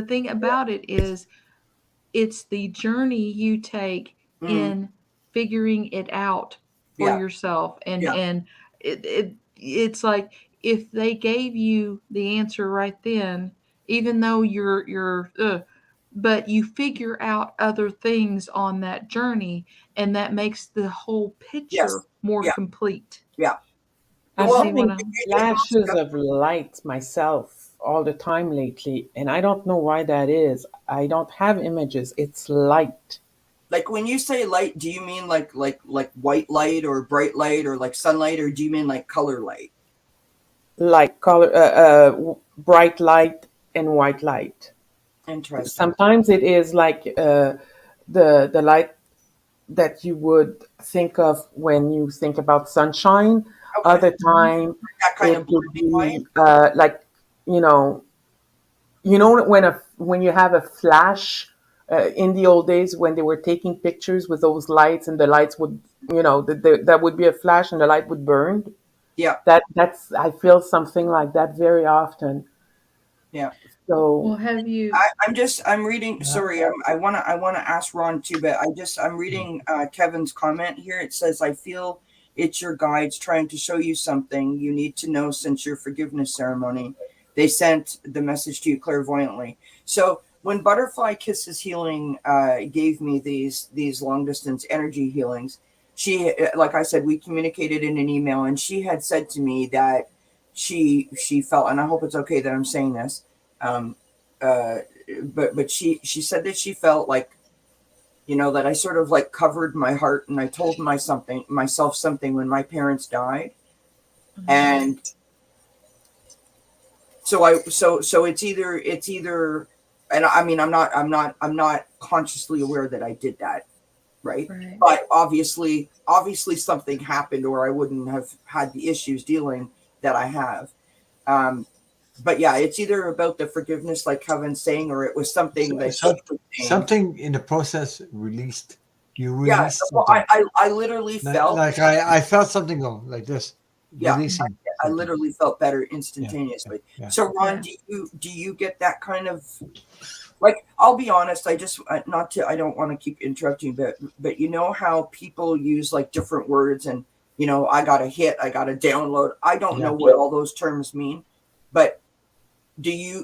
thing about it is it's the journey you take in figuring it out for Yeah. yourself, and Yeah. it's like if they gave you the answer right then, even though but you figure out other things on that journey, and that makes the whole picture more Yeah. complete. Yeah. I'm Well, having flashes of light myself all the time lately, and I don't know why that is. I don't have images. It's light. like, when you say light, do you mean like white light or bright light or like sunlight, or do you mean like color light? Like color, bright light and white light. Interesting. Sometimes it is like the light that you would think of when you think about sunshine. Okay. Other time That kind it of would blinding light. be like you know when you have a flash in the old days when they were taking pictures with those lights, and the lights would that would be a flash and the light would burn. Yeah. That's I feel something like that very often. Yeah. Well, So have you I'm reading. Sorry, I wanna ask Ron too, but I'm reading Kevin's comment here. It says, "I feel it's your guides trying to show you something you need to know since your forgiveness ceremony. They sent the message to you clairvoyantly." So when Butterfly Kisses Healing gave me these long distance energy healings, she, like I said, we communicated in an email, and she had said to me that she felt, and I hope it's okay that I'm saying this. But she said that she felt like, that I sort of like covered my heart, and I told myself something when my parents died. And so it's either, and I mean, I'm not consciously aware that I did that. Right. But obviously something happened, or I wouldn't have had the issues dealing that I have. But yeah, it's either about the forgiveness, like Kevin's saying, or it was something Something in the process released. You Yeah, released well, something. I literally felt Like I felt something go like this. Yeah, Releasing. I literally felt better instantaneously. Yeah. So Ron, do you get that kind of, like, I'll be honest, I just I don't want to keep interrupting, but you know how people use like different words, and I got a hit, I got a download. I don't know what all those terms mean, but do you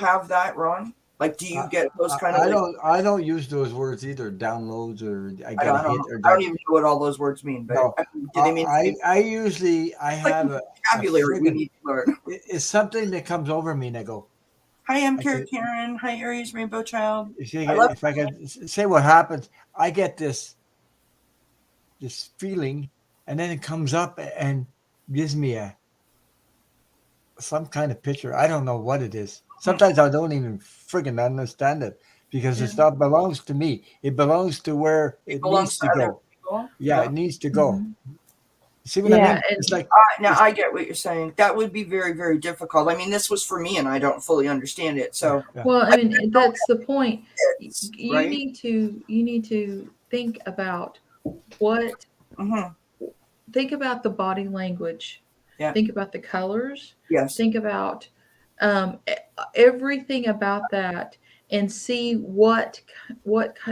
have that, Ron? Like, do you get those kind of? I don't use those words either. Downloads or I get a hit or I don't even know what all those words mean. But no, do they mean? I usually have a vocabulary we need to learn. It's something that comes over me, and I go, Hi, I'm I Karen. could, Karen. Hi, Aries Rainbow Child. you see, I love. if I could say what happens, I get this feeling, and then it comes up and gives me a some kind of picture. I don't know what it is. Sometimes I don't even friggin' understand it because Yeah. it's not belongs to me. It belongs to where It it belongs needs to to other go. people. Yeah, Yeah. it needs to go. Mhm. See what I Yeah, mean? It's and like Now it's, I get what you're saying. That would be very, very difficult. I mean, this was for me, and I don't fully understand it. yeah, So yeah. well, I mean, that's the point. it's You right. need to think about what Mm-hmm. think about the body language. Yeah. Think about the colors. Yes. Think about everything about that, and see what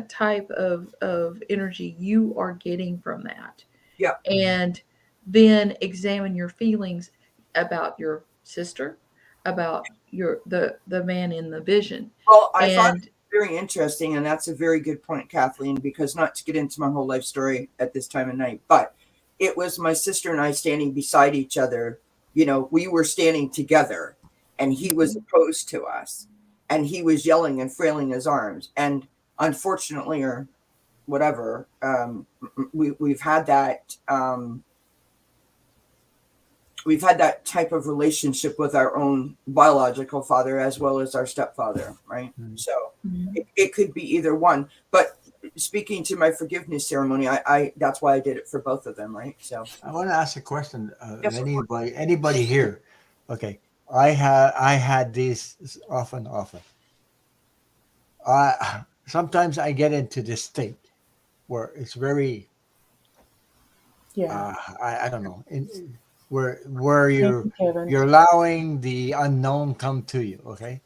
type of energy you are getting from that, Yeah. and then examine your feelings about your sister, about the man in the vision, Well, I thought and it was very interesting, and that's a very good point, Kathleen. Because not to get into my whole life story at this time of night, but it was my sister and I standing beside each other. You know, we were standing together, and he was opposed to us, and he was yelling and flailing his arms. And unfortunately, or whatever, we've had that. We've had that type of relationship with our own biological father as well as our stepfather, right? Mhm. So Mhm. it could be either one. But speaking to my forgiveness ceremony, I that's why I did it for both of them, right? So I want to ask a question of yes, of course. anybody here. Okay, I had these often. Sometimes I get into this state where it's very yeah. I don't know where Thank you, Kevin. you're allowing the unknown come to you, okay,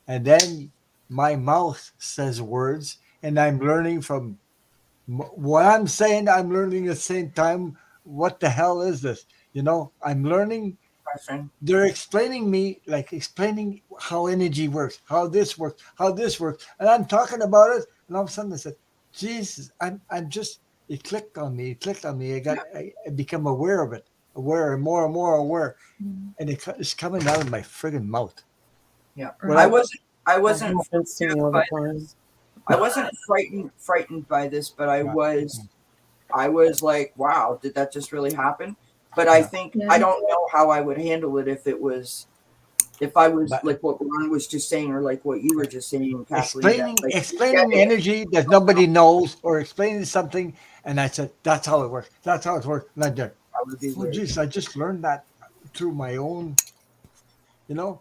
and then my mouth says words, and I'm learning from what I'm saying. I'm learning at the same time. What the hell is this? I'm learning. Question. They're explaining me, like explaining how energy works, how this works, and I'm talking about it, and all of a sudden I said, Jesus, I'm just it clicked on me. It clicked on me. I become aware of it, aware and more aware, Mhm. and it's coming out of my friggin' mouth. Yeah. What I Right. wasn't I That wasn't happens to freaked me out all the by time. this. I wasn't frightened by this, but yeah, I was like, wow, did that just really happen? But I yeah. think I Yeah. don't know how I would handle it if I was But like what Ron was just saying, or like what you were just saying, Kathleen, that explaining like you get explaining it. energy that nobody knows, or explaining something, and I said, that's how it works. That's how it works. And I did. That would be Oh, weird. geez, I just learned that through my own, you know,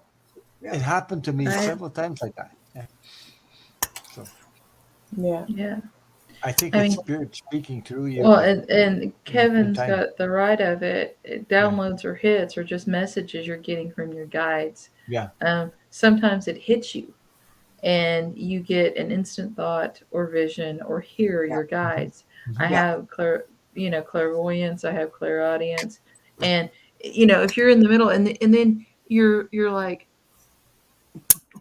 Yeah. it happened to me Right. several times like that. Yeah. So Yeah. Yeah. I think I it's mean, spirit speaking through you, well, but and in Kevin's time. got the right of it. Yeah. Downloads or hits or just messages you're getting from your guides. Yeah. Sometimes it hits you, and you get an instant thought or vision or hear Yeah. your guides. I Mhm. Yeah. have clairvoyance. I have clairaudience, and if you're in the middle, and then you're like,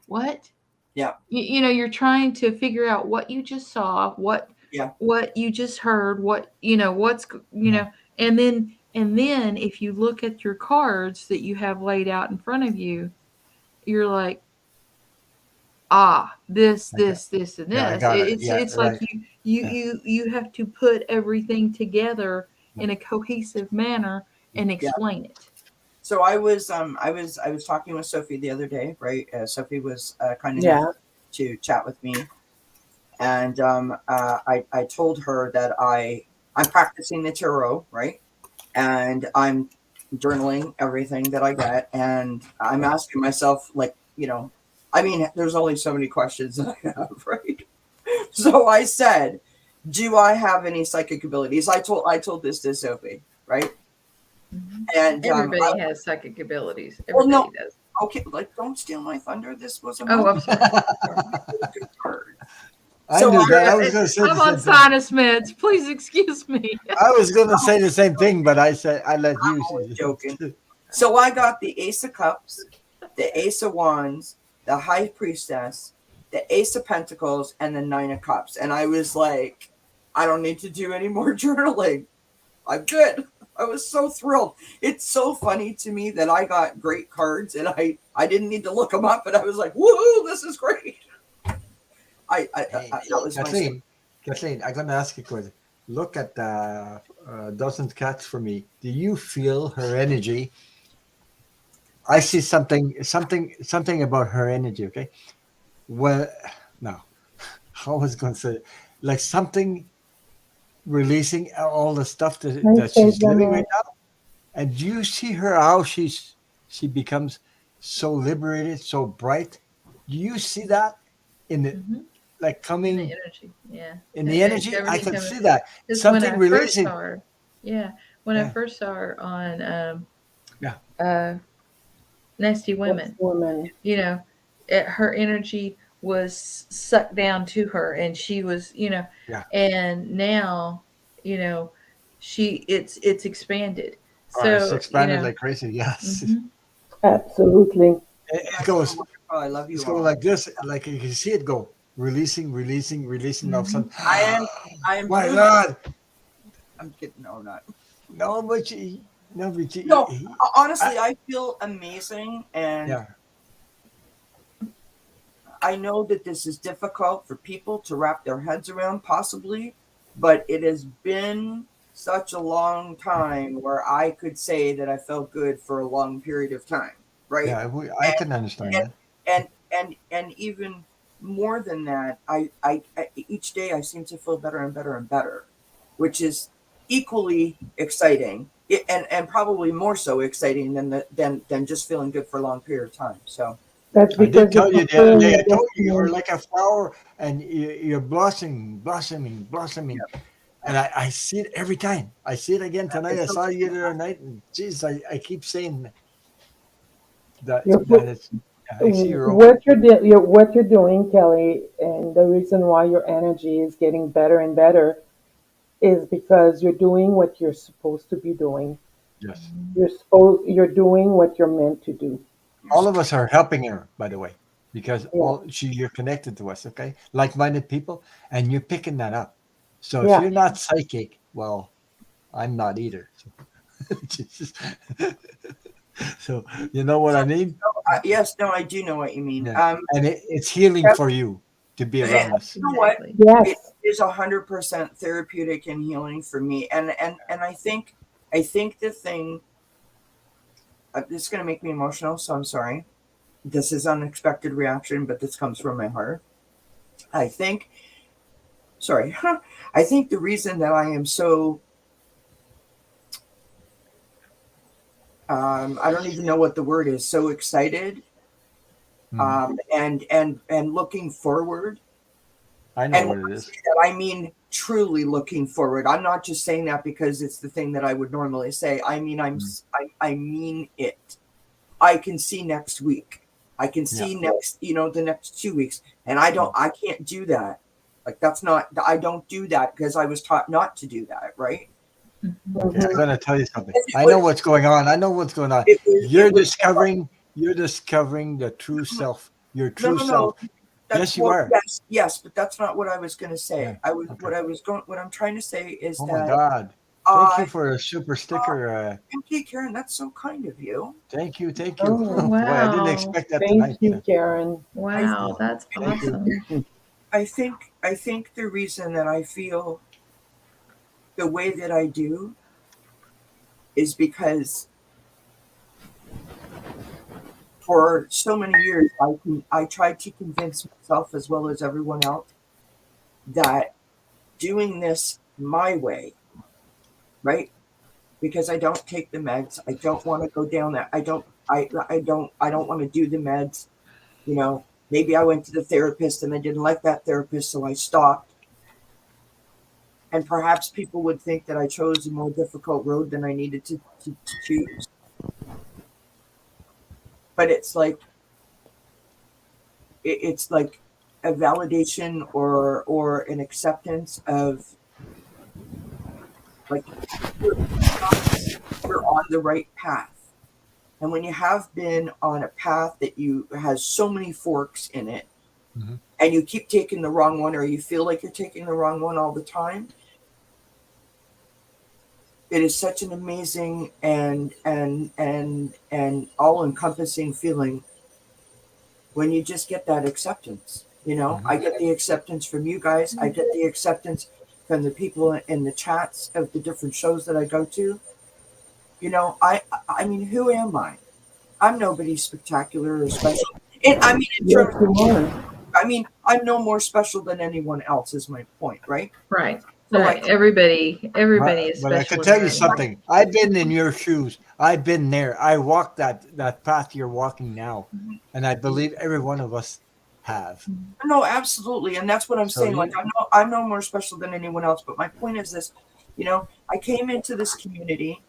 what? Yeah. You're trying to figure out what you just saw, Yeah. what you just heard, what's Yeah. and then if you look at your cards that you have laid out in front of you, you're like, this, I got, this, and yeah, I this. got it. It's Yeah. it's like Right. Yeah. you have to put everything together in a cohesive manner and Yeah. explain it. So I was talking with Sophie the other day, right? Sophie was kind enough Yeah. to chat with me, and I told her that I'm practicing the tarot, right? And I'm journaling everything that I get, and I'm asking myself, like, I mean, there's only so many questions that I have, right? So I said, "Do I have any psychic abilities?" I told this to Sophie, right? Mhm. And Everybody has psychic abilities. well, Everybody no, does. okay, like, don't steal my thunder. This was a Oh, moment. I'm sorry. Good word. I So knew Sorry, that. I was going to say the I'm on same thing. sinus meds. Please excuse me. I was going to say the same thing, but I said I let you. I'm always joking. So I got the Ace of Cups, the Ace of Wands, the High Priestess, the Ace of Pentacles, and the Nine of Cups. And I was like, I don't need to do any more journaling. I'm good. I was so thrilled. It's so funny to me that I got great cards and I didn't need to look them up, and I was like, woohoo, this is great. Hey, That was Kathleen, I'm going to ask you a question. Look at Dozen Cats for me. Do you feel her energy? I see something about her energy. Okay. Well, no, I was going to say like something releasing all the stuff Hi, that she's living Benjamin. right now. And do you see her how she becomes so liberated, so bright? Do you see that in the Hmm. like In the coming energy, yeah. in the energy? I Everything can coming. see that Because when something I first releasing. saw her, yeah, when I Yeah, first saw her on yeah, uh, Nasty Next Women, woman. her energy was sucked down to her, and she was, yeah. and now, you know, it's expanded. It's So, expanded like crazy. Yes, hmm Absolutely. it that's so goes. wonderful. I love It's you going all. like this. Like you can see it go releasing. All of a hmm sudden, I am my truly. God! I'm kidding. No, not. No, but you, no, but No, I, honestly, I feel amazing, and yeah. I know that this is difficult for people to wrap their heads around, possibly, but it has been such a long time where I could say that I felt good for a long period of time, right? Yeah, I can understand And that. and even more than that, I each day I seem to feel better and better and better, which is equally exciting, and probably more so exciting than than just feeling good for a long period of time. So. That's I did because you're tell you the other fulfilling day. your I told you you were destiny. like a flower, and you're blossoming. And I see it every time. I see it again tonight. It's I so saw you the other night, and geez, I keep saying You're that fu- it's. Yeah, I see your own. what you're doing, Kelly, and the reason why your energy is getting better and better is because you're doing what you're supposed to be doing. Yes, You're doing what you're meant to do. all of us are helping her, by the way, because Yeah. you're connected to us. Okay, like-minded people, and you're picking that up. So if Yeah. you're not psychic, well, I'm not either. So, Jesus. So you know what So, I mean? yes, no, I do know what you mean. Yeah, and it's healing Yep, for you to be and around us. you know what? exactly. It Yes. is 100% therapeutic and healing for me. And I think the thing, this is going to make me emotional, so I'm sorry. This is unexpected reaction, but this comes from my heart. I think, sorry, I think the reason that I am so, I don't even know what the word is, so excited, Mhm. and looking forward. I know And when what it I is. say that, I mean truly looking forward. I'm not just saying that because it's the thing that I would normally say. I mean, Mm. I mean it. I can see next week. I can Yeah. see the next 2 weeks, and Mm. I can't do that. Like that's not. I don't do that because I was taught not to do that. Right? Hmm. Okay, I'm Hmm. going to tell you something. If it I know was, what's going on. I know what's going on. it was You're discovering the true self. Your no, true no, self. no. That's Yes, you what. are. Yes, yes, but that's not what I was going to Yeah. say. I was Okay. what I was going. What I'm trying to say is Oh my that God. Thank you I. for a super sticker. Okay, Karen, that's so kind of you. Thank you. Thank you. Oh, Oh boy, I didn't Wow. expect that thank tonight. you, Karen. I Wow, that's Thank you. awesome. I think the reason that I feel the way that I do is because for so many years I tried to convince myself as well as everyone else that doing this my way, right? Because I don't take the meds. I don't want to go down that. I don't want to do the meds. Maybe I went to the therapist and I didn't like that therapist, so I stopped. And perhaps people would think that I chose a more difficult road than I needed to choose. But it's like a validation or an acceptance of like you're, you're on the right path. And when you have been on a path that you has so many forks in it, Mhm. and you keep taking the wrong one, or you feel like you're taking the wrong one all the time, it is such an amazing and all-encompassing feeling when you just get that acceptance. You know, I get the acceptance from you guys. I get the acceptance from the people in the chats of the different shows that I go to. You know, I mean, who am I? I'm nobody spectacular or special. And I mean, in Yes, terms, you are. I mean, I'm no more special than anyone else. Is my point, right? Right. So, Right. like, Everybody is But I special could in tell their you own way. something. I've been in your shoes. I've been there. I walked that path you're walking now, and I believe every one of us have. no, absolutely, and that's what I'm So saying. Like, you, I'm no more special than anyone else. But my point is this: you know, I came into this community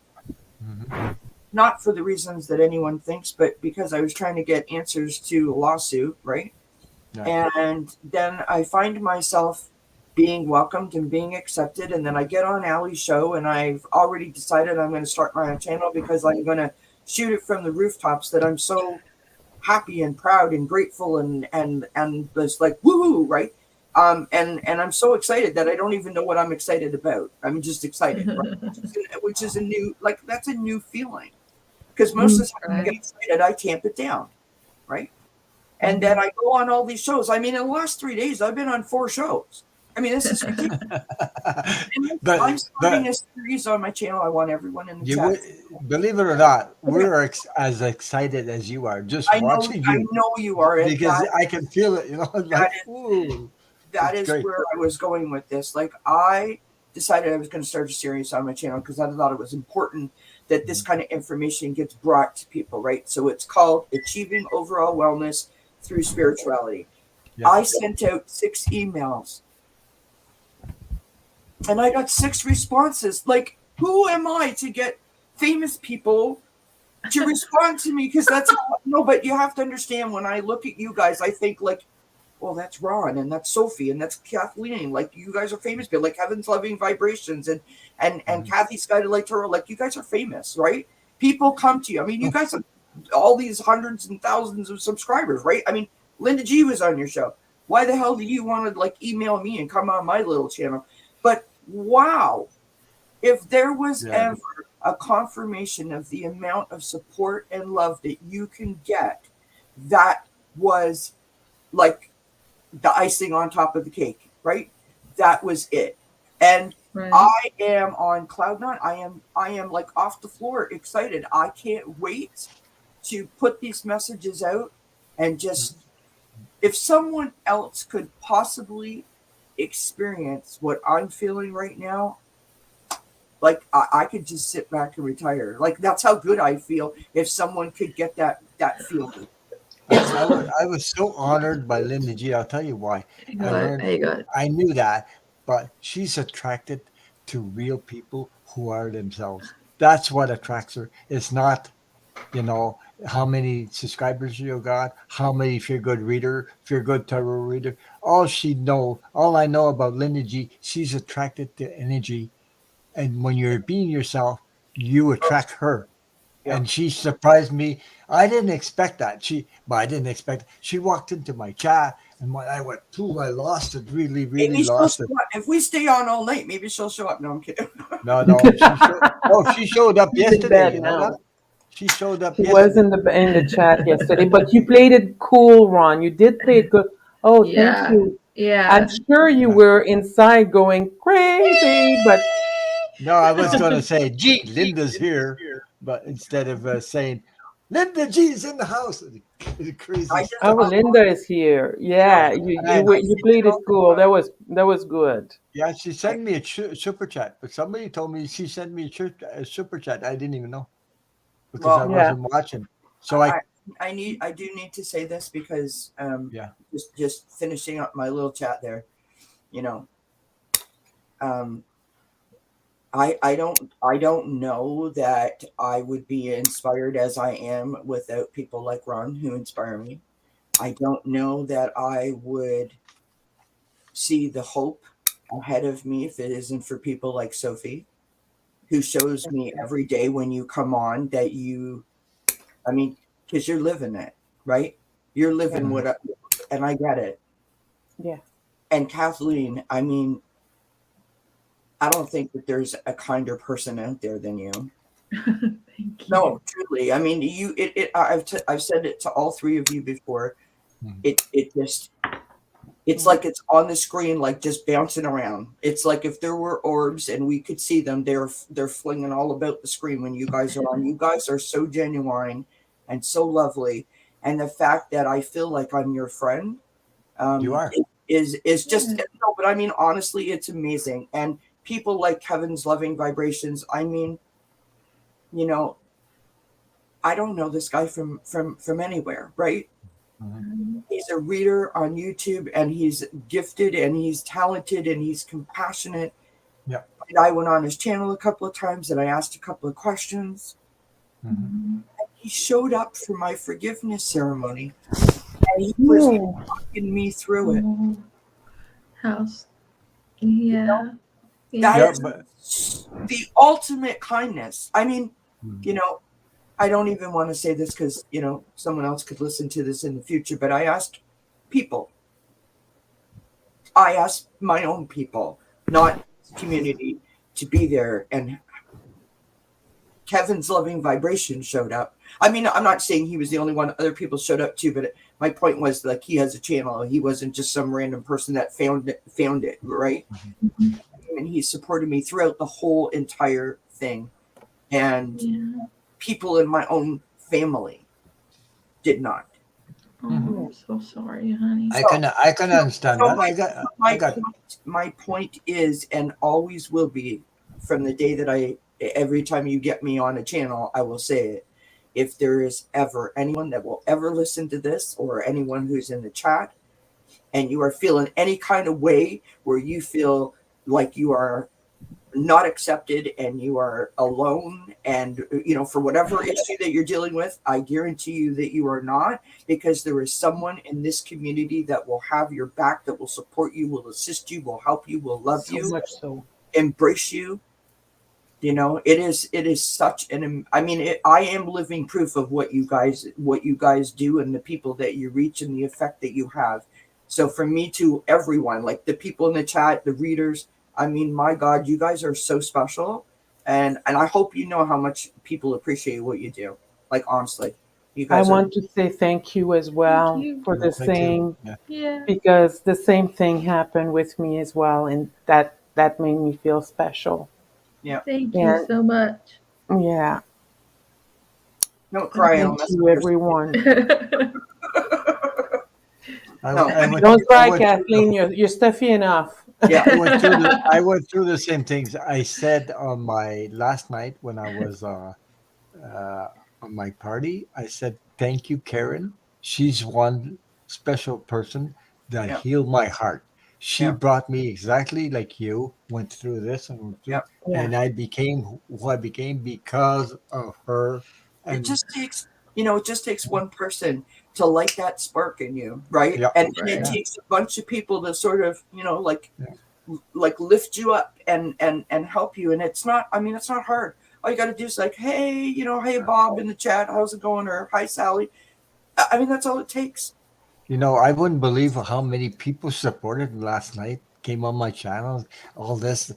Mhm. not for the reasons that anyone thinks, but because I was trying to get answers to a lawsuit, right? Yeah. And then I find myself being welcomed and being accepted. And then I get on Allie's show, and I've already decided I'm going to start my own channel because I'm going to shoot it from the rooftops that I'm so happy and proud and grateful and just like woohoo, right? And I'm so excited that I don't even know what I'm excited about. I'm just excited, right? Which is a new, like, that's a new feeling because most of the time when I Right. get excited, I tamp it down, right? And then I go on all these shows. I mean, in the last 3 days, I've been on 4 shows. I mean, this is ridiculous. And I'm starting but a series on my channel. I want everyone in the you chat. would believe it or not, we're as excited as you are just watching I you know you are, and because I can feel it. You know, that like ooh, that it's is great. where I was going with this. Like, I decided I was going to start a series on my channel because I thought it was important that this kind of information gets brought to people, right? So it's called Achieving Overall Wellness Through Spirituality. Yeah. I sent out 6 emails and I got 6 responses. Like, who am I to get famous people to respond to me? Because that's no, but you have to understand, when I look at you guys, I think like, well, that's Ron and that's Sophie and that's Kathleen. Like, you guys are famous people, like Heaven's Loving Vibrations and Kathy's Guided Light Tarot. Like, you guys are famous, right? People come to you. I mean, you guys have all these hundreds and thousands of subscribers, right? I mean, Linda G was on your show. Why the hell do you want to like email me and come on my little channel? But wow, if there was Yeah. ever a confirmation of the amount of support and love that you can get, that was like the icing on top of the cake, right? That was it. And Right. I am on cloud nine. I am like off the floor excited. I can't wait to put these messages out and just, if someone else could possibly experience what I'm feeling right now, like I could just sit back and retire. Like, that's how good I feel if someone could get that feeling. I was so honored by Linda G. I'll tell you why. I Good. learned, There you go. I knew that, but she's attracted to real people who are themselves. That's what attracts her. It's not, you know, how many subscribers you got, how many, if you're a good reader, if you're a good tarot reader. All I know about Linda G, she's attracted to energy. And when you're being yourself, you attract her. Yeah. And she surprised me. I didn't expect that. But I didn't expect. She walked into my chat, and when I went, "Ooh, I lost it. Really, really Maybe she'll lost show it." up. If we stay on all night, maybe she'll show up. No, I'm kidding. No. She showed up She's in yesterday. bed You know that? now. She showed up She was yesterday. in the chat yesterday, but you played it cool, Ron. You did play it good. Oh, thank Yeah. you. I'm Yeah. sure you Yeah. were inside going crazy, but No, I was going to say, "Gee, Linda's here," but instead of saying, "Linda G's in the house," crazy I just, oh, stuff. Linda is here. you know, Yeah, And you played it cool. That was good. yeah, she sent me a super chat, but somebody told me she sent me a super chat. I didn't even know because I well, Yeah. wasn't watching. So I I do need to say this because yeah. just finishing up my little chat there, you know, um I don't know that I would be inspired as I am without people like Ron who inspire me. I don't know that I would see the hope ahead of me if it isn't for people like Sophie, who shows me every day when you come on that you, I mean, because you're living it, right? You're living Mhm. and I get it. Yeah. And Kathleen, I mean, I don't think that there's a kinder person out there than you. Thank you. No, truly. I mean, I've said it to all three of you before. It's like it's on the screen, like just bouncing around. It's like if there were orbs and we could see them, they're flinging all about the screen when you guys are on. You guys are so genuine and so lovely, and the fact that I feel like I'm your friend, You are. is just no. But I mean, honestly, it's amazing. And people like Kevin's Loving Vibrations. I mean, you know, I don't know this guy from anywhere, right? He's a reader on YouTube, and he's gifted, and he's talented, and he's compassionate. Yeah. And I went on his channel a couple of times, and I asked a couple of questions. And he showed up for my forgiveness ceremony, and he was walking me through it. House. Yeah. That is the ultimate kindness. I mean, you know, I don't even want to say this because, you know, someone else could listen to this in the future, but I asked people. I asked my own people, not community, to be there. And Kevin's Loving Vibration showed up. I mean, I'm not saying he was the only one. Other people showed up too, but my point was, like, he has a channel. He wasn't just some random person that found it, right? And he supported me throughout the whole entire thing. And people in my own family did not. Oh, I'm so sorry, honey. I can understand that. My point is, and always will be, from the day that every time you get me on a channel, I will say it. If there is ever anyone that will ever listen to this, or anyone who's in the chat, and you are feeling any kind of way where you feel like you are not accepted and you are alone, and, you know, for whatever issue that you're dealing with, I guarantee you that you are not, because there is someone in this community that will have your back, that will support you, will assist you, will help you, will love you, much so. embrace you. You know, it is such an, I mean, I am living proof of what you guys do, and the people that you reach, and the effect that you have. So from me to everyone, like the people in the chat, the readers, I mean, my God, you guys are so special. And I hope you know how much people appreciate what you do. Like, honestly, you guys want to say thank you as well for the same, because the same thing happened with me as well. And that made me feel special. Yeah. Thank you so much. Yeah. Don't cry on Thank you, everyone. Don't cry, Kathleen. You're stuffy enough. Yeah. I went through the same things. I said on my last night when I was on my party, I said, thank you, Karen. She's one special person that healed my heart. She brought me exactly like you went through this, and I became who I became because of her. And it just takes one person to light that spark in you, right? Yeah. And it takes a bunch of people to sort of, you know, like lift you up and help you. And it's not hard. All you got to do is like, hey, you know, hey, Bob in the chat, how's it going? Or hi, Sally. I mean, that's all it takes. You know, I wouldn't believe how many people supported last night, came on my channel, all this.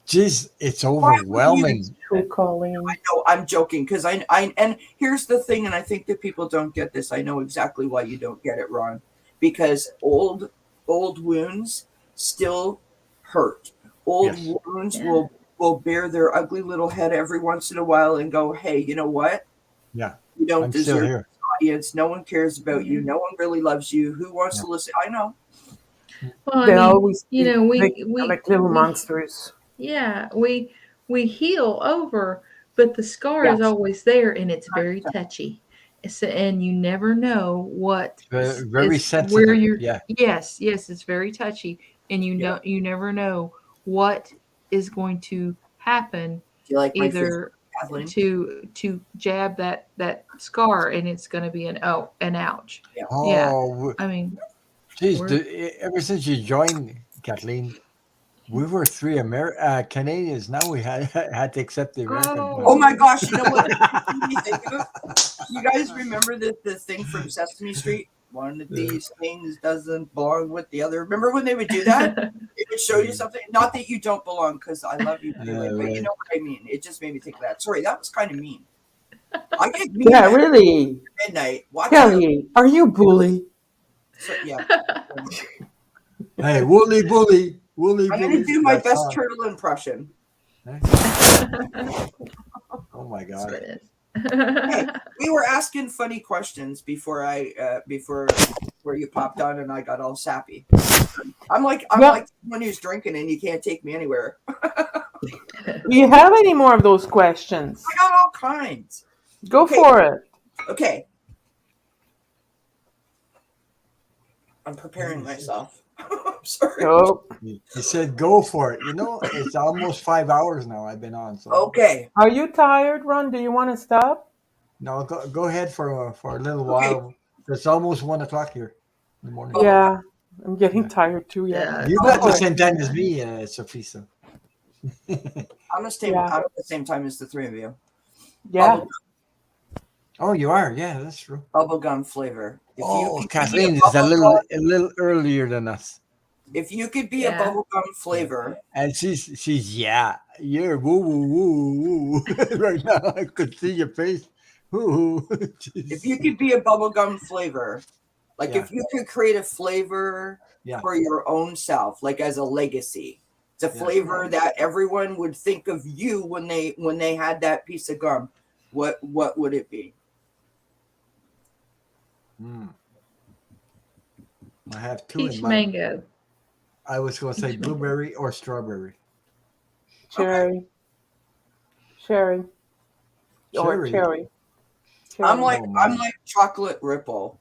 Jeez, it's overwhelming. I know, I'm joking, because I and here's the thing, and I think that people don't get this. I know exactly why you don't get it, Ron, because old wounds still hurt. Old wounds will bear their ugly little head every once in a while and go, hey, you know what? Yeah. You don't deserve this audience. No one cares about you. No one really loves you. Who wants to listen? I know. Well, They always, you know, we like little monsters. Yeah, we heal over, but the scar is always there, and it's very touchy. And you never know what very sensitive. Where you're, yes, it's very touchy, and you never know what is going to happen. Do you like either to jab that scar, and it's going to be an ouch. I mean, geez, ever since you joined, Kathleen, we were 3 Canadians. Now we had to accept the American. Oh my gosh! You know what? You guys remember the thing from Sesame Street? One of these things doesn't belong with the other. Remember when they would do that? it show you something? Not that you don't belong, because I love you anyway, but you right. know what I mean. It just made me think of that. Sorry, that was kind of mean. I get mean Yeah, at really. midnight. Watch out. Kelly, are you bully? So, yeah. Hey, Wooly Bully. Wooly I'm going Bully. to do my That best song. turtle impression. Oh my That's what God. it is. Hey, we were asking funny questions before you popped on and I got all sappy. I'm like someone who's drinking and you can't take me anywhere. Do you have any more of those questions? I got all kinds. Go Okay. for it. Okay. I'm preparing myself. I'm sorry. Oh, He said, "Go for it." You know, it's almost 5 hours now. I've been on. So Okay. are you tired, Ron? Do you want to stop? no, go ahead for a little Okay. while. It's almost 1 o'clock here in the morning. Yeah, I'm getting Yeah. tired too. Yeah. Yeah, You it's got the almost- same time as me, Sophie. So. I'm the same. Yeah. I'm at the same time as the three of you. Yeah. Oh, you are? Yeah, that's true. Bubblegum flavor. If you Oh, could be Kathleen a is a bubblegum- little earlier than us, if you could be Yeah. a bubblegum flavor, and she's you're woo woo woo woo right now. I could see your face. Woo. if you could be a bubblegum flavor, like Yeah. if you could create a flavor Yeah. for your own self, like as a legacy, it's a Yeah. flavor that everyone would think of you when they had that piece of gum. What would it be? Mm. I have two peach in mind. mango. I was going to say Peach mango. blueberry or strawberry. Cherry. Cherry. Or Cherry? cherry. I'm Cherry. like chocolate ripple.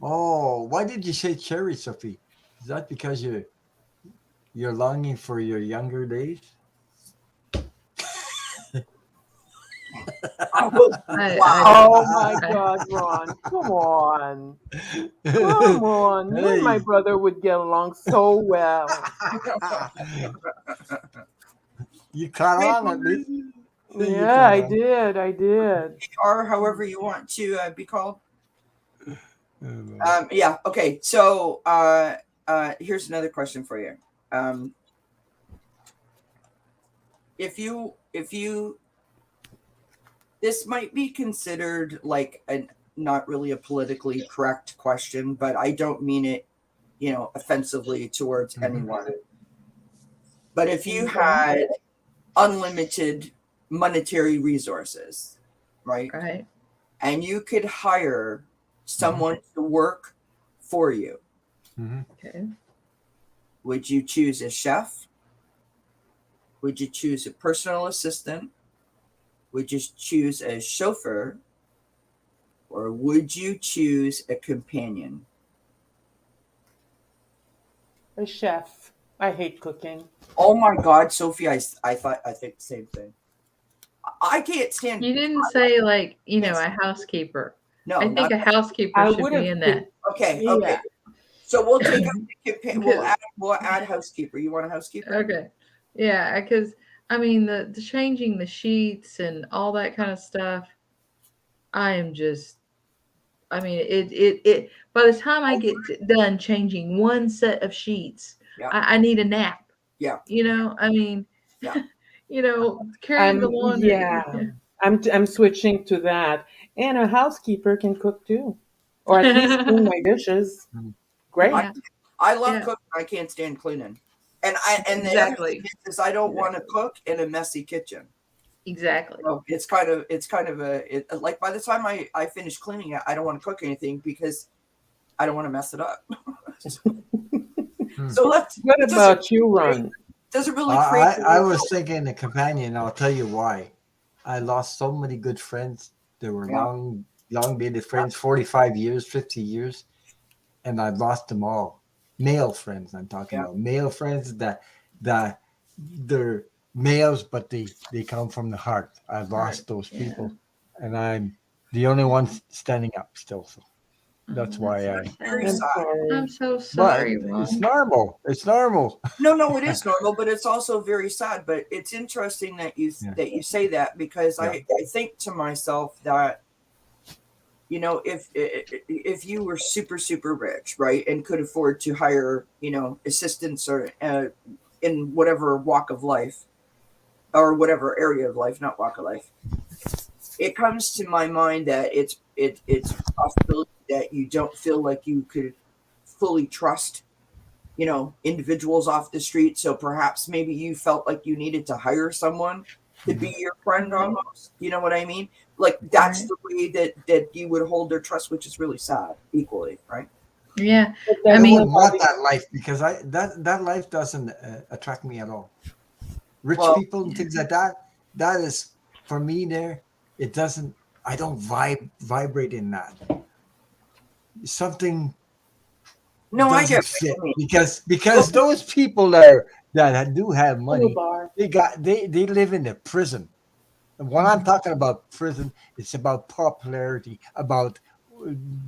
Oh, why did you say cherry, Sophie? Is that because you're longing for your younger days? Wow. Oh my God, Ron. Come on. Come on. You and my Hey. brother would get along so well. You caught on at least. Yeah, I did. I did. Or however you want to be called. Oh, Yeah. Okay. So here's another question for you. If you this might be considered like not really a politically correct question, but I don't mean it, offensively towards anyone. But if you had unlimited monetary resources, right? Right. And you could hire someone to work for you, Okay. would you choose a chef? Would you choose a personal assistant? Would you choose a chauffeur? Or would you choose a companion? A chef. I hate cooking. Oh my God, Sophie, I think the same thing. I can't stand. You didn't say like, a housekeeper. No, I think a housekeeper I should would've be in that. Okay. Yeah. So we'll take out the companion. We'll add housekeeper. You want a housekeeper? Okay. Yeah, because the changing the sheets and all that kind of stuff, it by the time I get done changing one set of sheets, Yeah. I need a nap. Yeah. Yeah. Carrying the I'm laundry. yeah. I'm switching to that. And a housekeeper can cook too. Or at least clean my dishes. Great. Yeah. I love Yeah. cooking. I can't stand cleaning. And the other Exactly. thing is I don't want to cook in a messy kitchen. Exactly. So it's kind of like by the time I finish cleaning it, I don't want to cook anything because I don't want to mess it up. So What about you, Ron? doesn't really create. I was thinking the companion. I'll tell you why. I lost so many good friends. They were long dated friends, 45 years, 50 years, and I lost them all. Male friends, I'm talking about. Male friends that they're males, but they come from the heart. I lost those people, and I'm the only one standing up still. So that's why I. Very I'm sad. sorry. I'm so But sorry, it's Ron. normal. It's normal. No, it is normal, but it's also very sad. But it's interesting that you say that because I think to myself that if you were super super rich, right, and could afford to hire assistants or in whatever walk of life or whatever area of life, not walk of life, it comes to my mind that it's a possibility that you don't feel like you could fully trust, individuals off the street. So perhaps maybe you felt like you needed to hire someone to be your friend almost. You know what I mean? Like that's Right. the way that you would hold their trust, which is really sad equally, right? Yeah. But I I mean, wouldn't want that life because that life doesn't attract me at all. Rich Well, people and things like that. That is for me. There, it doesn't. I don't vibrate in that. Something no, I get doesn't what fit you mean. because those people there that do have Hello, money, bar. they live in a prison. And when I'm talking about prison, it's about popularity, about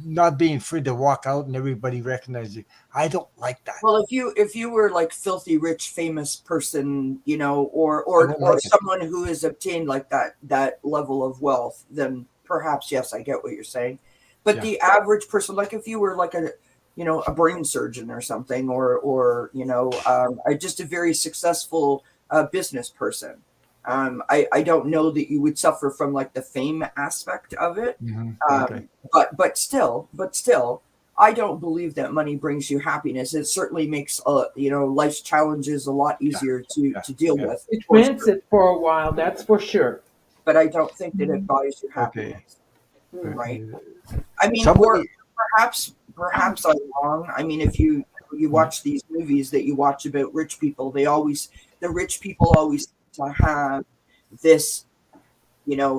not being free to walk out and everybody recognizes you. I don't like that. Well, if you were like filthy rich famous person, or I or don't or like it. someone who has obtained like that level of wealth, then perhaps yes, I get what you're saying. But Yeah. the average person, like if you were like a brain surgeon or something, or just a very successful business person, I don't know that you would suffer from like the fame aspect of it. Okay. But still, I don't believe that money brings you happiness. It certainly makes life's challenges a lot easier to deal Yeah. with, It for rents sure. it for a while, that's for sure. But I don't think that it buys you Okay. happiness, Mm. right? I mean, or Somebody. perhaps I'm wrong. I mean, if you watch these movies that you watch about rich people, the rich people always seem to have this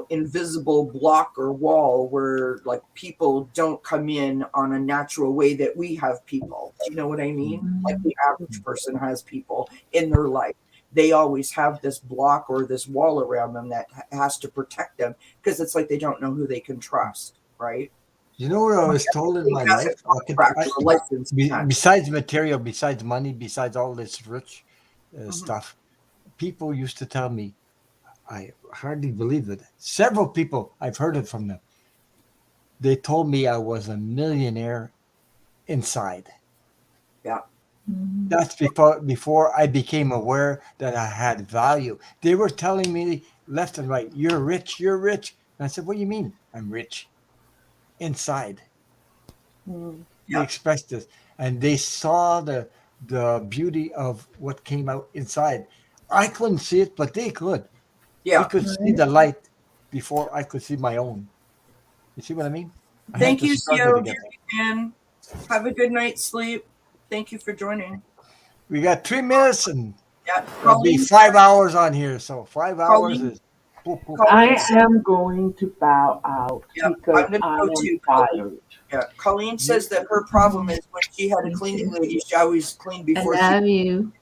invisible block or wall where like people don't come in on a natural way that we have people. Do you know what I mean? Like the average person has people in their life. They always have this block or this wall around them that has to protect them because it's like they don't know who they can trust, right? You know what I was told in Who my has a life? contract or a license attached. Besides material, besides money, besides all this rich Mhm. stuff, people used to tell me, I hardly believe it. Several people, I've heard it from them. They told me I was a millionaire inside. Yeah. That's before I became aware that I had value. They were telling me left and right, "You're rich, you're rich." And I said, "What do you mean I'm rich inside?" Mm. They Yeah. expressed this, and they saw the beauty of what came out inside. I couldn't see it, but they could. They Yeah. could see the light before I could see my own. You see what I mean? I had Thank to you, struggle to CO. get Here there. you can. Have a good night's sleep. Thank you for joining. We got 3 minutes, and Yeah. it'll be 5 hours on here. So 5 hours Colleen, is poof, poof. Colleen I said, am going to bow out yeah, because I'm going to I go am too, Colleen. tired. Yeah. Colleen You, says that her problem is when she had a Me cleaning too. lady, she always cleaned I before love you.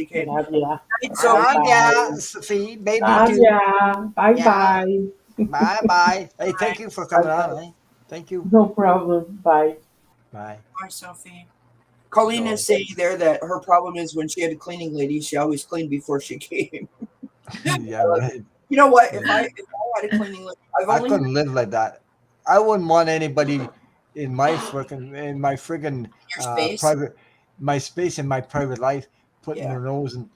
came. Love ya. Right, I Sophie? love ya, Bye. Sophie, baby Love too. ya. Bye Yeah, bye. bye bye. Hey, thank you for Bye coming bye. on. Eh? Thank you. No problem. Bye. Bye. Bye, Sophie. Colleen So is saying there that her problem is when she had a cleaning lady, she always cleaned before she came. yeah, right. You know what? If Yeah. I had a cleaning lady, I've I only had couldn't live like that. I wouldn't want anybody in my friggin' your space. private my space in my private life putting Yeah. their nose and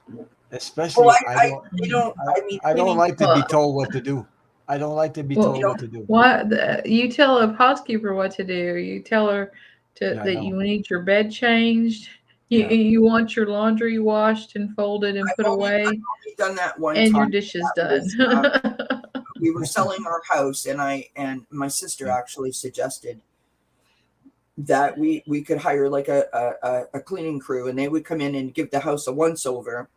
Well, especially they don't. I mean, I don't cleaning. like to be Well, told what to do. I don't like to be well, You told don't. what to do. you tell a housekeeper what to do. You tell her Yeah, I that know. you need your bed changed. Yeah. You want your laundry washed and folded and I've put only away, done that one and your time. dishes That done. was we were selling our house, and my sister Yeah. actually suggested that we could hire like a cleaning crew, and they would come in and give the house a once over.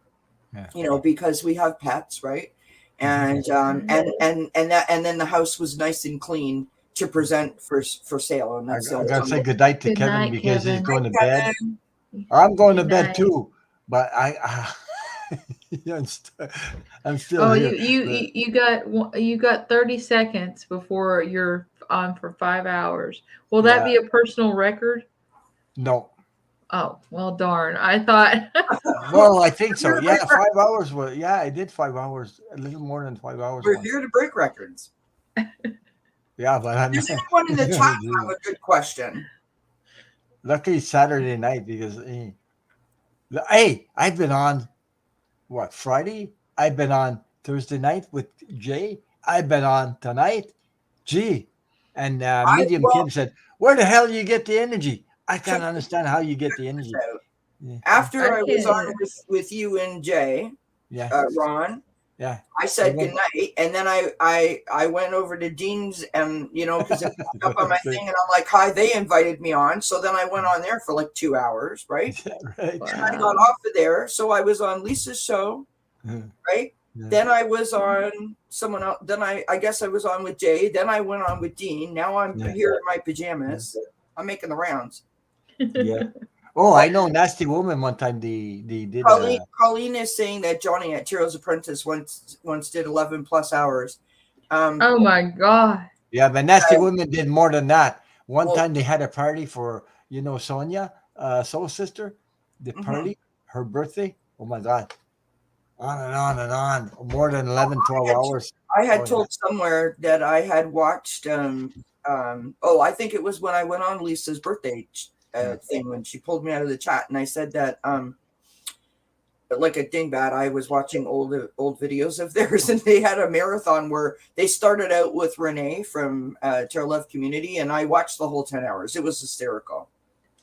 Yeah. Because we have pets, right? And then the house was nice and clean to present for sale, and that's the I only gotta time. say good night to Good Kevin night, because he's Kevin. going to bed. Kevin, I'm going to Good bed night. too, but I'm, I'm still Oh, here. But you got 30 seconds before you're on for 5 hours. Will that yeah, be a personal record? no. Oh, well, darn. I thought. Well, I think so. We're Yeah, 5 hours was. Yeah, I did 5 hours. A little more than 5 hours once. here to break records. Yeah, but I'm Does anyone in the chat have a good question? lucky Saturday night because Hey, I've been on what Friday? I've been on Thursday night with Jay. I've been on tonight. Gee, and Medium well, Kim said, "Where the hell you get the energy? I can't understand how you get the this energy." out. Yeah, After I I was can't on either. with you and Jay, yeah, Ron, yeah. I You said goodnight, and then I went over to Dean's, and because it popped up on my thing, and I'm like, hi, they invited me on. So then I went on there for like 2 hours, right? Yeah, right. And I got Wow. off of there. So I was on Lisa's show, right? Yeah. Then I was on someone else. Then I guess I was on with Jay. Then I went on with Dean. Now I'm Yeah. here in my pajamas. I'm making the rounds. Yeah. Oh, I know Nasty Woman one time they did Colleen is saying that Johnny at Cheryl's Apprentice once did 11 plus hours. Oh my God. yeah, but Nasty Woman did more than that. One Well, time they had a party for, Sonia, Soul Sister, the mhm. party, her birthday. Oh my God. On and on and on. More than 11, 12 hours. I had Oh, told somewhere that I had watched. I think it was when I went on Lisa's birthday thing when she pulled me out of the chat, and I said that like a dingbat, I was watching old videos of theirs, and they had a marathon where they started out with Renee from Terra Love Community, and I watched the whole 10 hours. It was hysterical.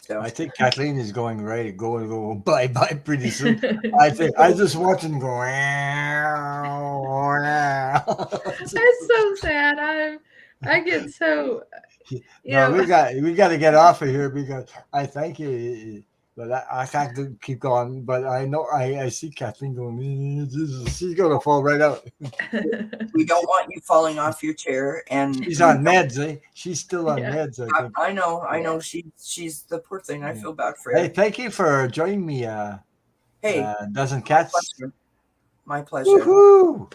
So I think Kathleen is going ready, go bye bye pretty soon. I think I just watch him go. That's so sad. I get so No, we got to get off of here because I thank you, but I can't keep going. But I know I see Kathleen going. She's gonna fall right out. we don't want you falling off your chair, and She's on meds, eh? She's still on Yeah. meds, I think. I know she's the poor thing. I feel bad for Hey, you. thank you for joining me. Hey, Dozen my Cats. pleasure. My pleasure. Woohoo!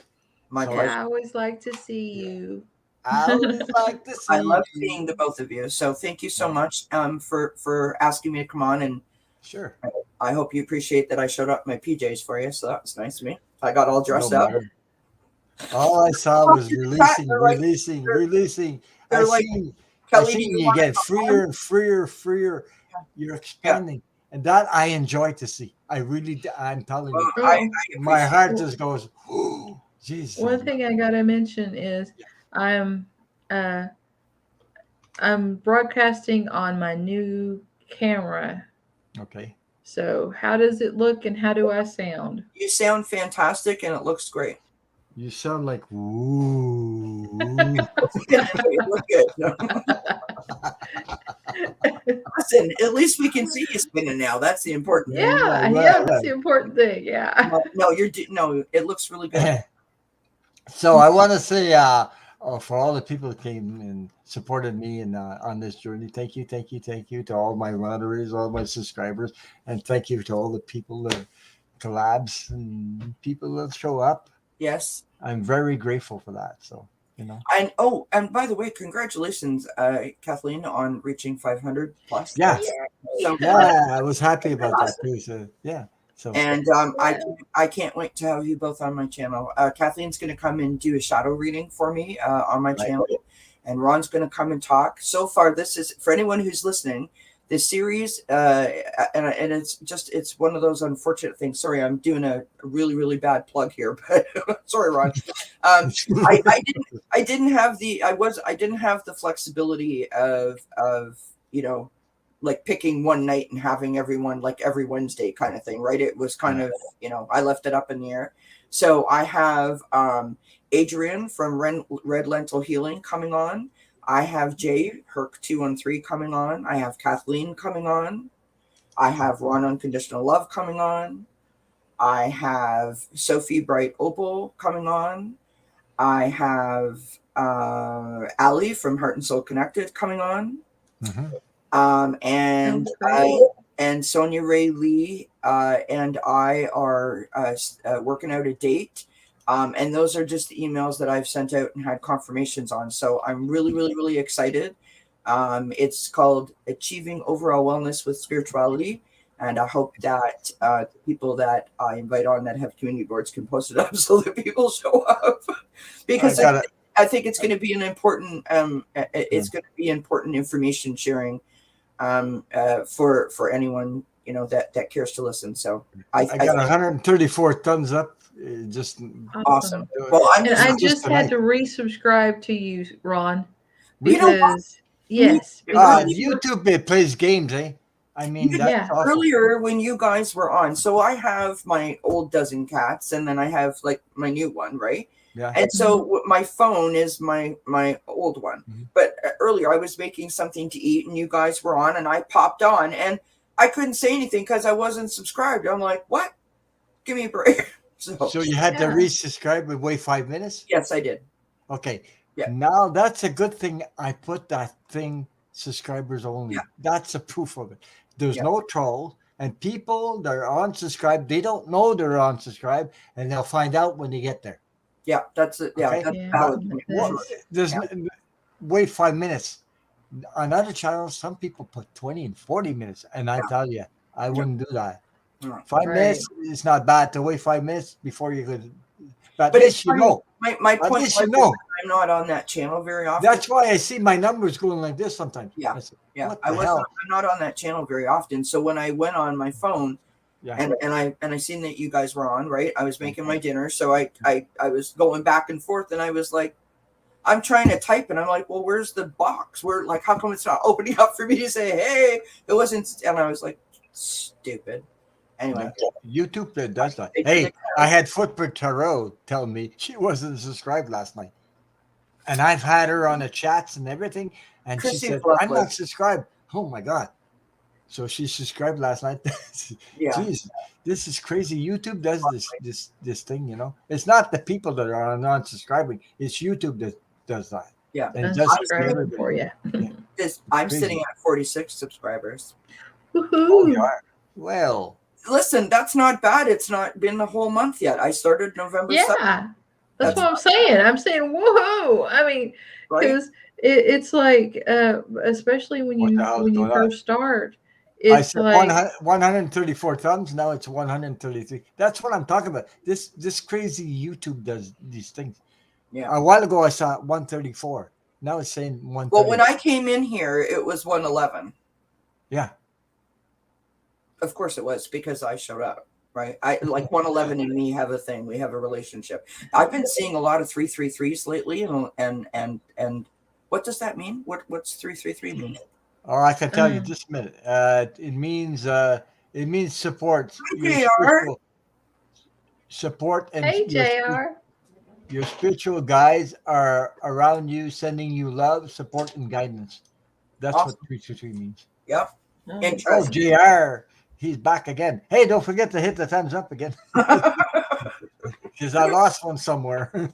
My So pleasure. I always like to see you. I always like to see. I love you. seeing the both of you. So thank you so Yeah. much for asking me to come on, and Sure. I hope you appreciate that I showed up in my PJs for you. So that was nice of me. I got all dressed No up. matter. All I saw was releasing. They're I like, seen Kelly, do you you want to get come freer and freer. You're expanding, and that I enjoy to see. I really, I'm telling you, Well, I my appreciate heart just goes, oh, Jesus. One thing I gotta mention is I'm I'm broadcasting on my new camera. Okay. So how does it look and how do I sound? you sound fantastic, and it looks great. You sound like ooh. You look good. Listen, at least we can see you spinning now. That's the important thing. Yeah, that's the important thing. Yeah. No, it looks really good. So I want to say, for all the people that came and supported me and on this journey, thank you to all my moderators, all my subscribers, and thank you to all the people that collabs and people that show up. Yes, I'm very grateful for that. So and by the way, congratulations, Kathleen, on reaching 500 plus. Yeah. So, I was happy about that too. So yeah. So and I can't wait to have you both on my channel. Kathleen's going to come and do a shadow reading for me on my channel, and Ron's going to come and talk. So far, this is for anyone who's listening. This series, and it's one of those unfortunate things. Sorry, I'm doing a really, really bad plug here, but sorry, Ron. I didn't have the flexibility of like picking one night and having everyone like every Wednesday kind of thing, right? It was kind of, I left it up in the air. So I have Adrian from Red Lentil Healing coming on. I have Jay, Herc213 coming on. I have Kathleen coming on. I have Ron Unconditional Love coming on. I have Sophie Bright Opal coming on. I have Ali from Heart and Soul Connected coming on. And Sonia Ray Lee and I are working out a date. And those are just the emails that I've sent out and had confirmations on. So I'm really, really, really excited. It's called Achieving Overall Wellness with Spirituality. And I hope that people that I invite on that have community boards can post it up so that people show up. Because I think it's going to be an important, it's going to be important information sharing for anyone you know, that cares to listen. So I got 134 thumbs up. Just awesome. Well, I'm And just, I just had to resubscribe to you, Ron, You know what? because yes, because YouTube it plays games, eh? I mean, that's Yeah. awesome. earlier when you guys were on. So I have my old dozen cats, and then I have like my new one, right? Yeah. And so my phone is my old one. Mhm. But earlier I was making something to eat, and you guys were on, and I popped on, and I couldn't say anything because I wasn't subscribed. I'm like, what? Give me a break. So you had to Yeah. resubscribe and wait 5 minutes? Yes, I did. Okay. Yeah. Now that's a good thing. I put that thing subscribers only. Yeah. That's a proof of it. There's Yeah. no troll, and people that are unsubscribed, they don't know they're unsubscribed, and they'll find out when they get there. Yeah, that's it. Yeah, Okay. that's Yeah. valid. Well, there's wait 5 minutes. On other channels, some people put 20 and 40 minutes, and I tell you, I wouldn't do that. Yeah. 5 Right. minutes is not bad to wait 5 minutes before you could. But at But least it's you funny. know. My At point least was you know. that I'm not on that channel very often. That's why I see my numbers going like this sometimes. Yeah. I say, Yeah, what I the wasn't. hell? I'm not on that channel very often. So when I went on my phone, Yeah. and I seen that you guys were on, right? I was making my dinner, so I was going back and forth, and I was like, I'm trying to type, and I'm like, well, where's the box? Where, like, how come it's not opening up for me to say, hey? It wasn't, and I was like, stupid. Anyway, YouTube does that. They Hey, did. I had Footprint Tarot tell me she wasn't subscribed last night. And I've had her on the chats and everything. And Chrissy she said, Fluffler. I'm not subscribed. Oh my God. So she subscribed last night. Yeah. Jeez, this is crazy. YouTube does this thing, you know. It's not the people that are non-subscribing. It's YouTube that does that. Yeah. And does it for Unsubscribing everybody. for you. I'm Crazy. sitting at 46 subscribers. Oh, Woohoo. you are? Well, Listen, that's not bad. It's not been the whole month yet. I started November 7th. Yeah, that's That's what I'm saying. I'm saying, whoa! I mean, Right? because it's like, especially when What you the hell's going on? first start, I it's said like 134 thumbs. Now it's 133. That's what I'm talking about. This crazy YouTube does these things. Yeah. A while ago, I saw 134. Now it's saying 130. Well, when I came in here, it was 111. Yeah. Of course it was, because I showed up, right? I like 111 and me have a thing. We have a relationship. I've been seeing a lot of 333s lately, and what does that mean? What's 333 mean? Oh, I can tell you just a minute. It means support. Hi, JR. Support and hey, Jr. your spiritual guides are around you, sending you love, support, and guidance. That's Awesome. what 333 means. Yep. Oh. Oh, Interesting. JR, he's back again. Hey, don't forget to hit the thumbs up again. Because I lost one somewhere.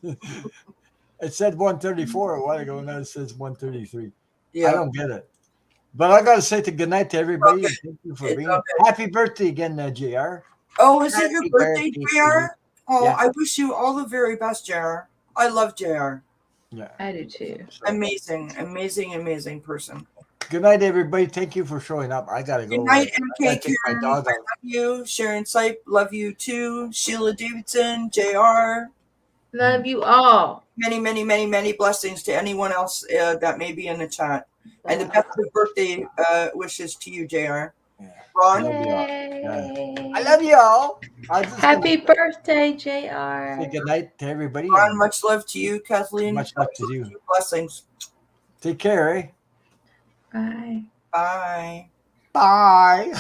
It said 134 a while ago, now it says 133. I Yeah. don't get it. But I got to say good night to everybody. Okay. And thank you for It's being. okay. Happy birthday again, JR. Oh, is it your Happy birthday, birthday to JR? you. Oh, Yeah. I wish you all the very best, JR. I love JR. Yeah. I do too. So, Amazing, amazing, amazing person. good night, everybody. Thank you for showing up. I got to go. Good night, I MK gotta take my Karen. dog I out. love you. Sharon Sipe, love you too. Sheila Davidson, JR. Love you all. Many, many, many, many blessings to anyone else that may be in the chat. And the best of birthday wishes to you, JR. Yeah. Ron? Love you all. Yay! I love you all. I just Happy gonna birthday, say Jr. good night to everybody. Ron, And much love to you. Kathleen, much love to you. blessings. Take care, eh? Bye. Bye. Bye.